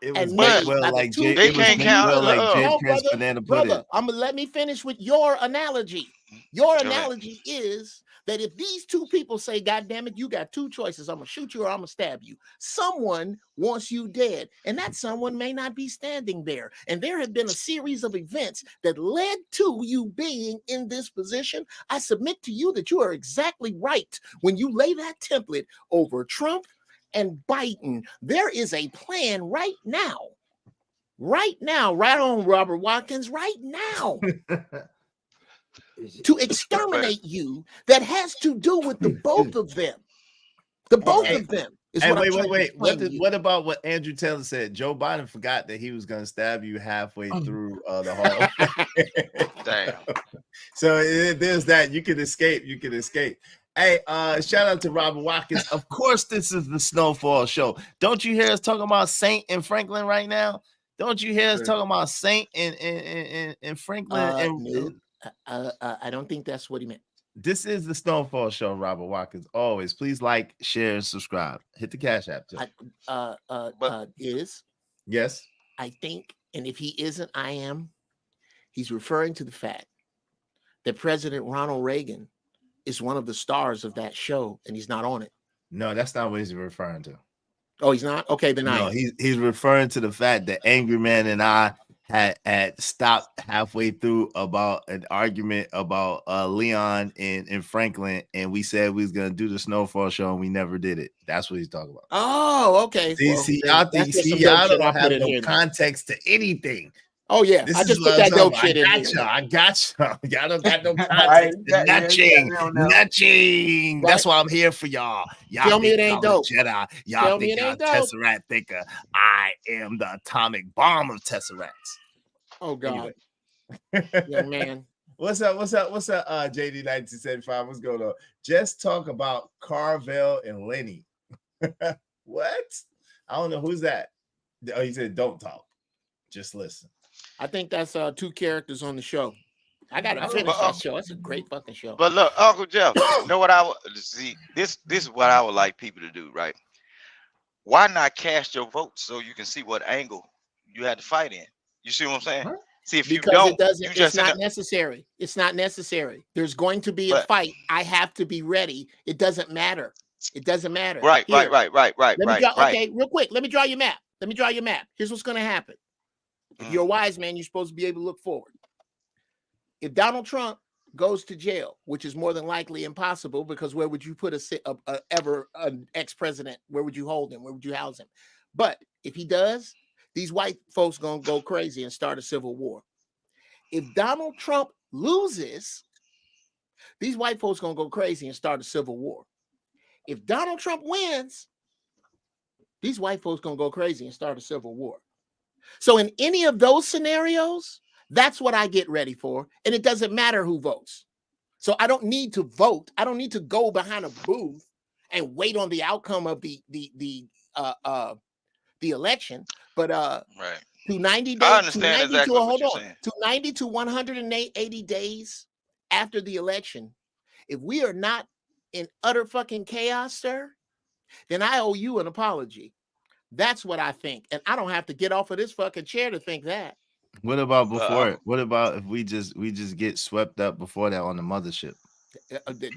It was baked well like Jay. They can't count brother. Let me finish with your analogy. Your analogy is that if these two people say, God damn it, you got two choices. I'm going to shoot you or I'm going to stab you. Someone wants you dead, and that someone may not be standing there. And there have been a series of events that led to you being in this position. I submit to you that you are exactly right when you lay that template over Trump and Biden. There is a plan right now, right on, Robert Watkins, right now. To exterminate you, that has to do with the both of them. The both of them is what wait. What about what Andrew Taylor said? Joe Biden forgot that he was going to stab you halfway through the hall. Damn. So there's that. You can escape. Hey, shout out to Robert Watkins. Of course, this is the Snowfall Show. Don't you hear us talking about Saint in Franklin right now? Don't you hear us talking about Saint in Franklin? I don't think that's what he meant. This is the Snowfall Show, Robert Watkins. Always, please like, share, and subscribe. Hit the Cash App too. Yes, I think, and if he isn't, I am. He's referring to the fact that President Ronald Reagan is one of the stars of that show, and he's not on it. No, that's not what he's referring to. Oh, he's not? Okay, then no, he's referring to the fact that Angry Man and I had stopped halfway through about an argument about Leon in Franklin, and we said we was gonna do the Snowfall Show, and we never did it. That's what he's talking about. Oh, okay. Y'all don't have no context to anything. Oh yeah, I just put that dope shit in here. I got y'all. Y'all don't got no context. Nutching. That's why I'm here for y'all. Y'all tell me it ain't dope. Jedi. Y'all think y'all Tesseract thinker. I am the atomic bomb of Tesseracts. Oh God, young man. What's up? JD 1975. What's going on? Just talk about Carvel and Lenny. What? I don't know who's that. Oh, he said don't talk. Just listen. I think that's two characters on the show. I gotta finish that show. It's a great fucking show. But look, Uncle Jeff, you know what I would see? This is what I would like people to do, right? Why not cast your vote so you can see what angle you had to fight in? You see what I'm saying? See, if because you don't, it doesn't, you just it's not necessary. It's not necessary. There's going to be a fight. I have to be ready. It doesn't matter. It doesn't matter. Right. Okay, real quick. Let me draw your map. Here's what's going to happen. If you're a wise man, you're supposed to be able to look forward. If Donald Trump goes to jail, which is more than likely impossible, because where would you put an ex-president? Where would you hold him? Where would you house him? But if he does, these white folks gonna go crazy and start a civil war. If Donald Trump loses, these white folks gonna go crazy and start a civil war. If Donald Trump wins, these white folks gonna go crazy and start a civil war. So in any of those scenarios, that's what I get ready for, and it doesn't matter who votes. So I don't need to vote. I don't need to go behind a booth and wait on the outcome of the election. But to 90 days, I understand exactly what you're saying. To 90 to 180 days after the election, if we are not in utter fucking chaos, sir, then I owe you an apology. That's what I think, and I don't have to get off of this fucking chair to think that. What about before it? What about if we just get swept up before that on the mothership?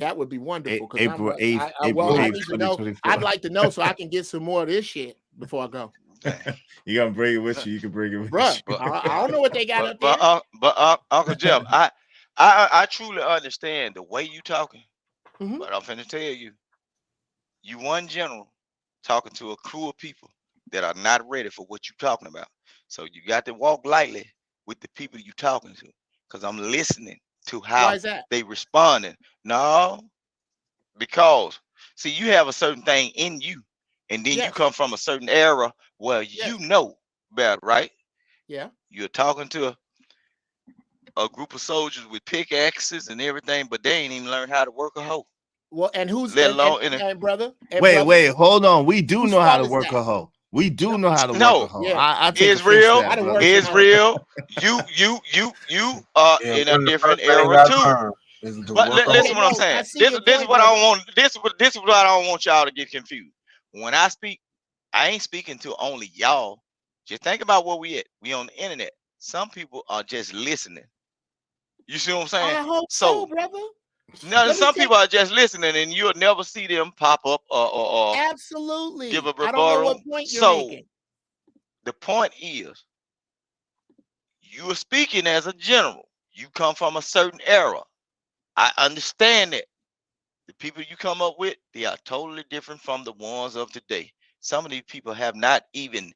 That would be wonderful. April 8th. I need to know. I'd like to know so I can get some more of this shit before I go. You gotta bring it with you. You can bring it with you. I don't know what they got up there. But Uncle Jeff, I truly understand the way you talking. But I'm finna tell you, you one general talking to a crew of people that are not ready for what you're talking about. So you got to walk lightly with the people you're talking to, because I'm listening to how they responding. No, because see, you have a certain thing in you, and then you come from a certain era where you know better, right? Yeah. You're talking to a group of soldiers with pickaxes and everything, but they ain't even learned how to work a hoe. Well, and who's let alone brother? Wait, hold on. We do know how to work a hoe. We do know how to work a hoe. I take Israel, you in a different era too. But listen, what I'm saying. This is what I want. This is what I don't want y'all to get confused. When I speak, I ain't speaking to only y'all. Just think about where we at. We on the internet. Some people are just listening. You see what I'm saying? I hope so, brother. No, some people are just listening, and you'll never see them pop up or absolutely give a rebuttal. I don't know what point you're making. The point is, you are speaking as a general. You come from a certain era. I understand that. The people you come up with, they are totally different from the ones of today. Some of these people have not even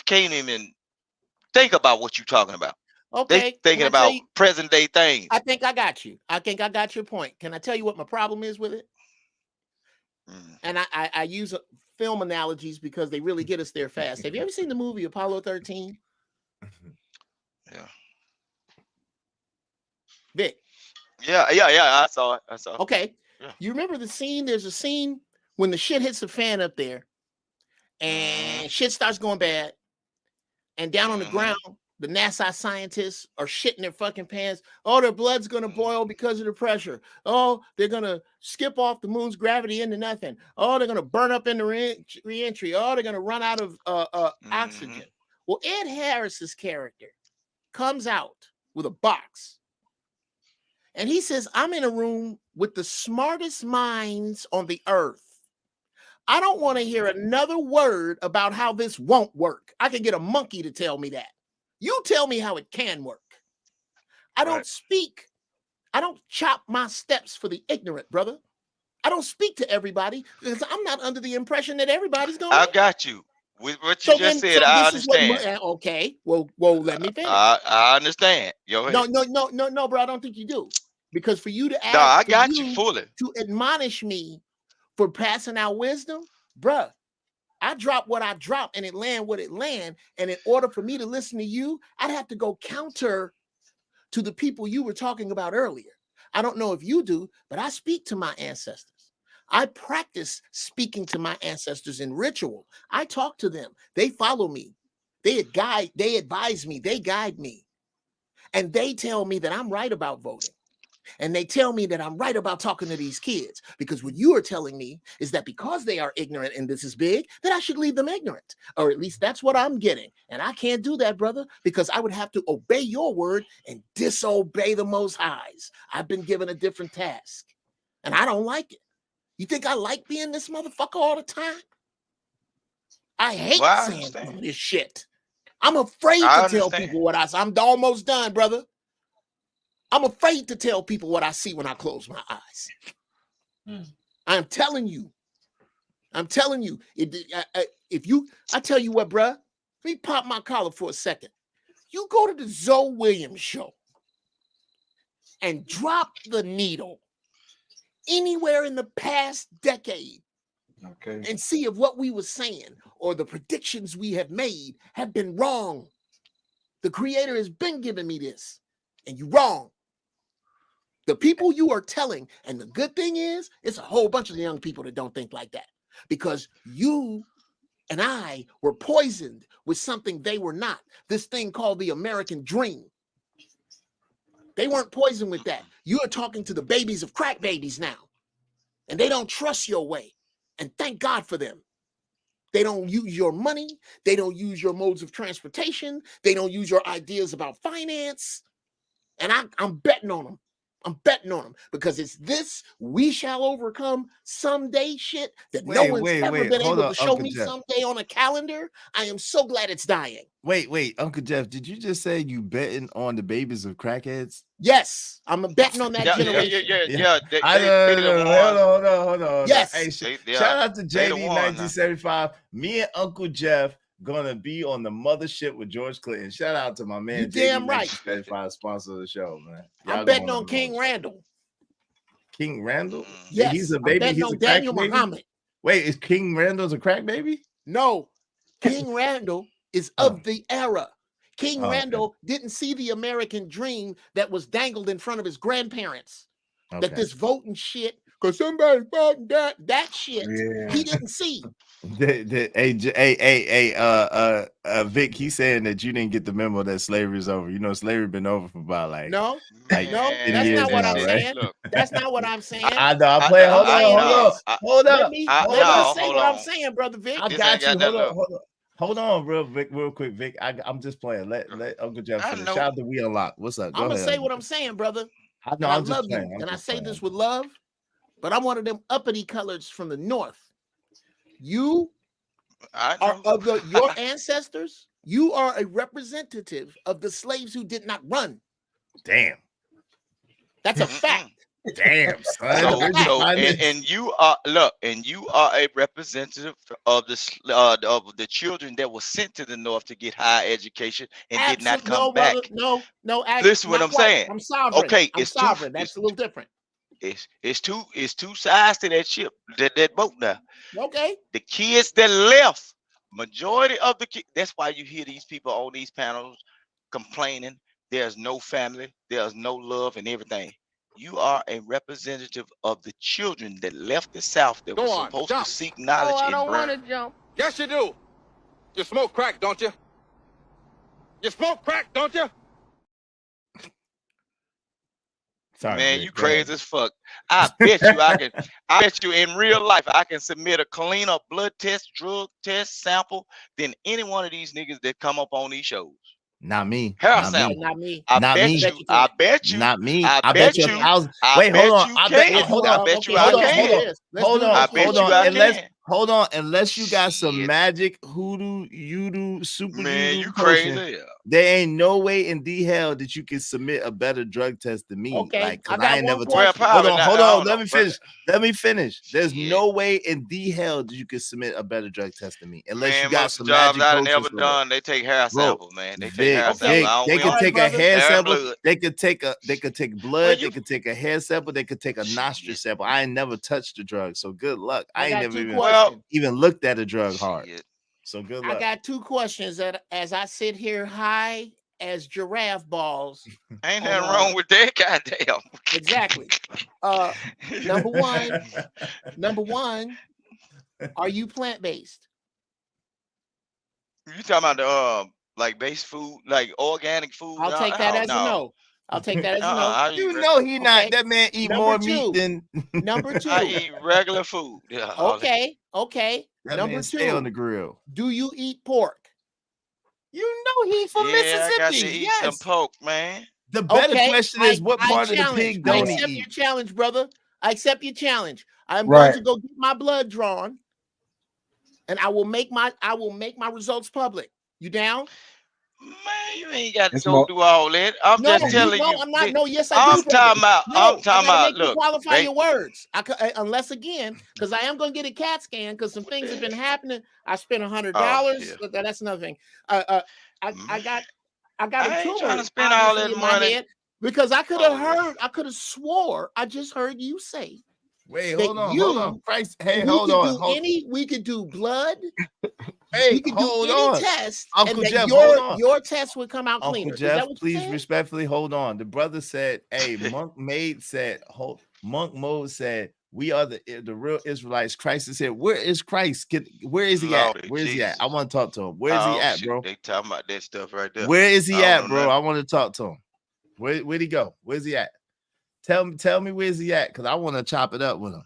can't even think about what you're talking about. Okay, they thinking about present day things. I think I got you. I think I got your point. Can I tell you what my problem is with it? And I use film analogies because they really get us there fast. Have you ever seen the movie Apollo 13? Yeah. Vic. Yeah. I saw it. Okay. Yeah. You remember the scene? There's a scene when the shit hits the fan up there, and shit starts going bad, and down on the ground, the NASA scientists are shitting their fucking pants. Oh, their blood's going to boil because of the pressure. Oh, they're going to skip off the moon's gravity into nothing. Oh, they're going to burn up in the re-entry. Oh, they're going to run out of oxygen. Well, Ed Harris's character comes out with a box. And he says, I'm in a room with the smartest minds on the earth. I don't want to hear another word about how this won't work. I can get a monkey to tell me that. You tell me how it can work. I don't speak. I don't chop my steps for the ignorant, brother. I don't speak to everybody because I'm not under the impression that everybody's going to. I got you. With what you just said, I understand. Okay. Well, let me finish. I understand. No, bro. I don't think you do. Because for you to ask, I got you fully. To admonish me for passing out wisdom, bruh. I drop what I drop and it land what it land. And in order for me to listen to you, I'd have to go counter to the people you were talking about earlier. I don't know if you do, but I speak to my ancestors. I practice speaking to my ancestors in ritual. I talk to them. They follow me. They advise me. They guide me. And they tell me that I'm right about voting. And they tell me that I'm right about talking to these kids, because what you are telling me is that because they are ignorant and this is big, that I should leave them ignorant, or at least that's what I'm getting. And I can't do that, brother, because I would have to obey your word and disobey the Most High's. I've been given a different task and I don't like it. You think I like being this motherfucker all the time? I hate saying some of this shit. I'm afraid to tell people what I see. I'm almost done, brother. I'm afraid to tell people what I see when I close my eyes. I'm telling you. I'm telling you. I tell you what, bruh, let me pop my collar for a second. You go to the Zoe Williams show and drop the needle anywhere in the past decade, and see if what we were saying or the predictions we have made have been wrong. The Creator has been giving me this, and you're wrong. The people you are telling, and the good thing is, it's a whole bunch of young people that don't think like that, because you and I were poisoned with something they were not. This thing called the American dream. They weren't poisoned with that. You are talking to the babies of crack babies now, and they don't trust your way. And thank God for them. They don't use your money. They don't use your modes of transportation. They don't use your ideas about finance. And I'm betting on them. I'm betting on them, because it's this we shall overcome someday shit that no one's ever been able to show me someday on a calendar. I am so glad it's dying. Wait, Uncle Jeff, did you just say you betting on the babies of crackheads? Yes, I'm betting on that generation. Yeah. Hold on. Yes. Hey, shout out to JD 1975. Me and Uncle Jeff gonna be on the mothership with George Clinton. Shout out to my man. You damn right. 1975, sponsor of the show, man. I'm betting on King Randall. King Randall? Yes, he's a baby. He's a Daniel Muhammad. Wait, is King Randall's a crack baby? No, King Randall is of the era. King Randall didn't see the American dream that was dangled in front of his grandparents. That this voting shit, because somebody's voting that shit, he didn't see. Vic, he's saying that you didn't get the memo that slavery is over. You know, slavery been over for about no, that's not what I'm saying. That's not what I'm saying. I know. I'm playing. Hold up. Let me say what I'm saying, brother Vic. I got you. Hold on, real quick, Vic. I'm just playing. Let Uncle Jeff finish. Shout out to We Unlock. What's up? I'm gonna say what I'm saying, brother. I know. I'm just playing. And I say this with love, but I'm one of them uppity colors from the north. You are of your ancestors. You are a representative of the slaves who did not run. Damn. That's a fact. Damn, son. And you are a representative of the children that were sent to the north to get higher education and did not come back. No. Listen, what I'm saying. I'm sovereign. Okay, it's sovereign. That's a little different. It's two sides to that ship, that boat now. Okay. The kids that left, majority of the kids. That's why you hear these people on these panels complaining. There's no family. There's no love and everything. You are a representative of the children that left the South that were supposed to seek knowledge. I don't want to jump. Yes, you do. You smoke crack, don't you? You smoke crack, don't you? Sorry, man, you crazy as fuck. I bet you in real life, I can submit a cleaner blood test, drug test, sample than any one of these niggas that come up on these shows. Not me. Not me. I bet you. Not me. I bet you. Wait, hold on. I bet you. Hold on. Unless you got some magic hoodoo, super man, you person, crazy. there ain't no way in the hell that you can submit a better drug test than me. Okay, like, I ain't never. Hold on. Let me finish. There's no way in the hell that you can submit a better drug test than me unless you got some jobs magic. I've never done. They take hair samples, man. They take hair samples. They can take a hair sample. They could take blood. They could take a hair sample. They could take a nostril sample. I ain't never touched the drug, so good luck. I ain't never even looked at a drug hard. So good luck. I got two questions that as I sit here high as giraffe balls. Ain't nothing wrong with that. Goddamn. Exactly. Number one, are you plant-based? You talking about the like base food, like organic food? I'll take that as a no. I'll take that as a no. You know he not. That man eat more meat than. Number two. I eat regular food. Yeah. Okay. That Number man two. stay on the grill. Do you eat pork? You know he from Mississippi. I got to eat some pork, man. The better question is, what part of the pig don't he I accept eat? your challenge, brother. I accept your challenge. I'm Right. going to go get my blood drawn, and I will make my results public. You down? Man, you ain't got to go do all that. I'm just telling you. I'm not. No, yes, I I'm do. brother. talking about. No, I'm talking about. make you Look, qualify your words. Unless again, because I am going to get a CAT scan because some things have been happening. I spent $100. That's another thing. I got a tumor trying to spend all that in my money. head because I could have heard. I could have swore. I just heard you say. Wait, that hold on. Christ, hey, we hold could on. do we could do blood. Hey, we could hold do any on. test, Uncle and that Jeff, hold on. your test would come out Uncle cleaner. Jeff, Is that what you please said? respectfully hold on. The brother said, "Hey, Monk Mode said, we are the real Israelites." Christ said, "Where is Christ? Where is he at? Where is he at? I want to talk to him. Where is he at, bro? They talking about that stuff right there. Where is he I at, don't know bro? nothing. I want to talk to him. Where'd he go? Where's he at? Tell me where's he at? Because I want to chop it up with him.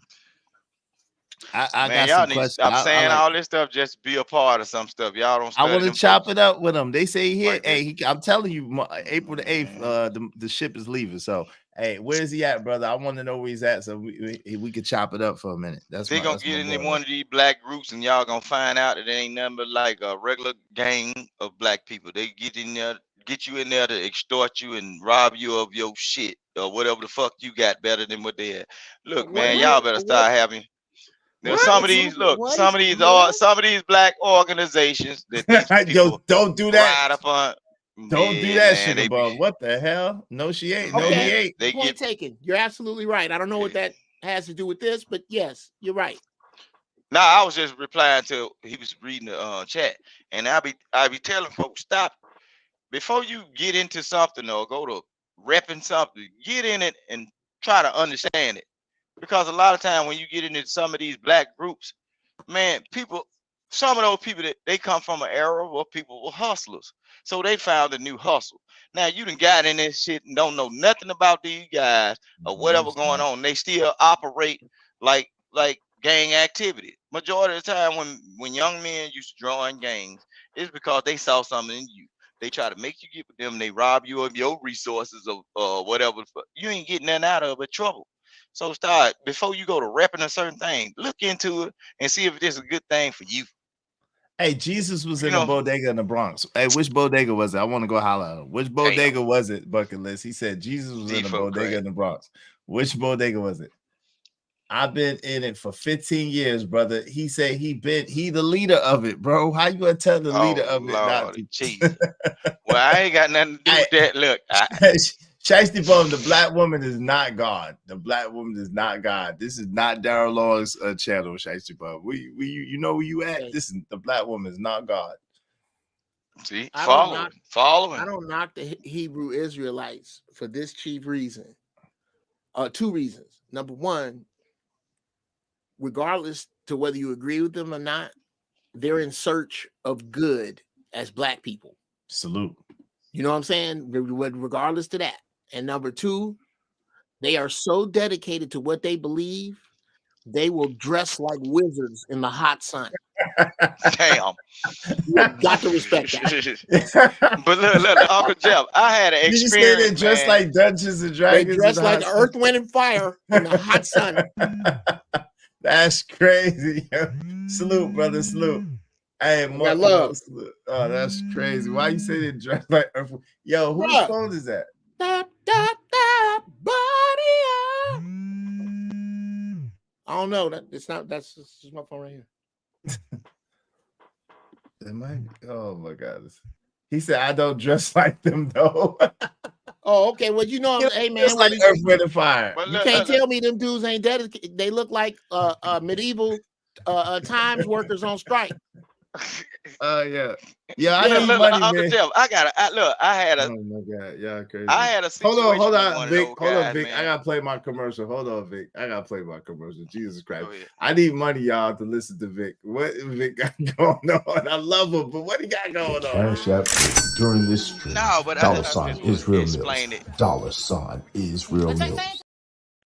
I Man, got y'all some need to questions. stop saying I like, all this stuff. Just be a part of some stuff. Y'all don't. I want to them chop folks. it up with him. They say here, hey, I'm telling you, April the 8th, the ship is leaving. So, hey, where's he at, brother? I want to know where he's at so we could chop it up for a minute. They gonna get in one of these black groups, and y'all gonna find out that it ain't nothing but like a regular gang of black people. They get in there, get you in there to extort you and rob you of your shit or whatever the fuck you got better than what they had. Look, man, y'all better start having. There's some of these some of these black organizations that these people don't do that. ride up on. Don't do that shit, above. What the hell? No, she ain't. No, he ain't. Point taken. You're absolutely right. I don't know what that has to do with this, but yes, you're right. Now I was just replying to he was reading the chat, and I be telling folks, stop before you get into something or go to repping something. Get in it and try to understand it, because a lot of time when you get into some of these black groups, man, some of those people that they come from an era where people were hustlers, so they found a new hustle. Now you done got in this shit and don't know nothing about these guys or whatever going on. They still operate like gang activity. Majority of the time when young men used to join gangs, it's because they saw something in you. They try to make you get with them. They rob you of your resources or whatever. You ain't getting nothing out of it, trouble. So start before you go to repping a certain thing. Look into it and see if it is a good thing for you. Hey, Jesus was in a bodega in the Bronx. Hey, which bodega was it? I want to go holler at him. Which bodega was it, Bucket List? He said Jesus was in a bodega in the Bronx. Which bodega was it? I've been in it for 15 years, brother. He said he the leader of it, bro. How you gonna tell the leader of it not to cheat? Well, I ain't got nothing to do with that. Look, Shiesty Bum, the black woman is not God. The black woman is not God. This is not Daryl Long's channel, Shiesty Bum. You know where you at? This is the black woman is not God. See, following. I don't knock the Hebrew Israelites for this chief reason. Two reasons. Number one, regardless to whether you agree with them or not, they're in search of good as black people. Salute. You know what I'm saying? Regardless to that. And number two, they are so dedicated to what they believe, they will dress like wizards in the hot sun. Damn. You've got to respect that. But look, Uncle Jeff, I had an experience. You say they dress like Dungeons and Dragons. They dress like Earth, Wind, and Fire in the hot sun. That's crazy. Salute, brother. Salute. Hey, I love. Oh, that's crazy. Why you say they dress like Earth? Yo, whose phone is that? I don't know. That's just my phone right here. Oh my God. He said, I don't dress like them though. Oh, okay. Well, you know, hey man, it's like Earth, Wind, and Fire. You can't tell me them dudes ain't dedicated. They look like medieval times workers on strike. Yeah. Yeah, I Yeah, need look, money, Uncle man. Jeff, I had a Oh my God, yeah, crazy. I had a Hold situation with on, one of Vic. those Hold on, guys, Vic. I man. gotta play my commercial. Hold on, Vic. I gotta play my commercial. Jesus Christ. Go ahead. I need money, y'all, to listen to Vic. What Vic got going on? I love him, but what he got going on? Cash App during this stream. No, but Dollar I sign just was Israel Mills. explain it. Dollar sign Israel Mills.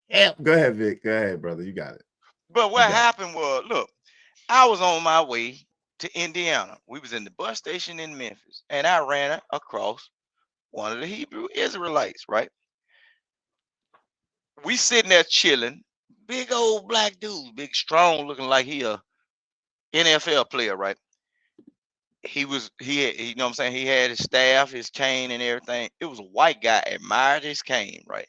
Yeah, go ahead, Vic. Go ahead, brother. You got it. But what happened was, look, I was on my way to Indiana. We was in the bus station in Memphis, and I ran across one of the Hebrew Israelites, right? We sitting there chilling, big old black dude, big strong, looking like he a NFL player, right? He had, you know what I'm saying? He had his staff, his cane, and everything. It was a white guy, admired his cane, right?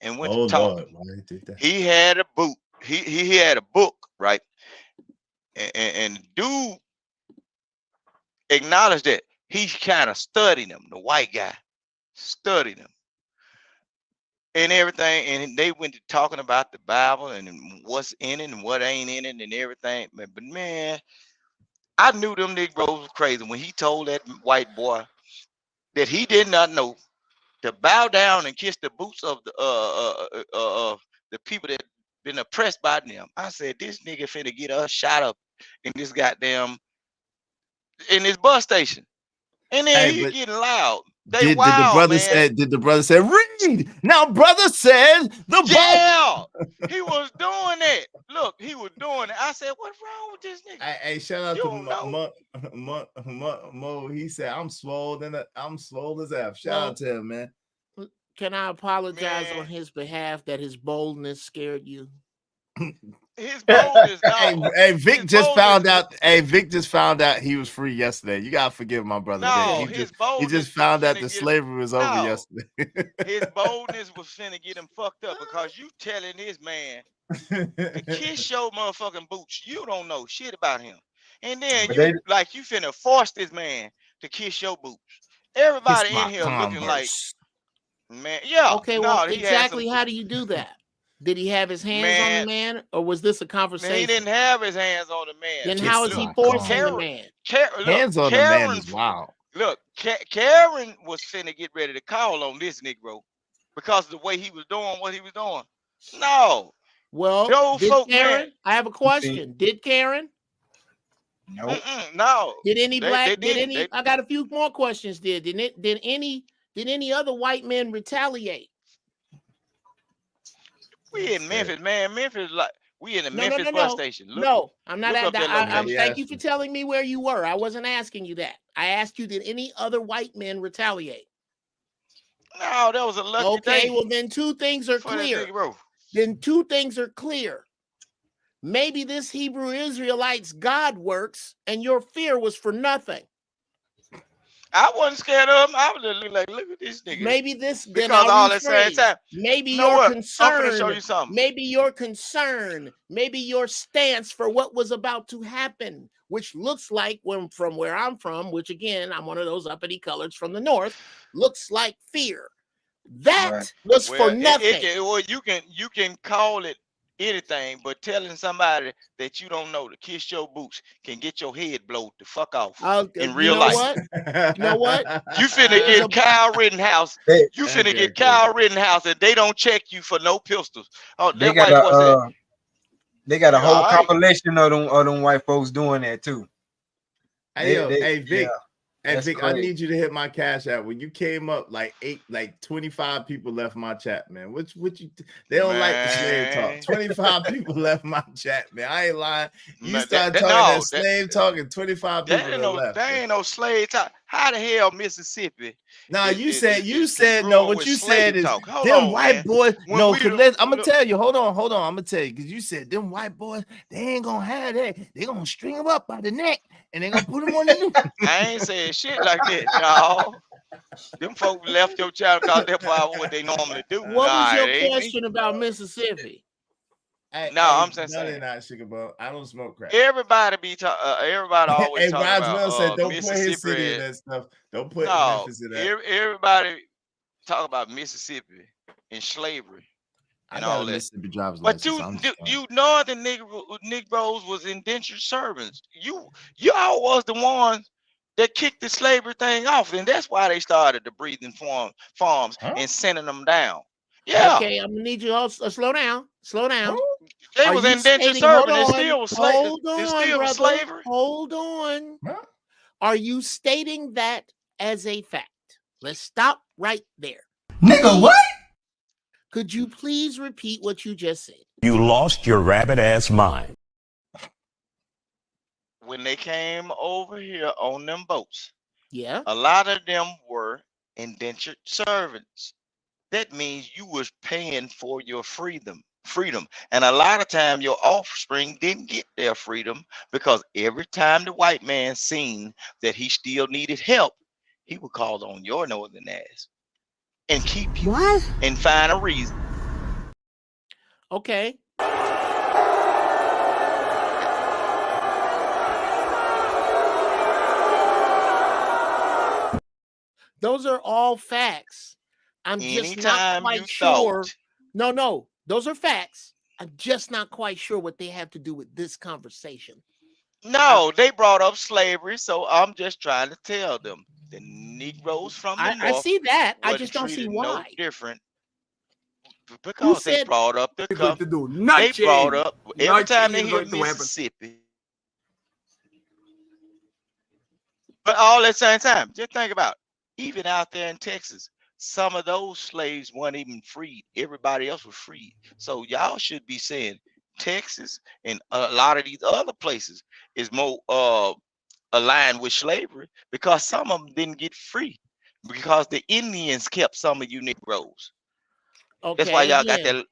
And went to talk. Lord, why they did that? He had a book. He had a book, right? And dude acknowledged that he kind of studied him, the white guy studied him and everything. And they went to talking about the Bible and what's in it and what ain't in it and everything. But man, I knew them Negroes was crazy when he told that white boy that he did not know to bow down and kiss the boots of the people that been oppressed by them. I said, this nigga finna get us shot up in this goddamn in this bus station. And then he getting loud. They wild, did the brother man. say? Did the brother say read? Now, brother said the yeah, he was doing it. Look, he was doing it. I said, "What's wrong with this nigga?" Hey, shout out to Mo. He said, "I'm swole as F." Shout out to him, man. Can I apologize on his behalf that his boldness scared you? His boldness, no. Hey, Vic just found out. Hey, Vic just found out he was free yesterday. You gotta forgive my brother. No, Vic. He just found out that slavery was over yesterday. His boldness was finna get him fucked up because you telling this man to kiss your motherfucking boots. You don't know shit about him, and then you finna force this man to kiss your boots. Everybody in here looking like, man, yeah. Okay, well, exactly how do you do that? Did he have his hands on the man, or was this a conversation? Man, he didn't have his hands on the man. Then how is he forcing the man? Hands on the man is wild. Look, Karen was finna get ready to call on this Negro because of the way he was doing what he was doing. No. Well, did Karen? I have a question. Did Karen? No. No. Did any black? Did any? I got a few more questions. Did any other white men retaliate? We in Memphis, man. Memphis, like we in the Memphis bus station. Look, no, I'm not at that. Thank you for telling me where you were. I wasn't asking you that. I asked you, did any other white men retaliate? No, that was a lucky day. Okay, well then two things are clear. Then two things are clear. Maybe this Hebrew Israelite's God works, and your fear was for nothing. I wasn't scared of him. I was just looking like, look at this nigga. Maybe this because all at the same time. Maybe your concern. I'm gonna show you something. Maybe your concern. Maybe your stance for what was about to happen, which looks like from where I'm from, which again, I'm one of those uppity colors from the north, looks like fear. That was for nothing. You can call it anything, but telling somebody that you don't know to kiss your boots can get your head blowed the fuck off in real life. You know what? You finna get Kyle Rittenhouse. You finna get Kyle Rittenhouse, and they don't check you for no pistols. Oh, they got a whole compilation of them white folks doing that too. Hey, Vic. Hey, Vic, I need you to hit my cash app. When you came up, like 25 people left my chat, man. They don't like the slave talk. 25 people left my chat, man. I ain't lying. You started talking that slave talk, and 25 people left. There ain't no slave talk. How the hell Mississippi? Nah, you said no. What you said is them white boys. No, because I'm gonna tell you. Hold on. I'm gonna tell you because you said them white boys. They ain't gonna have that. They gonna string them up by the neck and they gonna put them on the new. I ain't saying shit like that, y'all. Them folks left your child because that's probably what they normally do. What was your question about Mississippi? I'm saying not sugar, bro. I don't smoke crack. Everybody be talking. Everybody always talking about said, don't put his city in that stuff. Don't put Memphis in that. Everybody talk about Mississippi and slavery. and all that. Mississippi driver's But license. you northern Negroes was indentured servants. Y'all was the ones that kicked the slavery thing off, and that's why they started the breathing farms and sending them down. Yeah. Okay, I'm gonna need you all slow down. Slow down. They Are was you indentured stating- servants. hold It on, still was hold slavery. on, It still was brother. slavery. Hold on. Are you stating that as a fact? Let's stop right there. Nigga, what? Could you please repeat what you just said? You lost your rabbit ass mind. When they came over here on them boats, yeah, a lot of them were indentured servants. That means you was paying for your freedom. And a lot of time your offspring didn't get their freedom because every time the white man seen that he still needed help, he would call on your northern ass and keep you and find a reason. Okay. Those are all facts. I'm just not quite sure. No, those are facts. I'm just not quite sure what they have to do with this conversation. No, they brought up slavery, so I'm just trying to tell them the Negroes from the North. I see that. I wasn't just don't see treated why. No different. Because they brought up the they nothing. brought up every time they Nothing hear is going to happen. Mississippi. But all at the same time, just think about it. Even out there in Texas, some of those slaves weren't even freed. Everybody else was freed. So y'all should be saying Texas and a lot of these other places is more aligned with slavery because some of them didn't get free because the Indians kept some of you Negroes. Okay, that's why y'all got that.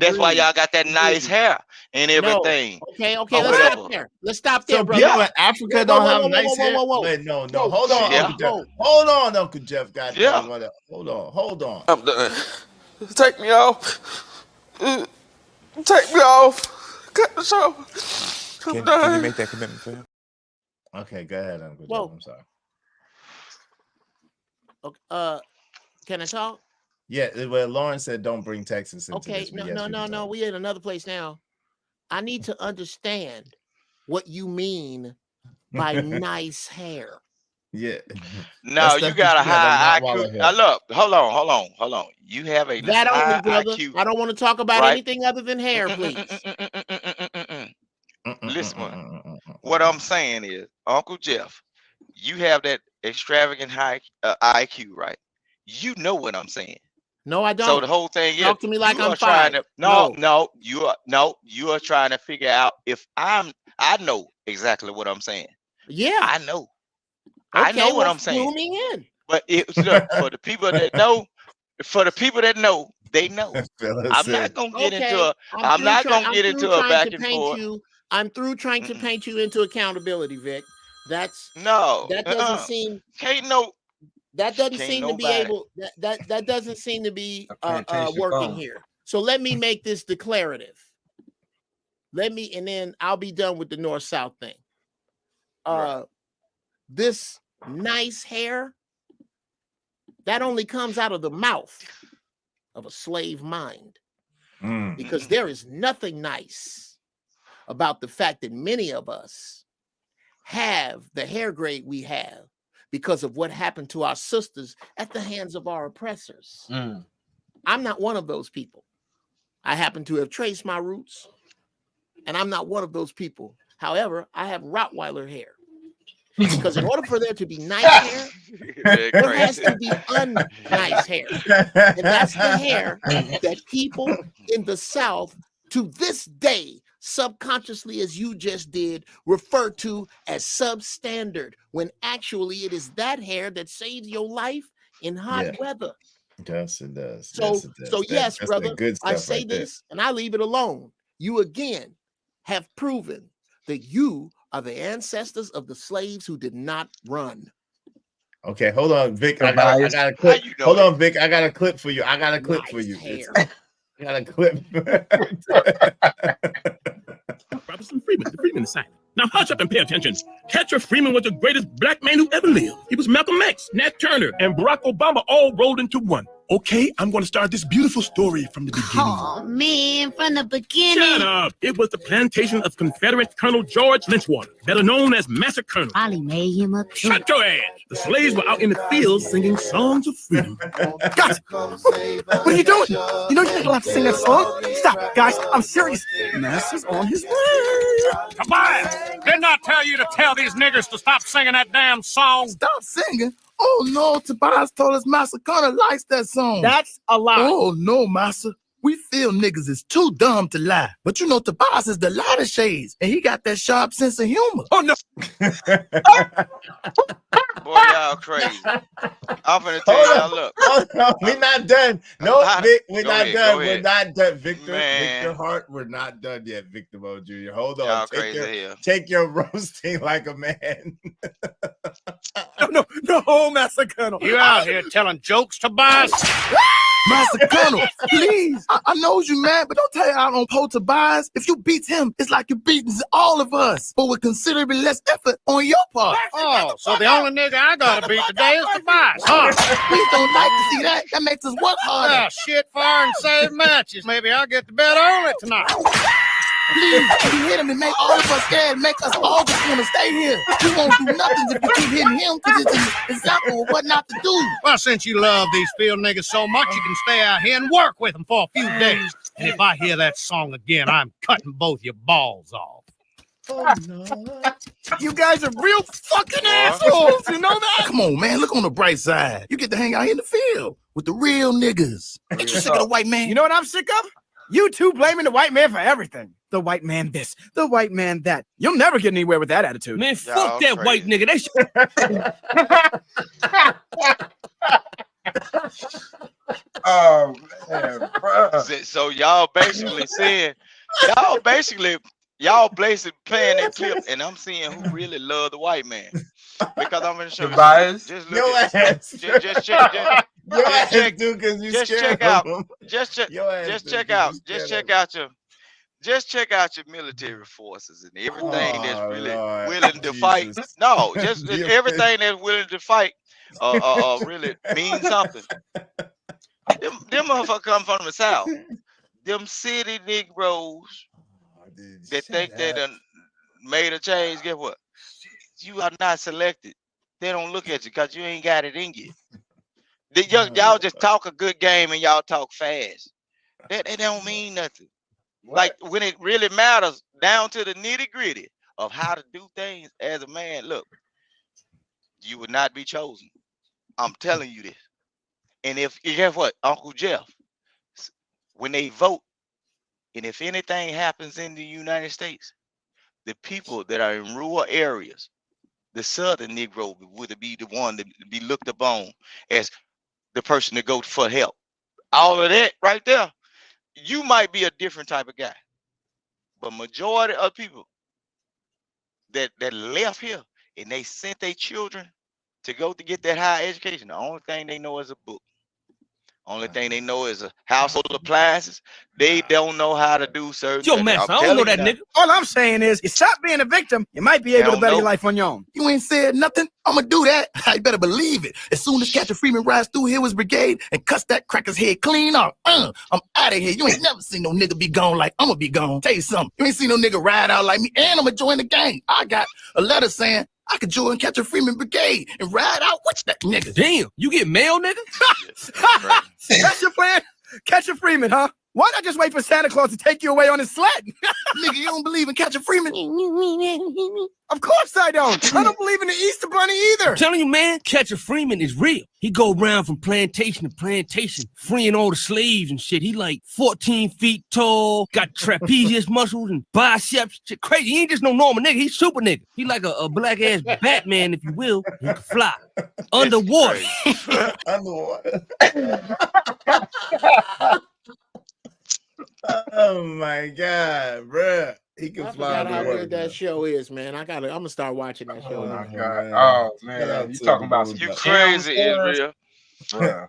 That's why y'all got that nice hair and everything. No. Okay, let's stop there. Let's stop there, So brother. people in Africa don't have nice hair. Wait, no. Hold on, Uncle Jeff. Hold on, Uncle Jeff. Goddamn. Hold on. I'm done. Take me off. Take me off. Cut the show. I'm done. Can you make that commitment for him? Okay, go ahead, Uncle Jeff. I'm sorry. Okay, can I talk? Yeah, well, Lauren said don't bring Texas into this. No. We in another place now. I need to understand what you mean by nice hair. Yeah. No, you got a high IQ. Look, hold on. You have a high IQ. I don't want to talk about anything other than hair, please. Listen, what I'm saying is, Uncle Jeff, you have that extravagant high IQ, right? You know what I'm saying. No, I don't. So the whole thing is, talk to me like I'm trying five. to you are trying to figure out if I know exactly what I'm saying. Yeah, I know. Okay, I know what I'm saying. Clue me in. But look, for the people that know, they know. I'm not gonna get into a back and forth. I'm through trying to paint you into accountability, Vic. That doesn't seem. That doesn't seem to be able. That doesn't seem to be working here. So let me make this declarative. And then I'll be done with the North-South thing. This nice hair that only comes out of the mouth of a slave mind, because there is nothing nice about the fact that many of us have the hair grade we have because of what happened to our sisters at the hands of our oppressors. I'm not one of those people. I happen to have traced my roots, and I'm not one of those people. However, I have Rottweiler hair. Because in order for there to be nice hair, there has to be unnice hair. And that's the hair that people in the South to this day, subconsciously, as you just did, refer to as substandard, when actually it is that hair that saves your life in hot weather. Yes, it does. So yes, brother, I say this and I leave it alone. You again have proven that you are the ancestors of the slaves who did not run. Okay, hold on, Vic. I got a clip. Hold on, Vic. I got a clip for you. I got a clip for you. I got a clip. Robinson Freeman, the Freeman assignment. Now hush up and pay attention. Catcher Freeman was the greatest black man who ever lived. He was Malcolm X, Nat Turner, and Barack Obama all rolled into one. Okay, I'm going to start this beautiful story from the beginning. Oh, man, from the beginning. Shut up. It was the plantation of Confederate Colonel George Lynchwater, better known as Massa Colonel. Probably made him up. Shut your ass. The slaves were out in the fields singing songs of freedom. Guys, what are you doing? You know you're not allowed to sing that song. Stop, guys. I'm serious. Massa's on his way. Tobias, didn't I tell you to tell these niggers to stop singing that damn song? Stop singing? Oh, no. Tobias told us Massa Connor likes that song. That's a lie. Oh, no, Massa. We feel niggas is too dumb to lie. But you know Tobias is the lighter shades, and he got that sharp sense of humor. Oh, no. Boy, y'all crazy. I'm finna tell y'all, look. No, we're not done. No, Vic, we're not ahead, done. go We're ahead. not done. Victor, Man. Victor Hart, we're not done yet, Victor Mo Jr. Hold on. Y'all crazy here. Take your roasting like a man. No, Massa Connor. You out here telling jokes, Tobias? Massa Connor, please. I know you mad, but don't tell you out on Poe Tobias. If you beat him, it's like you're beating all of us, but with considerably less effort on your part. Oh, so the only nigga I gotta beat today is Tobias, huh? We don't like to see that. That makes us work harder. Ah, shit, fire and save matches. Maybe I'll get the bet on it tonight. Please, if you hit him and make all of us scared, make us all just want to stay here. We won't do nothing if you keep hitting him because it's an example of what not to do. Well, since you love these field niggas so much, you can stay out here and work with them for a few days. And if I hear that song again, I'm cutting both your balls off. Oh, no. You guys are real fucking assholes, you know that? Come on, man, look on the bright side. You get to hang out here in the field with the real niggas. Ain't you sick of the white man? You know what I'm sick of? You two blaming the white man for everything. The white man this, the white man that. You'll never get anywhere with that attitude. Man, fuck that white nigga. Oh man, bro. So y'all basically saying, y'all basically playing that clip, and I'm seeing who really love the white man. Because I'm gonna show you. Bias. Just Your look at, ass. just check. Your ass, check- dude, because you just scared check out. of him. Just check. Your ass, Just dude, check 'cause out. you Just scared check out your. Just check out your military forces and everything that's really willing to fight. Jesus. No, just Your everything that's willing to fight. Really means something. Them motherfuckers come from the South. Them city Negroes that think they done made a change. Guess what? You are not selected. They don't look at you because you ain't got it in you. Y'all just talk a good game and y'all talk fast. That don't mean nothing. Like when it really matters, down to the nitty gritty of how to do things as a man. Look, you would not be chosen. I'm telling you this. And if guess what, Uncle Jeff, when they vote, and if anything happens in the United States, the people that are in rural areas, the Southern Negro would be the one to be looked upon as the person to go for help. All of that right there, you might be a different type of guy, but majority of people that left here and they sent their children to go to get that higher education, the only thing they know is a book. Only thing they know is a household appliances. They don't know how to do certain Yo, things. man, I'm I don't know telling that you nigga. All I'm saying is, you stop being a victim, you might be able to better your life on your own. You ain't said nothing. I'm gonna do that. I better believe it. As soon as Captain Freeman rides through here with his brigade and cuts that cracker's head clean off, I'm out of here. You ain't never seen no nigga be gone like I'm gonna be gone. Tell you something. You ain't seen no nigga ride out like me, and I'm gonna join the gang. I got a letter saying I could join Captain Freeman brigade and ride out with that nigga. Damn, you get mail, nigga? That's your plan? Catch a Freeman, huh? Why not just wait for Santa Claus to take you away on his sled? Nigga, you don't believe in Captain Freeman? Of course I don't. I don't believe in the Easter Bunny either. I'm telling you, man, Catcher Freeman is real. He go around from plantation to plantation, freeing all the slaves and shit. He like 14 feet tall, got trapezius muscles and biceps. Shit crazy. He ain't just no normal nigga. He's super nigga. He like a black ass Batman, if you will. He can fly underwater. Underwater. Oh my God, bruh. He can I fly forgot how underwater. good that show is, man. I'm gonna start watching that show. Oh, now. God. Oh man, you talking about some You crazy, Israel. Yeah.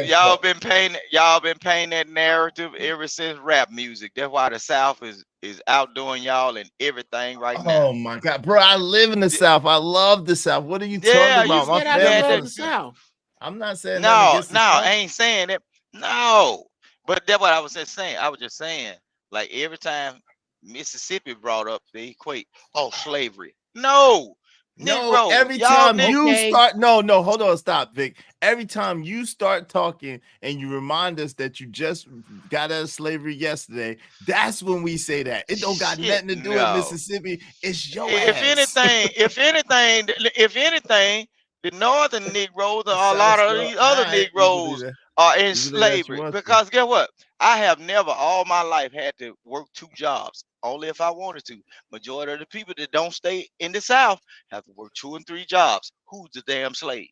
Y'all been painting that narrative ever since rap music. That's why the South is outdoing y'all and everything right now. Oh my God, bro! I live in the South. I love the South. What are you Yeah, talking about? you My said I family love from the South. I'm not saying No, I ain't saying that. No, but that's what I was just saying. I was just saying, like every time Mississippi brought up, they equate, oh, slavery. No, No, Negro, every y'all time you start, no, hold on, stop, Vic. Every time you start talking and you remind us that you just got out of slavery yesterday, that's when we say that. It don't got nothing to do with Mississippi. It's your If ass. anything, the northern Negroes or a lot of these other Negroes are in slavery. Because guess what? I have never all my life had to work 2 jobs, only if I wanted to. Majority of the people that don't stay in the South have to work 2 and 3 jobs. Who's the damn slave?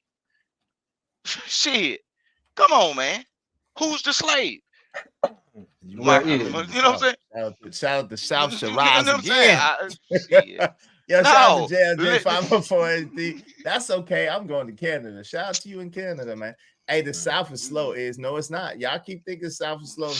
Shit. Come on, man. Who's the slave? You know what I'm saying? Shout out to South shall You know rise what I'm again. saying? Yo, shout out to JLJ 504 That's okay. I'm going to Canada. Shout out to you in Canada, man. Hey, the South is slow. No, it's not. Y'all keep thinking South is slow.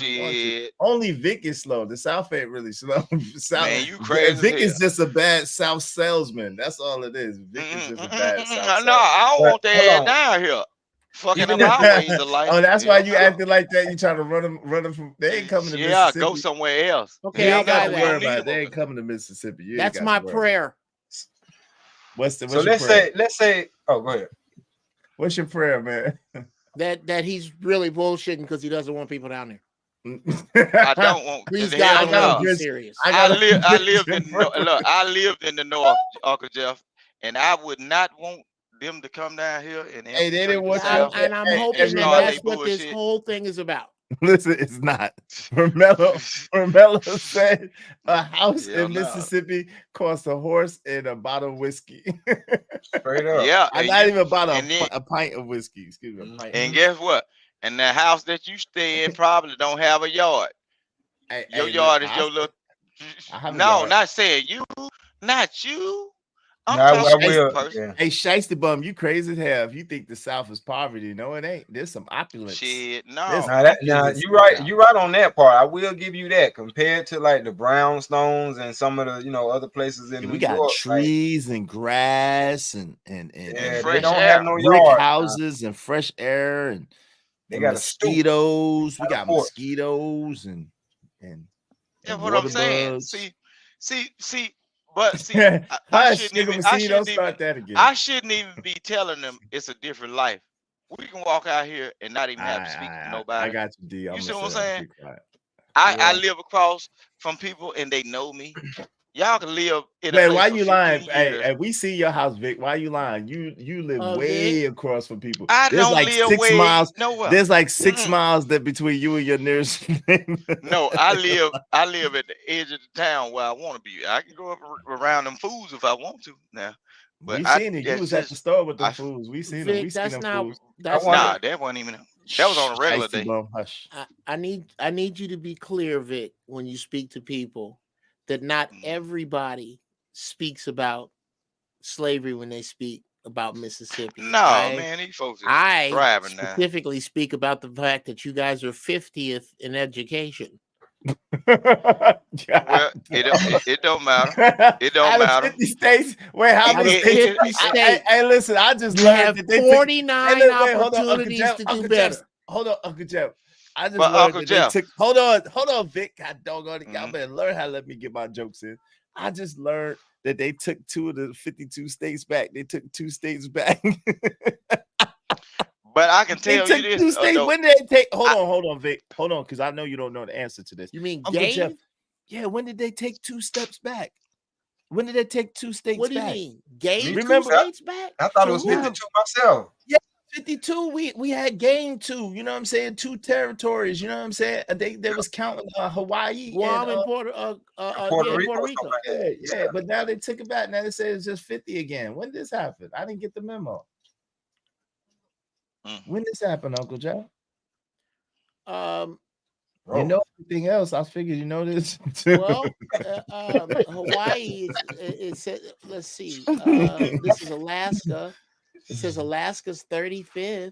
Only Vic is slow. The South ain't really slow. South, man, you crazy. Vic is just a bad South salesman. That's all it is. Vic is just a bad South salesman. No, I don't want that down here. Fucking up our ways of life. Oh, that's why you acting like that. You trying to run them from. They ain't coming to Mississippi. Go somewhere else. Okay, I got to worry about it. They ain't coming to Mississippi. That's my prayer. What's so let's say. Oh, go ahead. What's your prayer, man? That he's really bullshitting because he doesn't want people down there. I don't want. Please God, don't be serious. I lived in the North, Uncle Jeff, and I would not want them to come down here and they didn't want you. And I'm hoping that's what this whole thing is about. Listen, it's not. Romello said a house in Mississippi costs a horse and a bottle of whiskey. Straight up. Yeah, not even about a pint of whiskey. Excuse me. And guess what? And the house that you stay in probably don't have a yard. Your yard is your little. No, not saying you, not you. Hey, Shiesty Bum, you crazy as hell. If you think the South is poverty, no, it ain't. There's some opulence. Shit, no. You right on that part. I will give you that. Compared to like the brownstones and some of the other places in New we got York, trees and grass and they don't have no brick yard, houses and fresh air and they got mosquitoes. We got mosquitoes and that's what I'm saying. See. But see, I shouldn't even be telling them it's a different life. We can walk out here and not even have to speak to nobody. I got you, D. You see what I'm saying? I live across from people and they know me. Y'all can live in a place why you lying? Hey, we see your house, Vic. Why you lying? You live way across from people. I don't live 6 miles. Nowhere. There's like 6 miles that between you and your nearest neighbor. No, I live at the edge of the town where I want to be. I can go up around them fools if I want to now. But we seen it. You was at the store with the fools. We seen them. We seen them fools. That wasn't even. That was on a regular day. Hush. I need you to be clear, Vic, when you speak to people, that not everybody speaks about slavery when they speak about Mississippi. No, man, these folks are driving now. Specifically speak about the fact that you guys are 50th in education. Well, it don't matter. It don't matter. 50 states. Wait, how many states? Hey, listen, I just learned that they 49 opportunities to do better. Hold on, Uncle Jeff. I just learned that they took. Hold on, Vic. God doggone it. Y'all better learn how to let me get my jokes in. I just learned that they took 2 of the 52 states back. They took 2 states back. But I can tell you this. 2 states. When did they take? Hold on, Vic. Hold on, because I know you don't know the answer to this. You mean Uncle Jeff? Yeah. When did they take 2 steps back? When did they take 2 states back? What do you mean? Gained 2 states back? I thought it was 52 myself. Yeah. 52, we had gained 2, you know what I'm saying? 2 territories, you know what I'm saying? They was counting Hawaii, Guam, and Puerto Rico. Yeah, but now they took it back. Now they say it's just 50 again. When did this happen? I didn't get the memo. When did this happen, Uncle Joe? You know everything else. I figured you know this too. Well, Hawaii is let's see. This is Alaska. It says Alaska's 35th.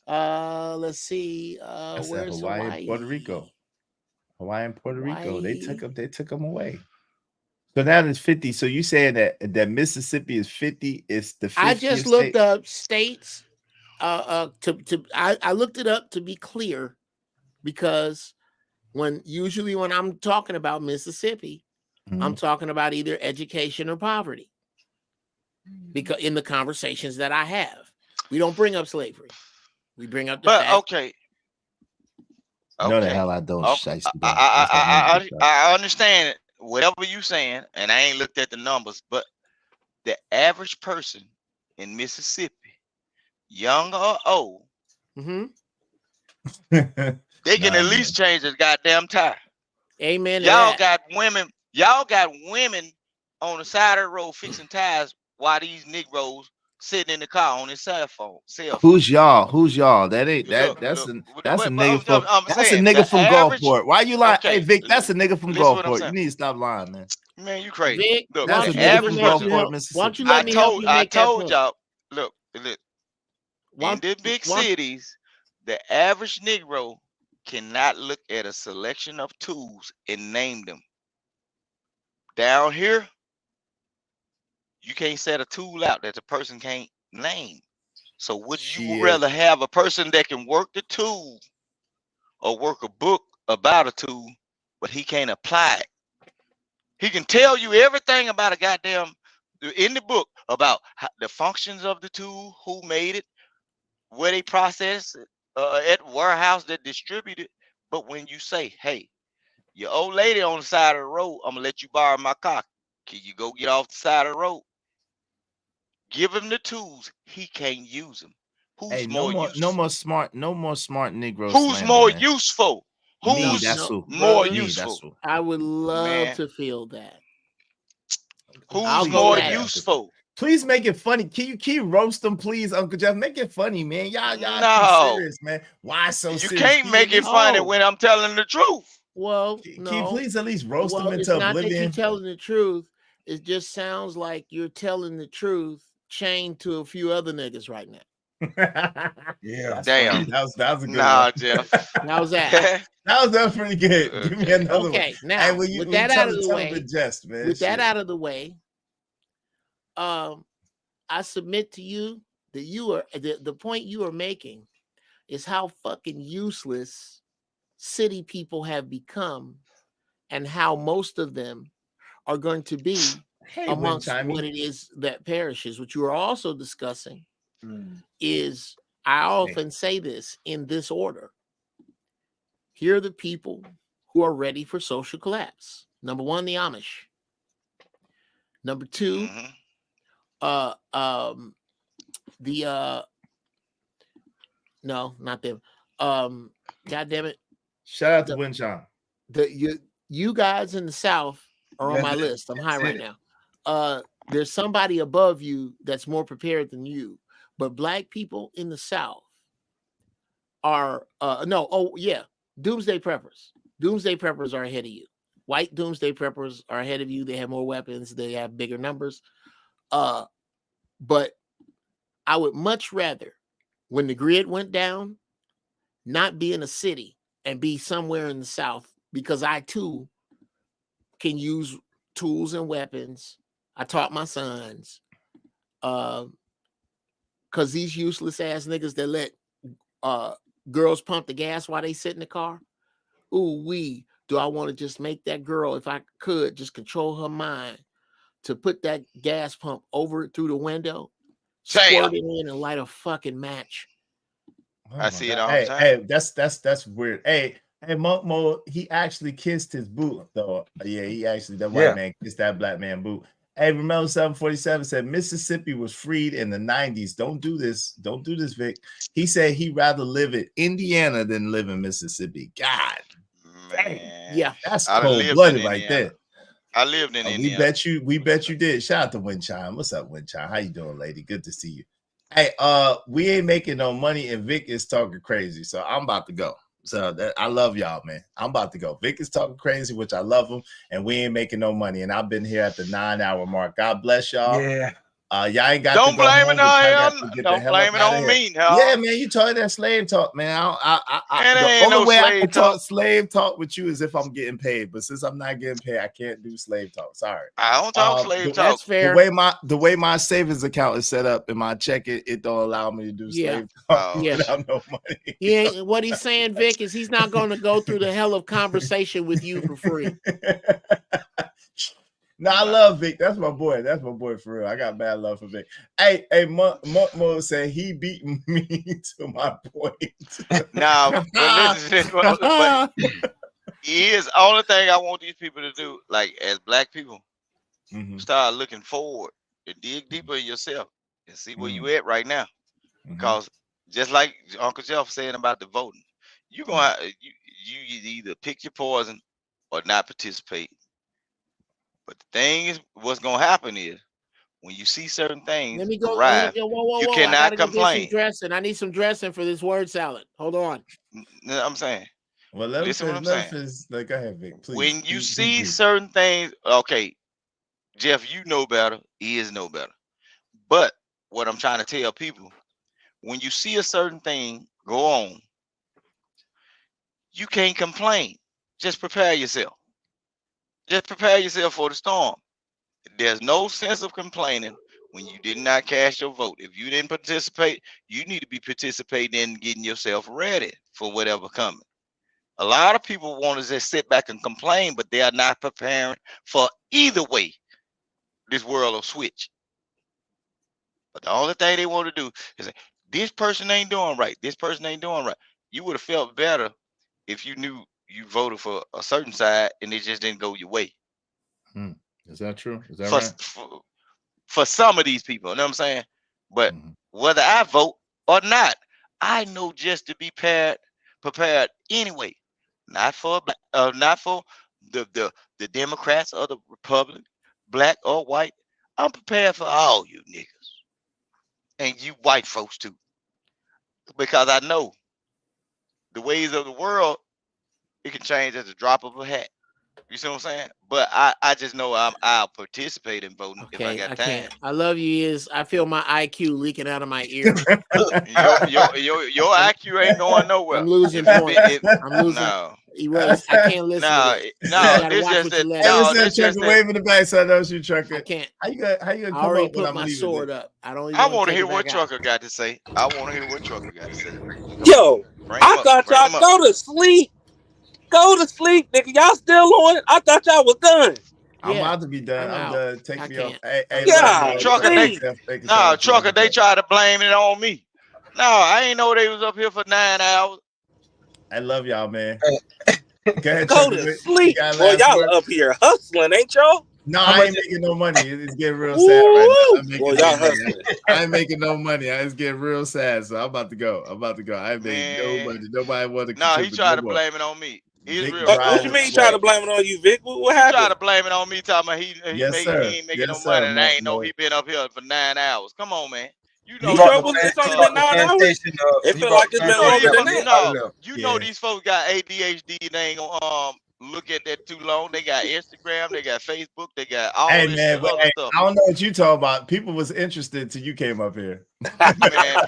Let's see. Where's Hawaii? Puerto Rico. Hawaii and Puerto Rico. They took them away. So now there's 50. So you saying that Mississippi is 50? It's the 50th I just looked up states I looked it up to be clear, because usually when I'm talking about Mississippi, I'm talking about either education or poverty. Because in the conversations that I have, we don't bring up slavery. We bring up the fact. Okay. No, the hell I don't. I understand it. Whatever you saying, and I ain't looked at the numbers, but the average person in Mississippi, young or old, they can at least change his goddamn tire. Amen. Y'all got women on the side of the road fixing tires while these Negroes sitting in the car on his cell phone. Who's y'all? Who's y'all? That ain't that. That's a nigga from. That's a nigga from Gulfport. Why you lying? Hey Vic, that's a nigga from Gulfport. You need to stop lying, man. Man, you crazy. Vic, look, that's a nigga from Gulfport, Mississippi. I told y'all. Look. In the big cities, the average Negro cannot look at a selection of tools and name them. Down here, you can't set a tool out that the person can't name. So would you rather have a person that can work the tool or work a book about a tool, but he can't apply it? He can tell you everything about a goddamn in the book about the functions of the tool, who made it, where they process it, at warehouse that distribute it. But when you say, hey, your old lady on the side of the road, I'm gonna let you borrow my car. Can you go get off the side of the road? Give him the tools. He can't use them. Who's more useful? No more smart Negroes. Who's more useful? Who's more useful? I would love to feel that. Who's more useful? Please make it funny. Can you roast them, please, Uncle Jeff? Make it funny, man. Y'all too serious, man. Why so you serious? Can't make it funny when I'm telling the truth. Well, can you please at least roast them into it's not oblivion? That you're telling the truth. It just sounds like you're telling the truth chained to a few other niggas right now. Yeah, damn. That was a good one. Jeff. How's that? that was pretty good. Give me another one. Okay, now with that out of the way, man, that out of the way, I submit to you that you are the point you are making is how fucking useless city people have become, and how most of them are going to be amongst what it is that perishes. What you are also discussing is, I often say this in this order. Here are the people who are ready for social collapse. Number one, the Amish. Number two, no, not them. God damn it. Shout out to Winchon. You guys in the South are on my list. I'm high right now. There's somebody above you that's more prepared than you. But black people in the South are doomsday preppers. Doomsday preppers are ahead of you. White doomsday preppers are ahead of you. They have more weapons. They have bigger numbers. But I would much rather, when the grid went down, not be in a city and be somewhere in the South, because I too can use tools and weapons. I taught my sons, because these useless ass niggas that let girls pump the gas while they sit in the car. Do I want to just make that girl, if I could, just control her mind to put that gas pump over through the window, squirt it in, and light a fucking match. I see it all the time. Hey, that's weird. Hey, Mo, he actually kissed his boot, though. Yeah, that white man kissed that black man boot. Hey, remember 747 said Mississippi was freed in the 90s. Don't do this. Don't do this, Vic. He said he'd rather live in Indiana than live in Mississippi. God. Man. Yeah. That's cold-blooded right there. I lived in Indiana. We bet you did. Shout out to Winchime. What's up, Winchime? How you doing, lady? Good to see you. Hey, we ain't making no money, and Vic is talking crazy. So I'm about to go. So I love y'all, man. I'm about to go. Vic is talking crazy, which I love him, and we ain't making no money. And I've been here at the 9-hour mark. God bless y'all. Yeah. Y'all ain't got Don't to go blame home, it but on y'all got him. to get the Don't hell blame up it out of on here. me, Yeah, dog. man, you talking that slave talk, man. Man, The ain't only no way I slave can talk talk. slave talk with you is if I'm getting paid. But since I'm not getting paid, I can't do slave talk. Sorry. I don't talk slave talk. That's fair. The way my savings account is set up and my check, it don't allow me to do slave talk without no money. Yeah, what he's saying, Vic, is he's not going to go through the hell of conversation with you for free. No, I love Vic. That's my boy. That's my boy for real. I got bad love for Vic. Hey, Mo said he beat me to my point. Now, but listen, but here's the only thing I want these people to do, like as black people, start looking forward and dig deeper in yourself and see where you at right now. Because just like Uncle Jeff saying about the voting, you gonna you either pick your poison or not participate. But the thing is, what's gonna happen is when you see certain things Let me go. arrive, Whoa. you I cannot gotta go get some complain. dressing. I need some dressing for this word salad. Hold on. I'm saying. Well, Listen what I'm saying. Like, go ahead, Vic. Please. When you see certain things, okay, Jeff, you know better. He is know better. But what I'm trying to tell people, when you see a certain thing go on, you can't complain. Just prepare yourself. Just prepare yourself for the storm. There's no sense of complaining when you did not cast your vote. If you didn't participate, you need to be participating in getting yourself ready for whatever coming. A lot of people want to just sit back and complain, but they are not preparing for either way this world will switch. But the only thing they want to do is say, this person ain't doing right. This person ain't doing right. You would have felt better if you knew you voted for a certain side and it just didn't go your way. Is that true? Is that for, right? for some of these people, you know what I'm saying? But whether I vote or not, I know just to be prepared anyway. Not for the Democrats or the Republicans, black or white. I'm prepared for all you niggas and you white folks too, because I know the ways of the world, it can change at the drop of a hat. You see what I'm saying? But I just know I'll participate in voting if I got time. Can't. I love you. I feel my IQ leaking out of my ear. your IQ ain't going nowhere. I'm losing points. I'm losing. No. Erase. I can't listen to it. No, this just that. No, this just that. Wave in the back, so I know you trucker. I can't. How you gonna come I already up when put I'm my leaving sword this? up. I don't. I want to hear what Trucker got to say. I want to hear what Trucker got to say. Yo, I thought y'all go to sleep. Go to sleep, nigga. Y'all still on it? I thought y'all was done. I'm about to be done. I'm done. Take me off. Hey, yeah, Trucker, Trucker, they try to blame it on me. No, I ain't know they was up here for 9 hours. I love y'all, man. Go to sleep. Boy, y'all up here hustling, ain't y'all? No, I ain't making no money. It's getting real sad right now. Boy, y'all hustling. I ain't making no money. It's getting real sad, so I'm about to go. I ain't making no money. Nobody want to. No, he tried to blame it on me. What you mean trying to blame it on you, Vic? What happened? He tried to blame it on me, talking about he ain't making no money, and I ain't know he been up here for 9 hours. Come on, man. You know, it's only been 9 hours. It feel like it's been longer than that. You know these folks got ADHD. They ain't gonna look at that too long. They got Instagram, they got Facebook, they got all this other stuff. I don't know what you talking about. People was interested till you came up here. Man,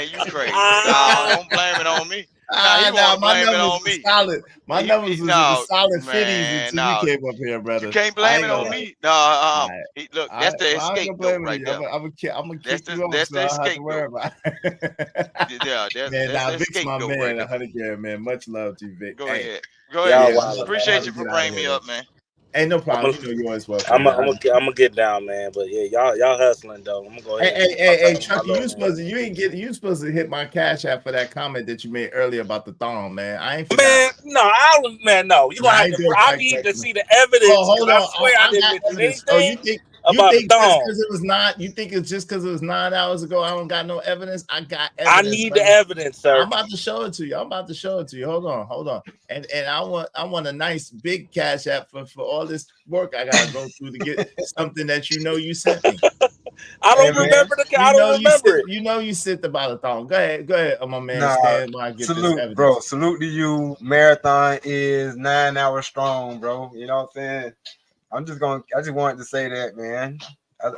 you crazy. No, don't blame it on me. My numbers was solid. My numbers was solid 50s until you came up here, brother. You can't blame it on me. No, look, that's the escape right there. I'm gonna kick you off, so I don't have to worry about it. Yeah, that's Vic's my man, right 100 year, man. Much love to you, Vic. Go ahead. Appreciate you for bringing me up, man. Ain't no problem. You know you always welcome. I'm gonna get down, man. But yeah, y'all hustling though. I'm gonna go ahead. Hey, Chucky, you supposed to hit my cash app for that comment that you made earlier about the thong, man. I ain't forgot. No. You gonna have to. I need to see the evidence. Oh, hold on. I swear I didn't mention anything. Oh, you think about just thong? Because it was not. You think it's just because it was 9 hours ago? I don't got no evidence. I got evidence. I need the evidence, sir. I'm about to show it to you. Hold on. And I want a nice big cash app for all this work I gotta go through to get something that you sent me. I don't remember I don't remember it. You know you sent about a thong. Go ahead, my man. Stand while I get salute, this evidence. Bro. Salute to you. Marathon is 9 hours strong, bro. You know what I'm saying? I just wanted to say that, man.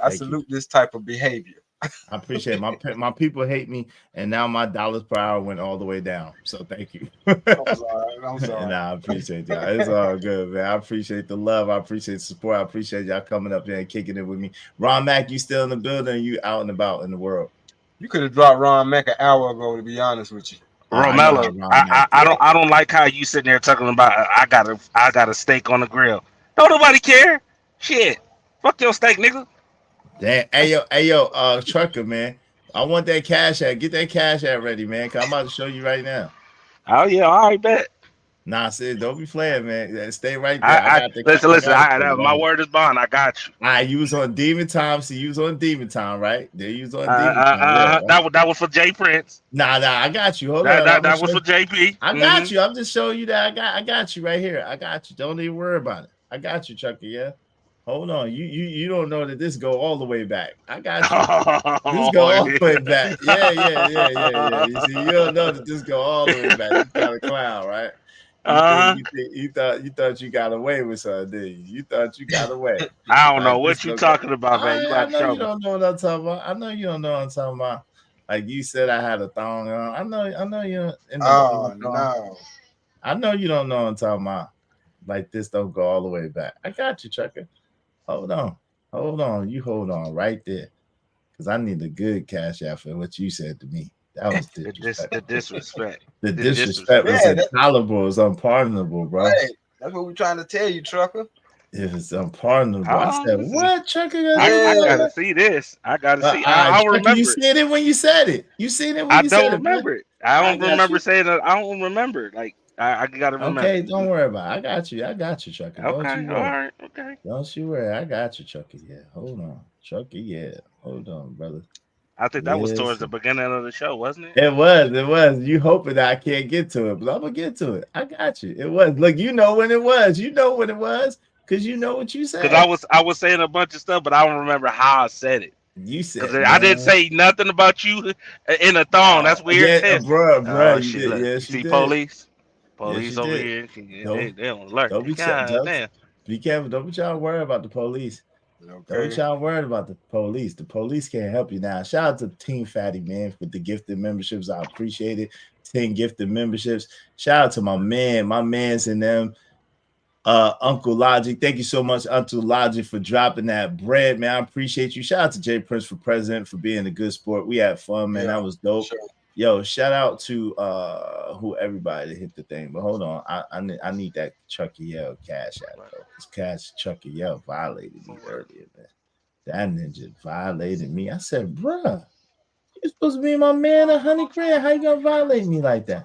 I salute this type of behavior. I appreciate it. My people hate me, and now my dollars per hour went all the way down. So thank you. I'm sorry. Nah, I appreciate y'all. It's all good, man. I appreciate the love. I appreciate the support. I appreciate y'all coming up here and kicking it with me. Ron Mack, you still in the building? Or you out and about in the world? You could have dropped Ron Mack an hour ago, to be honest with you. Romello, I don't like how you sitting there talking about I got a steak on the grill. Don't nobody care. Shit. Fuck your steak, nigga. Damn. Hey yo, trucker, man. I want that cash app. Get that cash app ready, man. Cause I'm about to show you right now. Oh yeah, all right, bet. Nah, sis, don't be flaying, man. Stay right there. Listen. My word is bond. I got you. All right, you was on Demon Time. See, you was on Demon Time, right? There you was on Demon Time. Yeah, that was for Jay Prince. Nah, I got you. Hold on. That was for JP. I got you. I'm just showing you that I got you right here. I got you. Don't even worry about it. I got you, Chucky. Yeah. Hold on. You don't know that this go all the way back. I got you. This go all the way back. Yeah. You see, you don't know that this go all the way back. You got a clown, right? You thought you got away with something, did you? You thought you got away. I don't know what you talking about, man. You got I know trouble. you don't know what I'm talking about. I know you don't know what I'm talking about. Like you said, I had a thong on. I know you. No. I know you don't know what I'm talking about. Like this don't go all the way back. I got you, Chucker. Hold on. You hold on right there, because I need a good cash out for what you said to me. That was the disrespect. The disrespect was intolerable. It's unpardonable, bro. Hey, that's what we're trying to tell you, trucker. It was unpardonable. I said, "What, trucker? I gotta see this. I gotta see. I remember. You said it when you said it. You seen it when you said it. I don't remember it. I don't remember saying that. I don't remember. Like I gotta remember. Okay, don't worry about it. I got you, Chucky. Okay, all right, okay. Don't you worry. I got you, Chucky. Yeah, hold on, Chucky. Yeah, hold on, brother. I think that was towards the beginning of the show, wasn't it? It was. You hoping that I can't get to it, but I'm gonna get to it. I got you. It was. Look, you know when it was. You know when it was, because you know what you said. Because I was saying a bunch of stuff, but I don't remember how I said it. You said I didn't say nothing about you in a thong. That's weird. Yeah, bro. You did. Yes, see, did. Police Yes, over did. here. They don't alert. Don't be careful. Don't be trying to worry about the police. Okay. Don't y'all worried about the police. The police can't help you now. Shout out to Team Fatty, man, with the gifted memberships. I appreciate it. 10 gifted memberships. Shout out to my man's in them. Uncle Logic. Thank you so much, Uncle Logic, for dropping that bread, man. I appreciate you. Shout out to Jay Prince for president for being a good sport. We had fun, man. That was dope. Sure. Yo, shout out to who everybody hit the thing. But hold on, I need that Chucky Yell cash out though. This Chucky Yell violated me earlier, man. That ninja violated me. I said, bruh, you're supposed to be my man, $100,000. How you gonna violate me like that?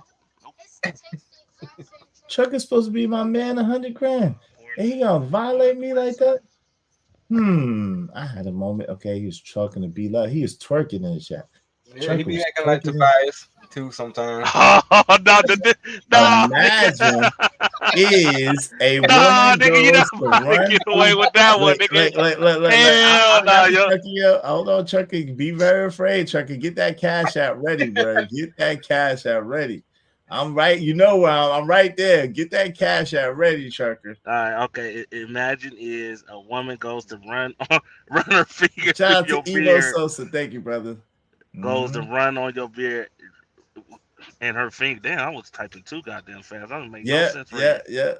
Chuck is supposed to be my man, $100,000. And he gonna violate me like that? I had a moment. Okay, he was talking to B Love. He was twerking in the chat. Yeah, he be acting like Tobias too sometimes. Imagine is a woman goes to run. Get away with that one, nigga. Hold on, Chucky. Be very afraid, Chucky. Get that cash out ready, bro. Get that cash out ready. I'm right. You know where I'm right there. Get that cash out ready, Chucker. All right, okay. Imagine is a woman goes to run her finger. Shout out your to Evo beard. Sosa. Thank you, brother. Goes to run on your beard and her finger. Damn, I was typing too goddamn fast. That doesn't make no sense. Yeah.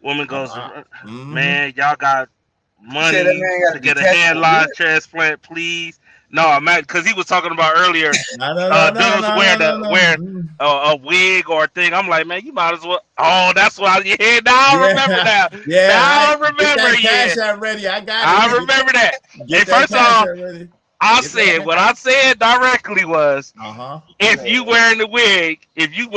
Woman goes to run. Man, y'all got money to get a hairline transplant, please. No, I'm mad because he was talking about earlier. Wear a wig or a thing. I'm like, man, you might as well. Oh, that's why you hear. Now I remember that. Yeah, now I remember. Get that cash out ready. I got it. I remember that. Hey, first of all, I said what I said directly was, if you wearing the wig, if you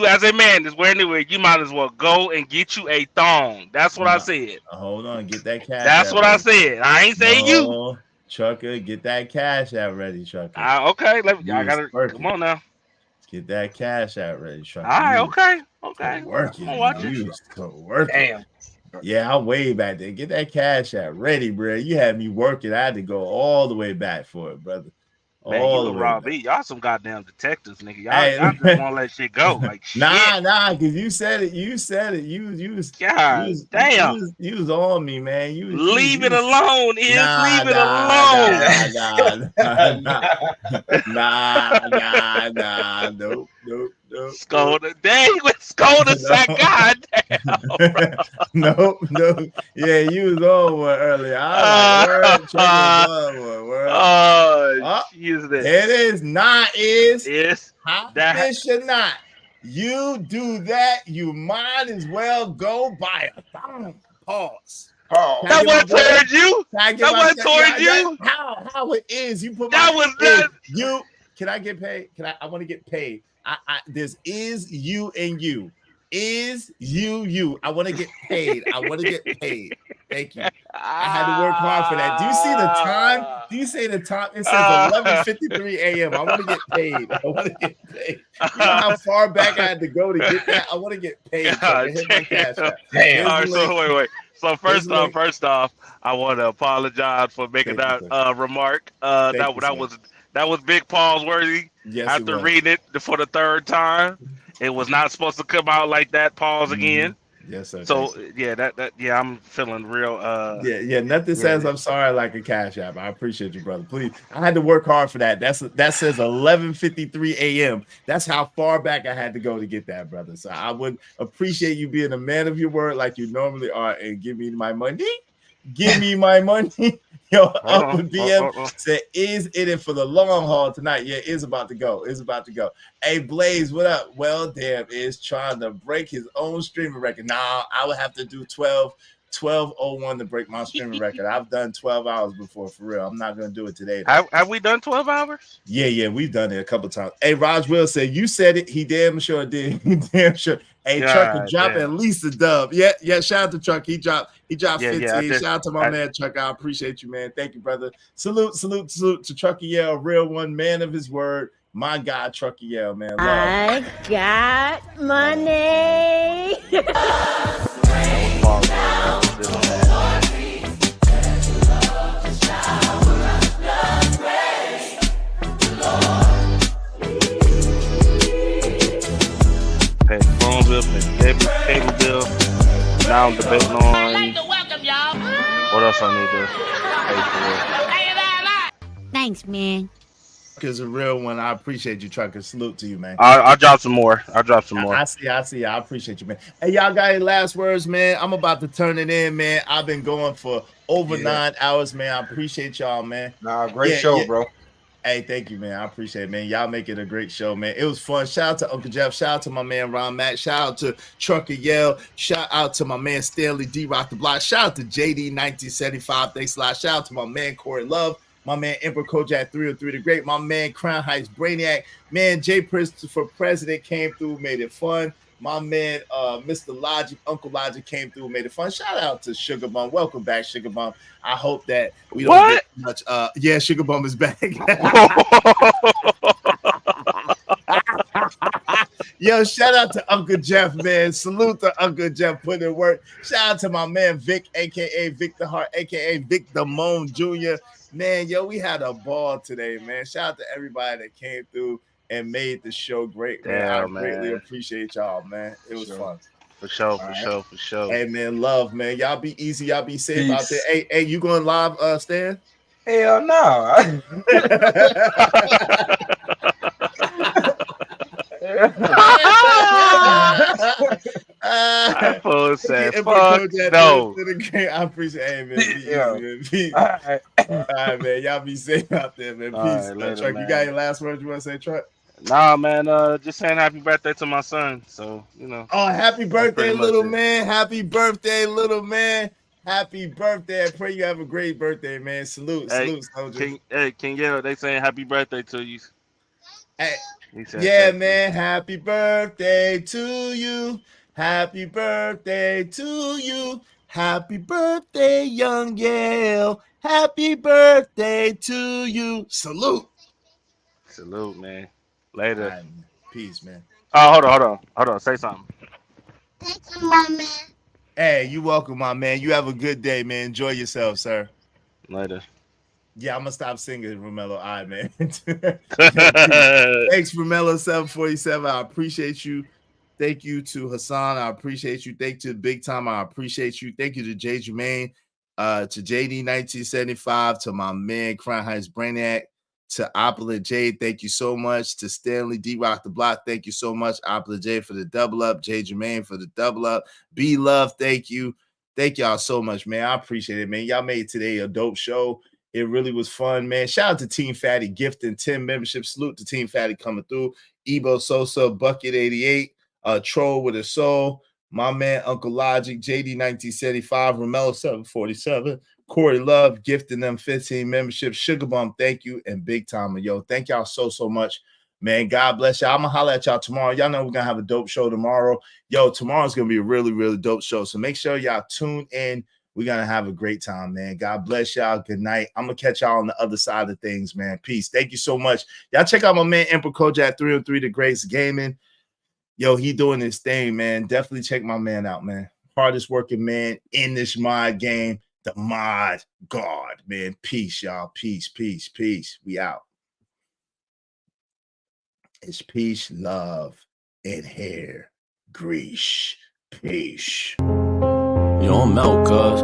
as a man is wearing the wig, you might as well go and get you a thong. That's what I said. Hold on, get that cash. That's what I said. I ain't saying you. Trucker, get that cash out ready, Trucker. Okay, I gotta come on now. Get that cash out ready, Trucker. All right, okay. Working. Working. Damn. Yeah, I way back there. Get that cash out ready, bro. You had me working. I had to go all the way back for it, brother. Man, all you of and it. Rob B, y'all some goddamn detectives, nigga. Y'all, Hey, y'all just want to let shit go. Like shit. Nah, because you said it. You was on me, man. Leave it alone, is leave it alone. Nah. Nope. Scold it. There you went scold us. Goddamn. Nope. Yeah, you was on one earlier. I was like, word. Use this. It is not Yes. This should not. You do that, you might as well go buy a thumb. Pause. That wasn't towards you. That wasn't towards you. How it is? You put that was not. You. Can I get paid? I want to get paid. There's is you and you. Is you. I want to get paid. Thank you. I had to work hard for that. Do you see the time? Do you see the time? It says 11:53 a.m. I want to get paid. You know how far back I had to go to get that? I want to get paid. So hit my cash app. Damn. All right, so wait. So first off, I want to apologize for making that remark. That was Big Paul's worthy. Yes, after reading it for the third time, it was not supposed to come out like that. Pause again. Yes, sir. So yeah, I'm feeling real. Nothing says I'm sorry like a cash app. I appreciate you, brother. Please, I had to work hard for that. That says 11:53 a.m. That's how far back I had to go to get that, brother. So I would appreciate you being a man of your word like you normally are and give me my money. Give me my money. Yo, Uncle BM said, is in it for the long haul tonight. Yeah, it's about to go. Hey, Blaze, what up? Well, damn, is trying to break his own streaming record. Nah, I would have to do 12:01 to break my streaming record. I've done 12 hours before, for real. I'm not going to do it today. Have we done 12 hours? Yeah, we've done it a couple times. Hey, Raj Will said, you said it. He damn sure did. He damn sure. Hey, Trucker, drop at least a dub. Yeah. Shout out to Truck. He dropped 15. Shout out to my man, Truck. I appreciate you, man. Thank you, brother. Salute to Trucker Yell, real one, man of his word. My God, Trucker Yell, man. Love. I got money. Pay phone bill, pay cable bill. Now I'm debating on what else I need to pay for. Thanks, man. Is a real one. I appreciate you, Trucker. Salute to you, man. I'll drop some more. I see. I appreciate you, man. Hey, y'all got any last words, man? I'm about to turn it in, man. I've been going for over 9 hours, man. I appreciate y'all, man. Great show, bro. Hey, thank you, man. I appreciate it, man. Y'all make it a great show, man. It was fun. Shout out to Uncle Jeff. Shout out to my man Ron Mack. Shout out to Trucker Yell. Shout out to my man Stanley D Rock the Block. Shout out to JD 1975. Thanks a lot. Shout out to my man Corey Love. My man Emperor Kojak 303 the Great. My man Crown Heights Brainiac. Man Jay Prince for President came through, made it fun. My man Mr. Logic, Uncle Logic came through, made it fun. Shout out to Sugar Bum. Welcome back, Sugar Bum. I hope that we don't get much. Yeah, Sugar Bum is back. Yo, shout out to Uncle Jeff, man. Salute to Uncle Jeff putting in work. Shout out to my man Vic, aka Vic the Heart, aka Vic the Moan Jr. Man, yo, we had a ball today, man. Shout out to everybody that came through and made the show great, man. I greatly appreciate y'all, man. It was fun. For sure. Hey, man, love, man. Y'all be easy. Y'all be safe out there. Hey, you going live, Stan? Hell no. Fuck no. I appreciate it, man. All right, man. Y'all be safe out there, man. Peace. Later, Truck, man. you got any last words you want to say, Truck? Nah, man. Just saying happy birthday to my son. So, you know. Oh, happy birthday, little man. Happy birthday, little man. Happy birthday. I pray you have a great birthday, man. Salute, soldier. King Yell, they saying happy birthday to you. Hey, yeah, man. Happy birthday to you. Happy birthday to you. Happy birthday, young Yale. Happy birthday to you. Salute, man. Later. Right, peace, man. Oh, hold on. Say something. Thank you, my man. Hey, you welcome, my man. You have a good day, man. Enjoy yourself, sir. Later. Yeah, I'm gonna stop singing, Romello. All right, man. Thanks, Romello 747. I appreciate you. Thank you to Hassan. I appreciate you. Thank you to Big Time. I appreciate you. Thank you to Jay Jermaine, to JD 1975, to my man Crown Heights Brainiac, to Opulent J. Thank you so much. To Stanley D Rock the Block. Thank you so much. Opulent J for the double up. Jay Jermaine for the double up. B Love. Thank you. Thank y'all so much, man. I appreciate it, man. Y'all made today a dope show. It really was fun, man. Shout out to Team Fatty gifting 10 membership. Salute to Team Fatty coming through. Ebo Sosa, Bucket 88, Troll with a Soul, my man Uncle Logic, JD 1975, Romello 747, Corey Love gifting them 15 memberships. Sugar Bum, thank you, and Big Time. Yo, thank y'all so much, man. God bless y'all. I'm gonna holler at y'all tomorrow. Y'all know we're gonna have a dope show tomorrow. Yo, tomorrow's gonna be a really, really dope show. So make sure y'all tune in. We're going to have a great time, man. God bless y'all. Good night. I'm going to catch y'all on the other side of things, man. Peace. Thank you so much. Y'all check out my man, Emperor Kojak 303, The Greats Gaming. Yo, he doing his thing, man. Definitely check my man out, man. Hardest working man in this mod game. The mod God, man. Peace, y'all. Peace, peace, peace. We out. It's peace, love, and hair grease. Peace. Yo, I'm out, cuz.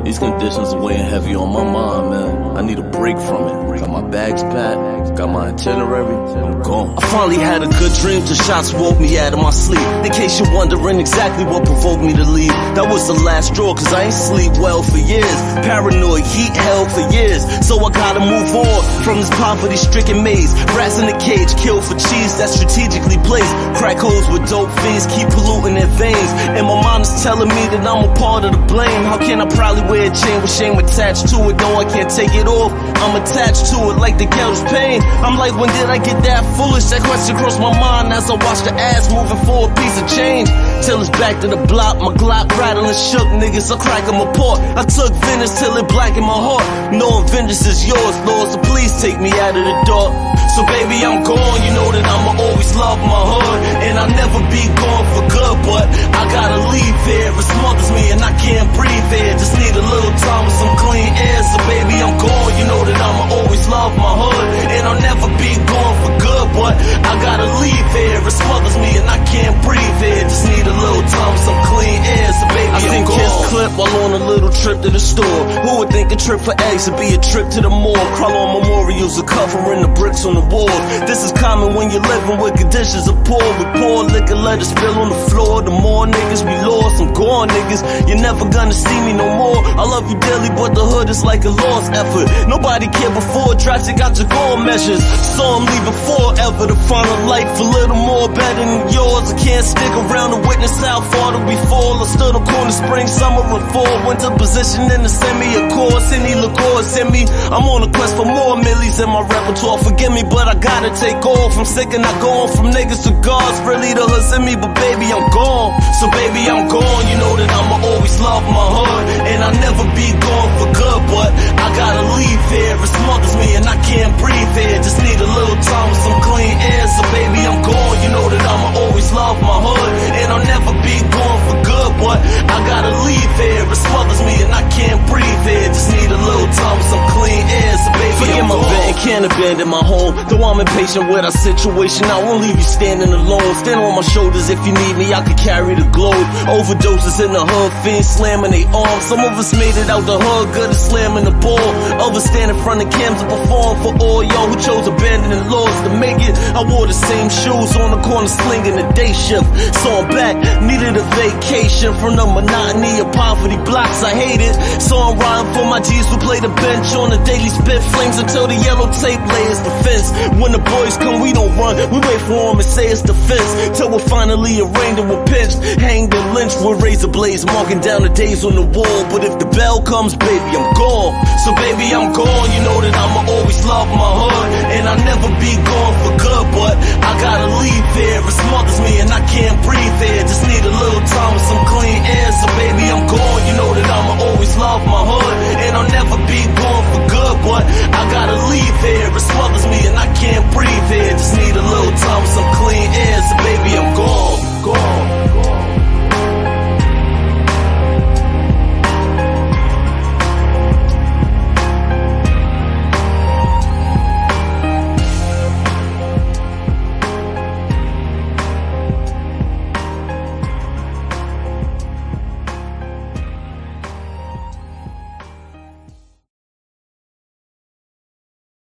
These conditions are weighing heavy on my mind, man. I need a break from it. Got my bags packed, got my itinerary, I'm gone. I finally had a good dream till shots woke me out of my sleep. In case you're wondering exactly what provoked me to leave, that was the last straw, cause I ain't sleep well for years. Paranoid, heat hell for years. So I gotta move on from this poverty-stricken maze. Rats in the cage, killed for cheese that's strategically placed. Crack holes with dope fiends, keep polluting their veins. And my mind is telling me that I'm a part of the blame. How can I proudly wear a chain with shame attached to it? No, I can't take it off. I'm attached to it like the ghetto's pain. I'm like, when did I get that foolish? That question crossed my mind as I watched the ass moving for a piece of change. Till it's back to the block, my Glock rattling shook niggas, I crack them apart. I took vengeance till it blackened my heart. Knowing vengeance is yours, Lord, so please take me out of the dark. So baby, I'm gone, you know that I'ma always love my hood. And I'll never be gone for good, but I gotta leave here. It smothers me and I can't breathe here. Just need a little time with some clean air. So baby, I'm gone, you know that I'ma always love my hood. And I'll never be gone for good, but I gotta leave here. It smothers me and I can't breathe here. Just need a little time with some clean air. So baby, I seen kids clip while on a little trip to the store. Who would think a trip for eggs would be a trip to the mall? Crawl on memorials are covering the bricks on the wall. This is common when you're living with conditions of poor. With poor liquor, let it spill on the floor. The more niggas we lost, I'm gone niggas. You're never gonna see me no more. I love you dearly, but the hood is like a lost effort. Nobody cared before, drastic got your goal measures. So I'm leaving forever to find a life a little more better than yours. I can't stick around to witness how far do we fall. I stood on corner, spring, summer, and fall. Went to position in the semi, of course. Any liqueur send me. I'm on a quest for more millies in my repertoire. Forgive me, but I gotta take off. I'm sick and not going from niggas to gods. Really the hood send me, but baby, I'm gone. So baby, I'm gone. You know that I'ma always love my hood. And I'll never be gone for good, but I gotta leave here. It smothers me and I can't breathe here. Just need a little time with some clean air. So baby, I'm gone. You know that I'ma always love my hood. And I'll never be gone for good, but I gotta leave here. It smothers me and I can't breathe here. Just need a little time with some clean air. So baby, forget my bed, can't abandon my home. Though I'm impatient with our situation, I won't leave you standing alone. Stand on my shoulders if you need me, I could carry the globe. Overdoses in the hood, fiends slamming they arms. Some of us made it out the hood, good at slamming the ball. Others stand in front of cams to perform for all y'all who chose abandoning laws to make it. I wore the same shoes on the corner slinging the day shift. So I'm back, needed a vacation from the monotony of poverty blocks I hated. So I'm riding for my G's who play the bench on the daily spit flames until the yellow tape layers the fence. When the boys come, we don't run, we wait for them and say it's defense. Till we're finally arraigned and we're pinched, hanged and lynched with razor blades marking down the days on the wall. But if the bell comes, baby, I'm gone. So baby, I'm gone.